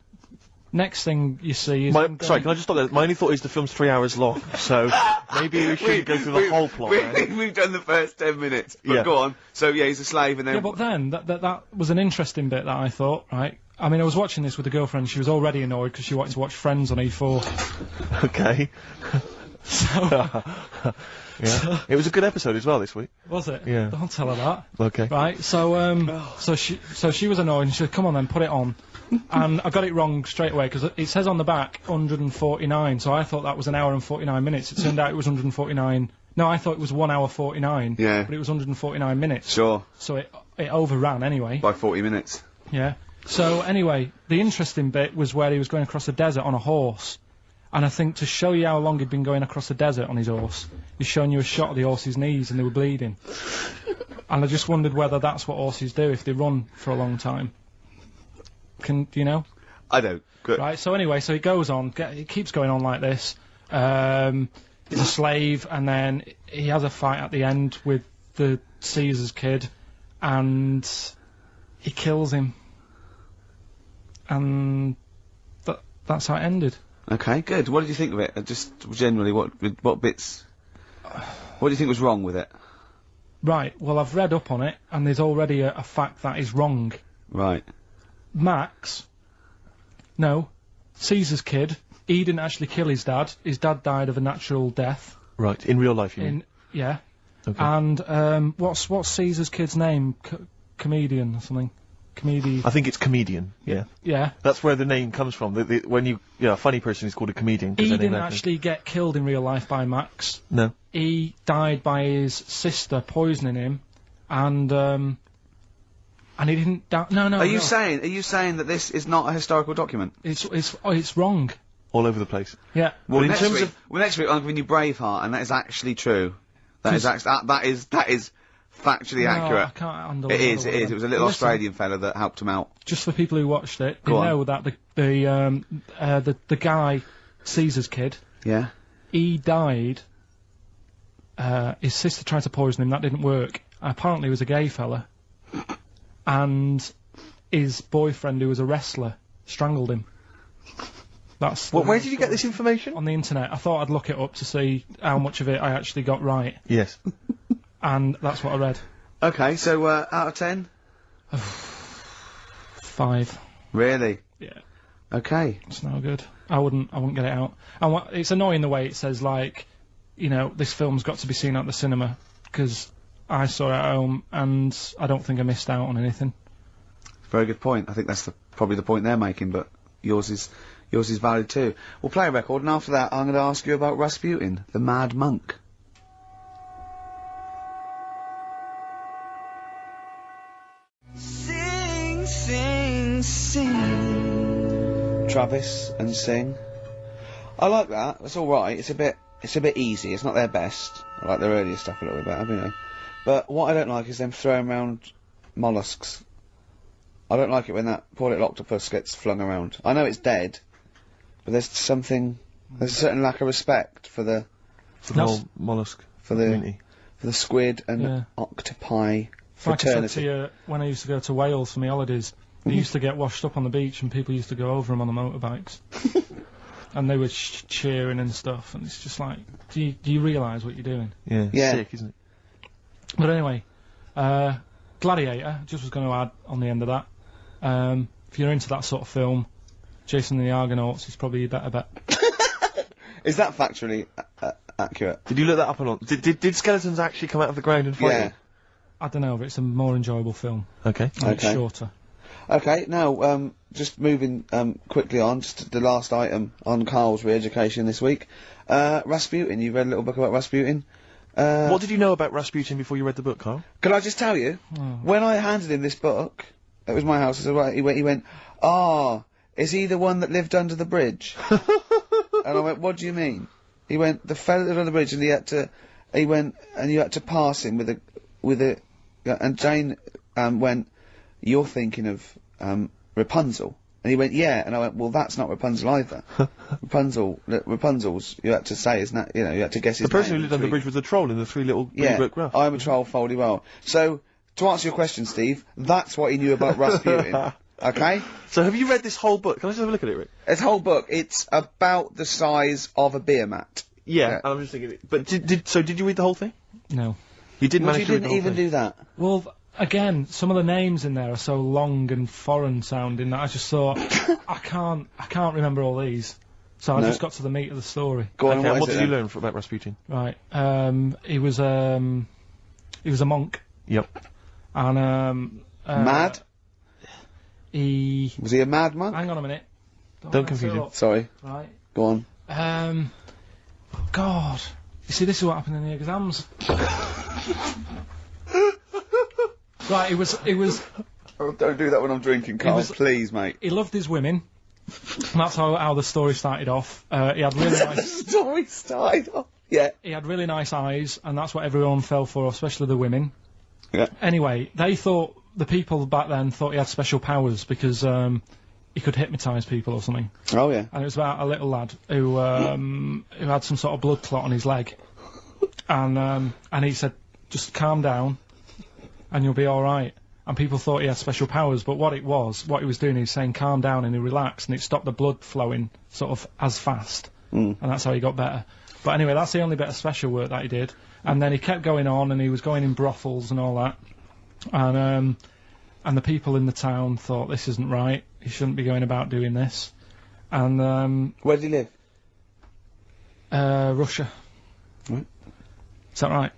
next thing you see is... Sorry, can I just stop there? My only thought is the film's 3 hours long, so maybe we shouldn't go through the whole plot. We've done the first 10 minutes, but Yeah. go on. So, yeah, he's a slave, and then... Yeah, but then, that was an interesting bit that I thought, right? I mean, I was watching this with a girlfriend, she was already annoyed because she wanted to watch Friends on E4. Okay. Yeah. It was a good episode as well this week. Was it? Yeah. Don't tell her that. Okay. Right, so she was annoyed and she said, "Come on then, put it on." And I got it wrong straight away, because it says on the back 149, so I thought that was an hour and 49 minutes. It turned out it was 149. No, I thought it was 1 hour 49. Yeah. But it was 149 minutes. Sure. So it overran anyway. By 40 minutes. Yeah. So anyway, the interesting bit was where he was going across the desert on a horse. And I think to show you how long he'd been going across the desert on his horse, he's showing you a shot of the horse's knees and they were bleeding. And I just wondered whether that's what horses do if they run for a long time. Do you know? I don't. Good. Right, so anyway, so it goes on, it keeps going on like this. He's a slave, and then he has a fight at the end with the Caesar's kid, and he kills him. And that's how it ended. Okay, good. What did you think of it? Just generally, what bits... What do you think was wrong with it? Right, well, I've read up on it, and there's already a fact that is wrong. Right. Caesar's kid, he didn't actually kill his dad. His dad died of a natural death. Right, in real life, you mean? Yeah. Okay. And, what's Caesar's kid's name? Comedian or something? I think it's comedian, yeah. Yeah. That's where the name comes from. A funny person is called a comedian. He didn't actually get killed in real life by Max. No. He died by his sister poisoning him, and he didn't die. No. Are you saying that this is not a historical document? It's wrong. All over the place. Yeah. Well, next week I'm giving you Braveheart, and that is actually true. That is factually accurate. I can't handle it. It is. It was a little Australian fella that helped him out. Just for people who watched it, they know that the guy, Caesar's kid, yeah, he died his sister tried to poison him. That didn't work. Apparently, he was a gay fella, and his boyfriend, who was a wrestler, strangled him. That's. Well, where did you get this information? On the internet. I thought I'd look it up to see how much of it I actually got right. Yes. And that's what I read. Okay, so out of 10? 5. Really? Yeah. Okay. It's no good. I wouldn't get it out. And it's annoying the way it says, like, you know, this film's got to be seen at the cinema, because I saw it at home and I don't think I missed out on anything. Very good point. I think that's probably the point they're making, but yours is valid too. We'll play a record, and after that I'm going to ask you about Rasputin, the Mad Monk. Sing, sing, sing. Travis and Sing. I like that. It's all right. It's a bit easy. It's not their best. I like their earlier stuff a little bit better, you know. But what I don't like is them throwing around mollusks. I don't like it when that poor little octopus gets flung around. I know it's dead, but there's a certain lack of respect for the whole mollusk community. For the squid and octopi fraternity. Like I said to you, when I used to go to Wales for my holidays, they used to get washed up on the beach and people used to go over them on the motorbikes. And they were cheering and stuff, and it's just like, do you realise what you're doing? Yeah, yeah. Sick, isn't it? But anyway, Gladiator, just was going to add on the end of that. If you're into that sort of film, Jason and the Argonauts is probably a better bet. Is that factually accurate? Did you look that up or not? Did skeletons actually come out of the ground and fight? Yeah. I don't know, but it's a more enjoyable film. Okay. And it's shorter. Okay, now, just moving quickly on, just the last item on Carl's re-education this week. Rasputin, you read a little book about Rasputin? What did you know about Rasputin before you read the book, Carl? Can I just tell you, when I handed him this book, it was my house, I said, right, he went, is he the one that lived under the bridge? And I went, what do you mean? He went, the fella that lived under the bridge, and you had to pass him with a, and Jane, went, you're thinking of, Rapunzel. And he went, yeah, and I went, well, that's not Rapunzel either. Rapunzel's, you had to say, isn't that, you know, you had to guess his The person name who lived under the bridge was the troll in the Three Little Green Graph. I'm a troll, Foldy well. So, to answer your question, Steve, that's what he knew about Rasputin. Okay? So have you read this whole book? Can I just have a look at it, Rick? This whole book, it's about the size of a beer mat. Yeah. I'm just thinking, but did you read the whole thing? No. You didn't manage to read the You whole didn't even thing? do that? Well, again, some of the names in there are so long and foreign sounding that I just thought, I can't remember all these. So I just got to the meat of the story. Go on, okay, what did you learn about Rasputin? Right. He was a monk. Yep. And, mad? Was he a mad monk? Hang on a minute. Don't confuse him. Sorry. Right. Go on. God. You see, this is what happened in the exams. Right, it was... Oh, don't do that when I'm drinking, Carl, please, mate. He loved his women. And that's how the story started off. He had really nice... story started off? Yeah. He had really nice eyes, and that's what everyone fell for, especially the women. Yeah. Anyway, the people back then thought he had special powers because he could hypnotise people or something. Oh, yeah. And it was about a little lad who had some sort of blood clot on his leg. And he said, just calm down and you'll be alright. And people thought he had special powers, but what he was doing, he was saying calm down and he relaxed, and it stopped the blood flowing sort of as fast. And that's how he got better. But anyway, that's the only bit of special work that he did. And then he kept going on, and he was going in brothels and all that. And the people in the town thought, this isn't right, he shouldn't be going about doing this. And where did he live? Russia. Right. Is that right?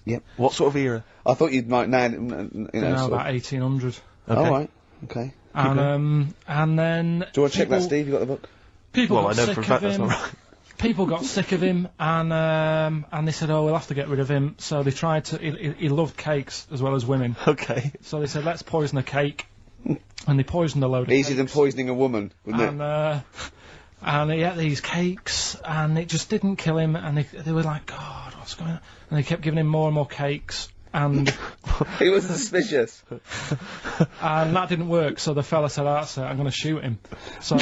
Yep. What sort of era? I thought you'd might know, you know, about 1800. Okay. Oh, right. Okay. And then... Do you want to check that, Steve? You got the book? People well, got I know sick for a of fact him. that's not right. People got sick of him, and they said, oh, we'll have to get rid of him. So they tried to... He loved cakes as well as women. Okay. So they said, let's poison a cake. And they poisoned a load of Easier cakes. than poisoning a woman, wouldn't it? And he ate these cakes, and it just didn't kill him, and they were like, God, what's going on? And they kept giving him more and more cakes, and... He was suspicious. And that didn't work, so the fella said, that's it, I'm going to shoot him. So...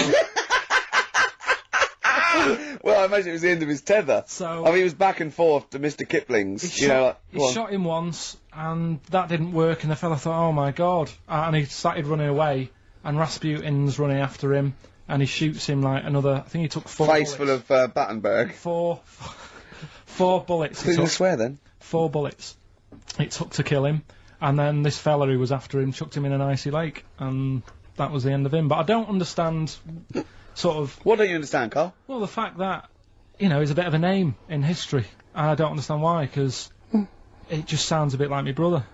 Well, I imagine it was the end of his tether. So- I mean, he was back and forth to Mr. Kipling's. He go shot on. him once, and that didn't work, and the fella thought, oh my god. And he started running away, and Rasputin's running after him, and he shoots him like another, I think he took 4 Face bullets. full of Battenberg. Four bullets. Who's going to swear then? 4 bullets it took to kill him, and then this fella who was after him chucked him in an icy lake, and that was the end of him. But I don't understand, sort of... What don't you understand, Carl? Well, the fact that, you know, he's a bit of a name in history, and I don't understand why, because it just sounds a bit like my brother.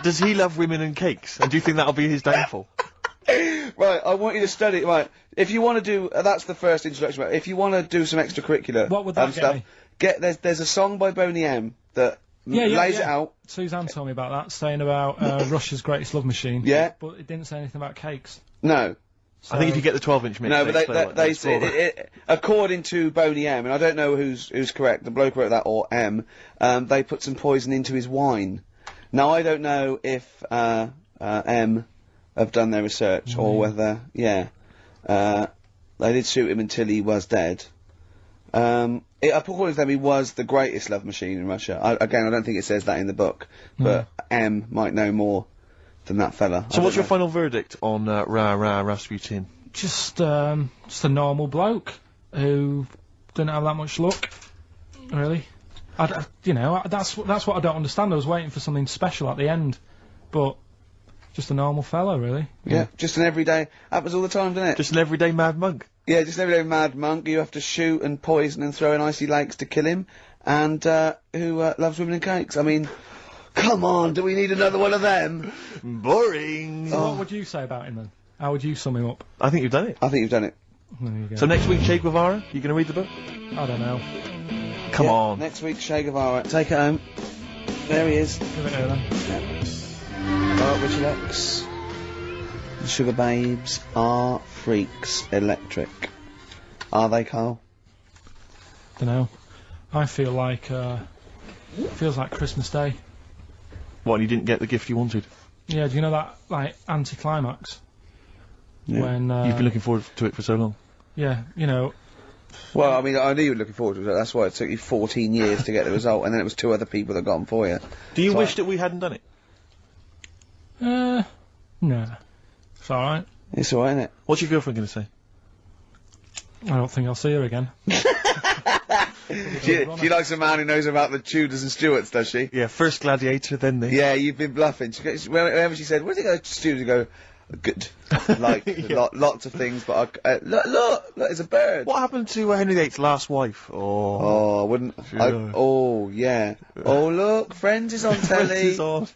Does he love women and cakes? And do you think that'll be his downfall? Right, I want you to study. Right, if you want to do, that's the first introduction. Right, if you want to do some extracurricular, What would that get stuff, me? there's a song by Boney M that lays it out. Suzanne told me about that, saying about Russia's greatest love machine. Yeah. But it didn't say anything about cakes. No. I think if you get the 12-inch mix, No, but they say say, according to Boney M, and I don't know who's correct, the bloke who wrote that or M, they put some poison into his wine. Now I don't know if M have done their research or whether they did shoot him until he was dead. According to them, he was the greatest love machine in Russia. I don't think it says that in the book, but M might know more than that fella. So what's your final verdict on Rasputin? Just a normal bloke who didn't have that much luck, really. That's what I don't understand. I was waiting for something special at the end, but just a normal fellow, really. Yeah, just an everyday. Happens all the time, doesn't it? Just an everyday mad monk. Yeah, just an everyday mad monk. You have to shoot and poison and throw in icy lakes to kill him, and who loves women and cakes. I mean, come on, do we need another one of them? Boring. So what would you say about him then? How would you sum him up? I think you've done it. I think you've done it. There you go. So next week, Che Guevara, you going to read the book? I don't know. Come on. Next week, Che Guevara. Take it home. There he is. Give it here then. Richard X. The Sugar Babes are freaks electric. Are they, Carl? Don't know. I feel like feels like Christmas Day. What, and you didn't get the gift you wanted? Yeah, do you know that like anticlimax? Yeah. When You've been looking forward to it for so long. yeah, you know. Well, I mean, I knew you were looking forward to it. That's why it took you 14 years to get the result, and then it was 2 other people that got them for you. Do you wish that we hadn't done it? No. It's alright. It's alright, isn't it? What's your girlfriend going to say? I don't think I'll see her again. She likes a man who knows about the Tudors and Stuarts, does she? Yeah, first Gladiator, then the... Yeah, you've been bluffing. Whenever she said, "Where's it go to Stuarts?" You go, "Good." Like, lots of things, but look, it's a bird. What happened to Henry VIII's last wife? Oh, I wouldn't. Sure. Oh, yeah. Oh, look, Friends is on telly. Friends is on.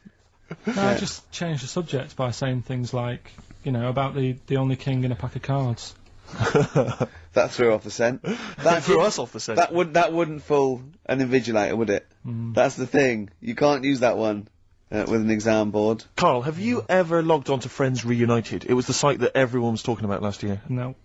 No, I just changed the subject by saying things like, you know, about the only king in a pack of cards. That threw off the scent. That threw us off the scent. That wouldn't fool an invigilator, would it? That's the thing. You can't use that one with an exam board. Carl, have you ever logged on to Friends Reunited? It was the site that everyone was talking about last year. No.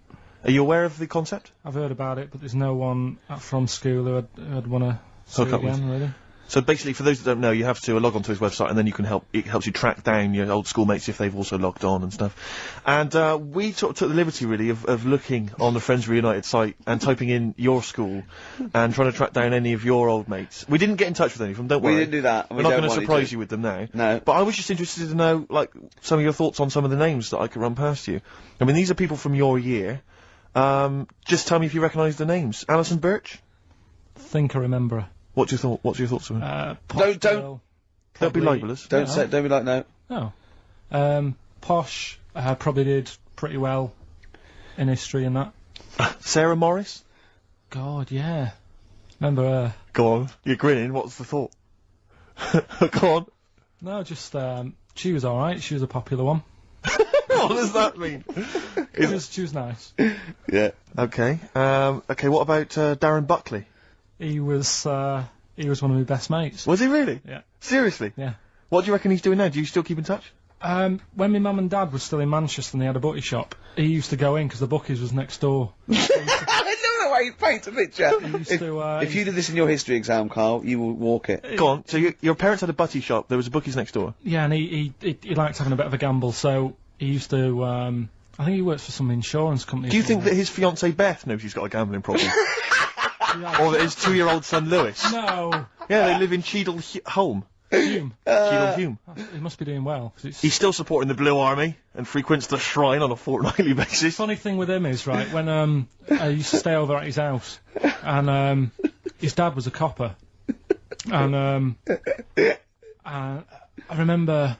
Are you aware of the concept? I've heard about it, but there's no one from school who I'd want to see Hook up with. again, really. So basically, for those that don't know, you have to log on to his website, and then you can it helps you track down your old schoolmates if they've also logged on and stuff. And we took the liberty, really, of looking on the Friends Reunited site and typing in your school and trying to track down any of your old mates. We didn't get in touch with any of them, don't worry. We didn't do that. We're not going to surprise you with them now. No. But I was just interested to know, like, some of your thoughts on some of the names that I could run past you. I mean, these are people from your year. Just tell me if you recognise the names. Alison Birch? Think I remember her. What's your thoughts on her? Don't be libelous. Don't be like no. No. Posh probably did pretty well in history and that. Sarah Morris? God, yeah. Remember her? Go on. You're grinning. What's the thought? Go on. No, just she was all right. She was a popular one. What does that mean? She was nice. Yeah. Okay. Okay. What about Darren Buckley? He was one of my best mates. Was he really? Yeah. Seriously? Yeah. What do you reckon he's doing now? Do you still keep in touch? When my mum and dad were still in Manchester and they had a butty shop, he used to go in because the bookies was next door. I love the way you paint a picture. If you did this in your history exam, Carl, you will walk it. Go on. So your parents had a butty shop. There was a bookies next door. Yeah, and he liked having a bit of a gamble, so he used to I think he works for some insurance company. Do you think that his fiancée Beth knows he's got a gambling problem? Or that his 2-year-old son Lewis? No. Yeah, they live in Cheadle Home. Hume. Cheadle Hume. He must be doing well. He's still supporting the Blue Army and frequents the shrine on a fortnightly basis. Funny thing with him is, right, when I used to stay over at his house, and his dad was a copper, and I remember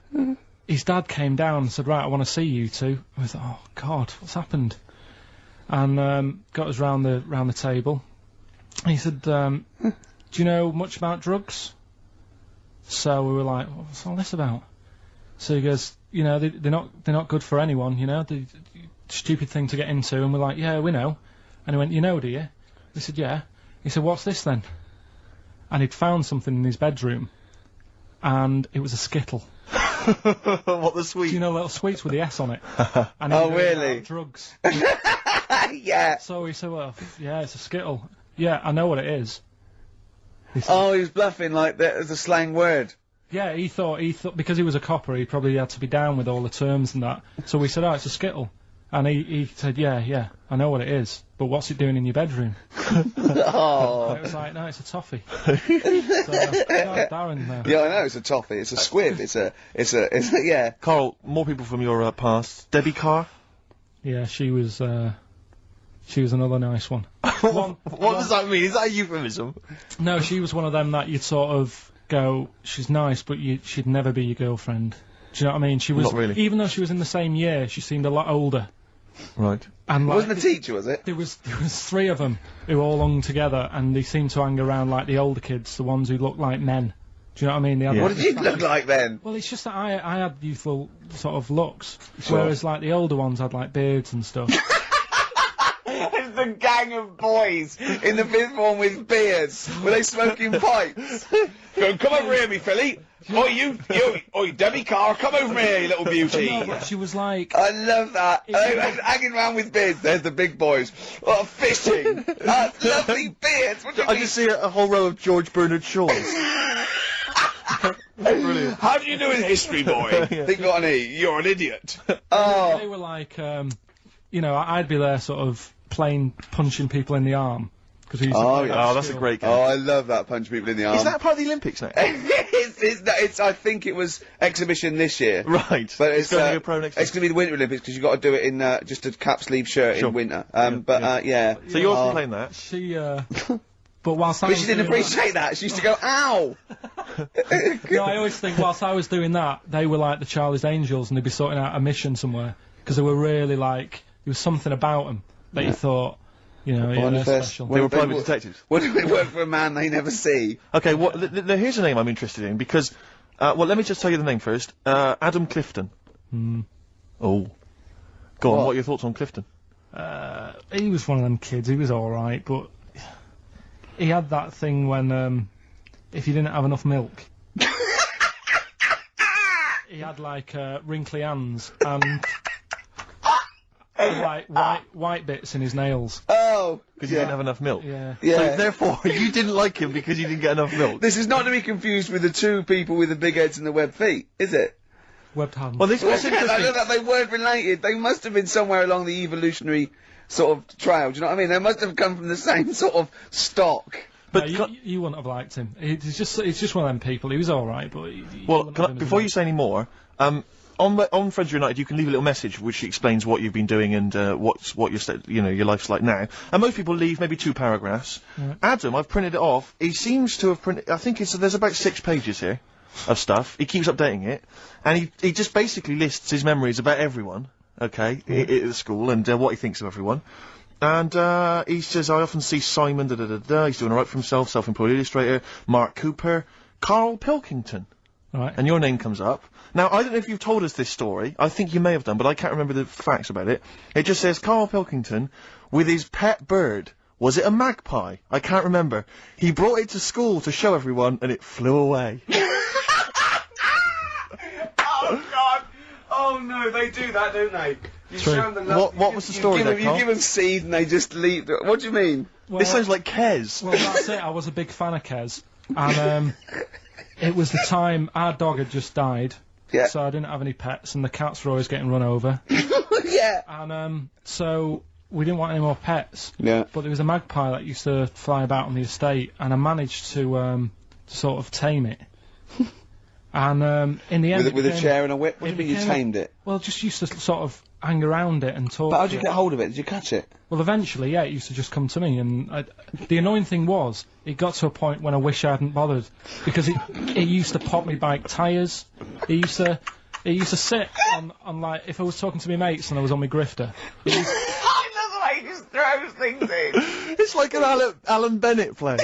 his dad came down and said, right, I want to see you two. I was like, oh God, what's happened? And got us round the table. And he said, do you know much about drugs? So we were like, what's all this about? So he goes, you know, they're not good for anyone, you know, the stupid thing to get into. And we're like, yeah, we know. And he went, you know, do you? We said, yeah. He said, what's this then? And he'd found something in his bedroom, and it was a Skittle. What, the sweet? Do you know little sweets with the S on it? And Oh, really? Drugs. Yeah. So he said, well, yeah, it's a Skittle. Yeah, I know what it is. Oh, he was bluffing like that as a slang word. Yeah, he thought because he was a copper, he probably had to be down with all the terms and that. So we said, oh, it's a Skittle. And he said, yeah, I know what it is, but what's it doing in your bedroom? Oh. And it was like, no, it's a toffee. So, Darren, yeah, I know, it's a toffee, it's a squib, it's a, yeah. Carl, more people from your past. Debbie Carr? Yeah, she was another nice one. What does that mean? Is that a euphemism? No, she was one of them that you'd sort of go, she's nice, but she'd never be your girlfriend. Do you know what I mean? She was, Not really. Even though she was in the same year, she seemed a lot older. Right. And like, wasn't a teacher, was it? There was 3 of them who all hung together, and they seemed to hang around like the older kids, the ones who looked like men. Do you know what I mean? They had What did you look like then? Well, it's just that I had youthful sort of looks, Sure. whereas like the older ones had like beards and stuff. It's the gang of boys in the 5th form with beards. Were they smoking pipes? Go, come over here, me filly. Oi, Debbie Carr, come over here, you little beauty. No, but she was like... I love that. Hanging around with beards. There's the big boys. Oh, fishing. Lovely beards. What do you mean? I just see a whole row of George Bernard Shaws. Brilliant. How do you do in history, boy? Think got an E. You're an idiot. Oh. They were like, you know, I'd be there sort of playing punching people in the arm. That's a great game. Oh, I love that, punch people in the arm. Is that part of the Olympics now? it's I think it was exhibition this year. Right. But it's going to be a pro next year. It's going to be the Winter Olympics because you've got to do it in just a cap sleeve shirt in winter. Yeah. So you're also playing that? She, but whilst I was she didn't appreciate that. She used to go, ow! No, I always think whilst I was doing that, they were like the Charlie's Angels and they'd be sorting out a mission somewhere. Because they were really like, there was something about them that you thought, you know, they're special. They were private detectives. What do they work for a man they never see? Okay, here's a name I'm interested in, because, well, let me just tell you the name first. Adam Clifton. Oh. Go on, what are your thoughts on Clifton? He was one of them kids, he was alright, but he had that thing when, if you didn't have enough milk, he had, like, wrinkly hands, and like white bits in his nails. Oh, because he didn't have enough milk. Yeah. So therefore, you didn't like him because you didn't get enough milk. This is not to be confused with the 2 people with the big heads and the webbed feet, is it? Webbed hands. Well, this was interesting. I know that they weren't related. They must have been somewhere along the evolutionary sort of trail. Do you know what I mean? They must have come from the same sort of stock. But no, you wouldn't have liked him. It's just one of them people. He was all right, but before you say any more, on Friends United, you can leave a little message which explains what you've been doing and what your life's like now. And most people leave maybe 2 paragraphs. Right. Adam, I've printed it off. He seems to have printed. I think there's about 6 pages here of stuff. He keeps updating it, and he just basically lists his memories about everyone. Okay, at the school and what he thinks of everyone. And he says, I often see Simon. He's doing all right for himself. Self-employed illustrator. Mark Cooper. Karl Pilkington. Right. And your name comes up. Now, I don't know if you've told us this story. I think you may have done, but I can't remember the facts about it. It just says Karl Pilkington, with his pet bird. Was it a magpie? I can't remember. He brought it to school to show everyone, and it flew away. Oh, God! Oh, no, they do that, don't they? You True. show them the What was the story there, You Carl? give them seed and they just leave. What do you mean? Well, this sounds like Kez. Well, that's it. I was a big fan of Kez. And it was the time our dog had just died. Yeah. So I didn't have any pets, and the cats were always getting run over. Yeah. And so we didn't want any more pets. Yeah. But there was a magpie that used to fly about on the estate, and I managed to sort of tame it. And in the end, with a chair and a whip. What do you mean you tamed it? Well, just used to sort of hang around it and talk. But how did you get hold of it? Did you catch it? Well, eventually, yeah, it used to just come to me, and the annoying thing was, it got to a point when I wish I hadn't bothered, because it used to pop me bike tyres. It used to sit on like, if I was talking to my mates and I was on my grifter. I love the way he just throws things in. It's like an Alan Bennett play.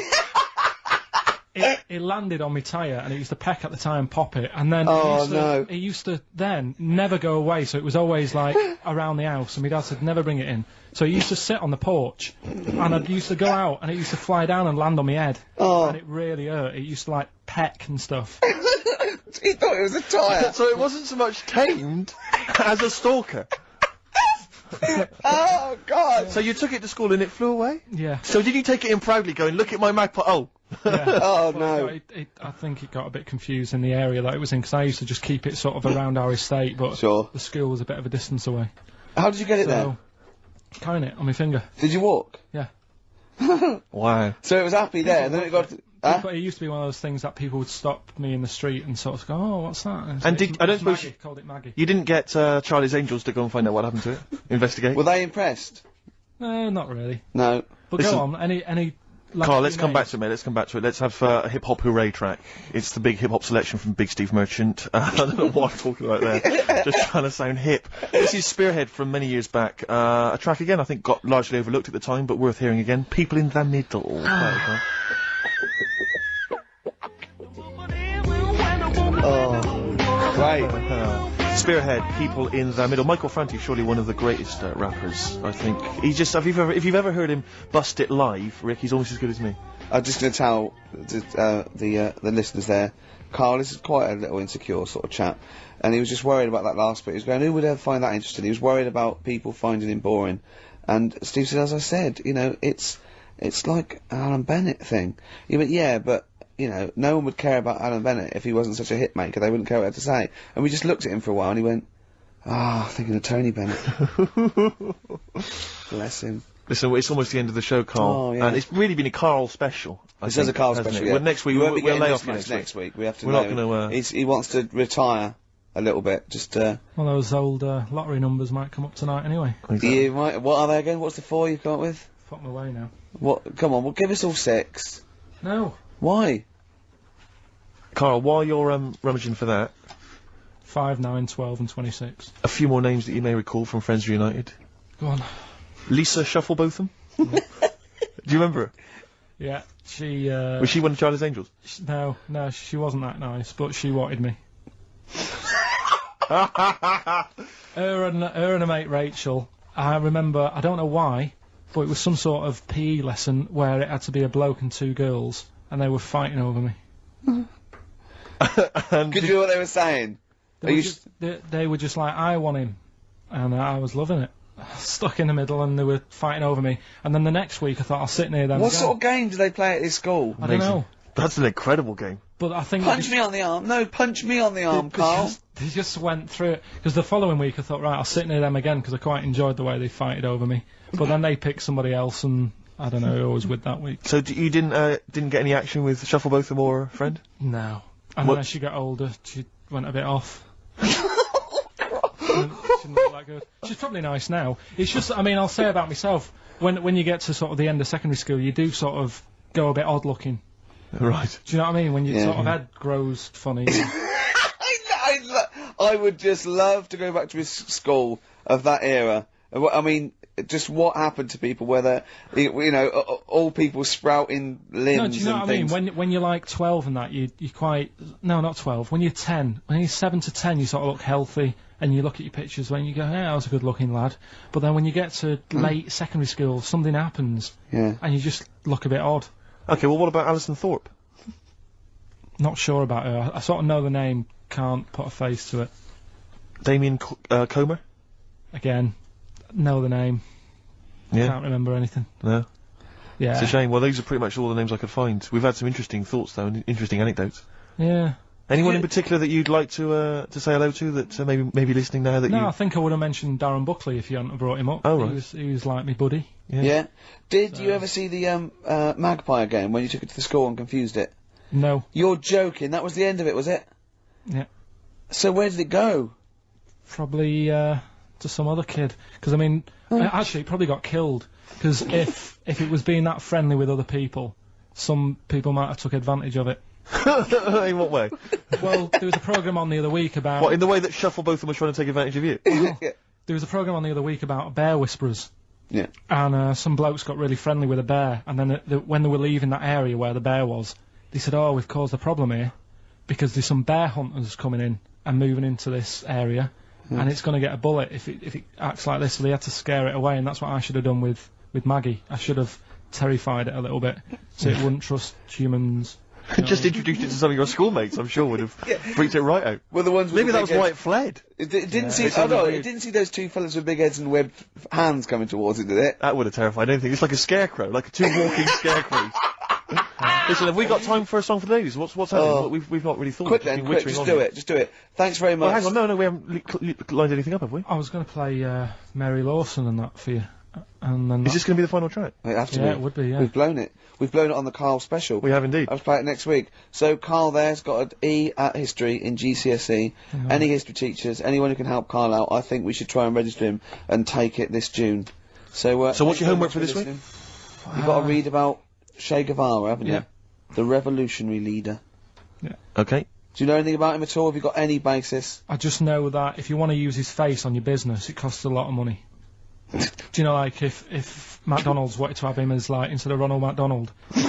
It landed on my tyre, and it used to peck at the tyre and pop it, and then it used to then never go away, so it was always like around the house, and my dad said never bring it in. So it used to sit on the porch, and I used to go out, and it used to fly down and land on my head, and it really hurt. It used to like peck and stuff. He thought it was a tyre. So it wasn't so much tamed as a stalker. Oh, God! So you took it to school and it flew away? Yeah. So did you take it in proudly going, look at my magpie, oh. Yeah. Oh, Well, no. I think it got a bit confused in the area that it was in, because I used to just keep it sort of around our estate, but the school was a bit of a distance away. How did you get it there? Carrying it on my finger. Did you walk? Yeah. Wow. So it was happy there, and then it got... But it used to be one of those things that people would stop me in the street and sort of go, oh, what's that? And I don't suppose called it Maggie. You didn't get Charlie's Angels to go and find out what happened to it? Investigate? Were they impressed? No, not really. No. But Listen, go on, any... Carl, let's come back to it, mate. Let's come back to it. Let's have a hip-hop hooray track. It's the big hip-hop selection from Big Steve Merchant. I don't know what I'm talking about there. Just trying to sound hip. This is Spearhead from many years back. A track, again, I think got largely overlooked at the time, but worth hearing again. People in the Middle. Oh, great. Spearhead, People in the Middle. Michael Franti, surely one of the greatest rappers, I think. He just, if you've ever heard him bust it live, Rick, he's almost as good as me. I'm just going to tell the listeners there, Carl, this is quite a little insecure sort of chap, and he was just worried about that last bit. He was going, who would ever find that interesting? He was worried about people finding him boring. And Steve said, as I said, you know, it's like an Alan Bennett thing. He went, yeah, but... You know, no one would care about Alan Bennett if he wasn't such a hit maker. They wouldn't care what he had to say. And we just looked at him for a while, and he went, thinking of Tony Bennett. Bless him. Listen, it's almost the end of the show, Carl. Oh, yeah. And it's really been a Carl special. This is a Carl special, yeah. Well, next week, we won't we'll be getting lay this off much next week. We have to We're know. not going to... He wants to retire a little bit, just... Well, those old lottery numbers might come up tonight anyway. Exactly. You might... What are they again? What's the 4 you've come up with? Fuck my way now. What? Come on, well, give us all 6. No. Why? Carl, while you're rummaging for that... 5, 9, 12 and 26. A few more names that you may recall from Friends Reunited. Go on. Lisa Shufflebotham? Do you remember her? Yeah, she... Was she one of Charlie's Angels? No, she wasn't that nice, but she wanted me. her and a mate Rachel, I remember, I don't know why, but it was some sort of PE lesson where it had to be a bloke and 2 girls, and they were fighting over me. Could you hear what they were saying? They were just like, I want him, and I was loving it. Stuck in the middle, and they were fighting over me. And then the next week, I thought I'll sit near them. What sort of game do they play at this school? I don't know. That's an incredible game. But I think punch me on the arm. No, punch me on the arm, Carl. They just went through it. Because the following week, I thought, right, I'll sit near them again because I quite enjoyed the way they fighted over me. But then they picked somebody else, and I don't know who I was with that week. So you didn't get any action with Shufflebotham or a friend? No. And then as she got older, she went a bit off. She didn't look that good. She's probably nice now. It's just, I mean, I'll say about myself, when you get to sort of the end of secondary school, you do sort of go a bit odd looking. Right. Do you know what I mean? When your sort of head grows funny. I would just love to go back to his school of that era. I mean, just what happened to people, whether, you know, all people sprouting limbs. No, do you know and what I mean? things. When you're like 12 and that, you quite... No, not 12. When you're 10, when you're 7 to 10, you sort of look healthy, and you look at your pictures when you go, yeah, I was a good-looking lad. But then when you get to late secondary school, something happens, and you just look a bit odd. Okay, well, what about Alison Thorpe? Not sure about her. I sort of know the name, can't put a face to it. Damien Comer? Again, know the name. Yeah. Can't remember anything. No. Yeah. It's a shame. Well, those are pretty much all the names I could find. We've had some interesting thoughts, though, and interesting anecdotes. Yeah. Anyone in particular that you'd like to say hello to that maybe listening now that No, you... I think I would have mentioned Darren Buckley if you hadn't have brought him up. Oh, right. He was like my buddy. Yeah. Did you ever see the Magpie game when you took it to the school and confused it? No. You're joking. That was the end of it, was it? Yeah. So where did it go? Probably to some other kid. Because I mean, actually, it probably got killed. Because if it was being that friendly with other people, some people might have took advantage of it. In what way? Well, there was a programme on the other week about... What, in the way that Shuffle both of them were trying to take advantage of you? There was a programme on the other week about bear whisperers. Yeah. And some blokes got really friendly with a bear, and then when they were leaving that area where the bear was, they said, "Oh, we've caused a problem here, because there's some bear hunters coming in and moving into this area, and it's going to get a bullet if it acts like this." So they had to scare it away, and that's what I should have done with Maggie. I should have terrified it a little bit, so it wouldn't trust humans. Just introduced it to some of your schoolmates, I'm sure would have freaked it right out. Well, the ones with maybe the that was big why heads. it fled. It didn't see. Oh no! It didn't see those two fellas with big heads and webbed hands coming towards it, did it? That would have terrified anything. It's like a scarecrow, like two walking scarecrows. Listen, have we got time for a song for the ladies? What's happening? We've not really thought. Quick then, quick, just do it, just do it. Thanks very much. Well, hang on, no, we haven't lined anything up, have we? I was going to play Mary Lawson and that for you. And then Is this going to be the final track? It has to be. Yeah, it would be, yeah. We've blown it. We've blown it on the Carl special. We have indeed. I'll play it next week. So Carl there's got an E at history in GCSE. Any history teachers, anyone who can help Carl out, I think we should try and register him and take it this June. So what's your homework for this week? You've got to read about Che Guevara, haven't you? The revolutionary leader. Yeah. Okay. Do you know anything about him at all? Have you got any basis? I just know that if you want to use his face on your business, it costs a lot of money. Do you know, like, if McDonald's wanted to have him as, like, instead of Ronald McDonald? How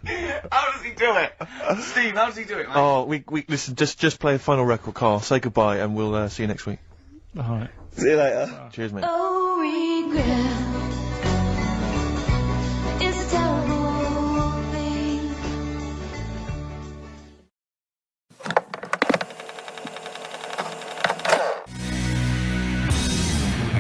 does he do it? Steve, how does he do it, mate? Oh, we listen, just play a final record, Carl. Say goodbye, and we'll see you next week. Alright. See you later. Cheers, mate. Oh, regret is a terrible thing.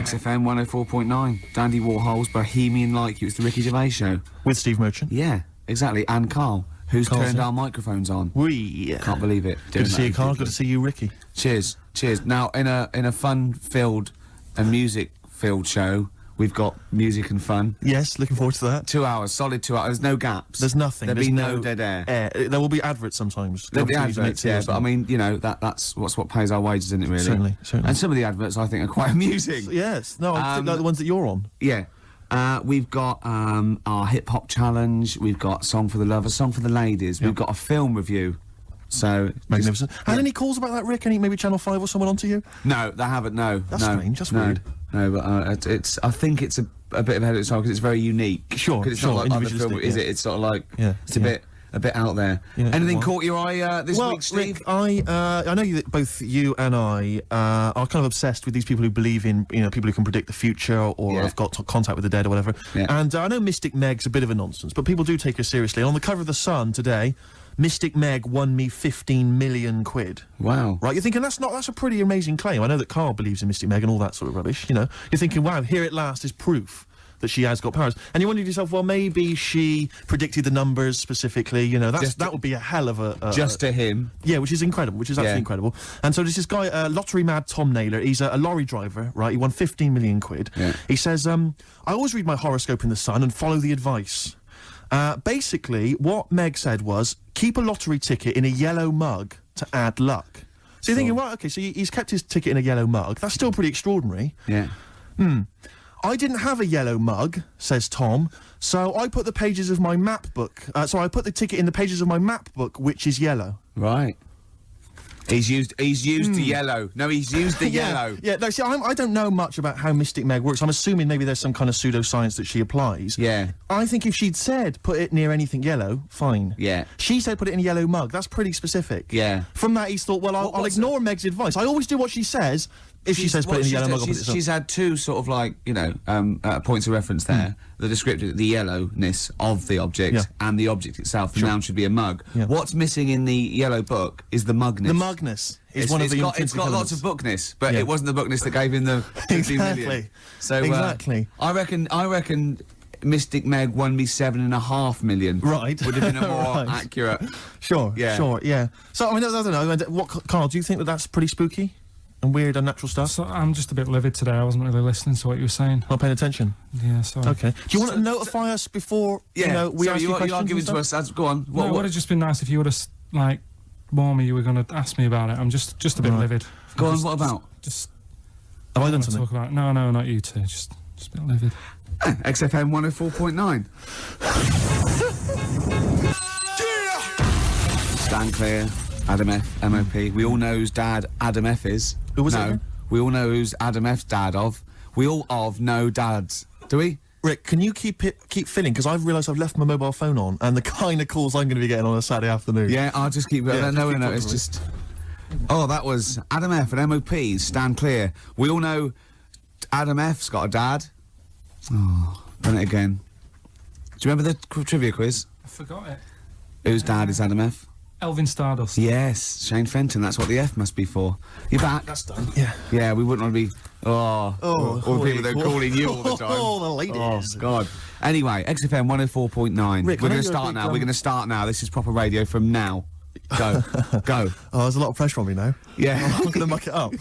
XFM 104.9, Dandy Warhol's Bohemian-like. It was the Ricky Gervais Show. With Steve Merchant. Yeah, exactly. And Carl, who's Carl's turned here. our microphones on. Can't believe it. Good to see you, Carl. Good to see you, Ricky. Cheers. Now, in a fun-filled and music-filled show, we've got music and fun. Yes, looking forward to that. 2 hours, solid 2 hours. There's no gaps. There's nothing. There'll There's be no dead air. There will be adverts sometimes. There'll be Obviously, adverts, yeah, but I mean, you know, that's what pays our wages, isn't it, really? Certainly. And some of the adverts, I think, are quite amusing. Yes. No, I think like the ones that you're on. Yeah. We've got our hip-hop challenge, we've got Song for the Lovers, Song for the Ladies, we've got a film review. So magnificent. Had any calls about that, Rick? Any maybe Channel 5 or someone onto you? No, they haven't. No, That's strange. That's weird. No, but I think it's a bit ahead of its time because it's very unique. Sure, because it's not like other film, individualistic, is it? It's sort of like it's a bit out there. Yeah, Anything well. caught your eye this week, Steve? Rick, I know that both you and I are kind of obsessed with these people who believe in people who can predict the future or have got contact with the dead or whatever. Yeah. And I know Mystic Meg's a bit of a nonsense, but people do take her seriously. And on the cover of the Sun today, Mystic Meg won me 15 million quid. Wow. Right, you're thinking that's a pretty amazing claim. I know that Carl believes in Mystic Meg and all that sort of rubbish, you know. You're thinking, wow, here at last is proof that she has got powers. And you wonder to yourself, well, maybe she predicted the numbers specifically, you know, that would be a hell of a... just to him. Yeah, which is incredible, which is absolutely incredible. And so there's this guy, lottery mad Tom Naylor, he's a lorry driver, right, he won 15 million quid. Yeah. He says, I always read my horoscope in the Sun and follow the advice. Basically, what Meg said was, keep a lottery ticket in a yellow mug to add luck. So you're thinking, well, okay, so he's kept his ticket in a yellow mug. That's still pretty extraordinary. Yeah. I didn't have a yellow mug, says Tom, so I put the pages of my map book. So I put the ticket in the pages of my map book, which is yellow. Right. He's used the yellow. No, he's used the yellow. Yeah, no, see, I don't know much about how Mystic Meg works. I'm assuming maybe there's some kind of pseudoscience that she applies. Yeah. I think if she'd said put it near anything yellow, fine. Yeah. She said put it in a yellow mug. That's pretty specific. Yeah. From that, he's thought, well, I'll ignore Meg's advice. I always do what she says. If she says put it in a yellow mug, I'll put it in. She's had two sort of like, you know, points of reference there. The descriptive, the yellowness of the object and the object itself. The noun should be a mug. Yeah. What's missing in the yellow book is the mugness. The mugness is one of the It's got lots of bookness, but it wasn't the bookness that gave him the 15 million. Exactly. So exactly. I reckon Mystic Meg won me 7.5 million. Right. Would have been a more Right. accurate. Sure, Yeah. sure, yeah. So, I mean, I don't know. What, Carl, do you think that that's pretty spooky and weird, unnatural stuff? So I'm just a bit livid today. I wasn't really listening to what you were saying. Not paying attention? Yeah, sorry. Okay. Do you want to notify us before, Yeah. you know, we so ask you questions? you are giving and to stuff? us. Go on. No, it would have just been nice if you would have, like, warned me you were going to ask me about it. I'm just a bit livid. Go on, what about? Just... Have I done wanna something? talk about... No, not you two. Just a bit livid. XFM 104.9. Stand clear, Adam F, MOP. We all know whose dad Adam F is. Who was it No. again? We all know who's Adam F's dad of. We all know dads. Do we? Rick, can you keep filling? Because I've realised I've left my mobile phone on, and the kind of calls I'm going to be getting on a Saturday afternoon. Yeah, I'll just keep going. Yeah, No, just keep it's talking. just... Oh, that was Adam F and MOP, stand clear. We all know Adam F's got a dad. Oh, done it again. Do you remember the trivia quiz? I forgot it. Whose dad is Adam F? Elvin Stardust. Yes, Shane Fenton, that's what the F must be for. You're back. That's done. Yeah. Yeah, we wouldn't want to be... all the people that are calling you all the time. Oh, the ladies. Oh, God. Anyway, XFM 104.9. Rick, We're I know going to you're a start big, now. We're going to start now. This is proper radio from now. Go. Go. Oh, there's a lot of pressure on me now. Yeah. I'm going to muck it up.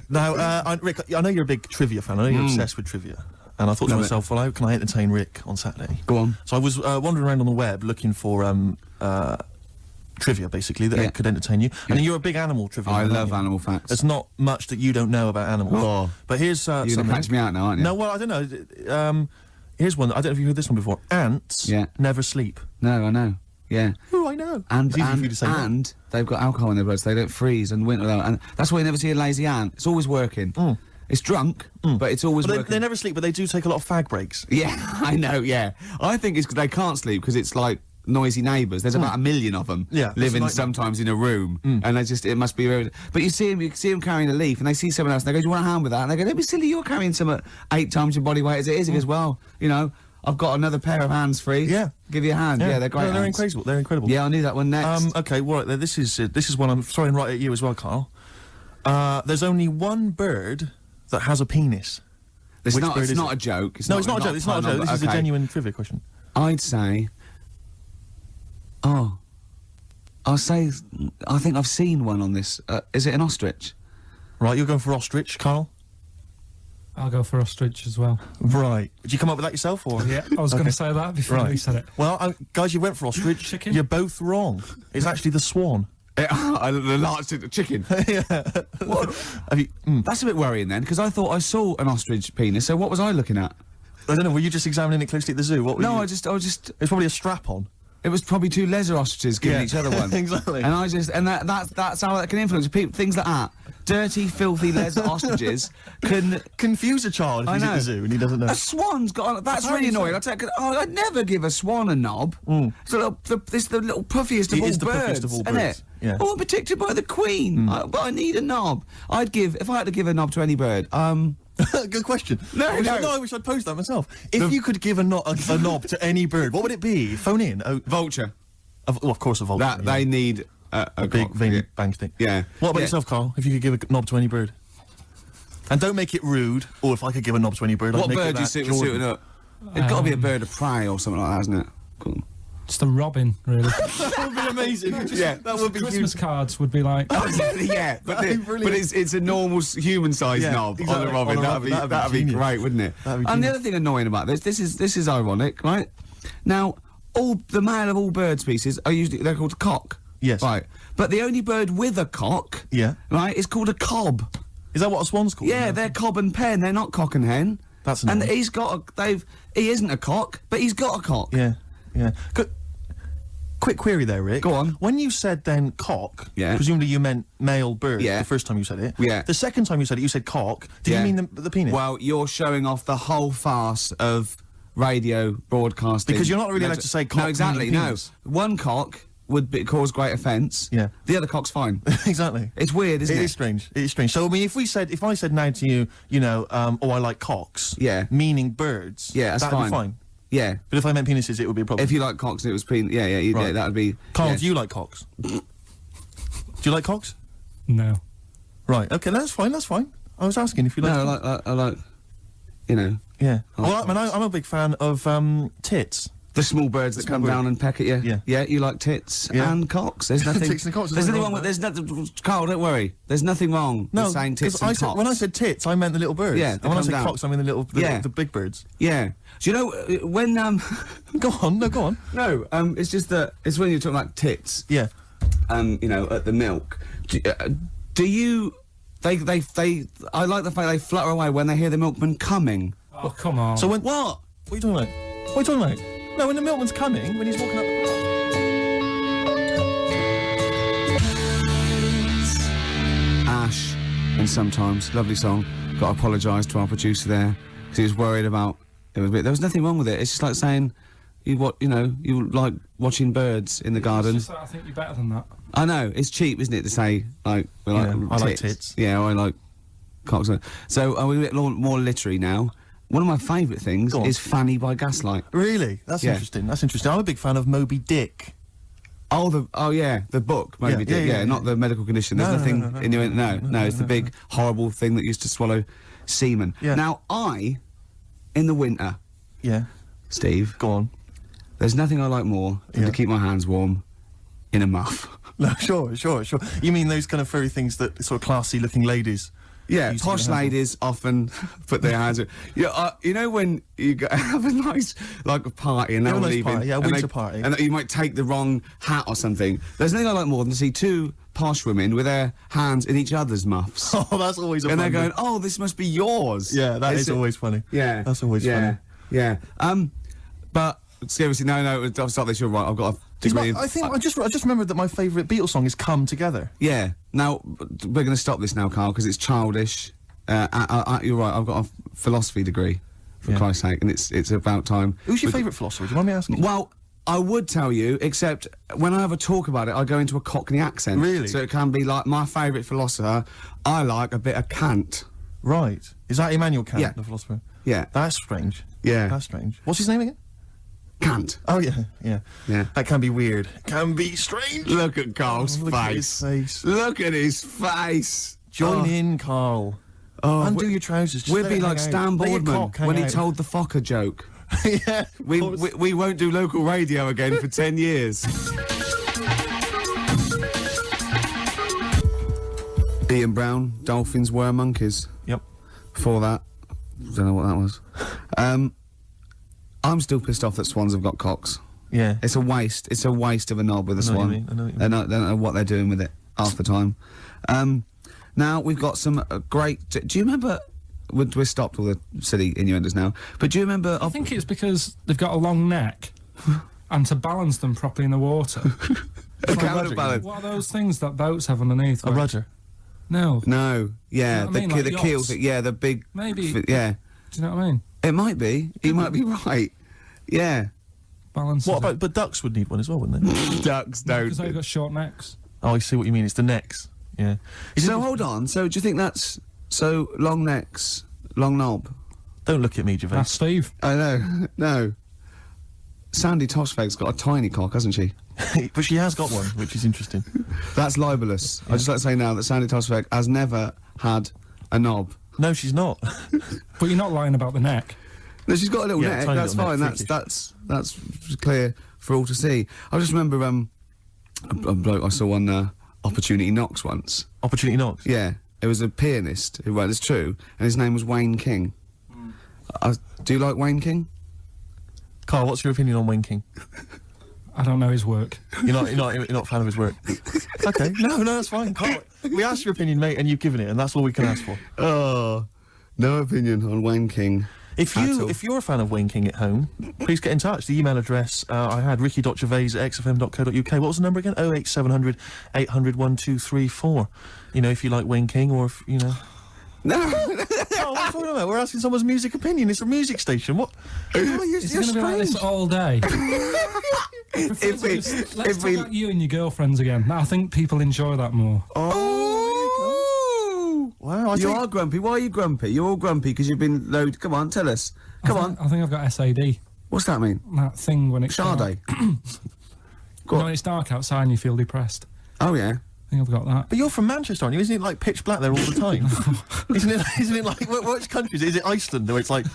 Now, Rick, I know you're a big trivia fan. I know you're obsessed with trivia. And I thought to Love myself, well, how can I entertain Rick on Saturday? Go on. So I was wandering around on the web looking for trivia, basically, that could entertain you. And you're a big animal trivia I fan, love aren't you? animal facts. There's not much that you don't know about animals. Oh. But here's You're going to something. catch me out now, aren't you? No, well, I don't know. Here's one. I don't know if you've heard this one before. Ants never sleep. No, I know. Yeah. Oh, I know. And, It's easy for you to say that. and they've got alcohol in their blood, so they don't freeze and winter. And that's why you never see a lazy ant. It's always working. It's drunk, but it's always But working. they never sleep, but they do take a lot of fag breaks. Yeah, I know, yeah. I think it's 'cause they can't sleep because it's like noisy neighbours. There's about 1 million of them living like sometimes in a room. And it must be very... But you see them carrying a leaf and they see someone else and they go, do you want a hand with that? And they go, don't be silly, you're carrying some 8 times your body weight as it is. He goes, well, you know, I've got another pair of hands free. Yeah. Give you a hand. Yeah, they're great No, they're hands. incredible. They're incredible. Yeah, I knew that one next. Okay, well, this is one I'm throwing right at you as well, Carl. There's only one bird that has a penis. It's Which not bird is a it? joke. No, it's not a joke. It's not a joke. This is a genuine trivia question. I'd say... Oh. I think I've seen one on this. Is it an ostrich? Right, you're going for ostrich, Carl? I'll go for ostrich as well. Right. Did you come up with that yourself, or...? Yeah, I was going to say that before you said it. Well, guys, you went for ostrich. Chicken? You're both wrong. It's actually the swan. The large chicken. Yeah. What? Have you... That's a bit worrying then, because I thought I saw an ostrich penis, so what was I looking at? I don't know, were you just examining it closely at the zoo? What were No, you... I was just... It's probably a strap-on. It was probably 2 leather ostriches giving each other one. Exactly. And that's how that can influence people. Things like that. Dirty, filthy leather ostriches can confuse a child if he's at the zoo and he doesn't know. A swan's got. That's really annoying. I'd never give a swan a knob. It's the little puffiest of all birds. It is the puffiest of all isn't birds. It? Yeah. Oh, I'm protected by the queen. But I need a knob. If I had to give a knob to any bird, Good question. I wish I'd posed that myself. If you could give a knob to any bird, what would it be? Phone in. Vulture. Well, of course, a vulture. They need a big veiny bang stick. Yeah. What about yourself, Carl? If you could give a knob to any bird, and don't make it rude. Or if I could give a knob to any bird, what I'd make bird it do you suit up? It's got to be a bird of prey or something like that, hasn't it? Cool. Just a robin, really. That would be amazing. That would be Christmas cards would be like... yeah, but it's a normal human-sized knob on a robin. That'd be great, wouldn't it? And the other thing annoying about this is ironic, right? Now, the male of all bird species they're called a cock. Yes. Right. But the only bird with a cock, right, is called a cob. Is that what a swan's called? Yeah, they're cob and pen. They're not cock and hen. That's and annoying. he isn't a cock, but he's got a cock. Yeah. Quick query there, Rick. Go on. When you said then cock, presumably you meant male bird the first time you said it. Yeah. The second time you said it, you said cock. Did you mean the penis? Well, you're showing off the whole farce of radio broadcasting. Because you're not really allowed to say cock. No, exactly, meaning no. penis. One cock would cause great offence. Yeah. The other cock's fine. Exactly. It's weird, isn't it? It is strange. It is strange. So, I mean, if I said now to you, I like cocks. Yeah. Meaning birds. Yeah, that's that'd be fine. Yeah. But if I meant penises, it would be a problem. If you like cocks and it was penis, yeah, that would be... Carl, yeah. do you like cocks? Do you like cocks? No. Right, okay, that's fine. I was asking if you like... No, I like... you know. Yeah. Well, I'm a big fan of tits. The small birds that come down and peck at you. Yeah. Yeah, you like tits and cocks. There's nothing. Tits and cocks, There's nothing wrong with. There's nothing. Carl, don't worry. There's nothing wrong with saying tits and cocks. When I said tits, I meant the little birds. Yeah. And when I said cocks, I mean the big birds. Yeah. Do you know when Go on. No, go on. No. It's just that it's when you're talking like tits. Yeah. You know, at the milk. Do you? They. I like the fact they flutter away when they hear the milkman coming. Oh, come on. So when What are you talking about? What are you talking about? No, when the milkman's coming, when he's walking up the path. Ash, and sometimes lovely song. Got to apologise to our producer there because he was worried about it was a bit. There was nothing wrong with it. It's just like saying you like watching birds in the garden. It's just that I think you're better than that. I know it's cheap, isn't it, to say like we like I like tits. Yeah, I like cocks. So are we a bit more literary now? One of my favourite things is Fanny by Gaslight. Really? That's interesting. That's interesting. I'm a big fan of Moby Dick. Oh yeah, the book Moby Dick. Yeah, not the medical condition. There's nothing in your no. It's the big horrible thing that used to swallow semen. Yeah. Now in the winter. Yeah. Steve, go on. There's nothing I like more than to keep my hands warm in a muff. No, sure. You mean those kind of furry things that sort of classy-looking ladies? Yeah, posh ladies often put their hands in. Yeah, you know when you have a nice, like, a party and they're all leaving. Yeah, winter party. And you might take the wrong hat or something. There's nothing I like more than to see two posh women with their hands in each other's muffs. Oh, that's always a And fun they're bit. going, oh, this must be yours. Yeah, that is always funny. Yeah. That's always funny. Yeah. But, seriously, no, I'll stop this, you're right, I've got a degree of... I just remembered that my favourite Beatles song is Come Together. Yeah. Now, we're going to stop this now, Carl, because it's childish. You're right, I've got a philosophy degree, for Christ's sake, and it's about time. Who's your favourite philosopher? Do you mind me asking? Well, I would tell you, except when I have a talk about it, I go into a Cockney accent. Really? So it can be like, my favourite philosopher, I like a bit of Kant. Right. Is that Immanuel Kant, Yeah. the philosopher? Yeah. That's strange. Yeah. That's strange. What's his name again? Kant. Oh, yeah. That can be weird. Can be strange. Look at Carl's Look at his face. Look at his face. Join in, Carl. Undo your trousers. Just We'd let be it like hang Stan out. Let your Boardman cock hang when he out. told the Fokker joke. Yeah. We won't do local radio again for 10 years. Ian Brown, Dolphins were monkeys. Yep. Before that, don't know what that was. I'm still pissed off that swans have got cocks. Yeah. It's a waste. It's a waste of a knob with a I know what you swan. mean, I know what you They don't know what they're doing with it half the time. Now we've got some great. Do you remember? We're stopped all the silly innuendos now. But do you remember? I think it's because they've got a long neck, and to balance them properly in the water. Counterbalance. What are those things that boats have underneath? A rudder. No. No. Yeah. You know what I mean? The Like keel yachts. thing. Yeah. The big. Maybe. Yeah. Do you know what I mean? It might be. You might be right. Yeah. Balance. What about? But ducks would need one as well, wouldn't they? Ducks don't. Because they've got short necks. Oh, I see what you mean. It's the necks. Yeah. So hold on. So do you think that's long necks, long knob? Don't look at me, Gervais. That's Steve. I know. No. Sandy Tossfeg's got a tiny cock, hasn't she? But she has got one, which is interesting. That's libelous. I'd just like to say now that Sandy Tossfeg has never had a knob. No, she's not. But you're not lying about the neck. No, she's got a little Yeah, neck. tiny That's little fine. neck, That's clear for all to see. I just remember a bloke I saw on Opportunity Knocks once. Opportunity Knocks? Yeah, it was a pianist who wrote. It's true, and his name was Wayne King. Do you like Wayne King? Carl, what's your opinion on Wayne King? I don't know his work. You're not a fan of his work. Okay, no, that's fine. Carl, we asked your opinion, mate, and you've given it, and that's all we can ask for. Oh, no opinion on Wayne King. If you're a fan of Wayne King at home, please get in touch. The email address I had ricky.gervais@xfm.co.uk. What was the number again? 08700 800 1234. You know, if you like Wayne King, or if you know. No. Oh, what are you talking about? We're asking someone's music opinion. It's a music station. What? You're It's going to be like this all day. Let's talk about you and your girlfriends again. I think people enjoy that more. Oh! Wow, you are grumpy. Why are you grumpy? You're all grumpy because you've been loaded. Come on, tell us. Come on. I think I've got SAD. What's that mean? That thing when it's Sade. dark. When it's dark outside and you feel depressed. Oh yeah. think I've got that. But you're from Manchester, aren't you? Isn't it like pitch black there all the time? Isn't it like which country is it? Is it Iceland where it's like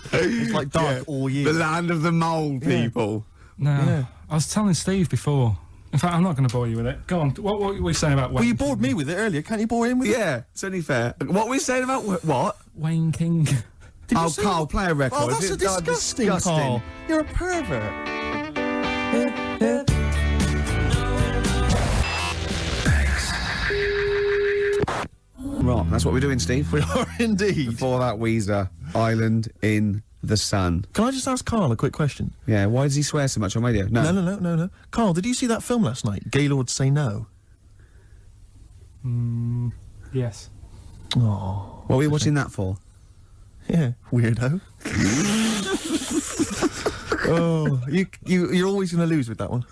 dark all year? The land of the mole people. No, Yeah. I was telling Steve before. In fact, I'm not going to bore you with it. Go on. What were we saying about Wayne? Well, you bored me with it earlier. Can't you bore him with it? Yeah, it's only fair. What were we saying about what? Wayne King. Did you say Carl, play a record. Oh, that's a disgusting, Carl. You're a pervert. Right, that's what we're doing, Steve. We are indeed. Before that, Weezer, Island in the Sun. Can I just ask Carl a quick question? Yeah, why does he swear so much on radio? No. Carl, did you see that film last night? Gaylord Say No. Yes. Oh. What were you watching that for? Yeah, weirdo. Oh, you're always going to lose with that one.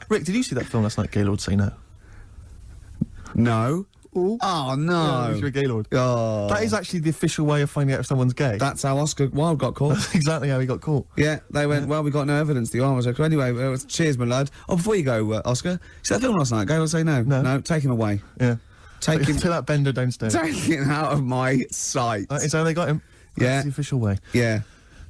Rick, did you see that film last night, Gaylord Say No? No. Ooh. Oh, no. Yeah, you're a Gaylord. Oh. That is actually the official way of finding out if someone's gay. That's how Oscar Wilde got caught. That's exactly how he got caught. Yeah, they went, well, we got no evidence the arm was okay. Anyway, cheers, my lad. Oh, before you go, Oscar, see that film last night? Gaylord Say No? No, take him away. Yeah. Take him to that bender downstairs. Take him out of my sight. That is how they got him. Yeah. That's the official way. Yeah.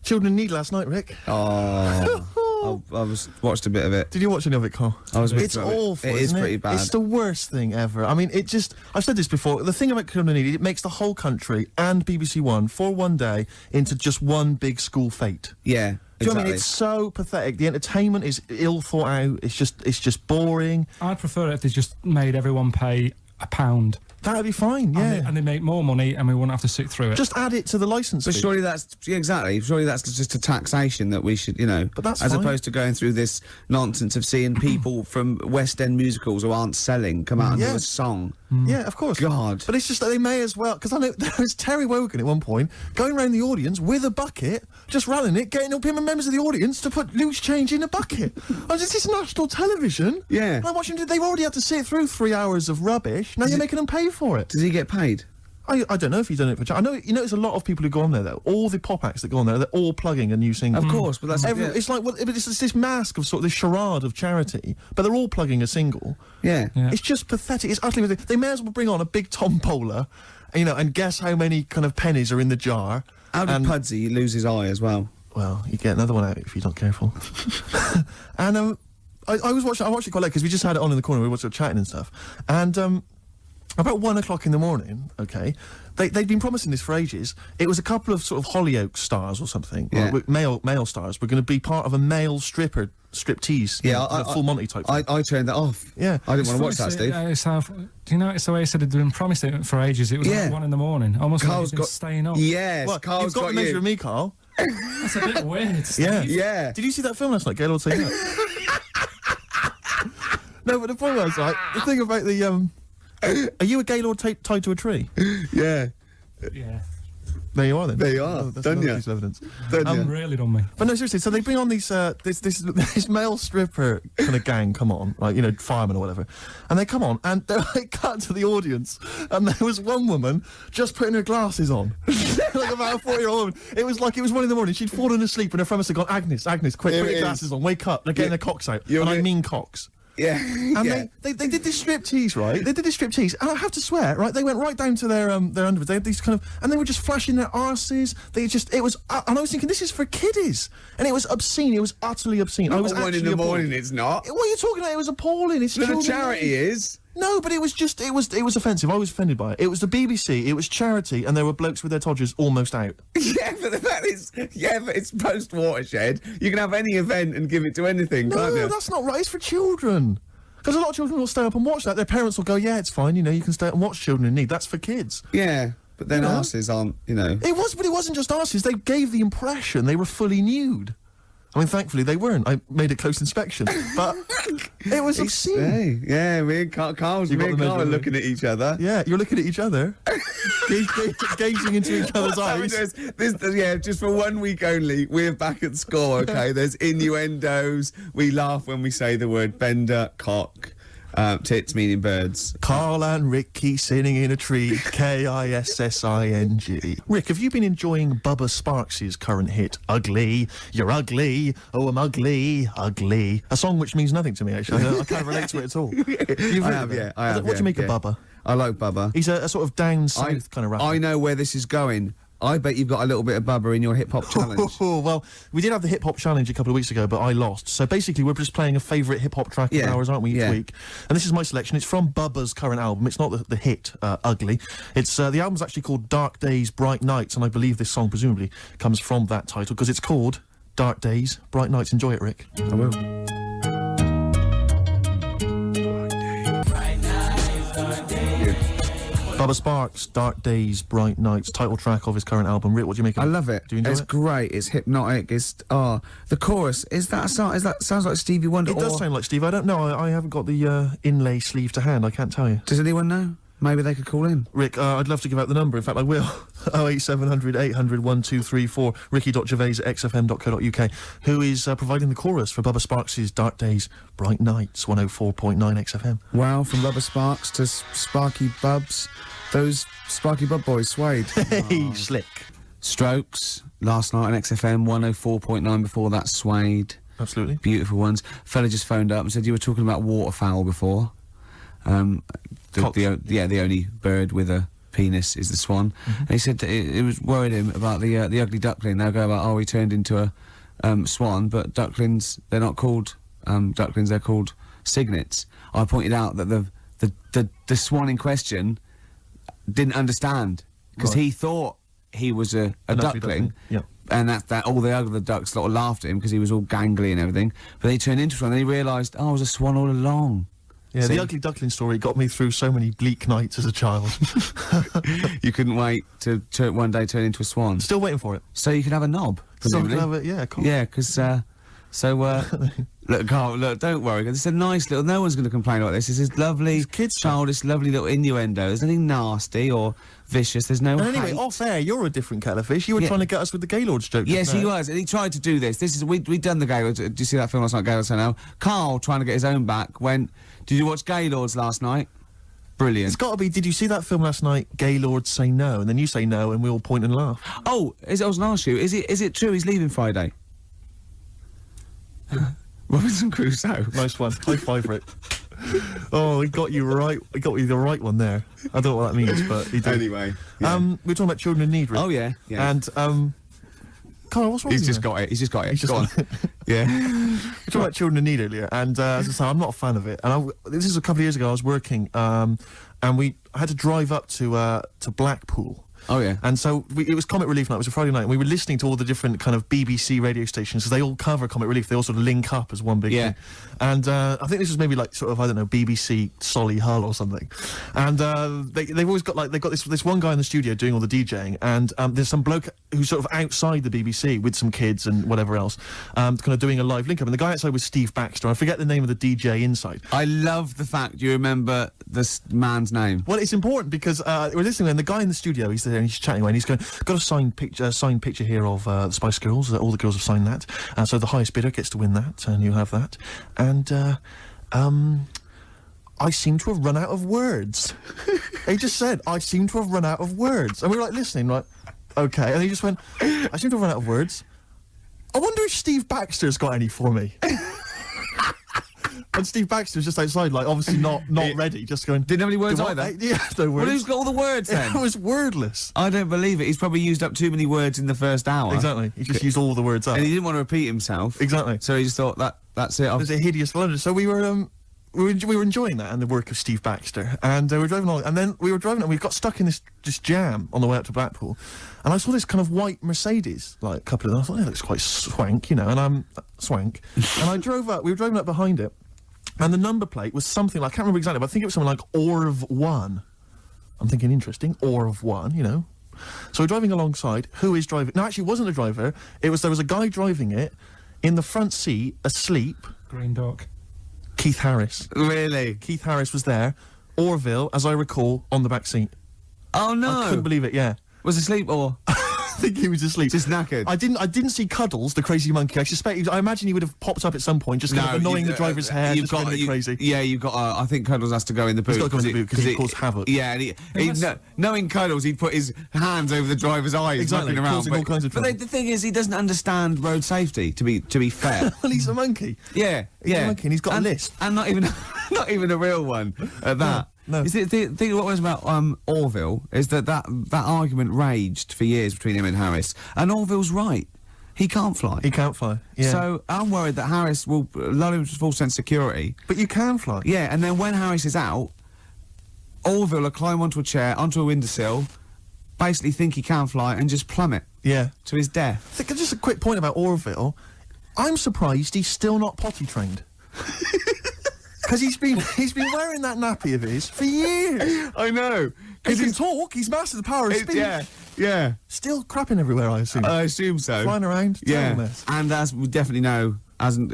Children in Need last night, Rick. Oh. I watched a bit of it. Did you watch any of it, Carl? It's awful. It is pretty bad. It's the worst thing ever. I mean, I've said this before. The thing about Children in Need, it makes the whole country and BBC One for one day into just one big school fete. Yeah. Do you know what I mean? It's so pathetic. The entertainment is ill thought out. It's just boring. I'd prefer it if they just made everyone pay £1. That'd be fine, yeah. And they make more money and we wouldn't have to sit through it. Just add it to the licence But fee. surely exactly. Surely that's just a taxation that we should, But that's as fine. opposed to going through this nonsense of seeing people from West End musicals who aren't selling come out and do a song. Yeah, of course. God. But it's just that they may as well, because I know there was Terry Wogan at one point going around the audience with a bucket, just running it, getting up him members of the audience to put loose change in a bucket. This is national television. Yeah. I'm watching. They've already had to sit through 3 hours of rubbish. Now you're making them pay for it. Does he get paid? I don't know if he's done it for. I know there's a lot of people who go on there though. All the pop acts that go on there, they're all plugging a new single. Of course, but that's It's like it's this mask of sort of this charade of charity, but they're all plugging a single. Yeah. It's just pathetic. It's utterly pathetic. They may as well bring on a big tombola, and guess how many kind of pennies are in the jar. How did Pudsey lose his eye as well? Well, you get another one out if you're not careful. And I watched it quite late because we just had it on in the corner. We were chatting and stuff, and about 1 o'clock in the morning, okay, they'd been promising this for ages. It was a couple of sort of Hollyoaks stars or something, male stars. Were going to be part of a male striptease, a full Monty type thing. I turned that off. Yeah, I didn't want to watch that, Steve. Do you know it's the way he said it'd been promised it for ages? It was like 1 in the morning, almost like he's been staying up. Yes, well, Carl's you've got the measure of me, Carl. That's a bit weird. Steve. Yeah. Did you see that film last night, Gaylord Say No? No, but the point was, right, the thing about the are you a Gaylord tied to a tree? Yeah. Yeah. There you are then. There you are. That's Done another ya. piece of evidence. Really done me. But no, seriously, so they bring on these this male stripper kind of gang come on, like, firemen or whatever. And they come on and they cut to the audience and there was one woman just putting her glasses on. Like about a 40-year-old woman. It was 1 in the morning, she'd fallen asleep and her pharmacist had gone, Agnes, quick, put your glasses on, wake up, they're getting their cocks out. And I mean cocks. Yeah. And they did this striptease, right? They did this striptease, and I have to swear, right? They went right down to their underwear. They had these kind of, and they were just flashing their arses. It was, and I was thinking, this is for kiddies, and it was obscene. It was utterly obscene. I was 1 in the morning. It's not. What are you talking about? It was appalling. It's the charity is. No, but it was offensive. I was offended by it. It was the BBC, it was charity, and there were blokes with their todgers almost out. Yeah, but the fact is, but it's post-Watershed. You can have any event and give it to anything, can't you? No, that's not right. It's for children. Because a lot of children will stay up and watch that. Their parents will go, yeah, it's fine, you can stay up and watch Children in Need. That's for kids. Yeah, but then arses aren't, It was, but it wasn't just arses. They gave the impression they were fully nude. I mean, thankfully they weren't. I made a close inspection, but it was obscene. Yeah, me and Carl are looking at each other. Yeah, you're looking at each other, gazing into each other's eyes. Just for 1 week only, we're back at score. Okay, there's innuendos. We laugh when we say the word bender, cock. Tits meaning birds. Carl and Ricky sitting in a tree. Kissing. Rick, have you been enjoying Bubba Sparks' current hit, Ugly? You're ugly. Oh, I'm ugly. Ugly. A song which means nothing to me, actually. I can't relate to it at all. I have, yeah. I have, What do you make of Bubba? I like Bubba. He's a sort of down south kind of rapper. I know where this is going. I bet you've got a little bit of Bubba in your hip-hop challenge. Well, we did have the hip-hop challenge a couple of weeks ago, but I lost. So basically, we're just playing a favourite hip-hop track of ours, aren't we, each week? And this is my selection. It's from Bubba's current album. It's not the hit, Ugly. It's the album's actually called Dark Days, Bright Nights, and I believe this song, presumably, comes from that title, because it's called Dark Days, Bright Nights. Enjoy it, Rick. I will. Bubba Sparks, Dark Days, Bright Nights, title track of his current album. Rick, what do you make of it? I love it. Do you enjoy it's it? great. It's hypnotic. It's the chorus. Is that a song? Sounds like Stevie Wonder? It does sound like Steve. I don't know. I haven't got the inlay sleeve to hand. I can't tell you. Does anyone know? Maybe they could call in. Rick, I'd love to give out the number. In fact, I will. 08700 800 1234. ricky.gervais@xfm.co.uk, who is providing the chorus for Bubba Sparks' Dark Days, Bright Nights, 104.9 XFM. Wow, from Bubba Sparks to Sparky Bubs. Those Sparky Bub boys swayed. Hey, slick. Strokes, last night on XFM, 104.9 before that, Swayed. Absolutely. Beautiful ones. Fella just phoned up and said you were talking about waterfowl before. The only bird with a penis is the swan. And he said that it was worried him about the ugly duckling. They'll go about, he turned into a swan, but ducklings, they're not called ducklings, they're called cygnets. I pointed out that the swan in question didn't understand, because he thought he was a duckling. Yeah. And that all the other ducks sort of laughed at him because he was all gangly and everything. But they turned into a swan, and he realised, I was a swan all along. Yeah, the ugly duckling story got me through so many bleak nights as a child. You couldn't wait to one day turn into a swan. Still waiting for it. So you can have a knob, presumably. Yeah, cool. Yeah, because look, Carl, look, don't worry. It's a nice little. No one's going to complain about this. This is lovely, childish, lovely little innuendo. There's nothing nasty or vicious. There's no. And anyway, off air, you're a different kettle of fish. You were trying to get us with the Gaylords joke. Yes, he was, and he tried to do this. This is we'd done the Gaylords. Do you see that film last night, Gaylords? Now, Carl trying to get his own back. Did you watch Gaylords last night? Brilliant. It's got to be. Did you see that film last night? Gaylords Say No, and then you say no, and we all point and laugh. Oh, I was going to ask you. Is it true he's leaving Friday? Robinson Crusoe. Nice one. High five, Rick. Oh, he got you right. He got you the right one there. I don't know what that means, but he did. Anyway, we're talking about children in need, Rick. Oh yeah. And Carl, what's wrong? He's just got it. He's just got it. Go on. Yeah. We're talking about children in need earlier, and as I say, I'm not a fan of it. And this is a couple of years ago. I was working, and I had to drive up to Blackpool. Oh yeah. And so it was Comic Relief night. It was a Friday night, and we were listening to all the different kind of BBC radio stations, because they all cover Comic Relief. They all sort of link up as one big thing. And I think this was maybe like sort of, I don't know, BBC Solihull or something. And they've always got they've got this one guy in the studio doing all the DJing, and there's some bloke who's sort of outside the BBC with some kids and whatever else, kind of doing a live link up. And the guy outside was Steve Baxter. I forget the name of the DJ inside. I love the fact you remember this man's name. Well, it's important because we're listening, and the guy in the studio, he's there and he's chatting away, and he's going, got a signed picture here of the Spice Girls. All the girls have signed that, so the highest bidder gets to win that, and you have that. And I seem to have run out of words. He just said, I seem to have run out of words, and we were like listening, like, okay, and he just went, I seem to have run out of words. I wonder if Steve Baxter's got any for me. And Steve Baxter was just outside, like, obviously not ready, just going... Didn't have any words either? Yeah, no words. Well, who's got all the words, then? It was wordless. I don't believe it. He's probably used up too many words in the first hour. Exactly. He just used all the words up. And he didn't want to repeat himself. Exactly. So he just thought, that's it. It was a hideous blunder. So we were enjoying that and the work of Steve Baxter, and we were driving along, and then we were driving, and we got stuck in this jam on the way up to Blackpool, and I saw this kind of white Mercedes, like a couple of them. I thought, it looks quite swank, you know, and I'm swank. And I drove up, we were driving up behind it, and the number plate was something like, I can't remember exactly, but I think it was something like Orv 1. I'm thinking, interesting, Orv 1, you know. So we're driving alongside, who is driving? No, actually, it wasn't a driver, there was a guy driving it, in the front seat, asleep. Green Dog. Keith Harris. Really? Keith Harris was there. Orville, as I recall, on the back seat. Oh, no. I couldn't believe it, yeah. Was asleep or? think he was asleep. Just knackered. I didn't see Cuddles, the crazy monkey. I imagine he would have popped up at some point, just kind of annoying the driver's hair, just going a bit crazy. Yeah, you've got. I think Cuddles has to go in the boot. He's got to go in the boot because he caused havoc. Yeah, and knowing Cuddles, he'd put his hands over the driver's eyes, exactly, around, causing all kinds of trouble. But the thing is, he doesn't understand road safety. To be fair, well, he's a monkey. Yeah, he's a monkey, and he's got a list, and not even a real one at that. No. Is it the what was about Orville is that argument raged for years between him and Harris, and Orville's right. He can't fly. He can't fly. Yeah. So I'm worried that Harris will lull him to full sense of security. But you can fly. Yeah, and then when Harris is out, Orville will climb onto a chair, onto a windowsill, basically think he can fly, and just plummet. Yeah. To his death. I think just a quick point about Orville. I'm surprised he's still not potty trained. Because he's been wearing that nappy of his for years. I know. He can talk. He's mastered the power of speech. Yeah. Still crapping everywhere, I assume. I assume so. Flying around. Yeah. Mess. And as we definitely know,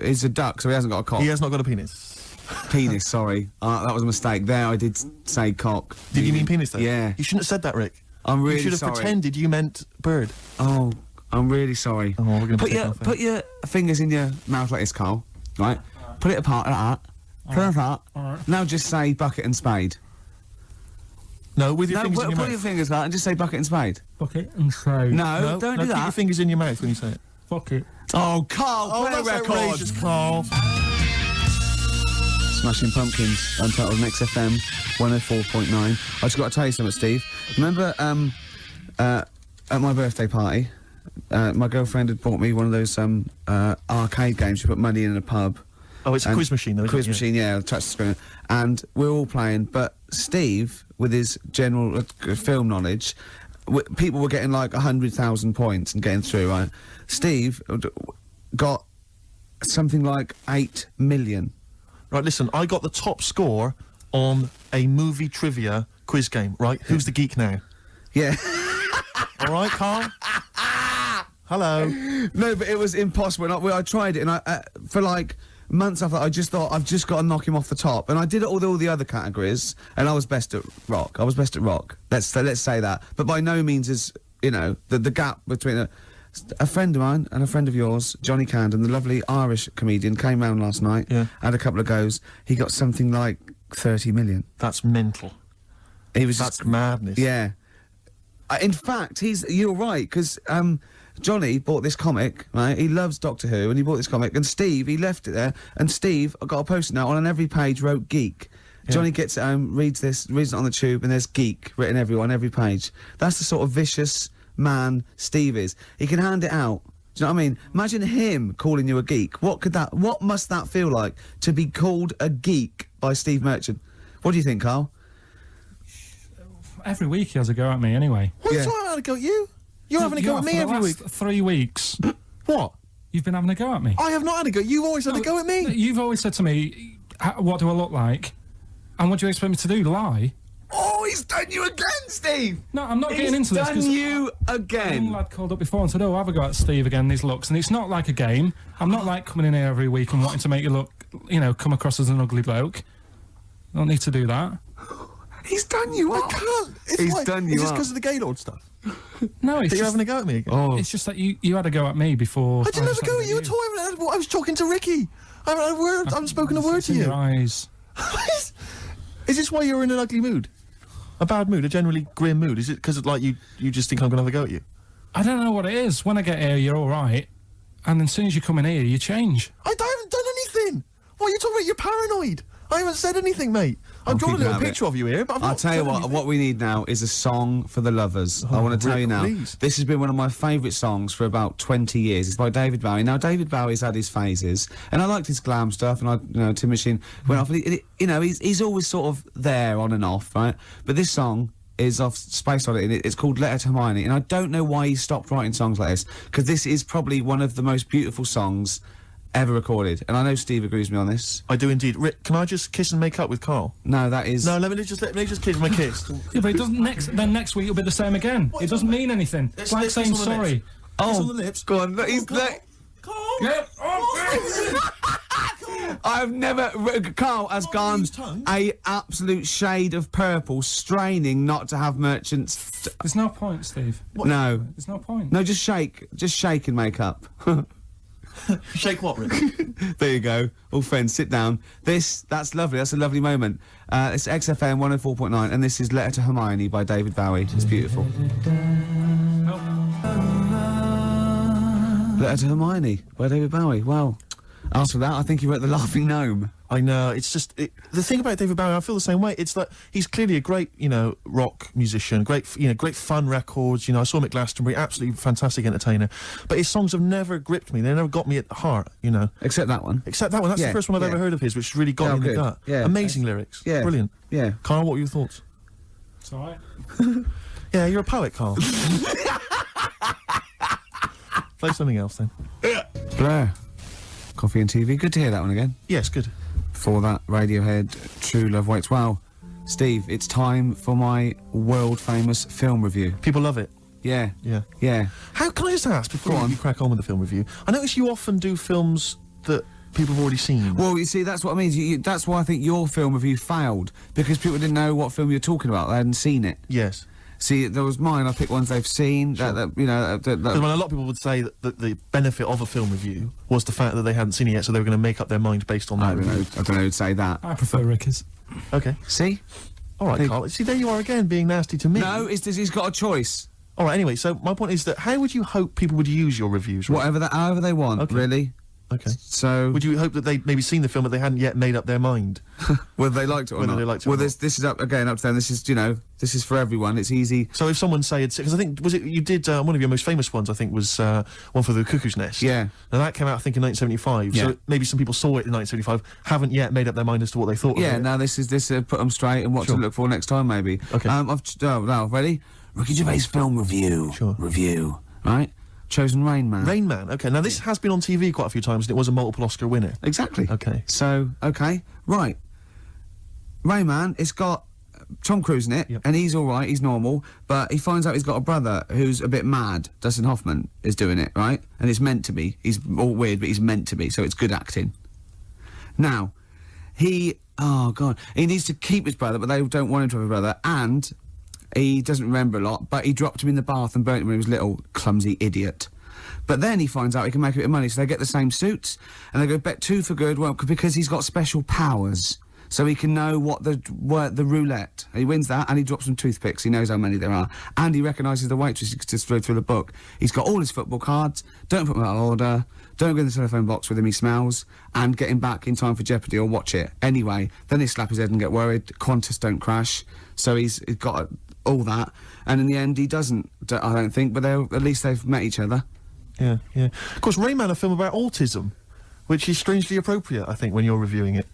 he's a duck, so he hasn't got a cock. He has not got a penis. Penis, sorry. That was a mistake. There, I did say cock. Did you mean penis, though? Yeah. You shouldn't have said that, Rick. I'm really sorry. You should have pretended you meant bird. Oh, I'm really sorry. Oh, we're gonna put your fingers in your mouth like this, Carl. Right? Put it apart like that. Put it apart. Now just say bucket and spade. No, with your fingers in your mouth. Put your fingers out and just say bucket and spade. Bucket and spade. No, don't do that. Keep your fingers in your mouth when you say it. Bucket. Oh, Carl, play a record. Outrageous, Carl. Smashing Pumpkins, Untitled on XFM 104.9. I just got to tell you something, Steve. Remember, at my birthday party, my girlfriend had bought me one of those arcade games. You put money in a pub. Oh, it's a quiz machine, though. Quiz machine, yeah, touch the screen. And we're all playing, but Steve, with his general film knowledge, people were getting like 100,000 points and getting through, right? Steve got something like 8 million. Right, listen, I got the top score on a movie trivia quiz game, right? Who's the geek now? Yeah. All right, Carl? Hello. No, but it was impossible. I tried it, and I for like months after, I just thought, I've just got to knock him off the top. And I did it all the other categories, and I was best at rock. Let's say that. But by no means is, the gap between a friend of mine and a friend of yours, Johnny Camden, the lovely Irish comedian, came round last night, had a couple of goes. He got something like 30 million. That's mental. That's madness. Yeah. In fact, you're right, because Johnny bought this comic, right? He loves Doctor Who, and he bought this comic, and Steve, he left it there, and Steve got a post-it note on every page wrote geek. Yeah. Johnny gets it home, reads it on the tube, and there's geek written on every page. That's the sort of vicious man Steve is. He can hand it out. Do you know what I mean? Imagine him calling you a geek. What must that feel like to be called a geek by Steve Merchant? What do you think, Carl? Every week he has a go at me anyway. What are you talking about? A go at you? You're having a go at me every week. 3 weeks. What? You've been having a go at me. I have not had a go. You've always had a go at me. You've always said to me, what do I look like? And what do you expect me to do? Lie? Oh, he's done you again, Steve! No, I'm not getting into this. He's done you again. One lad called up before and said, oh, have a go at Steve again, these looks. And it's not like a game. I'm not like coming in here every week and wanting to make you look, come across as an ugly bloke. I don't need to do that. He's done you up. I can't. He's done you up. Is this because of the Gaylord stuff? No, it's you're having a go at me again. Oh. It's just that you had a go at me before. I didn't have a go at you at all. I was talking to Ricky. I haven't spoken a word to you. Your eyes. Is this why you're in an ugly mood? A bad mood? A generally grim mood? Is it because you just think I'm going to have a go at you? I don't know what it is. When I get here, you're all right. And then as soon as you come in here, you change. I haven't done anything. What are you talking about? You're paranoid. I haven't said anything, mate. I've drawn a little picture of you here, but I'll tell you what we need now is a song for the lovers. I want to tell you now, this has been one of my favourite songs for about 20 years. It's by David Bowie. Now, David Bowie's had his phases, and I liked his glam stuff, and Tin Machine went off, and he's always sort of there, on and off, right? But this song is off Space Oddity, and it's called Letter to Hermione, and I don't know why he stopped writing songs like this, because this is probably one of the most beautiful songs ever recorded, and I know Steve agrees with me on this. I do indeed. Rick, can I just kiss and make up with Carl? No, that is... No, let me just kiss my kiss. Yeah, but it doesn't next week it'll be the same again. It doesn't mean anything. It's like saying sorry. Kiss on the lips. Go on, he's... Carl! Yeah. I've never. Carl has gone a absolute shade of purple, straining not to have merchants. There's no point, Steve. No. There's no point. No, just shake and make up. Shake what, Rick? There you go. All friends, sit down. That's lovely. That's a lovely moment. It's XFM 104.9, and this is Letter to Hermione by David Bowie. It's beautiful. Letter to Hermione by David Bowie. Wow. After that, I think he wrote The Laughing Gnome. I know, it's just... the thing about David Bowie, I feel the same way. It's like, he's clearly a great, rock musician, great fun records, I saw him at Glastonbury, absolutely fantastic entertainer. But his songs have never gripped me, they never got me at the heart, Except that one. Except that one, that's the first one I've ever heard of his, which really got me in the gut. Yeah. Amazing lyrics. Yeah. Brilliant. Yeah. Carl, what were your thoughts? It's alright. Yeah, you're a poet, Carl. Play something else, then. Blur. Coffee and TV. Good to hear that one again. Yes, good. Before that, Radiohead, True Love Waits. Wow. Steve, it's time for my world-famous film review. People love it. Yeah. Yeah. Yeah. How can I just ask, before you crack on with the film review, I notice you often do films that people have already seen. Well, you see, that's what I mean. That's why I think your film review failed, because people didn't know what film you're talking about. They hadn't seen it. Yes. See, there was mine. I picked ones they've seen. Sure. That a lot of people would say that the benefit of a film review was the fact that they hadn't seen it yet, so they were going to make up their mind based on that review. I don't know who'd say that. I prefer Ricky's. Okay. See? All right, Carl. See, there you are again, being nasty to me. No, he's got a choice. All right. Anyway, so my point is that how would you hope people would use your reviews? Right? However they want. Okay. Really. Okay. So would you hope that they'd maybe seen the film but they hadn't yet made up their mind? Whether they liked it or Whether not. they liked it well, or this is up to them. This is this is for everyone. It's easy. So if someone because I think you did one of your most famous ones. I think was one for The Cuckoo's Nest. Yeah. Now that came out I think in 1975. Yeah. So maybe some people saw it in 1975, haven't yet made up their mind as to what they thought. Yeah. of it. Now this put them straight and what to look for next time maybe. Okay. Now ready? Ricky Gervais film review. Sure. Review. Right. Chosen Rain Man. Rain Man. Okay. Now this has been on TV quite a few times, and it was a multiple Oscar winner. Exactly. Okay. So right. Rain Man. It's got Tom Cruise in it, and he's all right. He's normal, but he finds out he's got a brother who's a bit mad. Dustin Hoffman is doing it, right? And it's meant to be. He's all weird, but he's meant to be. So it's good acting. Now, he needs to keep his brother, but they don't want him to have a brother, and he doesn't remember a lot, but he dropped him in the bath and burnt him when he was little. Clumsy idiot. But then he finds out he can make a bit of money, so they get the same suits, and they go bet two for good, because he's got special powers. So he can know what the roulette. He wins that, and he drops some toothpicks. He knows how many there are, and he recognises the waitress. He just read through the book. He's got all his football cards. Don't put them out of order. Don't go in the telephone box with him. He smells, and get him back in time for Jeopardy or watch it anyway. Then they slap his head and get worried. Qantas don't crash. So he's got all that, and in the end he doesn't. I don't think, but at least they've met each other. Yeah, yeah. Of course, Rain Man, a film about autism, which is strangely appropriate, I think, when you're reviewing it.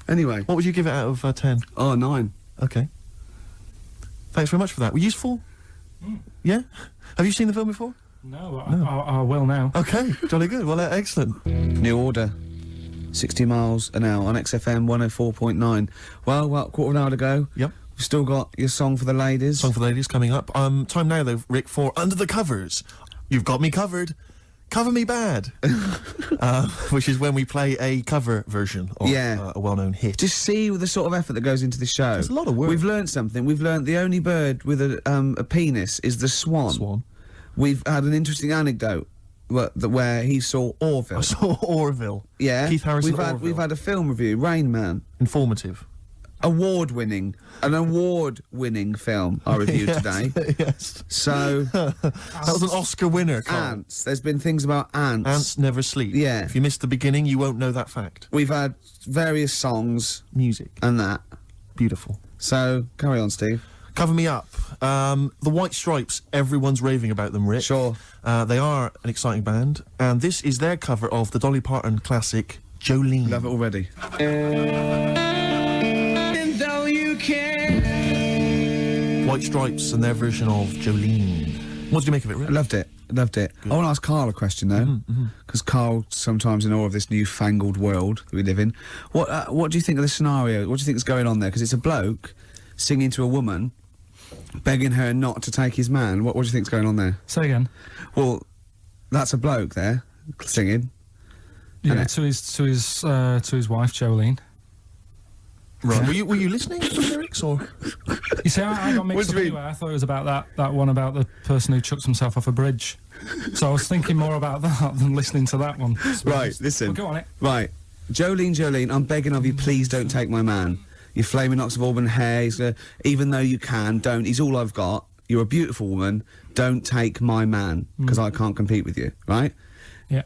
Anyway. What would you give it out of 10? Oh, 9. Okay. Thanks very much for that. Were useful? Yeah? Have you seen the film before? No, I will now. Okay, jolly good. Well, excellent. New Order. 60 miles an hour on XFM 104.9. Well, quarter of an hour to go. Yep. We've still got your Song for the Ladies. Song for the Ladies coming up. Time now, though, Rick, for Under the Covers. You've got me covered. Cover Me Bad. Which is when we play a cover version of a well-known hit. Just see the sort of effort that goes into the show. There's a lot of work. We've learned something. We've learned the only bird with a penis is the swan. Swan. We've had an interesting anecdote where he saw Orville. I saw Orville. Yeah. Keith Harrison. We've had a film review, Rain Man. Informative. An award-winning film I reviewed today. Yes. So that was an Oscar winner. Carl. Ants. There's been things about ants. Ants never sleep. Yeah. If you missed the beginning, you won't know that fact. We've had various songs, music, and that. Beautiful. So carry on, Steve. Cover Me Up. The White Stripes. Everyone's raving about them, Rick. Sure. They are an exciting band, and this is their cover of the Dolly Parton classic Jolene. Love it already. White Stripes and their version of Jolene. What did you make of it, Rick? I loved it. Loved it. Good. I want to ask Carl a question though, because Carl sometimes in awe of this newfangled world that we live in. What do you think of the scenario? What do you think is going on there? Because it's a bloke singing to a woman, begging her not to take his man. What do you think's going on there? Say again. Well, that's a bloke there singing, Yeah, to his wife Jolene. Right. Were you listening to the lyrics or? You see, I got mixed up anyway. I thought it was about that one about the person who chucked himself off a bridge. So I was thinking more about that than listening to that one. Right, listen. Well, go on it. Right. Jolene, I'm begging of you, please don't take my man. You flaming locks of auburn hair, even though you can, don't. He's all I've got. You're a beautiful woman. Don't take my man, because I can't compete with you, right? Yeah.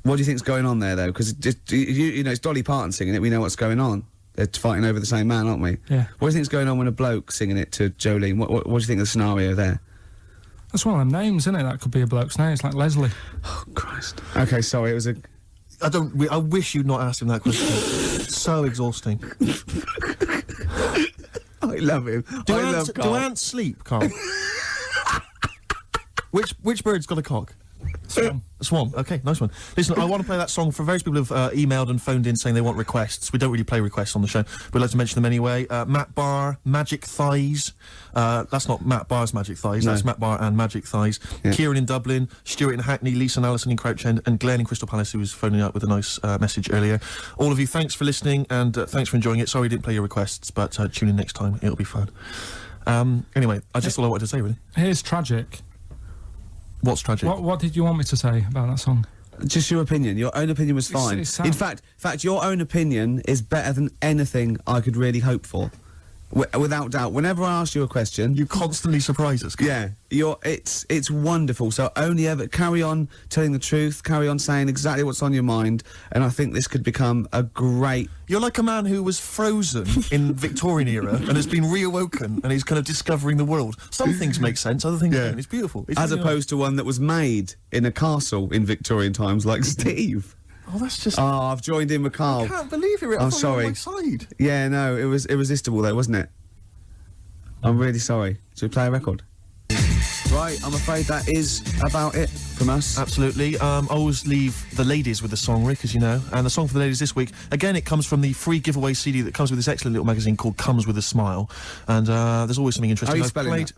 What do you think's going on there, though? Because, you know, it's Dolly Parton singing it. We know what's going on. They're fighting over the same man, aren't we? Yeah. What do you think's going on when a bloke singing it to Jolene? What do you think of the scenario there? That's one of them names, isn't it? That could be a bloke's name. It's like Leslie. Oh, Christ. Okay, sorry, it was a... I wish you'd not asked him that question. It's so exhausting. I love him. Do ants sleep, Carl? Which bird's got a cock? Swan. Okay, nice one. Listen, I want to play that song for various people who've emailed and phoned in saying they want requests. We don't really play requests on the show, but we'd like to mention them anyway. Matt Barr, Magic Thighs. That's not Matt Barr's Magic Thighs, No. that's Matt Barr and Magic Thighs. Yeah. Kieran in Dublin, Stuart in Hackney, Lisa and Alison in Crouch End, and Glenn in Crystal Palace, who was phoning up with a nice message earlier. All of you, thanks for listening, and thanks for enjoying it. Sorry we didn't play your requests, but tune in next time, it'll be fun. Anyway, I just all I wanted to say, really. Here's Tragic. What's tragic? What did you want me to say about that song? Just your opinion. Your own opinion was fine. It's In fact, your own opinion is better than anything I could really hope for. Without doubt. Whenever I ask you a question, you constantly surprise us. Yeah, it's wonderful. So only ever carry on telling the truth, carry on saying exactly what's on your mind, and I think this could become a great... You're like a man who was frozen in Victorian era and has been reawoken, and he's kind of discovering the world. Some things make sense, other things don't. It's beautiful. It's As really opposed to one that was made in a castle in Victorian times, like Steve. Oh, that's just... Oh, I've joined in with Carl. I can't believe you're I'm sorry. on my side. Yeah, no, it was irresistible though, wasn't it? I'm really sorry. Should we play a record? Right, I'm afraid that is about it from us. Absolutely. I always leave the ladies with the song, Rick, as you know. And the song for the ladies this week, again, it comes from the free giveaway CD that comes with this excellent little magazine called Comes With a Smile. And there's always something interesting. How are you spelling that?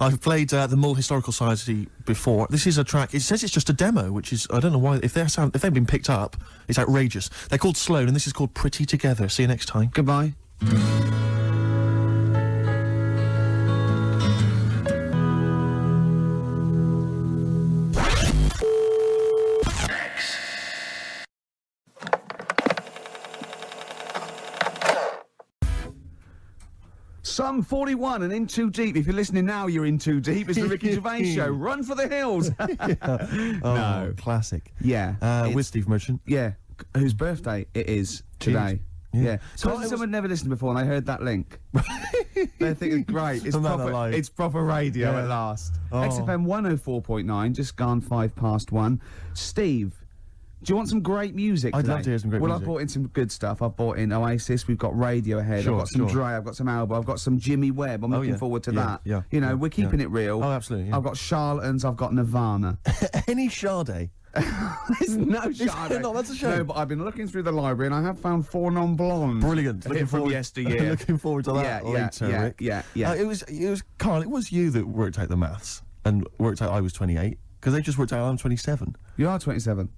I've played the Mull Historical Society before. This is a track. It says it's just a demo, which is, I don't know why. If they've been picked up, it's outrageous. They're called Sloan, and this is called Pretty Together. See you next time. Goodbye. Sum 41 and In Too Deep. If you're listening now, you're in too deep. It's the Ricky Gervais Show. Run for the hills. Oh, No. classic. Yeah. With Steve Merchant. Yeah. Whose birthday it is today. Yeah. So someone never listened before and they heard that link. They're thinking, great, it's proper radio at last. Oh. XFM 104.9, just gone 1:05. Steve, do you want some great music I'd today? love to hear some great music. music. I've brought in some good stuff. I've brought in Oasis, we've got Radiohead, Sure, I've got some sure. Dre, I've got some Alba, I've got some Jimmy Webb. I'm looking forward to that. Yeah, You know, yeah, we're keeping yeah. it real. Oh, absolutely, yeah. I've got Charlatans, I've got Nirvana. Any Sade? There's no Sade. No, that's a shame. No, but I've been looking through the library and I have found 4 non-blondes. Brilliant. Looking from yesteryear. Looking forward to that later, Rick. Yeah. It was Carl. It was you that worked out the maths and worked out I was 28 because they just worked out I'm 27. You are 27.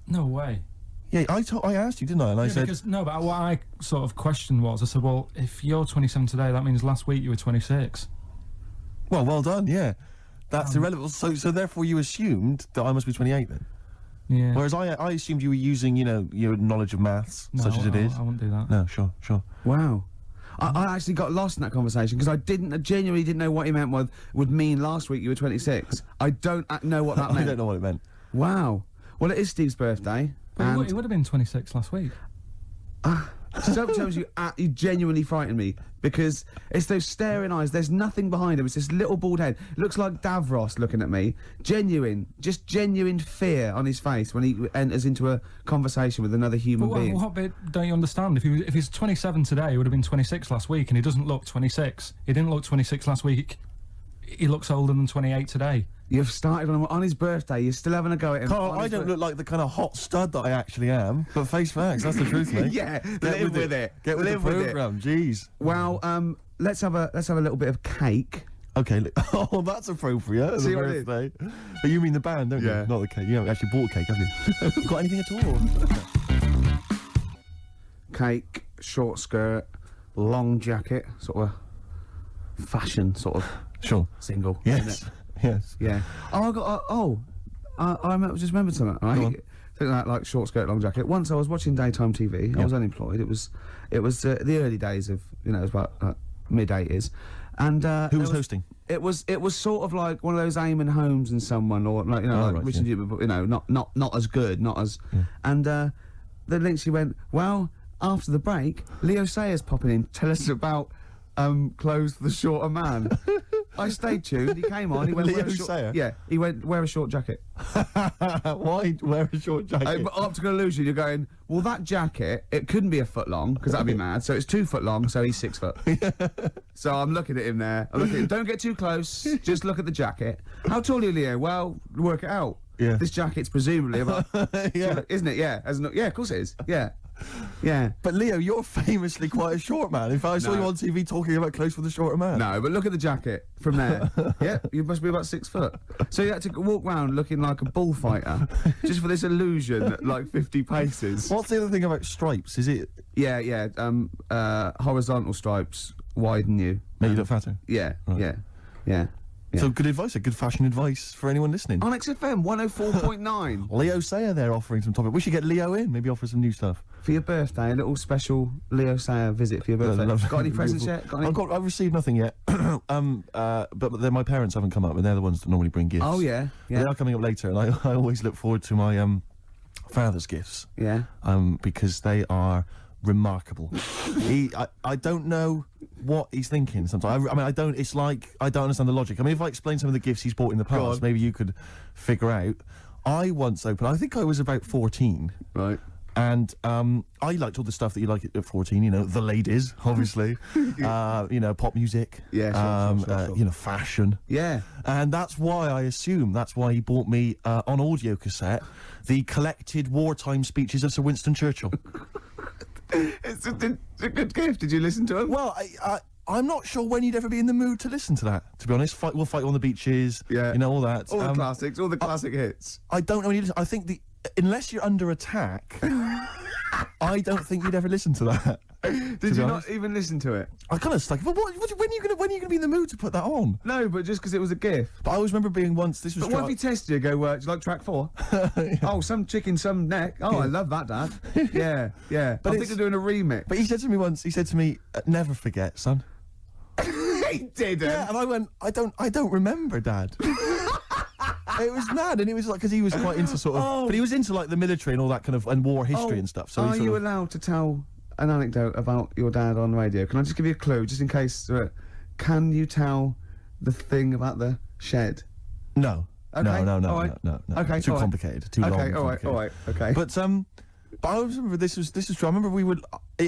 No way. Yeah, I asked you, didn't I? And I said because, no, but what I sort of questioned was, I said, well, if you're 27 today, that means last week you were 26. well done. Yeah, that's irrelevant. So therefore you assumed that I must be 28 then. Yeah. Whereas I assumed you were using, your knowledge of maths, such as it is. I wouldn't do that. No, sure. Wow. I actually got lost in that conversation because I genuinely didn't know what he meant would mean last week you were 26. I don't know what that meant. I don't know what it meant. Wow. Well, it is Steve's birthday. But he would have been 26 last week. Sometimes you genuinely frighten me because it's those staring eyes. There's nothing behind him. It's this little bald head. Looks like Davros looking at me. Genuine fear on his face when he enters into a conversation with another human being. What bit don't you understand? If he's 27 today, he would have been 26 last week, and he doesn't look 26. He didn't look 26 last week. He looks older than 28 today. You've started on his birthday. You're still having a go at him. Carl, I don't look like the kind of hot stud that I actually am, but face facts, that's the truth, mate. Yeah, live with it. Get with the programme, jeez. Well, let's have a little bit of cake. Okay. Oh, that's appropriate. As See a what I did? birthday. But you mean the band, don't Yeah. you? Not the cake. You haven't actually bought a cake, have you? Got anything at all? Cake, short skirt, long jacket, sort of fashion sort of Sure. single. Yes. Isn't it? Yes. Yeah. Oh, I got. Just remembered something. Go on. Right. Think that like short skirt, long jacket. Once I was watching daytime TV. I was unemployed. It was the early days of it was about mid-80s, and Who was hosting? It was sort of like one of those Eamon Holmes and someone, or like right, Richard, not as good, not as. And the Lindsay went, well, after the break, Leo Sayers popping in, tell us about clothes for the shorter man. I stayed tuned. He came on. He went, Leo wear a short, Sayer? yeah. He went, wear a short jacket. Why wear a short jacket? Optical illusion. You're going, well, that jacket, it couldn't be a foot long because that'd be mad. So it's 2 foot long. So he's 6 foot. So I'm looking at him there. I'm looking at him. Don't get too close. Just look at the jacket. How tall are you, Leo? Well, work it out. Yeah. This jacket's presumably about. Yeah. Isn't it? Yeah. Yeah. Of course it is. Yeah. Yeah. But Leo, you're famously quite a short man. In fact, I saw you on TV talking about clothes for the shorter man. No, but look at the jacket from there. Yeah, you must be about 6 foot. So you had to walk around looking like a bullfighter just for this illusion at like 50 paces. What's the other thing about stripes? Is it? Yeah. Horizontal stripes widen you. Make you look fatter? Yeah, Right. yeah. So good advice, good fashion advice for anyone listening. On XFM 104.9. Leo Sayer there offering some topic. We should get Leo in, maybe offer some new stuff. For your birthday, a little special Leo Sayer visit for your birthday. Got any presents yet? I've received nothing yet. But then my parents haven't come up, and they're the ones that normally bring gifts. Oh, yeah. They are coming up later, and I always look forward to my father's gifts. Yeah. Because they are remarkable. I don't know what he's thinking sometimes. It's like I don't understand the logic. I mean, if I explain some of the gifts he's bought in the past, maybe you could figure out. I once opened, I think I was about 14. Right. And I liked all the stuff that you like at 14, the ladies, obviously, pop music, sure. Fashion. Yeah. And that's why he bought me on audio cassette the collected wartime speeches of Sir Winston Churchill. It's a good gift. Did you listen to him? Well, I'm not sure when you'd ever be in the mood to listen to that, to be honest. We'll fight on the beaches, all that. All the classics, all the classic hits. I don't know when you listen. I think unless you're under attack, I don't think you'd ever listen to that. Did you not even listen to it? I kind of stuck. But when are you gonna be in the mood to put that on? No, but just because it was a gift. But I always remember being once. This was. But what if he tested you? Go, do you like track 4? Oh, some chicken, some neck. Oh, I love that, Dad. Yeah. But I think they're doing a remix. But he said to me once. He said to me, "Never forget, son." He didn't. Yeah, and I went, I don't remember, Dad. It was mad, and it was like because he was quite into sort of, but he was into like the military and all that kind of and war history and stuff. So are you allowed to tell an anecdote about your dad on radio? Can I just give you a clue, just in case? Can you tell the thing about the shed? No. Okay. No. No. Okay. Too complicated. Too long. Okay. All right. Okay. But I remember this was true. I remember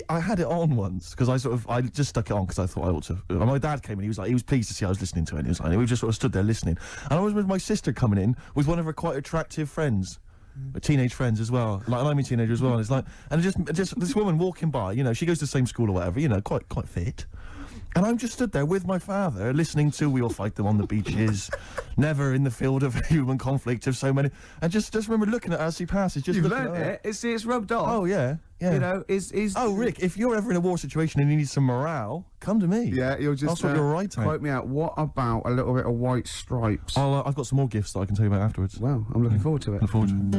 I had it on once because I just stuck it on because I thought I ought to. And my dad came in. He was pleased to see I was listening to it. And he was like, we just sort of stood there listening. And I was with my sister coming in with one of her quite attractive friends. Teenage friends as well, like I'm a teenager as well, and it's like, and just this woman walking by, she goes to the same school or whatever, quite fit, and I'm just stood there with my father listening to "We'll Fight Them on the Beaches," "Never in the Field of Human Conflict" of so many, and just remember looking at her as he passes, just you've looking learned at her. It's rubbed off. Oh yeah. Is oh Rick, if you're ever in a war situation and you need some morale, come to me. Yeah, you'll just I'll sort your right out. Quote me out. What about a little bit of White Stripes? I've got some more gifts that I can tell you about afterwards. Well, I'm looking forward to it. Look forward to it.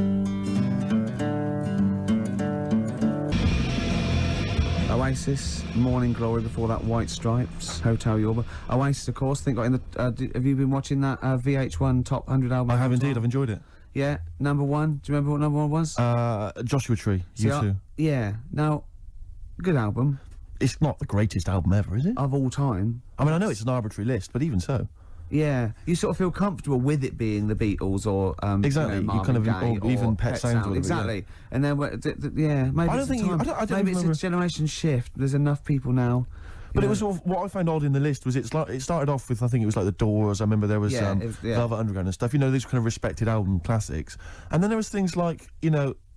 Oasis, Morning Glory, before that White Stripes, Hotel Yorba. Oasis, of course, have you been watching that VH1 Top 100 album? I have indeed, I've enjoyed it. Yeah, number 1, do you remember what number 1 was? Joshua Tree, U2. Yeah, now, good album. It's not the greatest album ever, is it? Of all time. I mean, I know it's an arbitrary list, but even so. Yeah, you sort of feel comfortable with it being the Beatles or exactly. You kind of or even Pet Sounds. Exactly, Yeah. And then maybe I don't think maybe it's a generation shift. There's enough people now. But it was sort of, what I found odd in the list was it started off with, I think it was like the Doors. I remember there was Velvet Underground and stuff. These kind of respected album classics, and then there was things like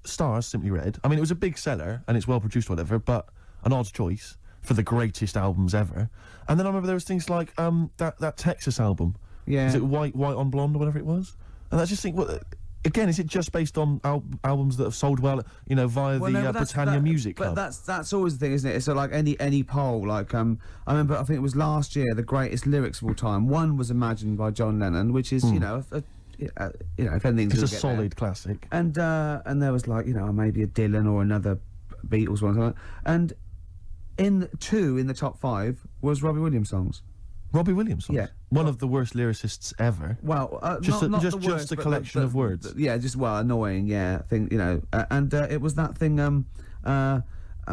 Stars, Simply Red. I mean, it was a big seller and it's well produced, or whatever, but an odd choice. for the greatest albums ever. And then I remember there was things like that Texas album. Yeah. Is it White on Blonde or whatever it was? And I just think, again, is it just based on albums that have sold well, you know, via Britannia Music Club? But that's always the thing, isn't it? It's like any poll. Like I remember, I think it was last year, the greatest lyrics of all time. One was Imagine by John Lennon, which is you know, if anything's it's a solid classic. And there was like maybe a Dylan or another Beatles one, or something. And in the top 5 was Robbie Williams songs. Robbie Williams songs? Yeah. One of the worst lyricists ever. Well, just not just a collection of words. Yeah, just annoying. Yeah, thing and it was that thing. A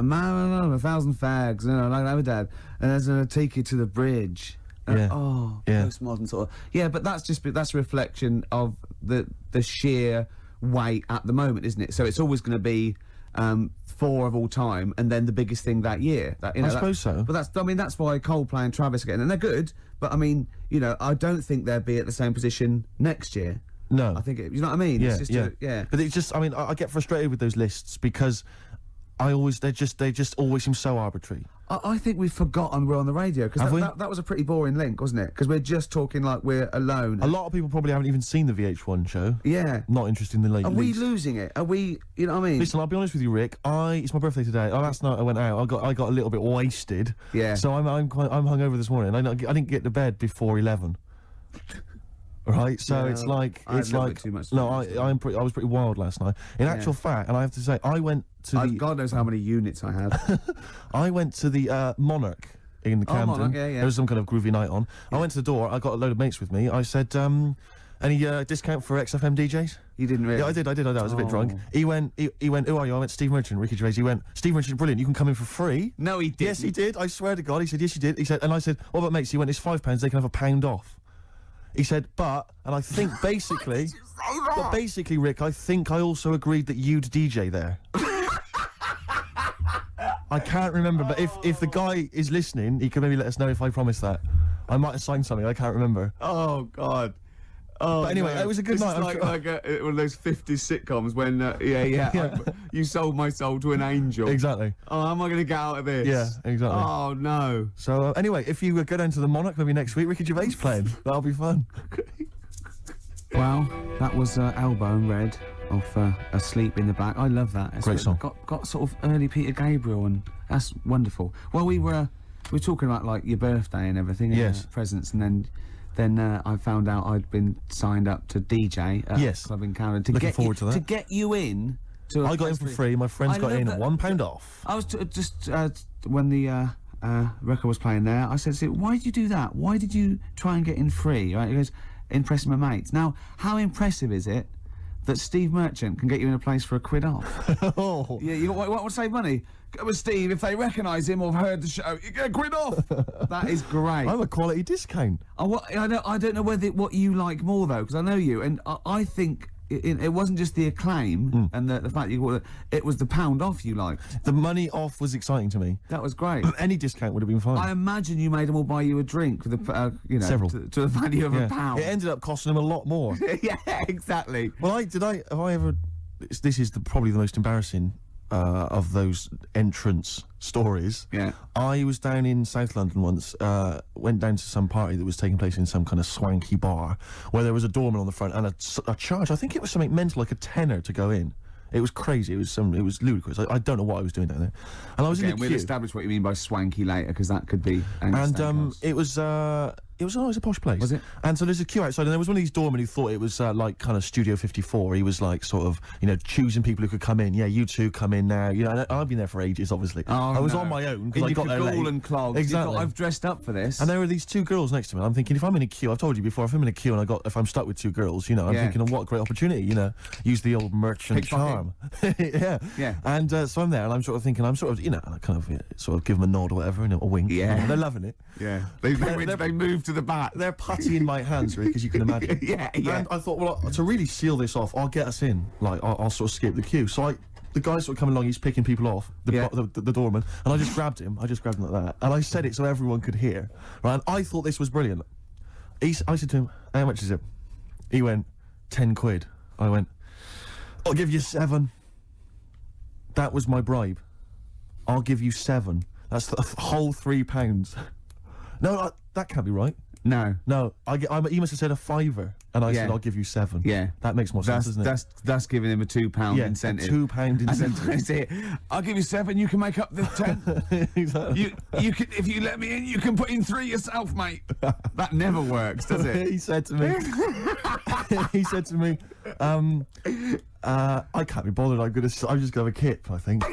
man, 1,000 fags, like my dad, and there's a take you to the bridge. Postmodern sort of. Yeah, but that's a reflection of the sheer weight at the moment, isn't it? So it's always going to be 4 of all time, and then the biggest thing that year. I suppose so. But that's why Coldplay and Travis are getting, and they're good. But I mean, I don't think they'll be at the same position next year. No, I think you know what I mean. Yeah, it's just But it's just, I mean, I get frustrated with those lists because they just always seem so arbitrary. I think we've forgotten we're on the radio, because that was a pretty boring link, wasn't it? Because we're just talking like we're alone. A lot of people probably haven't even seen the VH1 show. Yeah. Not interested in the least. Are we losing it? Are we, you know what I mean? Listen, I'll be honest with you, Rick. It's my birthday today. Last night I went out. I got a little bit wasted. Yeah. So I'm hungover this morning. I didn't get to bed before 11. Right, so Yeah, it's like too much. No, I was pretty wild last night. In actual fact, and I have to say, I went to God knows how many units I had. I went to the Monarch in the Camden. Monarch, yeah. There was some kind of groovy night on. I went to the door. I got a load of mates with me. I said, any discount for XFM DJs? You didn't really? Yeah, I did. I was a bit drunk. He went, who are you? I went, Steve Merchant, Ricky Gervais. He went, Steve Merchant, brilliant. You can come in for free. No, he didn't. Yes, he did. I swear to God. He said, yes, you did. He said, and I said, what about mates? He went, it's £5. They can have a £1 off. He said, and I think basically, but basically, Rick, I think I also agreed that you'd DJ there. I can't remember, but if the guy is listening, he could maybe let us know if I promised that. I might have signed something, I can't remember. Oh, God. Oh, but anyway, no. it was a good night. It's like one of those 50s sitcoms when, you sold my soul to an angel. Exactly. Oh, how am I going to get out of this? Yeah, exactly. Oh, no. So, anyway, if you go down to the Monarch maybe next week, Ricky Gervais playing. That'll be fun. Well, that was Elbow and Red off Asleep in the Back. I love that. It's Great song. Got sort of early Peter Gabriel, and that's wonderful. Well, we were talking about, like, your birthday and everything. Yes. And, presents, and then I found out I'd been signed up to DJ at a club in Camden. Looking forward to that. To get you in. I got in for free. My friends got in at £1 off. I was just when the record was playing there, I said, why did you do that? Why did you try and get in free? Right? He goes, impressing my mates. Now, how impressive is it that Steve Merchant can get you in a place for £1 off? Oh. Yeah, you want to save money? Go with Steve. If they recognise him or have heard the show, you get £1 off. That is great. I'm a quality discount. I don't know what you like more though, because I know you, and I think it wasn't just the acclaim and the fact it was the £1 off you liked. The money off was exciting to me. That was great. Any discount would have been fine. I imagine you made them all buy you a drink for the several to the value of £1. It ended up costing them a lot more. Yeah, exactly. Well, have I ever? This is probably the most embarrassing of those entrance stories. Yeah. I was down in South London once, went down to some party that was taking place in some kind of swanky bar, where there was a doorman on the front and a charge. I think it was something mental, like £10 to go in. It was crazy. It was ludicrous. I don't know what I was doing down there. And I was in the queue. We'll establish what you mean by swanky later, because that could be. And it was a posh place. Was it? And so there's a queue outside, and there was one of these doormen who thought it was like kind of Studio 54. He was like sort of, choosing people who could come in. Yeah, you two come in now. And I've been there for ages, obviously. Oh, I was on my own because I got there late. And clogs. Exactly. I've dressed up for this. And there were these 2 girls next to me. I'm thinking, if I'm in a queue, I've told you before, if I'm in a queue and if I'm stuck with 2 girls, I'm thinking, what a great opportunity, use the old merchant charm. Yeah. And so I'm there, and I'm sort of thinking, I kind of sort of give them a nod or whatever, a wink. Yeah. They're loving it. Yeah. They move to the back. They're putty in my hands, Rick, as you can imagine. Yeah. And I thought, well, to really seal this off, I'll get us in. Like, I'll sort of skip the queue. So the guy's sort of coming along, he's picking people off, the doorman, and I just grabbed him. I just grabbed him like that. And I said it so everyone could hear. Right? And I thought this was brilliant. I said to him, how much is it? He went, £10. I went, I'll give you 7. That was my bribe. I'll give you 7. That's the whole £3. No, that can't be right. No. No, he must have said a £5, and I said I'll give you 7. Yeah. That makes more sense, doesn't it? That's giving him a £2 incentive. A £2 incentive. That's it. I'll give you 7. You can make up the 10. Exactly. You can, if you let me in, you can put in 3 yourself, mate. That never works, does it? He said to me. He said to me, I can't be bothered. I'm just gonna have a kip, I think.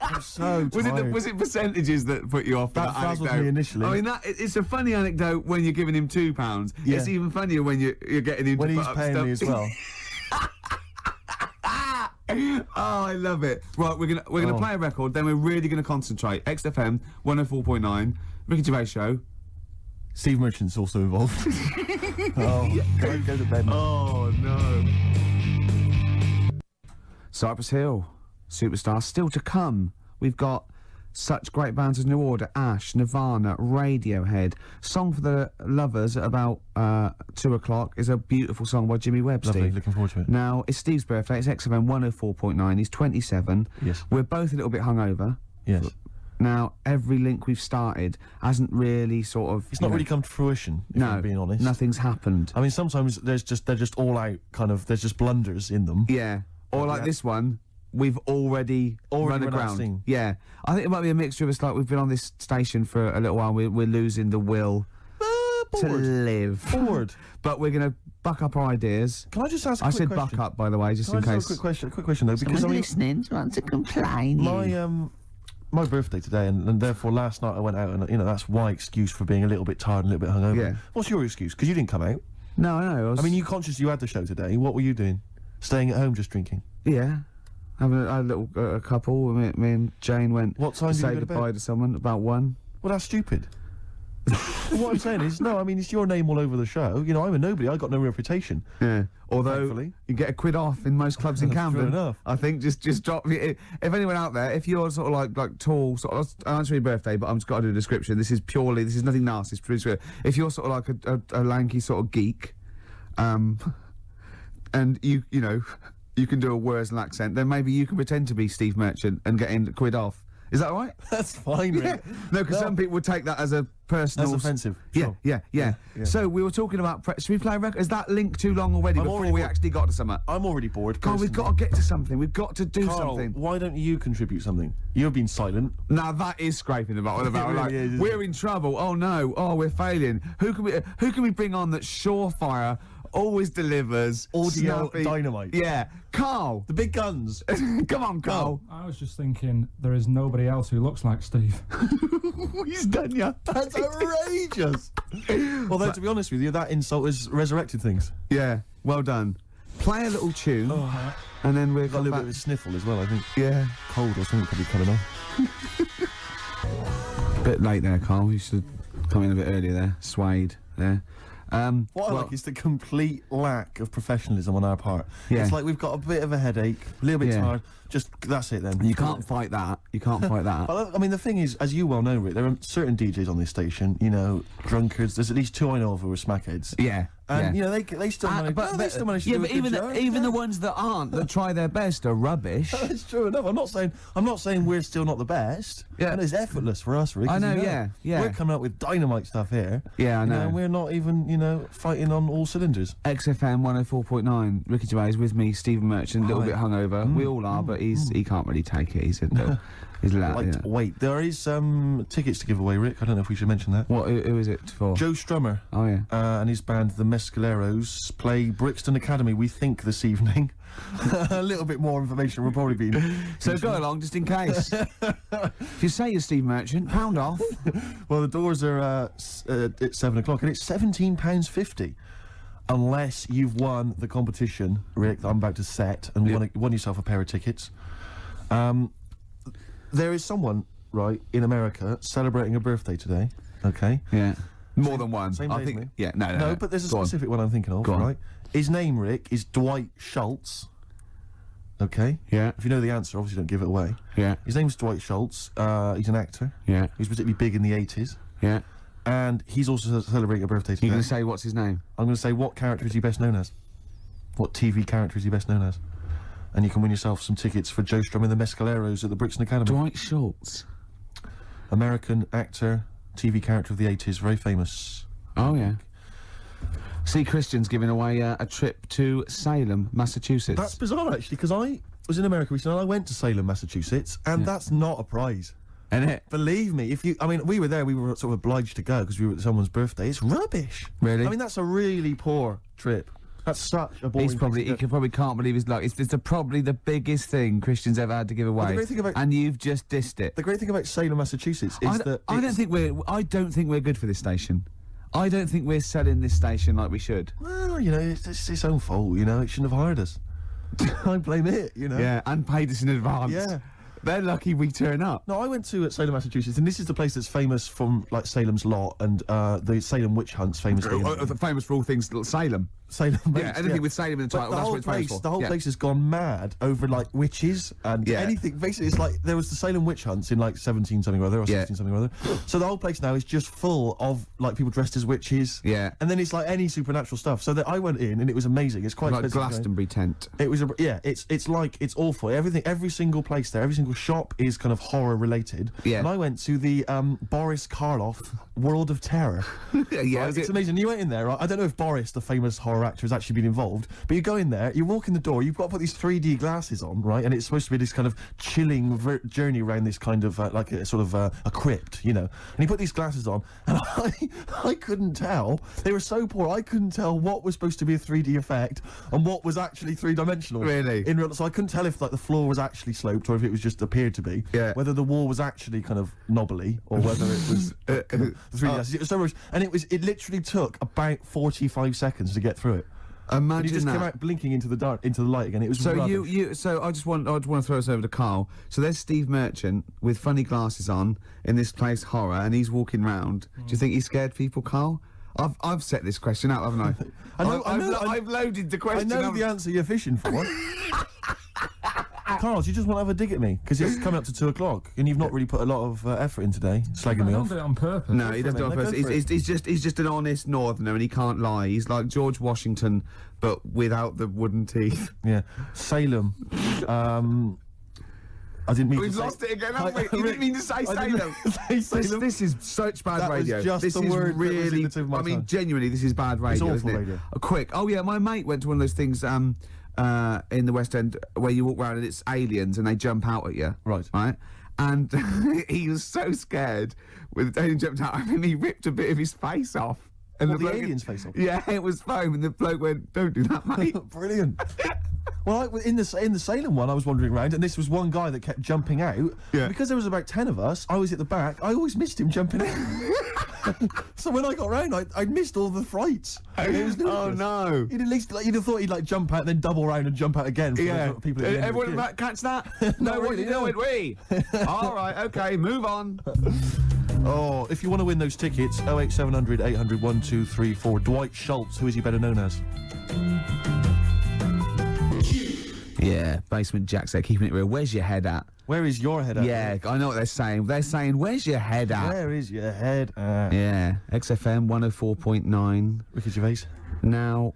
I'm so tired. Was it percentages that put you off? That frazzled me initially. I mean, it's a funny anecdote when you're giving him £2. Yeah. It's even funnier when you're getting him when to he's put up paying stuff. me as well. Oh, I love it. Right, we're gonna play a record, then we're really gonna concentrate. XFM 104.9, Ricky Gervais Show. Steve Merchant's also involved. Don't go to bed. Oh no. Cypress Hill, Superstar, still to come. We've got such great bands as New Order, Ash, Nirvana, Radiohead. Song for the Lovers at about 2 o'clock is a beautiful song by Jimmy Webb. Lovely, Steve. looking forward to it. Now, it's Steve's birthday. It's XFM 104.9. He's 27. Yes. We're both a little bit hungover. Yes. Now, every link we've started hasn't really sort of... It's not really come to fruition, if I'm being honest. Nothing's happened. I mean, sometimes they're just all out, kind of, there's just blunders in them. Yeah. Or like this one, we've already run aground. Yeah. I think it might be a mixture of us, like we've been on this station for a little while, we're losing the will to live. Bored. But we're going to buck up our ideas. Can I just ask a quick question? I said buck up, by the way, just in case. A quick question though, because I mean, listening wants to complain. My birthday today, and therefore last night I went out, and that's my excuse for being a little bit tired and a little bit hungover. Yeah. What's your excuse? Because you didn't come out. No, I know. I mean, you conscious you had the show today. What were you doing? Staying at home, just drinking? Yeah. Having a little couple. Me and Jane went. What time to did say you go to goodbye bed? to someone about 1. Well, that's stupid. What I'm saying is, no, I mean, it's your name all over the show. You know, I'm a nobody. I got no reputation. Yeah. Although Thankfully. you get a £1 off in most clubs in True Camden. enough. I think just drop. If anyone out there, if you're sort of like tall, sort of, I'll answer your birthday, but I'm just got to do a description. This is nothing nasty. It's pretty good. If you're sort of like a lanky sort of geek, and you know you can do a Wurzel accent, then maybe you can pretend to be Steve Merchant and get in £1 off. Is that all right? That's fine, Rick. No, because some people would take that as a personal... That's offensive. Yeah, Sure. yeah. So we were talking about... should we play a record? Is that link too long already before we actually got to something? I'm already bored. Carl, we've got to get to something. We've got to do Carl, something. why don't you contribute something? You've been silent. Now that is scraping the bottom of the barrel. It really is, isn't we're in trouble. Oh no. Oh, we're failing. Who can we bring on that's surefire, always delivers, audio snappy? dynamite? Yeah, Carl, the big guns. Come on, Carl. I was just thinking, there is nobody else who looks like Steve. He's done ya. That's outrageous. Although, to be honest with you, that insult has resurrected things. Yeah, well done. Play a little tune, and then we've got a little bit of a sniffle as well, I think. Yeah. Cold or something probably coming on. Bit late there, Carl. You should come in a bit earlier there. Swayed there. What I like is the complete lack of professionalism on our part. Yeah. It's like we've got a bit of a headache, a little bit tired. Just that's it then. You can't fight that. You can't fight that. Well, I mean, the thing is, as you well know, Rick, there are certain DJs on this station. You know, drunkards. There's at least 2 I know of who are smackheads. Yeah. And you know they still manage. They still manage to do a good job. even the ones that aren't, that try their best, are rubbish. That's true enough. I'm not saying we're still not the best. Yeah. And it's effortless for us, Rick. I know. You Yeah. We're coming up with dynamite stuff here. Yeah, I know. And we're not even fighting on all cylinders. XFM 104.9. Ricky Gervais with me, Stephen Merchant, a little bit hungover. We all are, but he can't really take it. He's Wait, there is tickets to give away, Rick. I don't know if we should mention that. What? Who is it for? Joe Strummer. Oh yeah. And his band, the Mescaleros, play Brixton Academy. We think this evening. A little bit more information will probably be. So go along, just in case. If you say you're Steve Merchant, pound off. Well, the doors are at 7 o'clock, and it's £17.50. Unless you've won the competition, Rick, that I'm about to set, and won yourself a pair of tickets. There is someone, right, in America celebrating a birthday today, okay? Yeah. More than one. Same I day as think. me. Yeah, no, but there's a specific one I'm thinking of, right? His name, Rick, is Dwight Schultz. Okay? Yeah. If you know the answer, obviously don't give it away. Yeah. His name's Dwight Schultz. He's an actor. Yeah. He was particularly big in the 80s. Yeah. And he's also celebrating a birthday today. You're going to say what's his name? I'm going to say what character is he best known as? What TV character is he best known as? And you can win yourself some tickets for Joe Strum and the Mescaleros at the Brixton Academy. Dwight Schultz. American actor, TV character of the 80s, very famous. Oh, yeah. See, Christian's giving away a trip to Salem, Massachusetts. That's bizarre, actually, because I was in America recently and I went to Salem, Massachusetts, and that's not a prize. Isn't it? Believe me, I mean, we were there, we were sort of obliged to go because we were at someone's birthday. It's rubbish. Really? I mean, that's a really poor trip. That's such a boring He probably can't believe his luck. It's probably the biggest thing Christian's ever had to give away. The great thing about, and you've just dissed it. The great thing about Salem, Massachusetts is that I don't think we're good for this station. I don't think we're selling this station like we should. Well, you know, it's its own fault, you know, it shouldn't have hired us. I blame it, you know. Yeah, and paid us in advance. Yeah. They're lucky we turn up. No, I went to Salem, Massachusetts, and this is the place that's famous from, like, Salem's Lot and the Salem witch hunts, famously. Famous for all things Salem. Salem. Yeah, anything with Salem in the title, that's what it's famous for. The whole place has gone mad over, like, witches and anything. Basically, it's like, there was the Salem witch hunts in, like, 17 something or other, or 16 something or other. So the whole place now is just full of, like, people dressed as witches. Yeah. And then it's, like, any supernatural stuff. So that I went in, and it was amazing. It's quite like expensive. Glastonbury tent. It was, it's awful. Every single place there, every single shop is kind of horror related. Yeah. And I went to the, Boris Karloff World of Terror. Yeah, right? It's amazing. You went in there, right? I don't know if Boris, the famous horror actor, has actually been involved, but you go in there, you walk in the door, you've got to put these 3D glasses on, right? And it's supposed to be this kind of chilling journey around this kind of, like a sort of, a crypt, you know? And you put these glasses on, and I couldn't tell. They were so poor, I couldn't tell what was supposed to be a 3D effect and what was actually three-dimensional. Really? So I couldn't tell if, like, the floor was actually sloped or if it was just appeared to be. Yeah. Whether the wall was actually kind of knobbly or whether it was kind of 3D glasses. It was so much, and it literally took about 45 seconds to get through it. Imagine and you just that. came out blinking into the light again. It was so rubbish. So I just want to throw us over to Carl. So there's Steve Merchant with funny glasses on in this place horror, and he's walking round. Do you think he scared people, Carl? I've set this question out, haven't I? I've loaded the question. I know the answer you're fishing for. Carl, do you just want to have a dig at me? Because it's coming up to 2 o'clock, and you've not really put a lot of effort in today, slagging me I off. don't do it on purpose. No, he doesn't do it on purpose. He's just an honest northerner, and he can't lie. He's like George Washington, but without the wooden teeth. Yeah. Salem. I didn't mean We've to say... lost it again, haven't we? You didn't mean to say Salem. This is such bad radio. Was just this the is word really. that was in the tip of my I mean, tongue. genuinely, this is bad radio, It's isn't awful it? radio. Quick. Oh yeah, my mate went to one of those things in the West End where you walk around and it's aliens and they jump out at you. Right. Right. And he was so scared when the alien jumped out and he ripped a bit of his face off. And What, the bloke- alien's face off? Yeah, it was foam, and the bloke went, "Don't do that, mate." Brilliant. Well, in the Salem one, I was wandering around, and this was one guy that kept jumping out. Yeah. Because there was about 10 of us, I was at the back. I always missed him jumping out. So when I got round, I missed all the frights. It was Oh no! He'd at least, like, you'd have thought he'd like jump out, and then double round and jump out again. For Yeah. the people at the end of the Everyone queue. catch that? Not No, what really, you doing? We. All right. Okay. Move on. Oh, if you want to win those tickets, 08700 800 1234. Dwight Schultz, who is he better known as? Yeah, Basement Jack said, keeping it real. Where's your head at? Where is your head at? Yeah, I know what they're saying. They're saying, where's your head at? Where is your head at? Yeah, XFM 104.9. Ricky Gervais. Now,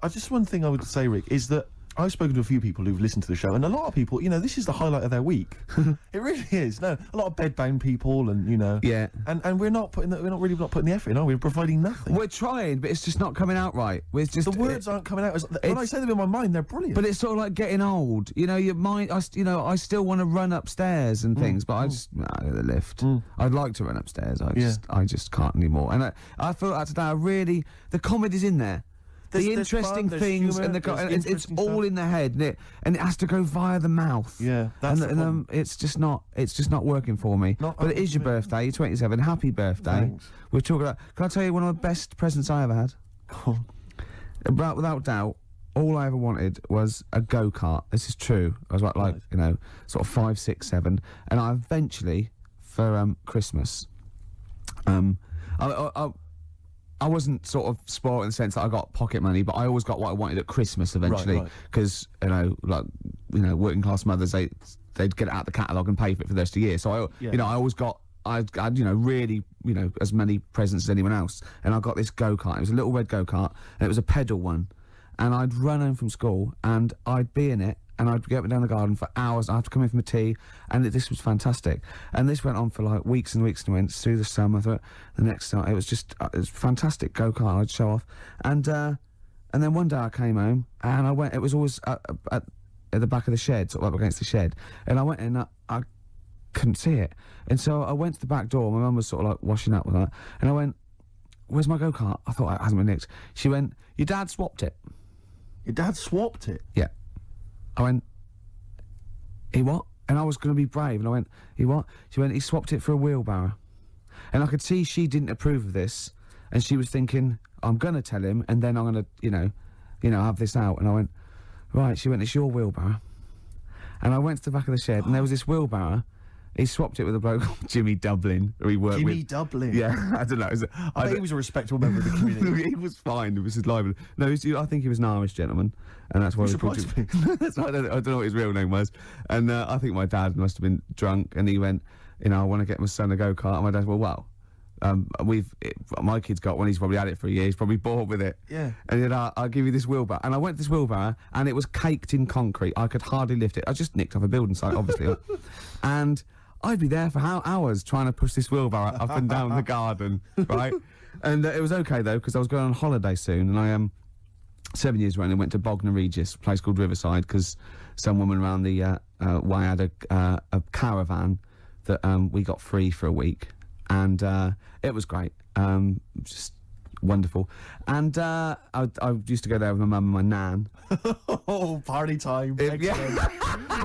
just one thing I would say, Rick, is that I've spoken to a few people who've listened to the show, and a lot of people, you know, this is the highlight of their week. It really is. No, a lot of bedbound people, and you know, yeah, and we're not putting the effort in, are we? We're providing nothing. We're trying, but it's just not coming out right. It's just the words aren't coming out. When I say them in my mind, they're brilliant. But it's sort of like getting old. You know, your mind. I still want to run upstairs and things, but I just the lift. I'd like to run upstairs. I just can't anymore. And I felt that today. The comedy's in there. The interesting things and it's all in the head, and it has to go via the mouth. Yeah, that's and it's just not working for me. But it is your birthday. You're 27. Happy birthday. Thanks. We're talking about. Can I tell you one of the best presents I ever had? Without doubt, all I ever wanted was a go-kart. This is true. I was like you know, sort of 5, 6, 7, and I eventually for Christmas, I wasn't sort of spoiled in the sense that I got pocket money, but I always got what I wanted at Christmas eventually, because working class mothers they'd get it out the catalogue and pay for it for the rest of the year. So I always got really as many presents as anyone else, and I got this go-kart. It was a little red go-kart, and it was a pedal one, and I'd run home from school and I'd be in it, and I'd get up and down the garden for hours. I had to come in for my tea, and this was fantastic. And this went on for like weeks and weeks and weeks through the summer. The next night, it was just it was fantastic go-kart. I'd show off, and then one day I came home and I went. It was always at the back of the shed, sort of up against the shed, and I went in. I couldn't see it, and so I went to the back door. My mum was sort of like washing up with that, and I went, "Where's my go-kart?" I thought it hasn't been nicked. She went, "Your dad swapped it." Your dad swapped it? Yeah. I went, "He what?" And I was going to be brave, and I went, "He what?" She went, "He swapped it for a wheelbarrow." And I could see she didn't approve of this, and she was thinking, "I'm going to tell him, and then I'm going to, you know, have this out." And I went, "Right." She went, "It's your wheelbarrow." And I went to the back of the shed, and there was this wheelbarrow. He swapped it with a bloke called Jimmy Dublin, who he worked with. Jimmy Dublin? Yeah, I don't know. I bet he was a respectable member of the community. He was fine. It was his lively. No, I think he was an Irish gentleman, and that's why we called him. I don't know what his real name was. And I think my dad must have been drunk, and he went, "I want to get my son a go-kart." And my dad went, "Well, my kid's got one. He's probably had it for a year. He's probably bored with it." Yeah. And he said, "I'll give you this wheelbarrow." And I went to this wheelbarrow, and it was caked in concrete. I could hardly lift it. I just nicked off a building site, obviously. And I'd be there for hours trying to push this wheelbarrow up and down the garden, right? And it was okay though, because I was going on holiday soon, and I 7 years running went to Bognor Regis, a place called Riverside, because some woman around the way had a caravan that we got free for a week, and it was great, just wonderful. And I used to go there with my mum and my nan. Oh, party time!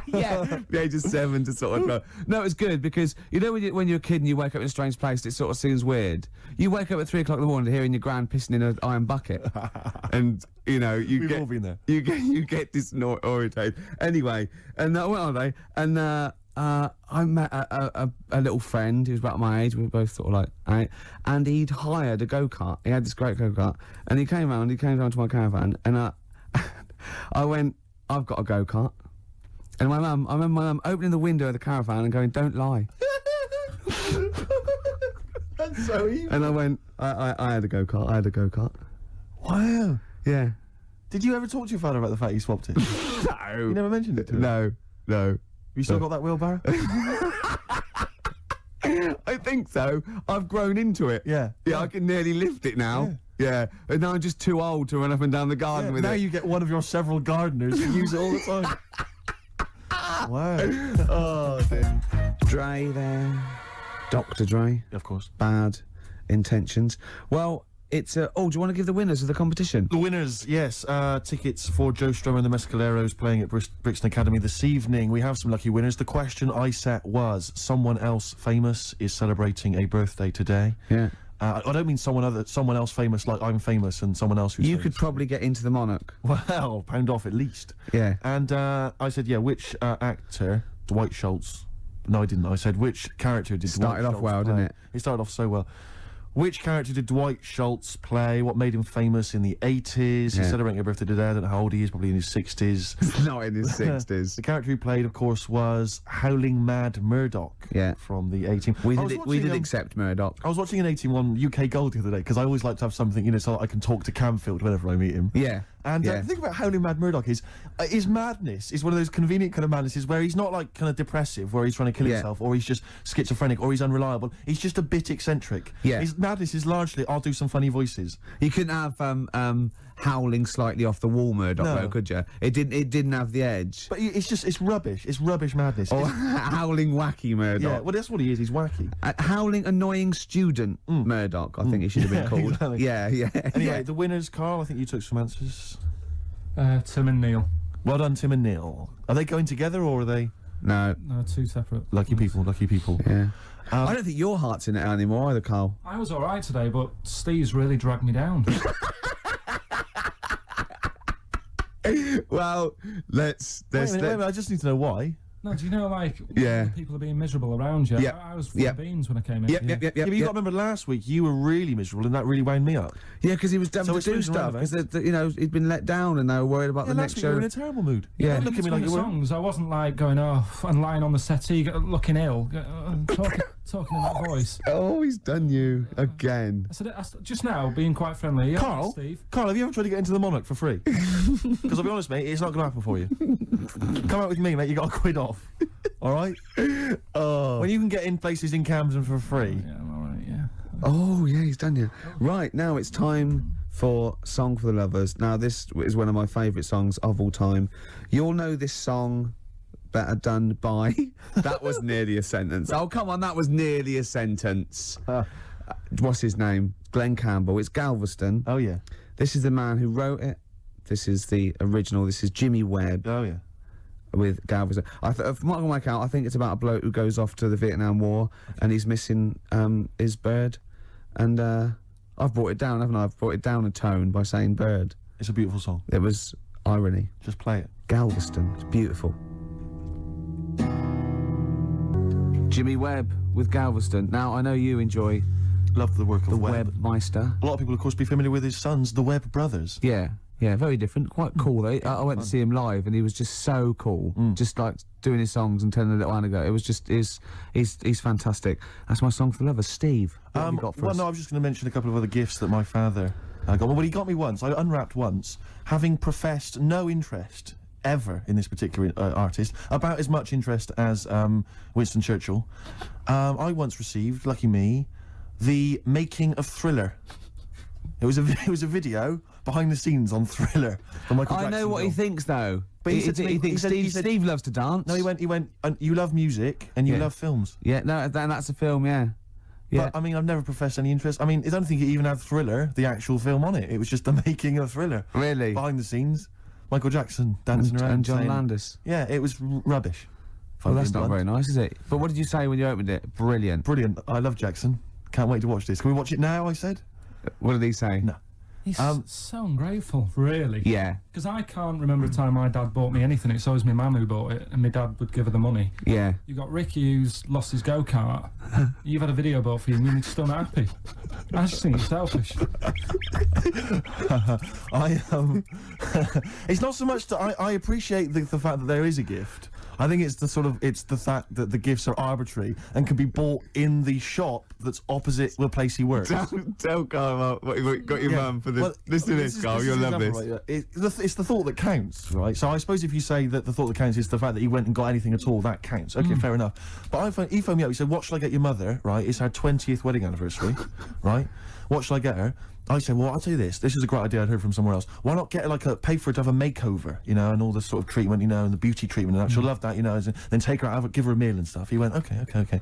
Yeah, the age of 7 to sort of no, it was good because when you're a kid and you wake up in a strange place, it sort of seems weird. You wake up at 3 o'clock in the morning hearing your gran pissing in an iron bucket, and We've all been there. You get disorientated. Anyway, and I went on holiday, and I met a little friend who was about my age. We were both sort of like, right, and he'd hired a go-kart. He had this great go-kart, and he came round to my caravan, and I went, "I've got a go-kart." And I remember my mum opening the window of the caravan and going, "Don't lie." That's so evil. And I went, I had a go-kart. I had a go-kart. Wow. Yeah. Did you ever talk to your father about the fact you swapped it? No. You never mentioned it to him? No. You still got that wheelbarrow? I think so. I've grown into it. Yeah. Yeah, I can nearly lift it now. Yeah. And now I'm just too old to run up and down the garden with it. Now you get one of your several gardeners and use it all the time. Wow. Oh, dear. Dre there. Dr. Dre. Of course. Bad intentions. Well, it's do you want to give the winners of the competition? The winners, yes. Tickets for Joe Strummer and the Mescaleros playing at Brixton Academy this evening. We have some lucky winners. The question I set was, someone else famous is celebrating a birthday today. Yeah. I don't mean someone else famous like I'm famous and someone else who's You famous. could probably get into the Monarch. Well, pound off at least. Yeah. And I said, yeah, which actor, Dwight Schultz. No, I didn't. I said, which character did Started Dwight off Schultz well, play? didn't it? He started off so well. Which character did Dwight Schultz play? What made him famous in the 80s? He's celebrating a birthday today. I don't know how old he is, probably in his 60s. Not in his 60s. The character he played, of course, was Howling Mad Murdoch. Yeah. From the 18. We did accept Murdoch. I was watching an 18-1 UK Gold the other day, because I always like to have something, so that I can talk to Camfield whenever I meet him. Yeah. And the thing about Howling Mad Murdoch is, his madness is one of those convenient kind of madnesses where he's not like kind of depressive, where he's trying to kill himself, or he's just schizophrenic, or he's unreliable. He's just a bit eccentric. Yeah. His madness is largely, I'll do some funny voices. You couldn't have howling slightly off the wall Murdoch, though, could you? It didn't have the edge. But it's rubbish. It's rubbish madness. Or howling wacky Murdoch. Yeah, well, that's what he is. He's wacky. Howling annoying student Murdoch, I think it should have been called. Exactly. Yeah. Anyway, the winners, Carl, I think you took some answers. Tim and Neil. Well done, Tim and Neil. Are they going together, or are they? No. No, two separate. Lucky people. Yeah. I don't think your heart's in it anymore either, Carl. I was alright today, but Steve's really dragged me down. Well, let's wait a minute, I just need to know why. No, do you know, like, Yeah. when people are being miserable around you? Yeah. I was full of beans when I came in. Yep. Yeah, but you got to remember last week you were really miserable, and that really wound me up. Yeah, because he was done So to it's do moving stuff. around, Because he'd been let down, and they were worried about the last next week show. you were in a terrible mood. Yeah. Don't look at me like you were. songs. I wasn't like going off and lying on the settee looking ill. Talking. talking in that voice. Oh, he's done you again. I said just now, being quite friendly. Yeah, Carl, Steve. Carl, have you ever tried to get into the Monarch for free? Because I'll be honest, mate, it's not going to happen for you. Come out with me, mate. You got a quid off. All right. Oh. When you can get in places in Camden for free. Yeah, I'm all right. Yeah. Oh, yeah, he's done you. Right, now it's time for Song for the Lovers. Now, this is one of my favourite songs of all time. You'll know this song better done by... That was nearly a sentence. Oh, come on, that was nearly a sentence. What's his name? Glenn Campbell. It's Galveston. Oh, yeah. This is the man who wrote it. This is the original. This is Jimmy Webb. Oh, yeah. With Galveston. From what I can work out, I think it's about a bloke who goes off to the Vietnam War and he's missing his bird. And I've brought it down, haven't I? I've brought it down a tone by saying bird. It's a beautiful song. It was irony. Just play it. Galveston. It's beautiful. Jimmy Webb with Galveston. Now, I know you enjoy... Love the work of the Webb. Webmeister. A lot of people, of course, be familiar with his sons, the Webb brothers. Yeah. Yeah, very different. Quite cool, though. I went to see him live, and he was just so cool. Just like doing his songs and telling a little anecdote. It was just he's fantastic. That's my song for the lovers. Steve, what have you got for us? No, I was just going to mention a couple of other gifts that my father got. Well, he got me once. I unwrapped once, having professed no interest ever in this particular artist, about as much interest as Winston Churchill. I once received, lucky me, the making of Thriller. It was a video behind the scenes on Thriller from Michael Jackson. I know what film. he thinks though. But he thinks Steve loves to dance. No, he went. You love music and you love films. Yeah, no, that's a film. Yeah. Yeah. But I mean, I've never professed any interest. I mean, I don't think it even had Thriller, the actual film, on it. It was just the making of Thriller. Really? Behind the scenes, Michael Jackson dancing around and John saying, Landis. Yeah, it was rubbish. Well, that's not very nice, is it? But what did you say when you opened it? Brilliant. Brilliant. I love Jackson. Can't wait to watch this. Can we watch it now? I said. What did he say? No. He's so ungrateful, really. Yeah. Because I can't remember a time my dad bought me anything. It's always my mum who bought it, and my dad would give her the money. Yeah. You got Ricky who's lost his go-kart. You've had a video bought for you, and you're still not happy. I just think you're selfish. It's not so much that I appreciate the fact that there is a gift. I think it's the fact that the gifts are arbitrary and can be bought in the shop that's opposite the place he works. Tell Carl what you got your mum for this. Well, listen to this, Carl. You'll love this. Right, it's the thought that counts, right? So I suppose if you say that the thought that counts is the fact that he went and got anything at all, that counts. Okay, fair enough. But he phoned me up. He said, "What shall I get your mother?" Right? It's her 20th wedding anniversary, right? What shall I get her? I said, well, I'll tell you this. This is a great idea I'd heard from somewhere else. Why not get her, pay for her to have a makeover, you know, and all the sort of treatment, you know, and the beauty treatment and that. She'll love that, you know, then take her out, give her a meal and stuff. He went, okay.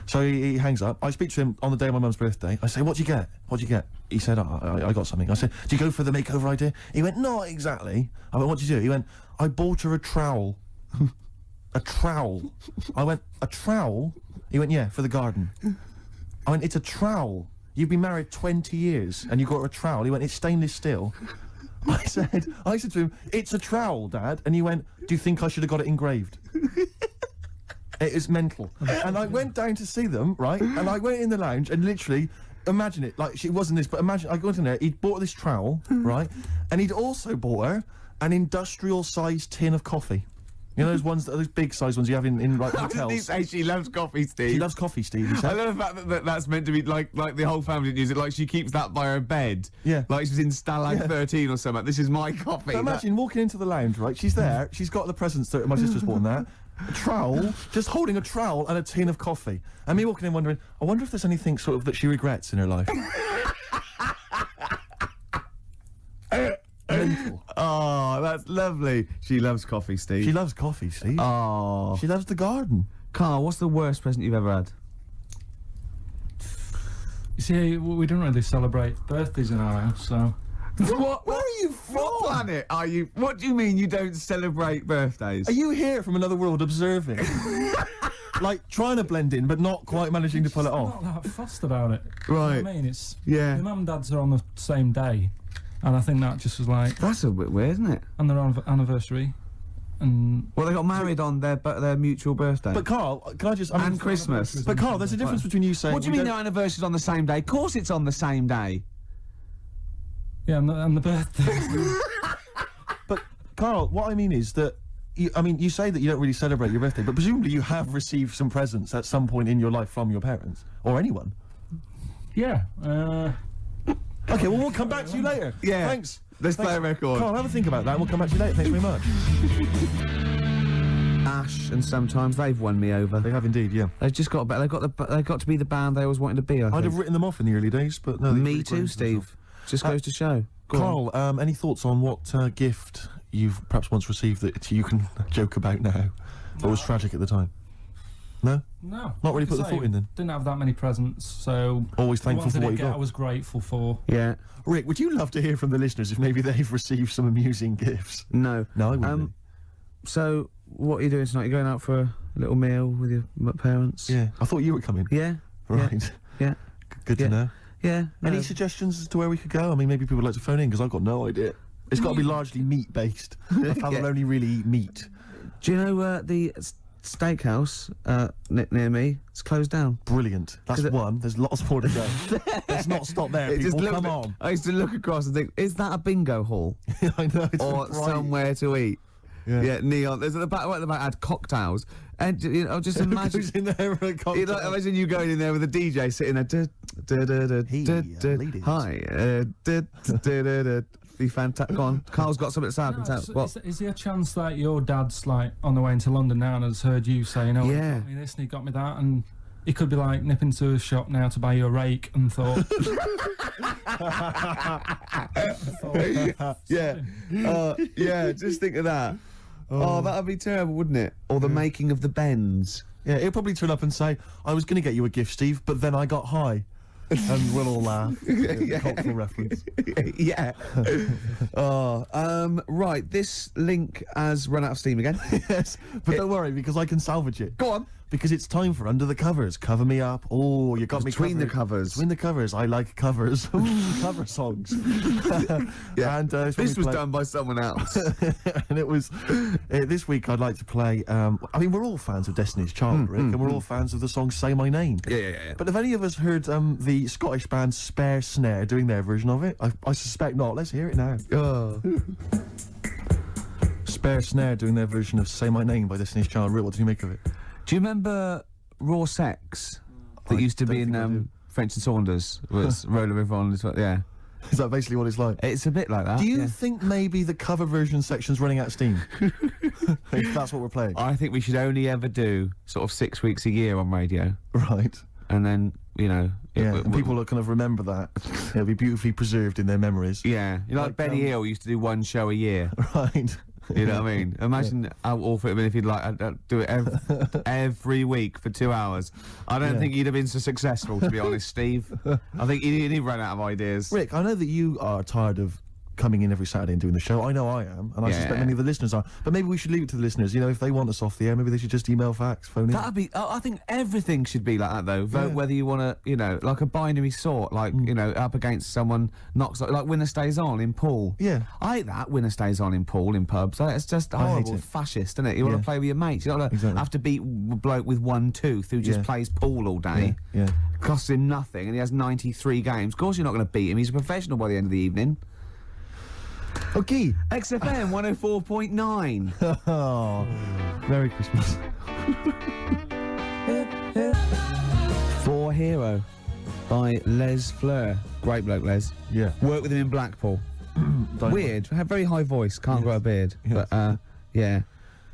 So he hangs up. I speak to him on the day of my mum's birthday. I say, what'd you get? He said, I got something. I said, do you go for the makeover idea? He went, not exactly. I went, what'd you do? He went, I bought her a trowel. A trowel. I went, a trowel? He went, yeah, for the garden. I went, it's a trowel. You've been married 20 years and you got her a trowel. He went, it's stainless steel. I said to him, it's a trowel, Dad. And he went, do you think I should have got it engraved? It is mental. And I went down to see them, right? And I went in the lounge and literally, imagine it, like, she wasn't this, but imagine, I got in there, he'd bought this trowel, right? And he'd also bought her an industrial-sized tin of coffee. You know those big size ones you have in like hotels. Did he say she loves coffee, Steve? She loves coffee, Steve. He said. I love the fact that that's meant to be like the whole family use it. Like she keeps that by her bed. Yeah. Like she's in Stalag 13 or something. This is my coffee. But imagine walking into the lounge, right? She's there. She's got the presents that my sister's bought and that. A trowel, just holding a trowel and a tin of coffee. And me walking in wondering, I wonder if there's anything sort of that she regrets in her life. Mental. Oh, that's lovely. She loves coffee, Steve. She loves coffee, Steve. Oh. She loves the garden. Carl, what's the worst present you've ever had? You see, we don't really celebrate birthdays in our house, so... Where are you from? What planet are you? What do you mean you don't celebrate birthdays? Are you here from another world observing? Like, trying to blend in, but not quite managing to pull it off? Not that fussed about it. Right. You know what I mean? It's... Yeah. My mum and dad's are on the same day. And I think that just was like... That's a bit weird, isn't it? And their anniversary. And... Well, they got married on their mutual birthday. But Carl, can I just... and Christmas. But Carl, there's a difference between you saying... What do you mean their anniversary's on the same day? Of course it's on the same day. Yeah, and the birthday. But, Carl, what I mean is that I mean, you say that you don't really celebrate your birthday, but presumably you have received some presents at some point in your life from your parents or anyone. Yeah. Okay, well, we'll come back to you later. Yeah. Thanks. Let's play a record. Carl, have a think about that and we'll come back to you later. Thanks very much. Ash and Sometimes they've won me over. They have indeed, yeah. They've just got they got to be the band they always wanted to be. I I'd think. have written them off in the early days, but no. Me too, Steve. Just goes to show. Go Carl, any thoughts on what gift you've perhaps once received that you can joke about now, but was tragic at the time? No? No. Not really Like put I the say, thought in then? Didn't have that many presents, so... Always thankful for the what ones you I did got. I was grateful for. Yeah. Rick, would you love to hear from the listeners if maybe they've received some amusing gifts? No. No, I wouldn't. So, what are you doing tonight? You're going out for a little meal with your parents? Yeah. I thought you were coming. Yeah. Right. Yeah. Good to know. Yeah. Any no. suggestions as to where we could go? I mean, maybe people would like to phone in, because I've got no idea. It's got to be largely meat-based. A fella will only really eat meat. Do you know the steakhouse near me? It's closed down. Brilliant. That's one. There's lots more to go. Let's not stop there, people. Come on. I used to look across and think, is that a bingo hall? I know. It's or bright. somewhere to eat? Yeah, neon. There's at the back. Right at the back had cocktails, and you know, just imagine. Who's in there with a cocktail? You know, imagine you going in there with a DJ sitting there. Hi, be fantastic. Go on, Carl's got something to say. I can tell. What? Is there a chance that your dad's like on the way into London now and has heard you saying, "Oh, Yeah. he got me this and he got me that," and he could be like nipping to a shop now to buy you a rake and thought, yeah, just think of that. Oh, that'd be terrible, wouldn't it? Or the making of the Bends. Yeah, he'll probably turn up and say, I was going to get you a gift, Steve, but then I got high. And we'll all laugh. Cultural reference. Yeah. Right, this link has run out of steam again. Yes, but don't worry, because I can salvage it. Go on. Because it's time for Under the Covers. Cover me up. Oh, you got me Between the covered. covers. Between the covers. I like covers. Cover songs. Yeah. And This was done by someone else. And it was this week I'd like to play I mean, we're all fans of Destiny's Child, Rick, and we're all fans of the song Say My Name. Yeah. But have any of us heard the Scottish band Spare Snare doing their version of it? I suspect not. Let's hear it now. Spare Snare doing their version of Say My Name by Destiny's Child. Rick, what do you make of it? Do you remember Raw Sex that used to be in French and Saunders? Was Roll a River on as well? Yeah. Is that basically what it's like? It's a bit like that. Do you think maybe the cover version section's running out of steam? If that's what we're playing. I think we should only ever do sort of 6 weeks a year on radio. Right. And then, you know... and people will kind of remember that. It'll be beautifully preserved in their memories. Yeah. You know, like Benny Hill used to do one show a year. Right. You know what I mean? Imagine how awful it would have been if he'd like do it every week for 2 hours. I don't think he'd have been so successful, to be honest, Steve. I think he'd run out of ideas. Rick, I know that you are tired of coming in every Saturday and doing the show. I know I am, and I suspect many of the listeners are. But maybe we should leave it to the listeners. You know, if they want us off the air, maybe they should just email, fax, phone in. That'd be... I think everything should be like that, though. Vote whether you want to, you know, like a binary sort, like, you know, up against someone knocks... Like Winner Stays On in pool. Yeah. I hate that, Winner Stays On in pool, in pubs. It's just horrible, fascist, isn't it? You want to play with your mates. You don't want to have to beat a bloke with one tooth who just plays pool all day. Yeah. Costs him nothing, and he has 93 games. Of course you're not going to beat him. He's a professional by the end of the evening. Okay. XFM 104.9. Oh, Merry Christmas. For Hero by Les Fleur. Great bloke, Les. Yeah. Worked with him in Blackpool. Weird. Had very high voice. Can't grow a beard. Yes. But, yeah.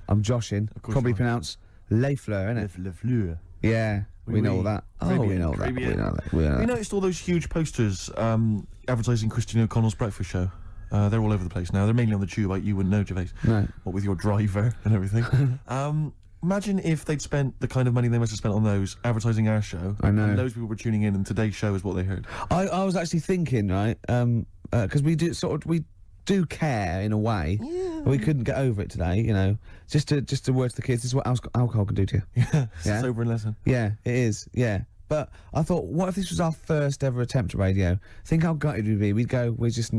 I'm joshing. Probably pronounced Les Fleur, innit? Le Fleur. Yeah. We know all that. Oh, we know that. We know that. We know You that. noticed all those huge posters advertising Christine O'Connell's breakfast show? They're all over the place now. They're mainly on the tube. You wouldn't know, Gervais. No. What with your driver and everything. Imagine if they'd spent the kind of money they must have spent on those advertising our show. I know. And those people were tuning in, and today's show is what they heard. I was actually thinking, right, because we do care in a way. Yeah. We couldn't get over it today, you know. Just to word to the kids, this is what alcohol can do to you. Yeah, it's a sobering lesson. Yeah, it is. Yeah. But I thought, what if this was our first ever attempt at radio? Think how gutted we'd be. We'd go, we're not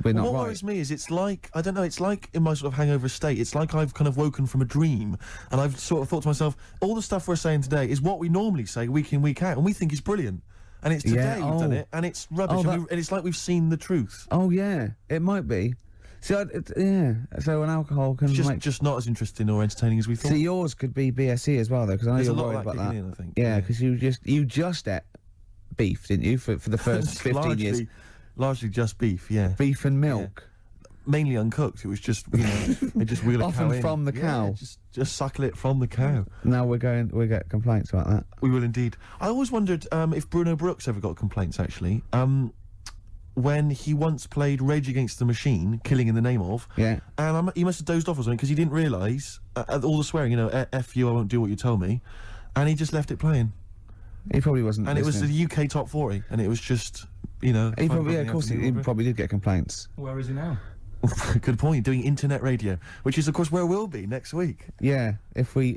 What right. worries me is it's like, I don't know, it's like in my sort of hangover state, it's like I've kind of woken from a dream, and I've sort of thought to myself, all the stuff we're saying today is what we normally say week in, week out, and we think is brilliant. And it's today we've done it, and it's rubbish, and it's like we've seen the truth. Oh, yeah, it might be. See, yeah. So an alcohol can It's make... just not as interesting or entertaining as we thought. See, yours could be BSE as well, though, because I know There's you're a lot worried of that about that. kicking in, I think. Yeah, because you just ate beef, didn't you, for the first 15 years? Largely just beef, yeah. Beef and milk. Yeah. Mainly uncooked. It was just, you know, they just wheel a cow Often in. from the cow. Yeah, just suckle it from the cow. Now we get complaints about that. We will indeed. I always wondered if Bruno Brooks ever got complaints, actually. When he once played Rage Against the Machine, Killing in the Name of, yeah, and he must have dozed off or something because he didn't realise all the swearing, you know, F you, I won't do what you tell me, and he just left it playing. He probably wasn't. And listening. it was the UK Top 40, and it was just, you know. He probably, yeah, of course, he probably did get complaints. Where is he now? Good point. Doing internet radio, which is of course where we'll be next week. Yeah, if we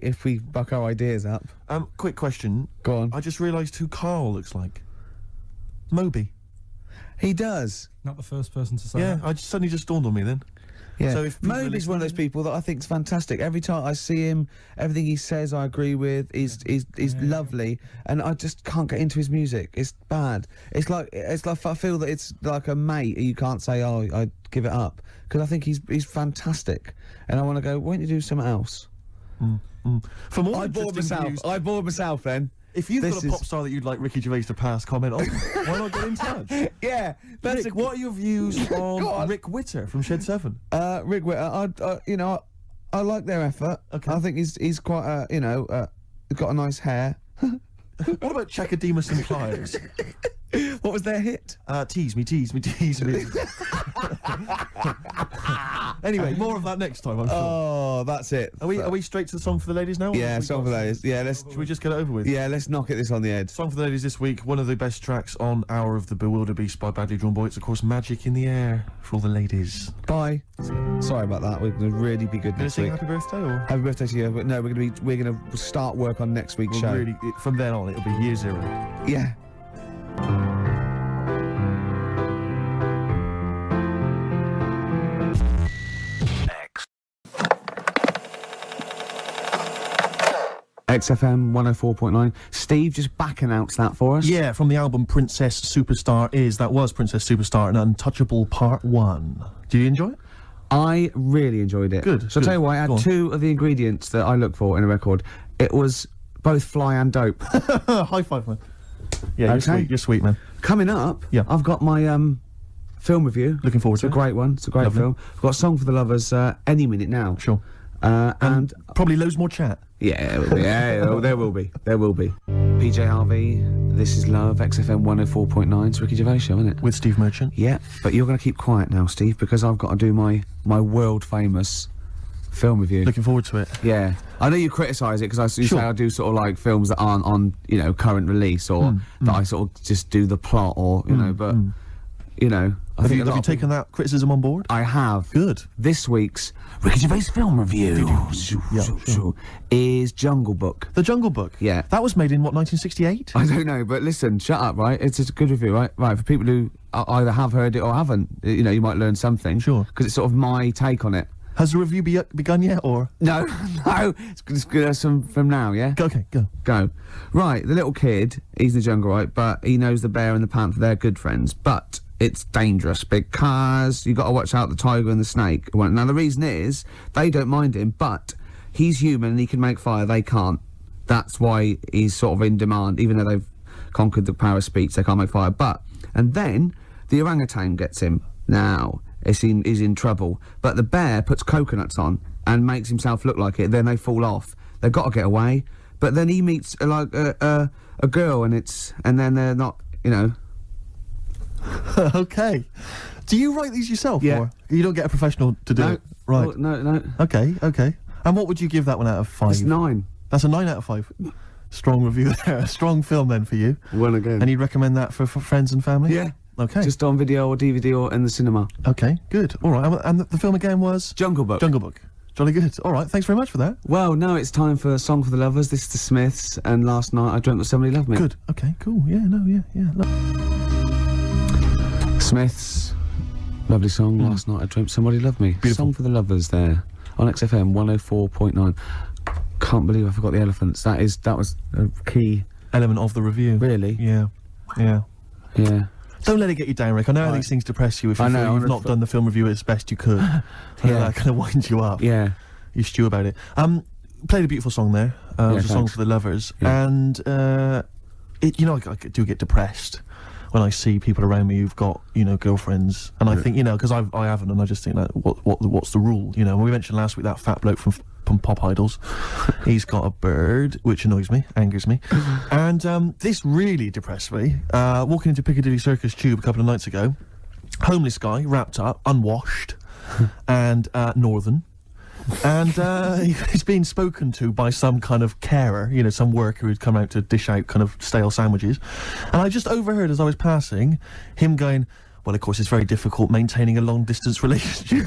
buck our ideas up. Quick question. Go on. I just realised who Carl looks like. Moby. He does. Not the first person to say Yeah, that. suddenly just dawned on me then. Yeah. So if people are Moby's one of those listening- people that I think's fantastic. Every time I see him, everything he says I agree with. He's lovely, and I just can't get into his music. It's bad. It's like I feel that it's like a mate. You can't say, oh, I give it up, because I think he's fantastic, and I want to go. Why don't you do something else? For more I bored myself then. If you've got a pop star that you'd like Ricky Gervais to pass comment on, why not get in touch? Yeah, Rick, what are your views on Rick Witter from Shed 7? Rick Witter, I like their effort. Okay. I think he's quite got a nice hair. What about Chakademus and Pliers? What was their hit? Tease me, tease me, tease me. Anyway, more of that next time, I'm sure. Oh, that's it. Are we straight to the song for the ladies now? Yeah, song for the ladies. Yeah, Should we just get it over with? Yeah, let's knock this on the head. Song for the ladies this week, one of the best tracks on Hour of the Bewilderbeast by Badly Drawn Boy. It's of course Magic in the Air for all the ladies. Bye. Sorry about that. We're gonna really be good next week. Happy birthday or? Happy birthday to you. But no, we're gonna start work on next week's show. Really, from then on, it'll be year zero. Yeah. XFM 104.9. Steve, just back announced that for us. Yeah, from the album Princess Superstar that was Princess Superstar and Untouchable Part 1. Did you enjoy it? I really enjoyed it. Good. So I'll tell you what, I had two of the ingredients that I look for in a record. It was both fly and dope. High five, man. Yeah, Okay. you're sweet, man. Coming up, Yeah. I've got my film review. Looking forward It's to a it. great one. It's a great Lovely. film. I've got a song for the lovers any minute now. Sure. And probably loads more chat. yeah, there will be. There will be. PJ Harvey, This Is Love, XFM 104.9. It's Ricky Gervais show, isn't it? With Steve Merchant. Yeah, but you're going to keep quiet now, Steve, because I've got to do my world famous film review. Looking forward to it. Yeah, I know you criticise it because you say I do sort of like films that aren't on current release or that I sort of just do the plot or know, but you know. Have you taken that criticism on board? I have. Good. This week's Ricky Gervais film review is Jungle Book. The Jungle Book? Yeah. That was made in, what, 1968? I don't know, but listen, shut up, right? It's a good review, right? Right, for people who either have heard it or haven't, you might learn something. Sure. Because it's sort of my take on it. Has the review begun yet, or? No, no, it's good from now, yeah? Okay, go. Right, the little kid, he's the jungle, right? But he knows the bear and the panther, they're good friends. But it's dangerous because you got to watch out the tiger and the snake. Well, now, the reason is they don't mind him, but he's human and he can make fire, they can't. That's why he's sort of in demand, even though they've conquered the power of speech, they can't make fire. And then the orangutan gets him. Now, he's in trouble. But the bear puts coconuts on and makes himself look like it, then they fall off. They've got to get away. But then he meets, a girl, and then they're not, Okay. Do you write these yourself? Yeah. Or you don't get a professional to do it? Right. Oh, no. Okay. And what would you give that one out of 5? It's 9. That's a 9 out of 5. Strong review there. A strong film then for you. One again. And you'd recommend that for friends and family? Yeah. Okay. Just on video or DVD or in the cinema. Okay, good. All right. And the film again was? Jungle Book. Jungle Book. Jolly good. All right, thanks very much for that. Well, now it's time for Song for the Lovers. This is the Smiths, and last night I dreamt that somebody loved me. Good. Okay, cool. Yeah, Smiths, lovely song. Last night I dreamt somebody loved me. Beautiful. Song for the Lovers there on XFM 104.9. Can't believe I forgot the elephants. That was a key element of the review. Really? Yeah. Don't let it get you down, Rick. I know how these things depress you if you feel you've not done the film review as best you could. That kind of winds you up. Yeah. You stew about it. Played a beautiful song there. It was a song for the lovers. Yeah. And, you know, I do get depressed when I see people around me who've got, you know, girlfriends. And I think, you know, because I haven't, and I just think that, what's the rule? You know, we mentioned last week that fat bloke from Pop Idols. He's got a bird, which annoys me, angers me. And this really depressed me. Walking into Piccadilly Circus Tube a couple of nights ago, homeless guy, wrapped up, unwashed, and northern. And he's being spoken to by some kind of carer, you know, some worker who'd come out to dish out kind of stale sandwiches. And I just overheard as I was passing him going, well, of course, it's very difficult maintaining a long-distance relationship.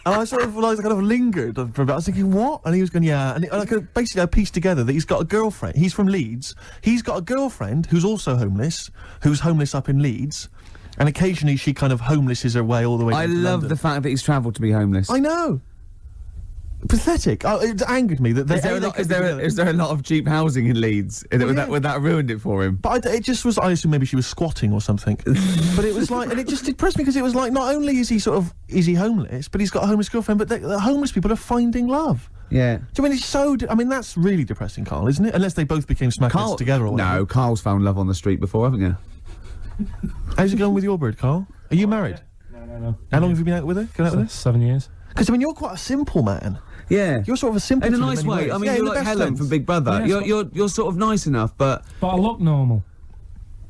And I sort of, like, kind of lingered for a bit. I was thinking, what? And he was going, yeah. And basically I pieced together that he's got a girlfriend. He's from Leeds. He's got a girlfriend who's also homeless, who's homeless up in Leeds. And occasionally she kind of homelesses her way all the way to London. I love the fact that he's travelled to be homeless. I know. Pathetic. It angered me that is there a lot of cheap housing in Leeds? Would that ruined it for him? But it just was. I assume maybe she was squatting or something. But it was like, and it just depressed me because it was like, not only is he homeless, but he's got a homeless girlfriend. But the homeless people are finding love. Yeah. Do you mean it's so? I mean that's really depressing, Carl, isn't it? Unless they both became smackheads together. Or whatever. No, Carl's found love on the street before, haven't you? How's it going with your bird, Carl? Are you married? No. How long have you been out with her? Going out with her? 7 years. Because I mean, you're quite a simple man. Yeah, you're sort of a simple. In a nice way. I mean, you're like Helen from Big Brother. Yeah, you're sort of nice enough, but I look normal.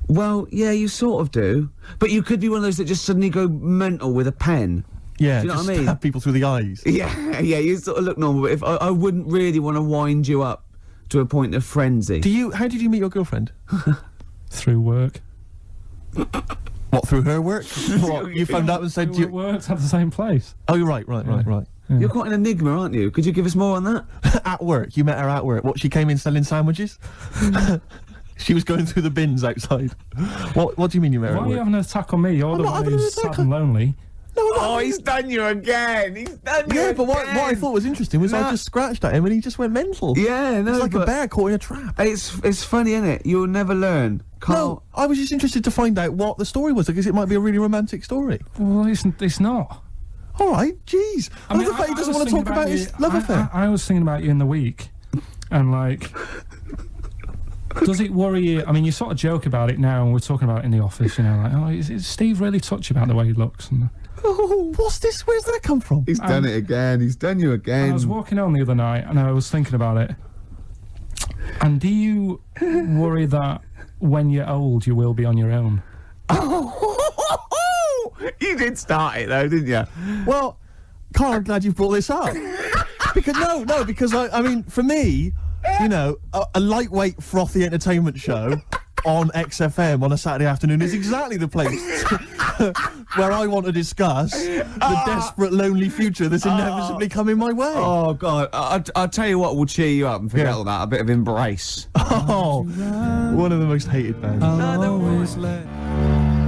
Well, yeah, you sort of do. But you could be one of those that just suddenly go mental with a pen. Yeah, do you know just what I mean? Stab people through the eyes. Yeah, you sort of look normal. But if I wouldn't really want to wind you up to a point of frenzy. How did you meet your girlfriend? Through work. What, through her work? What, you phoned up and said you worked at the same place. Oh, you're right. Yeah. You're quite an enigma, aren't you? Could you give us more on that? At work, you met her at work. What, she came in selling sandwiches? She was going through the bins outside. What do you mean you met her at Why work? are you having an attack on me? You're the one who's sad and lonely. No, he's done you again. Yeah, but what I thought was interesting was I just scratched at him and he just went mental. Yeah, no, it's like a bear caught in a trap. It's funny, isn't it? You'll never learn. Carl. No, I was just interested to find out what the story was because it might be a really romantic story. Well, it's not. All right, jeez. I mean, the fact he doesn't want to talk about his love affair. I was thinking about you in the week, and like, does it worry you? I mean, you sort of joke about it now, and we're talking about it in the office. You know, like, oh, is Steve really touchy about the way he looks? And, oh, what's this? Where's that come from? He's done it again. He's done you again. I was walking home the other night, and I was thinking about it. And do you worry that when you're old, you will be on your own? You did start it though, didn't you? Well, Carl, I'm glad you brought this up. because I mean, for me, you know, a lightweight, frothy entertainment show on XFM on a Saturday afternoon is exactly the place where I want to discuss the desperate, lonely future that's inevitably coming my way. Oh, God. I'll tell you what will cheer you up and forget all that. A bit of Embrace. Oh, one of the most hated bands.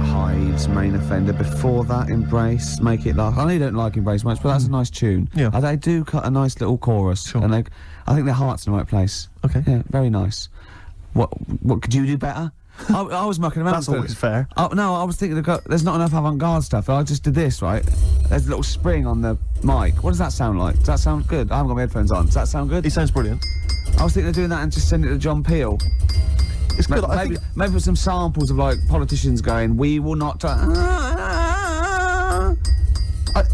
Hives, Main Offender. Before that, Embrace, Make It Last. I know you don't like Embrace much, but that's a nice tune. Yeah. They do cut a nice little chorus. Sure. And I think their heart's in the right place. Okay. Yeah, very nice. What could you do better? I was mucking around. That's always fair. No, I was thinking there's not enough avant-garde stuff. I just did this, right? There's a little spring on the mic. What does that sound like? Does that sound good? I haven't got my headphones on. Does that sound good? It sounds brilliant. I was thinking of doing that and just send it to John Peel. It's good. Maybe with some samples of like politicians going, "We will not."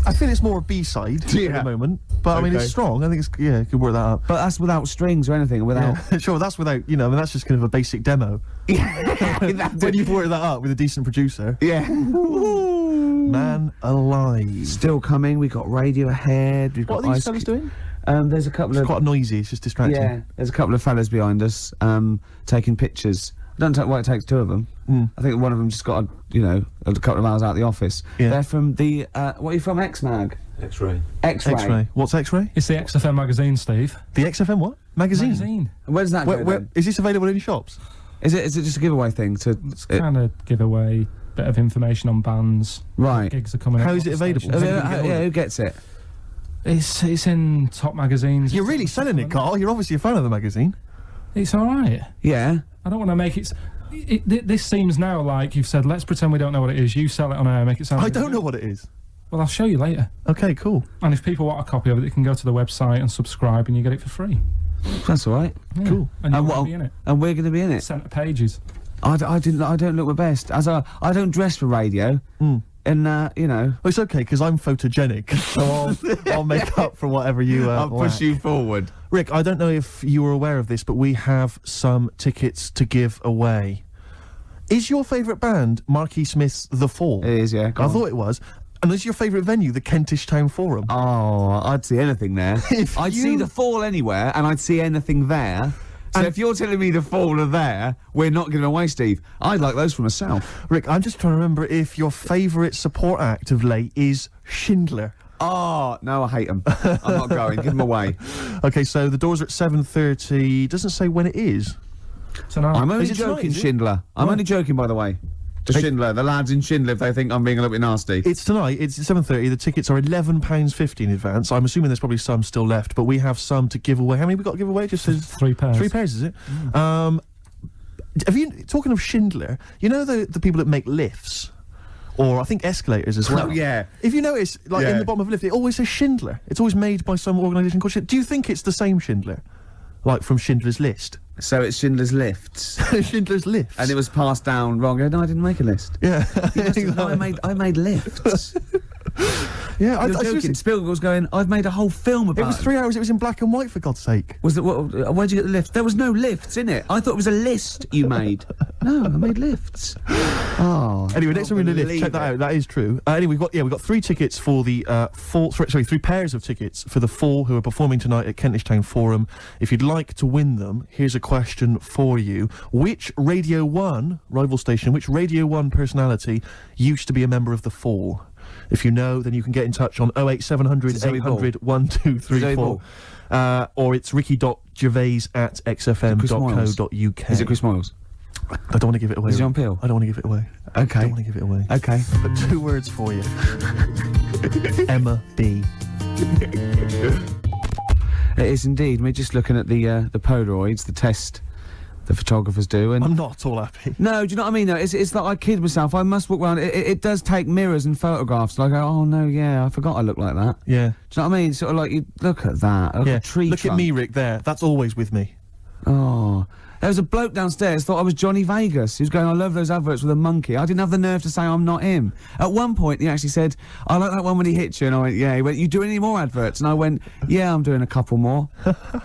I feel it's more a B-side at the moment, but I mean it's strong. I think it could work that up. But that's without strings or anything. Without sure, that's without I mean that's just kind of a basic demo. When you've worked that up with a decent producer. Yeah. Man alive. Still coming. We got Radiohead. We've got what are these fellas doing? There's a couple it's quite noisy. It's just distracting. Yeah. There's a couple of fellas behind us taking pictures. I don't know why it takes two of them. I think one of them just got a couple of hours out of the office. Yeah. They're from the what are you from? X-Mag. X-Ray. X-Ray. What's X-Ray? It's the XFM magazine, Steve. The XFM what? Magazine. Where's that go then? Is this available in shops? Is it just a giveaway thing to? It's kind of giveaway, bit of information on bands. Right. Gigs are coming up. How is it available? Who gets it? It's in top magazines. You're really selling it, Carl. You're obviously a fan of the magazine. It's all right. Yeah. I don't want to make it. This seems now like you've said, let's pretend we don't know what it is. You sell it on air, make it sound. I don't know what it is. Well, I'll show you later. Okay, cool. And if people want a copy of it, they can go to the website and subscribe, and you get it for free. That's all right. Yeah. Cool. And you're going to be in it. And we're going to be in it. Centre pages. I don't look my best. I don't dress for radio. And, you know... Well, it's okay, because I'm photogenic, so I'll make up for whatever you I'll push lack. you forward. Rick, I don't know if you were aware of this, but we have some tickets to give away. Is your favourite band Marquis Smith's The Fall? It is, yeah. I thought it was. And is your favourite venue the Kentish Town Forum? Oh, I'd see anything there. I'd see The Fall anywhere, and I'd see anything there. So if you're telling me The Fall are there, we're not giving away, Steve. I'd like those for myself. Rick, I'm just trying to remember if your favourite support act of late is Schindler. Oh, no, I hate them. I'm not going. Give them away. Okay, so the doors are at 7:30. Doesn't say when it is. Tonight. I'm only Is it tonight, joking, is it? Schindler. I'm only joking, by the way. To Schindler, the lads in Schindler, if they think I'm being a little bit nasty. It's tonight. It's 7:30. The tickets are £11.50 in advance. I'm assuming there's probably some still left, but we have some to give away. How many we got to give away? Just 3 pairs. 3 pairs, is it? Have you? Talking of Schindler, you know the people that make lifts, or I think escalators as well. Oh, yeah. If you notice, like in the bottom of a lift, it always says Schindler. It's always made by some organisation called Schindler. Do you think it's the same Schindler, like from Schindler's List? So it's Schindler's Lifts. Schindler's Lifts. And it was passed down wrong. No, I didn't make a list. Yeah. No, I made lifts. Yeah, You're joking. Spielberg was going, I've made a whole film about it. Was 3 hours. It was in black and white, for God's sake. Was it? Where'd you get the lift? There was no lifts in it. I thought it was a list you made. No, I made lifts. Oh. Anyway, next time we're in the lift, check that out. That is true. Anyway, we've got 3 tickets for the Fall. Sorry, 3 pairs of tickets for the Fall, who are performing tonight at Kentish Town Forum. If you'd like to win them, here's a question for you: which Radio 1 rival station, which Radio 1 personality used to be a member of the Fall? If you know, then you can get in touch on 08700 800 1234. Or it's ricky.gervais@xfm.co.uk. Is it Chris Moyles? I don't want to give it away. Is it John Peel? I don't want to give it away. Okay. I don't want to give it away. Okay. But 2 words for you. Emma B. It is indeed. We're just looking at the Polaroids, the test the photographers do, and I'm not at all happy. No, do you know what I mean? Though it's like I kid myself. I must walk around. It does take mirrors and photographs. And I go, oh no, yeah, I forgot I look like that. Yeah. Do you know what I mean? Sort of like you look at that. Look at a tree Look trunk. at me, Rick. There. That's always with me. Oh. There was a bloke downstairs thought I was Johnny Vegas. He was going, I love those adverts with a monkey. I didn't have the nerve to say I'm not him. At one point, he actually said, I like that one when he hits you. And I went, yeah. He went, you do any more adverts? And I went, yeah, I'm doing a couple more.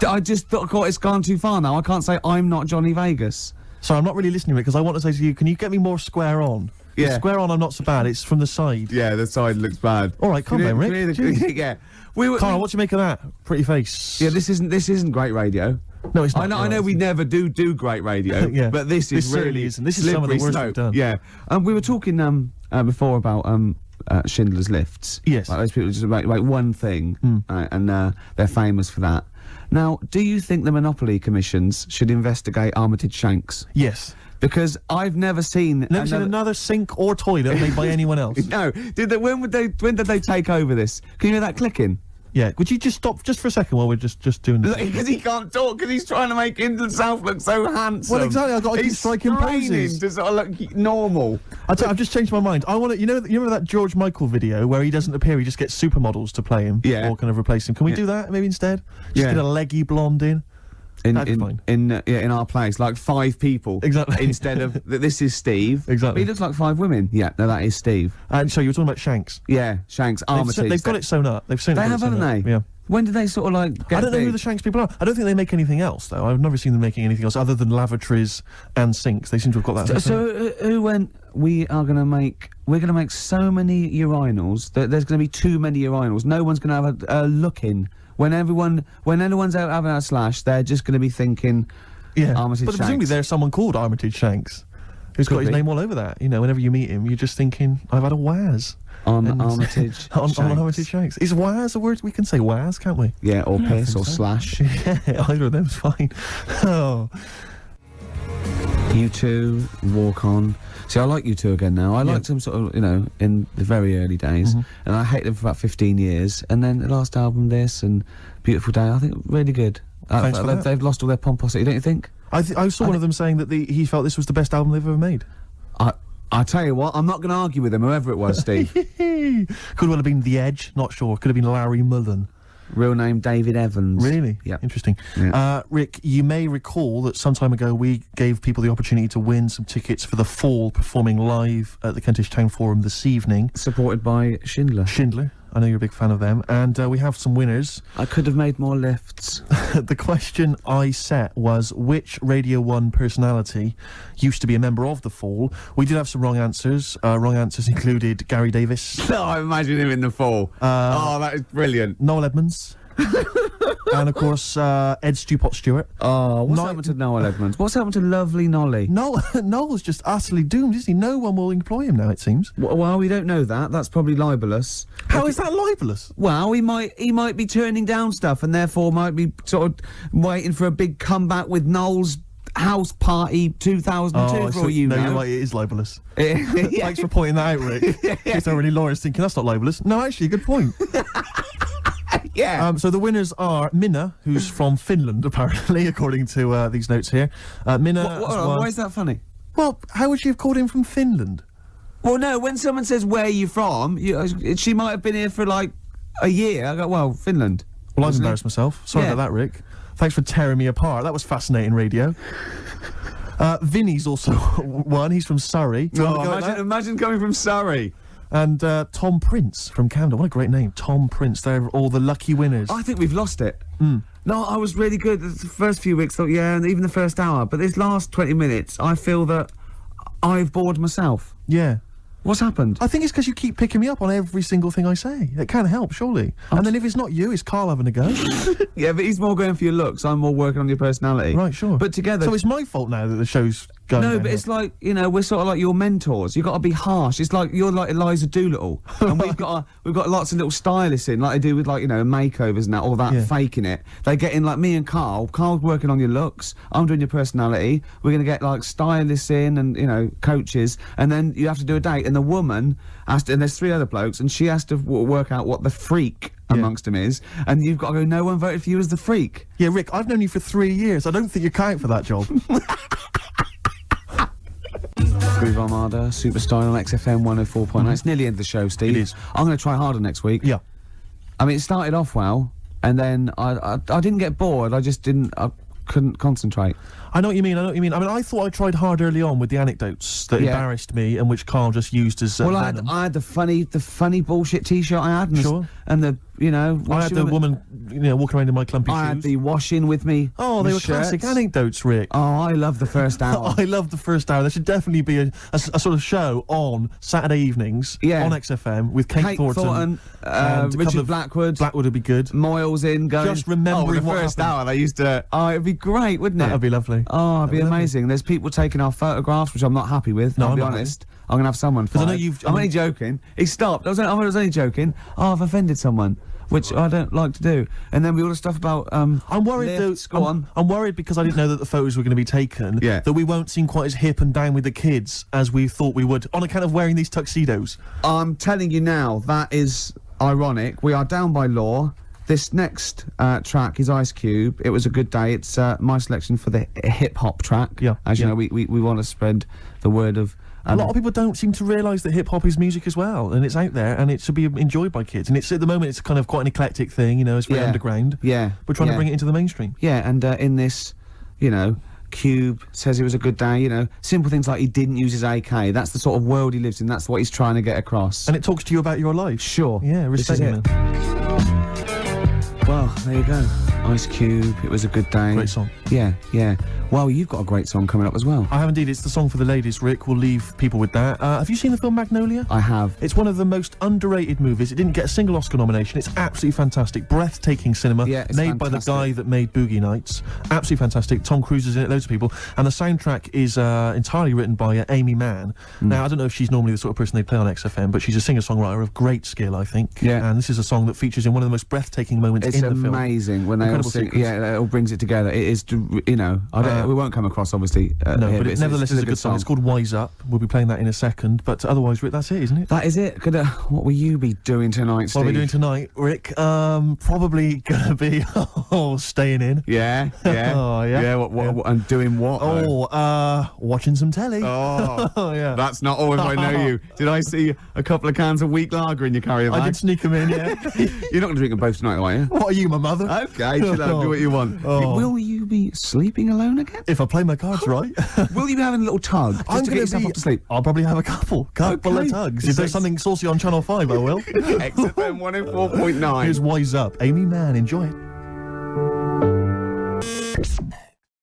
I just thought, God, it's gone too far now. I can't say I'm not Johnny Vegas. So I'm not really listening, Rick, because I want to say to you, can you get me more square on? Yeah. Square on, I'm not so bad. It's from the side. Yeah, the side looks bad. All right, calm down, Rick. Yeah. Carl, what do you make of that? Pretty face. Yeah, this isn't great radio. No, it's not. I know we never do great radio, Yeah. but this is certainly really isn't. This is some of the slippery worst slope. we've done. Yeah, we were talking before about Schindler's Lifts. Yes. Like those people just make one thing, and they're famous for that. Now, do you think the Monopoly commissions should investigate Armitage Shanks? Yes. Because I've never seen another sink or toilet made by anyone else. No. When did they take over this? Can you hear that clicking? Yeah. Would you just stop just for a second while we're just doing this? Because he can't talk, because he's trying to make himself look so handsome. Well, exactly. I've got to keep striking poses to sort of look normal. I've just changed my mind. I want to. You remember that George Michael video where he doesn't appear, he just gets supermodels to play him, or kind of replace him. Can we do that maybe instead? Just get a leggy blonde in. In our place, like 5 people. Exactly. Instead of this is Steve. Exactly. But he looks like 5 women. Yeah, no, that is Steve. And so you were talking about Shanks. Yeah, Shanks, Armitage. They've got it sewn up. They have, haven't they? Yeah. When did they sort of like get I don't know big? who the Shanks people are. I don't think they make anything else though. I've never seen them making anything else other than lavatories and sinks. They seem to have got that. So who went? We're going to make so many urinals that there's going to be too many urinals. No one's going to have a look in. When anyone's out having a slash, they're just going to be thinking, Armitage but Shanks. presumably there's someone called Armitage Shanks who's got his name all over that. You know, whenever you meet him, you're just thinking, I've had a waz. On Armitage on Armitage Shanks. Is waz a word? We can say waz, can't we? Yeah, or piss or slash. Yeah, either of them's fine. Oh. U2, Walk On. See, I like U2 again now. I liked them sort of, in the very early days, and I hated them for about 15 years. And then the last album, this and Beautiful Day, I think really good. Thanks for that. They've lost all their pomposity, don't you think? I saw one of them saying that he felt this was the best album they've ever made. I tell you what, I'm not going to argue with him, whoever it was, Steve. Could well have been The Edge, not sure. Could have been Larry Mullen. Real name David Evans. Really? Yeah. Interesting. Yeah. Rick, you may recall that some time ago we gave people the opportunity to win some tickets for The Fall performing live at the Kentish Town Forum this evening. Supported by Schindler. Schindler. I know you're a big fan of them. And we have some winners. I could have made more lifts. The question I set was, which Radio 1 personality used to be a member of The Fall? We did have some wrong answers. Wrong answers included Gary Davis. No, I imagine him in The Fall. Oh, that is brilliant. Noel Edmonds. And of course, Ed Stewpot Stewart. Oh, what's happened to Noel Edmonds? What's happened to lovely Nolly? Noel's just utterly doomed, isn't he? No one will employ him now, it seems. Well, we don't know that. That's probably libelous. How is that libelous? Well, he might be turning down stuff and therefore might be sort of waiting for a big comeback with Noel's House Party 2002 for all you know. No, you're right, it is libelous. Thanks for pointing that out, Rick. If there are any lawyers thinking that's not libelous. No, actually, good point. Yeah. So the winners are Minna, who's from Finland, apparently, according to these notes here. Minna. Why is that funny? Well, how would she have called him from Finland? Well, no, when someone says, where are you from, she might have been here for, like, a year. I go, well, Finland. Well, I've embarrassed myself. Sorry about that, Rick. Thanks for tearing me apart. That was fascinating radio. Vinny's also one. He's from Surrey. Imagine coming from Surrey. And Tom Prince from Camden. What a great name. Tom Prince. They're all the lucky winners. I think we've lost it. No, I was really good the first few weeks, thought, yeah, and even the first hour. But this last 20 minutes, I feel that I've bored myself. Yeah. What's happened? I think it's because you keep picking me up on every single thing I say. It can't help, surely. And then if it's not you, it's Carl having a go. Yeah, but he's more going for your looks. I'm more working on your personality. Right, sure. But together... So it's my fault now that the show's going No, but downhill. it's like, you know, we're sort of like your mentors. You've got to be harsh. It's like, you're like Eliza Doolittle. And we've got lots of little stylists in, like they do with, like, you know, makeovers and that, all that, faking it. They get in, like, me and Carl's working on your looks, I'm doing your personality, we're going to get, like, stylists in and, you know, coaches, and then you have to do a date, and the woman has to, and there's 3 other blokes, and she has to work out what the freak amongst them is, and you've got to go, no one voted for you as the freak. Yeah, Rick, I've known you for 3 years. I don't think you're cut out for that job. Groove Armada, Superstar on XFM 104.9. It's nearly the end of the show, Steve. It is. I'm going to try harder next week. Yeah. I mean, it started off well, and then I didn't get bored. I couldn't concentrate. I know what you mean. I mean, I thought I tried hard early on with the anecdotes that embarrassed me and which Carl just used as well, venom. I had the funny bullshit T-shirt I had, and the you know, I had the woman, you know, walking around in my clumpy shoes. I had the washing with me. Oh, they were classic anecdotes, Rick. Oh, I love the first hour. I love the first hour. There should definitely be a sort of show on Saturday evenings on XFM with Kate Thornton and Richard Blackwood. Blackwood would be good. Moyles in going. Just remembering the first hour they used to. Oh, it'd be great, wouldn't it? That'd be lovely. Oh, it'd be amazing. There's people taking our photographs, which I'm not happy with. No, I'll I'm be not honest. I'm gonna have someone. Because I know you've. I'm only joking. He stopped. I was only joking. Oh, I've offended someone, which I don't like to do. And then we all the stuff about. I'm worried lifts, though. I'm worried because I didn't know that the photos were going to be taken. Yeah. That we won't seem quite as hip and down with the kids as we thought we would on account of wearing these tuxedos. I'm telling you now, that is ironic. We are down by law. This next track is Ice Cube. It was a good day. It's my selection for the hip-hop track. Yeah. As you know, we want to spread the word of... a lot of people don't seem to realise that hip-hop is music as well, and it's out there, and it should be enjoyed by kids. And it's, at the moment, it's kind of quite an eclectic thing, you know, it's very underground. Yeah. We're trying to bring it into the mainstream. Yeah, and in this, you know, Cube says it was a good day, you know, simple things like he didn't use his AK. That's the sort of world he lives in. That's what he's trying to get across. And it talks to you about your life. Sure. Yeah, respect you, man. Well, there you go. Ice Cube, it was a good day. Great song. Yeah, yeah. Well, you've got a great song coming up as well. I have indeed. It's the song for the ladies, Rick. We'll leave people with that. Have you seen the film Magnolia? I have. It's one of the most underrated movies. It didn't get a single Oscar nomination. It's absolutely fantastic. Breathtaking cinema. Yeah, it's made by the guy that made Boogie Nights. Absolutely fantastic. Tom Cruise is in it, loads of people. And the soundtrack is entirely written by Amy Mann. Now, I don't know if she's normally the sort of person they play on XFM, but she's a singer-songwriter of great skill, I think. Yeah. And this is a song that features in one of the most breathtaking moments in the film. It's amazing when the incredible sing, sequence. yeah, it all brings it together. It is, you know, we won't come across obviously. No, here, but it nevertheless is a good song. It's called Wise Up. We'll be playing that in a second, but otherwise, Rick, that's it, isn't it? That is it. What will you be doing tonight, Steve? What are we doing tonight, Rick? Probably gonna be staying in. Yeah. Oh, yeah. Yeah. What, and doing what? Watching some telly. Oh, yeah. That's not all if I know you. Did I see a couple of cans of weak lager in your carrier bag? I did sneak them in, yeah. You're not going to drink them both tonight, are you? What are you, my mother? Okay, chill out, do what you want. Will you be sleeping alone again? If I play my cards right. Will you be having a little tug just to get yourself up to sleep? I'll probably have a couple of tugs. If there's something saucy on Channel 5, I will. XFM 104.9. Here's Wise Up. Amy Mann, enjoy it.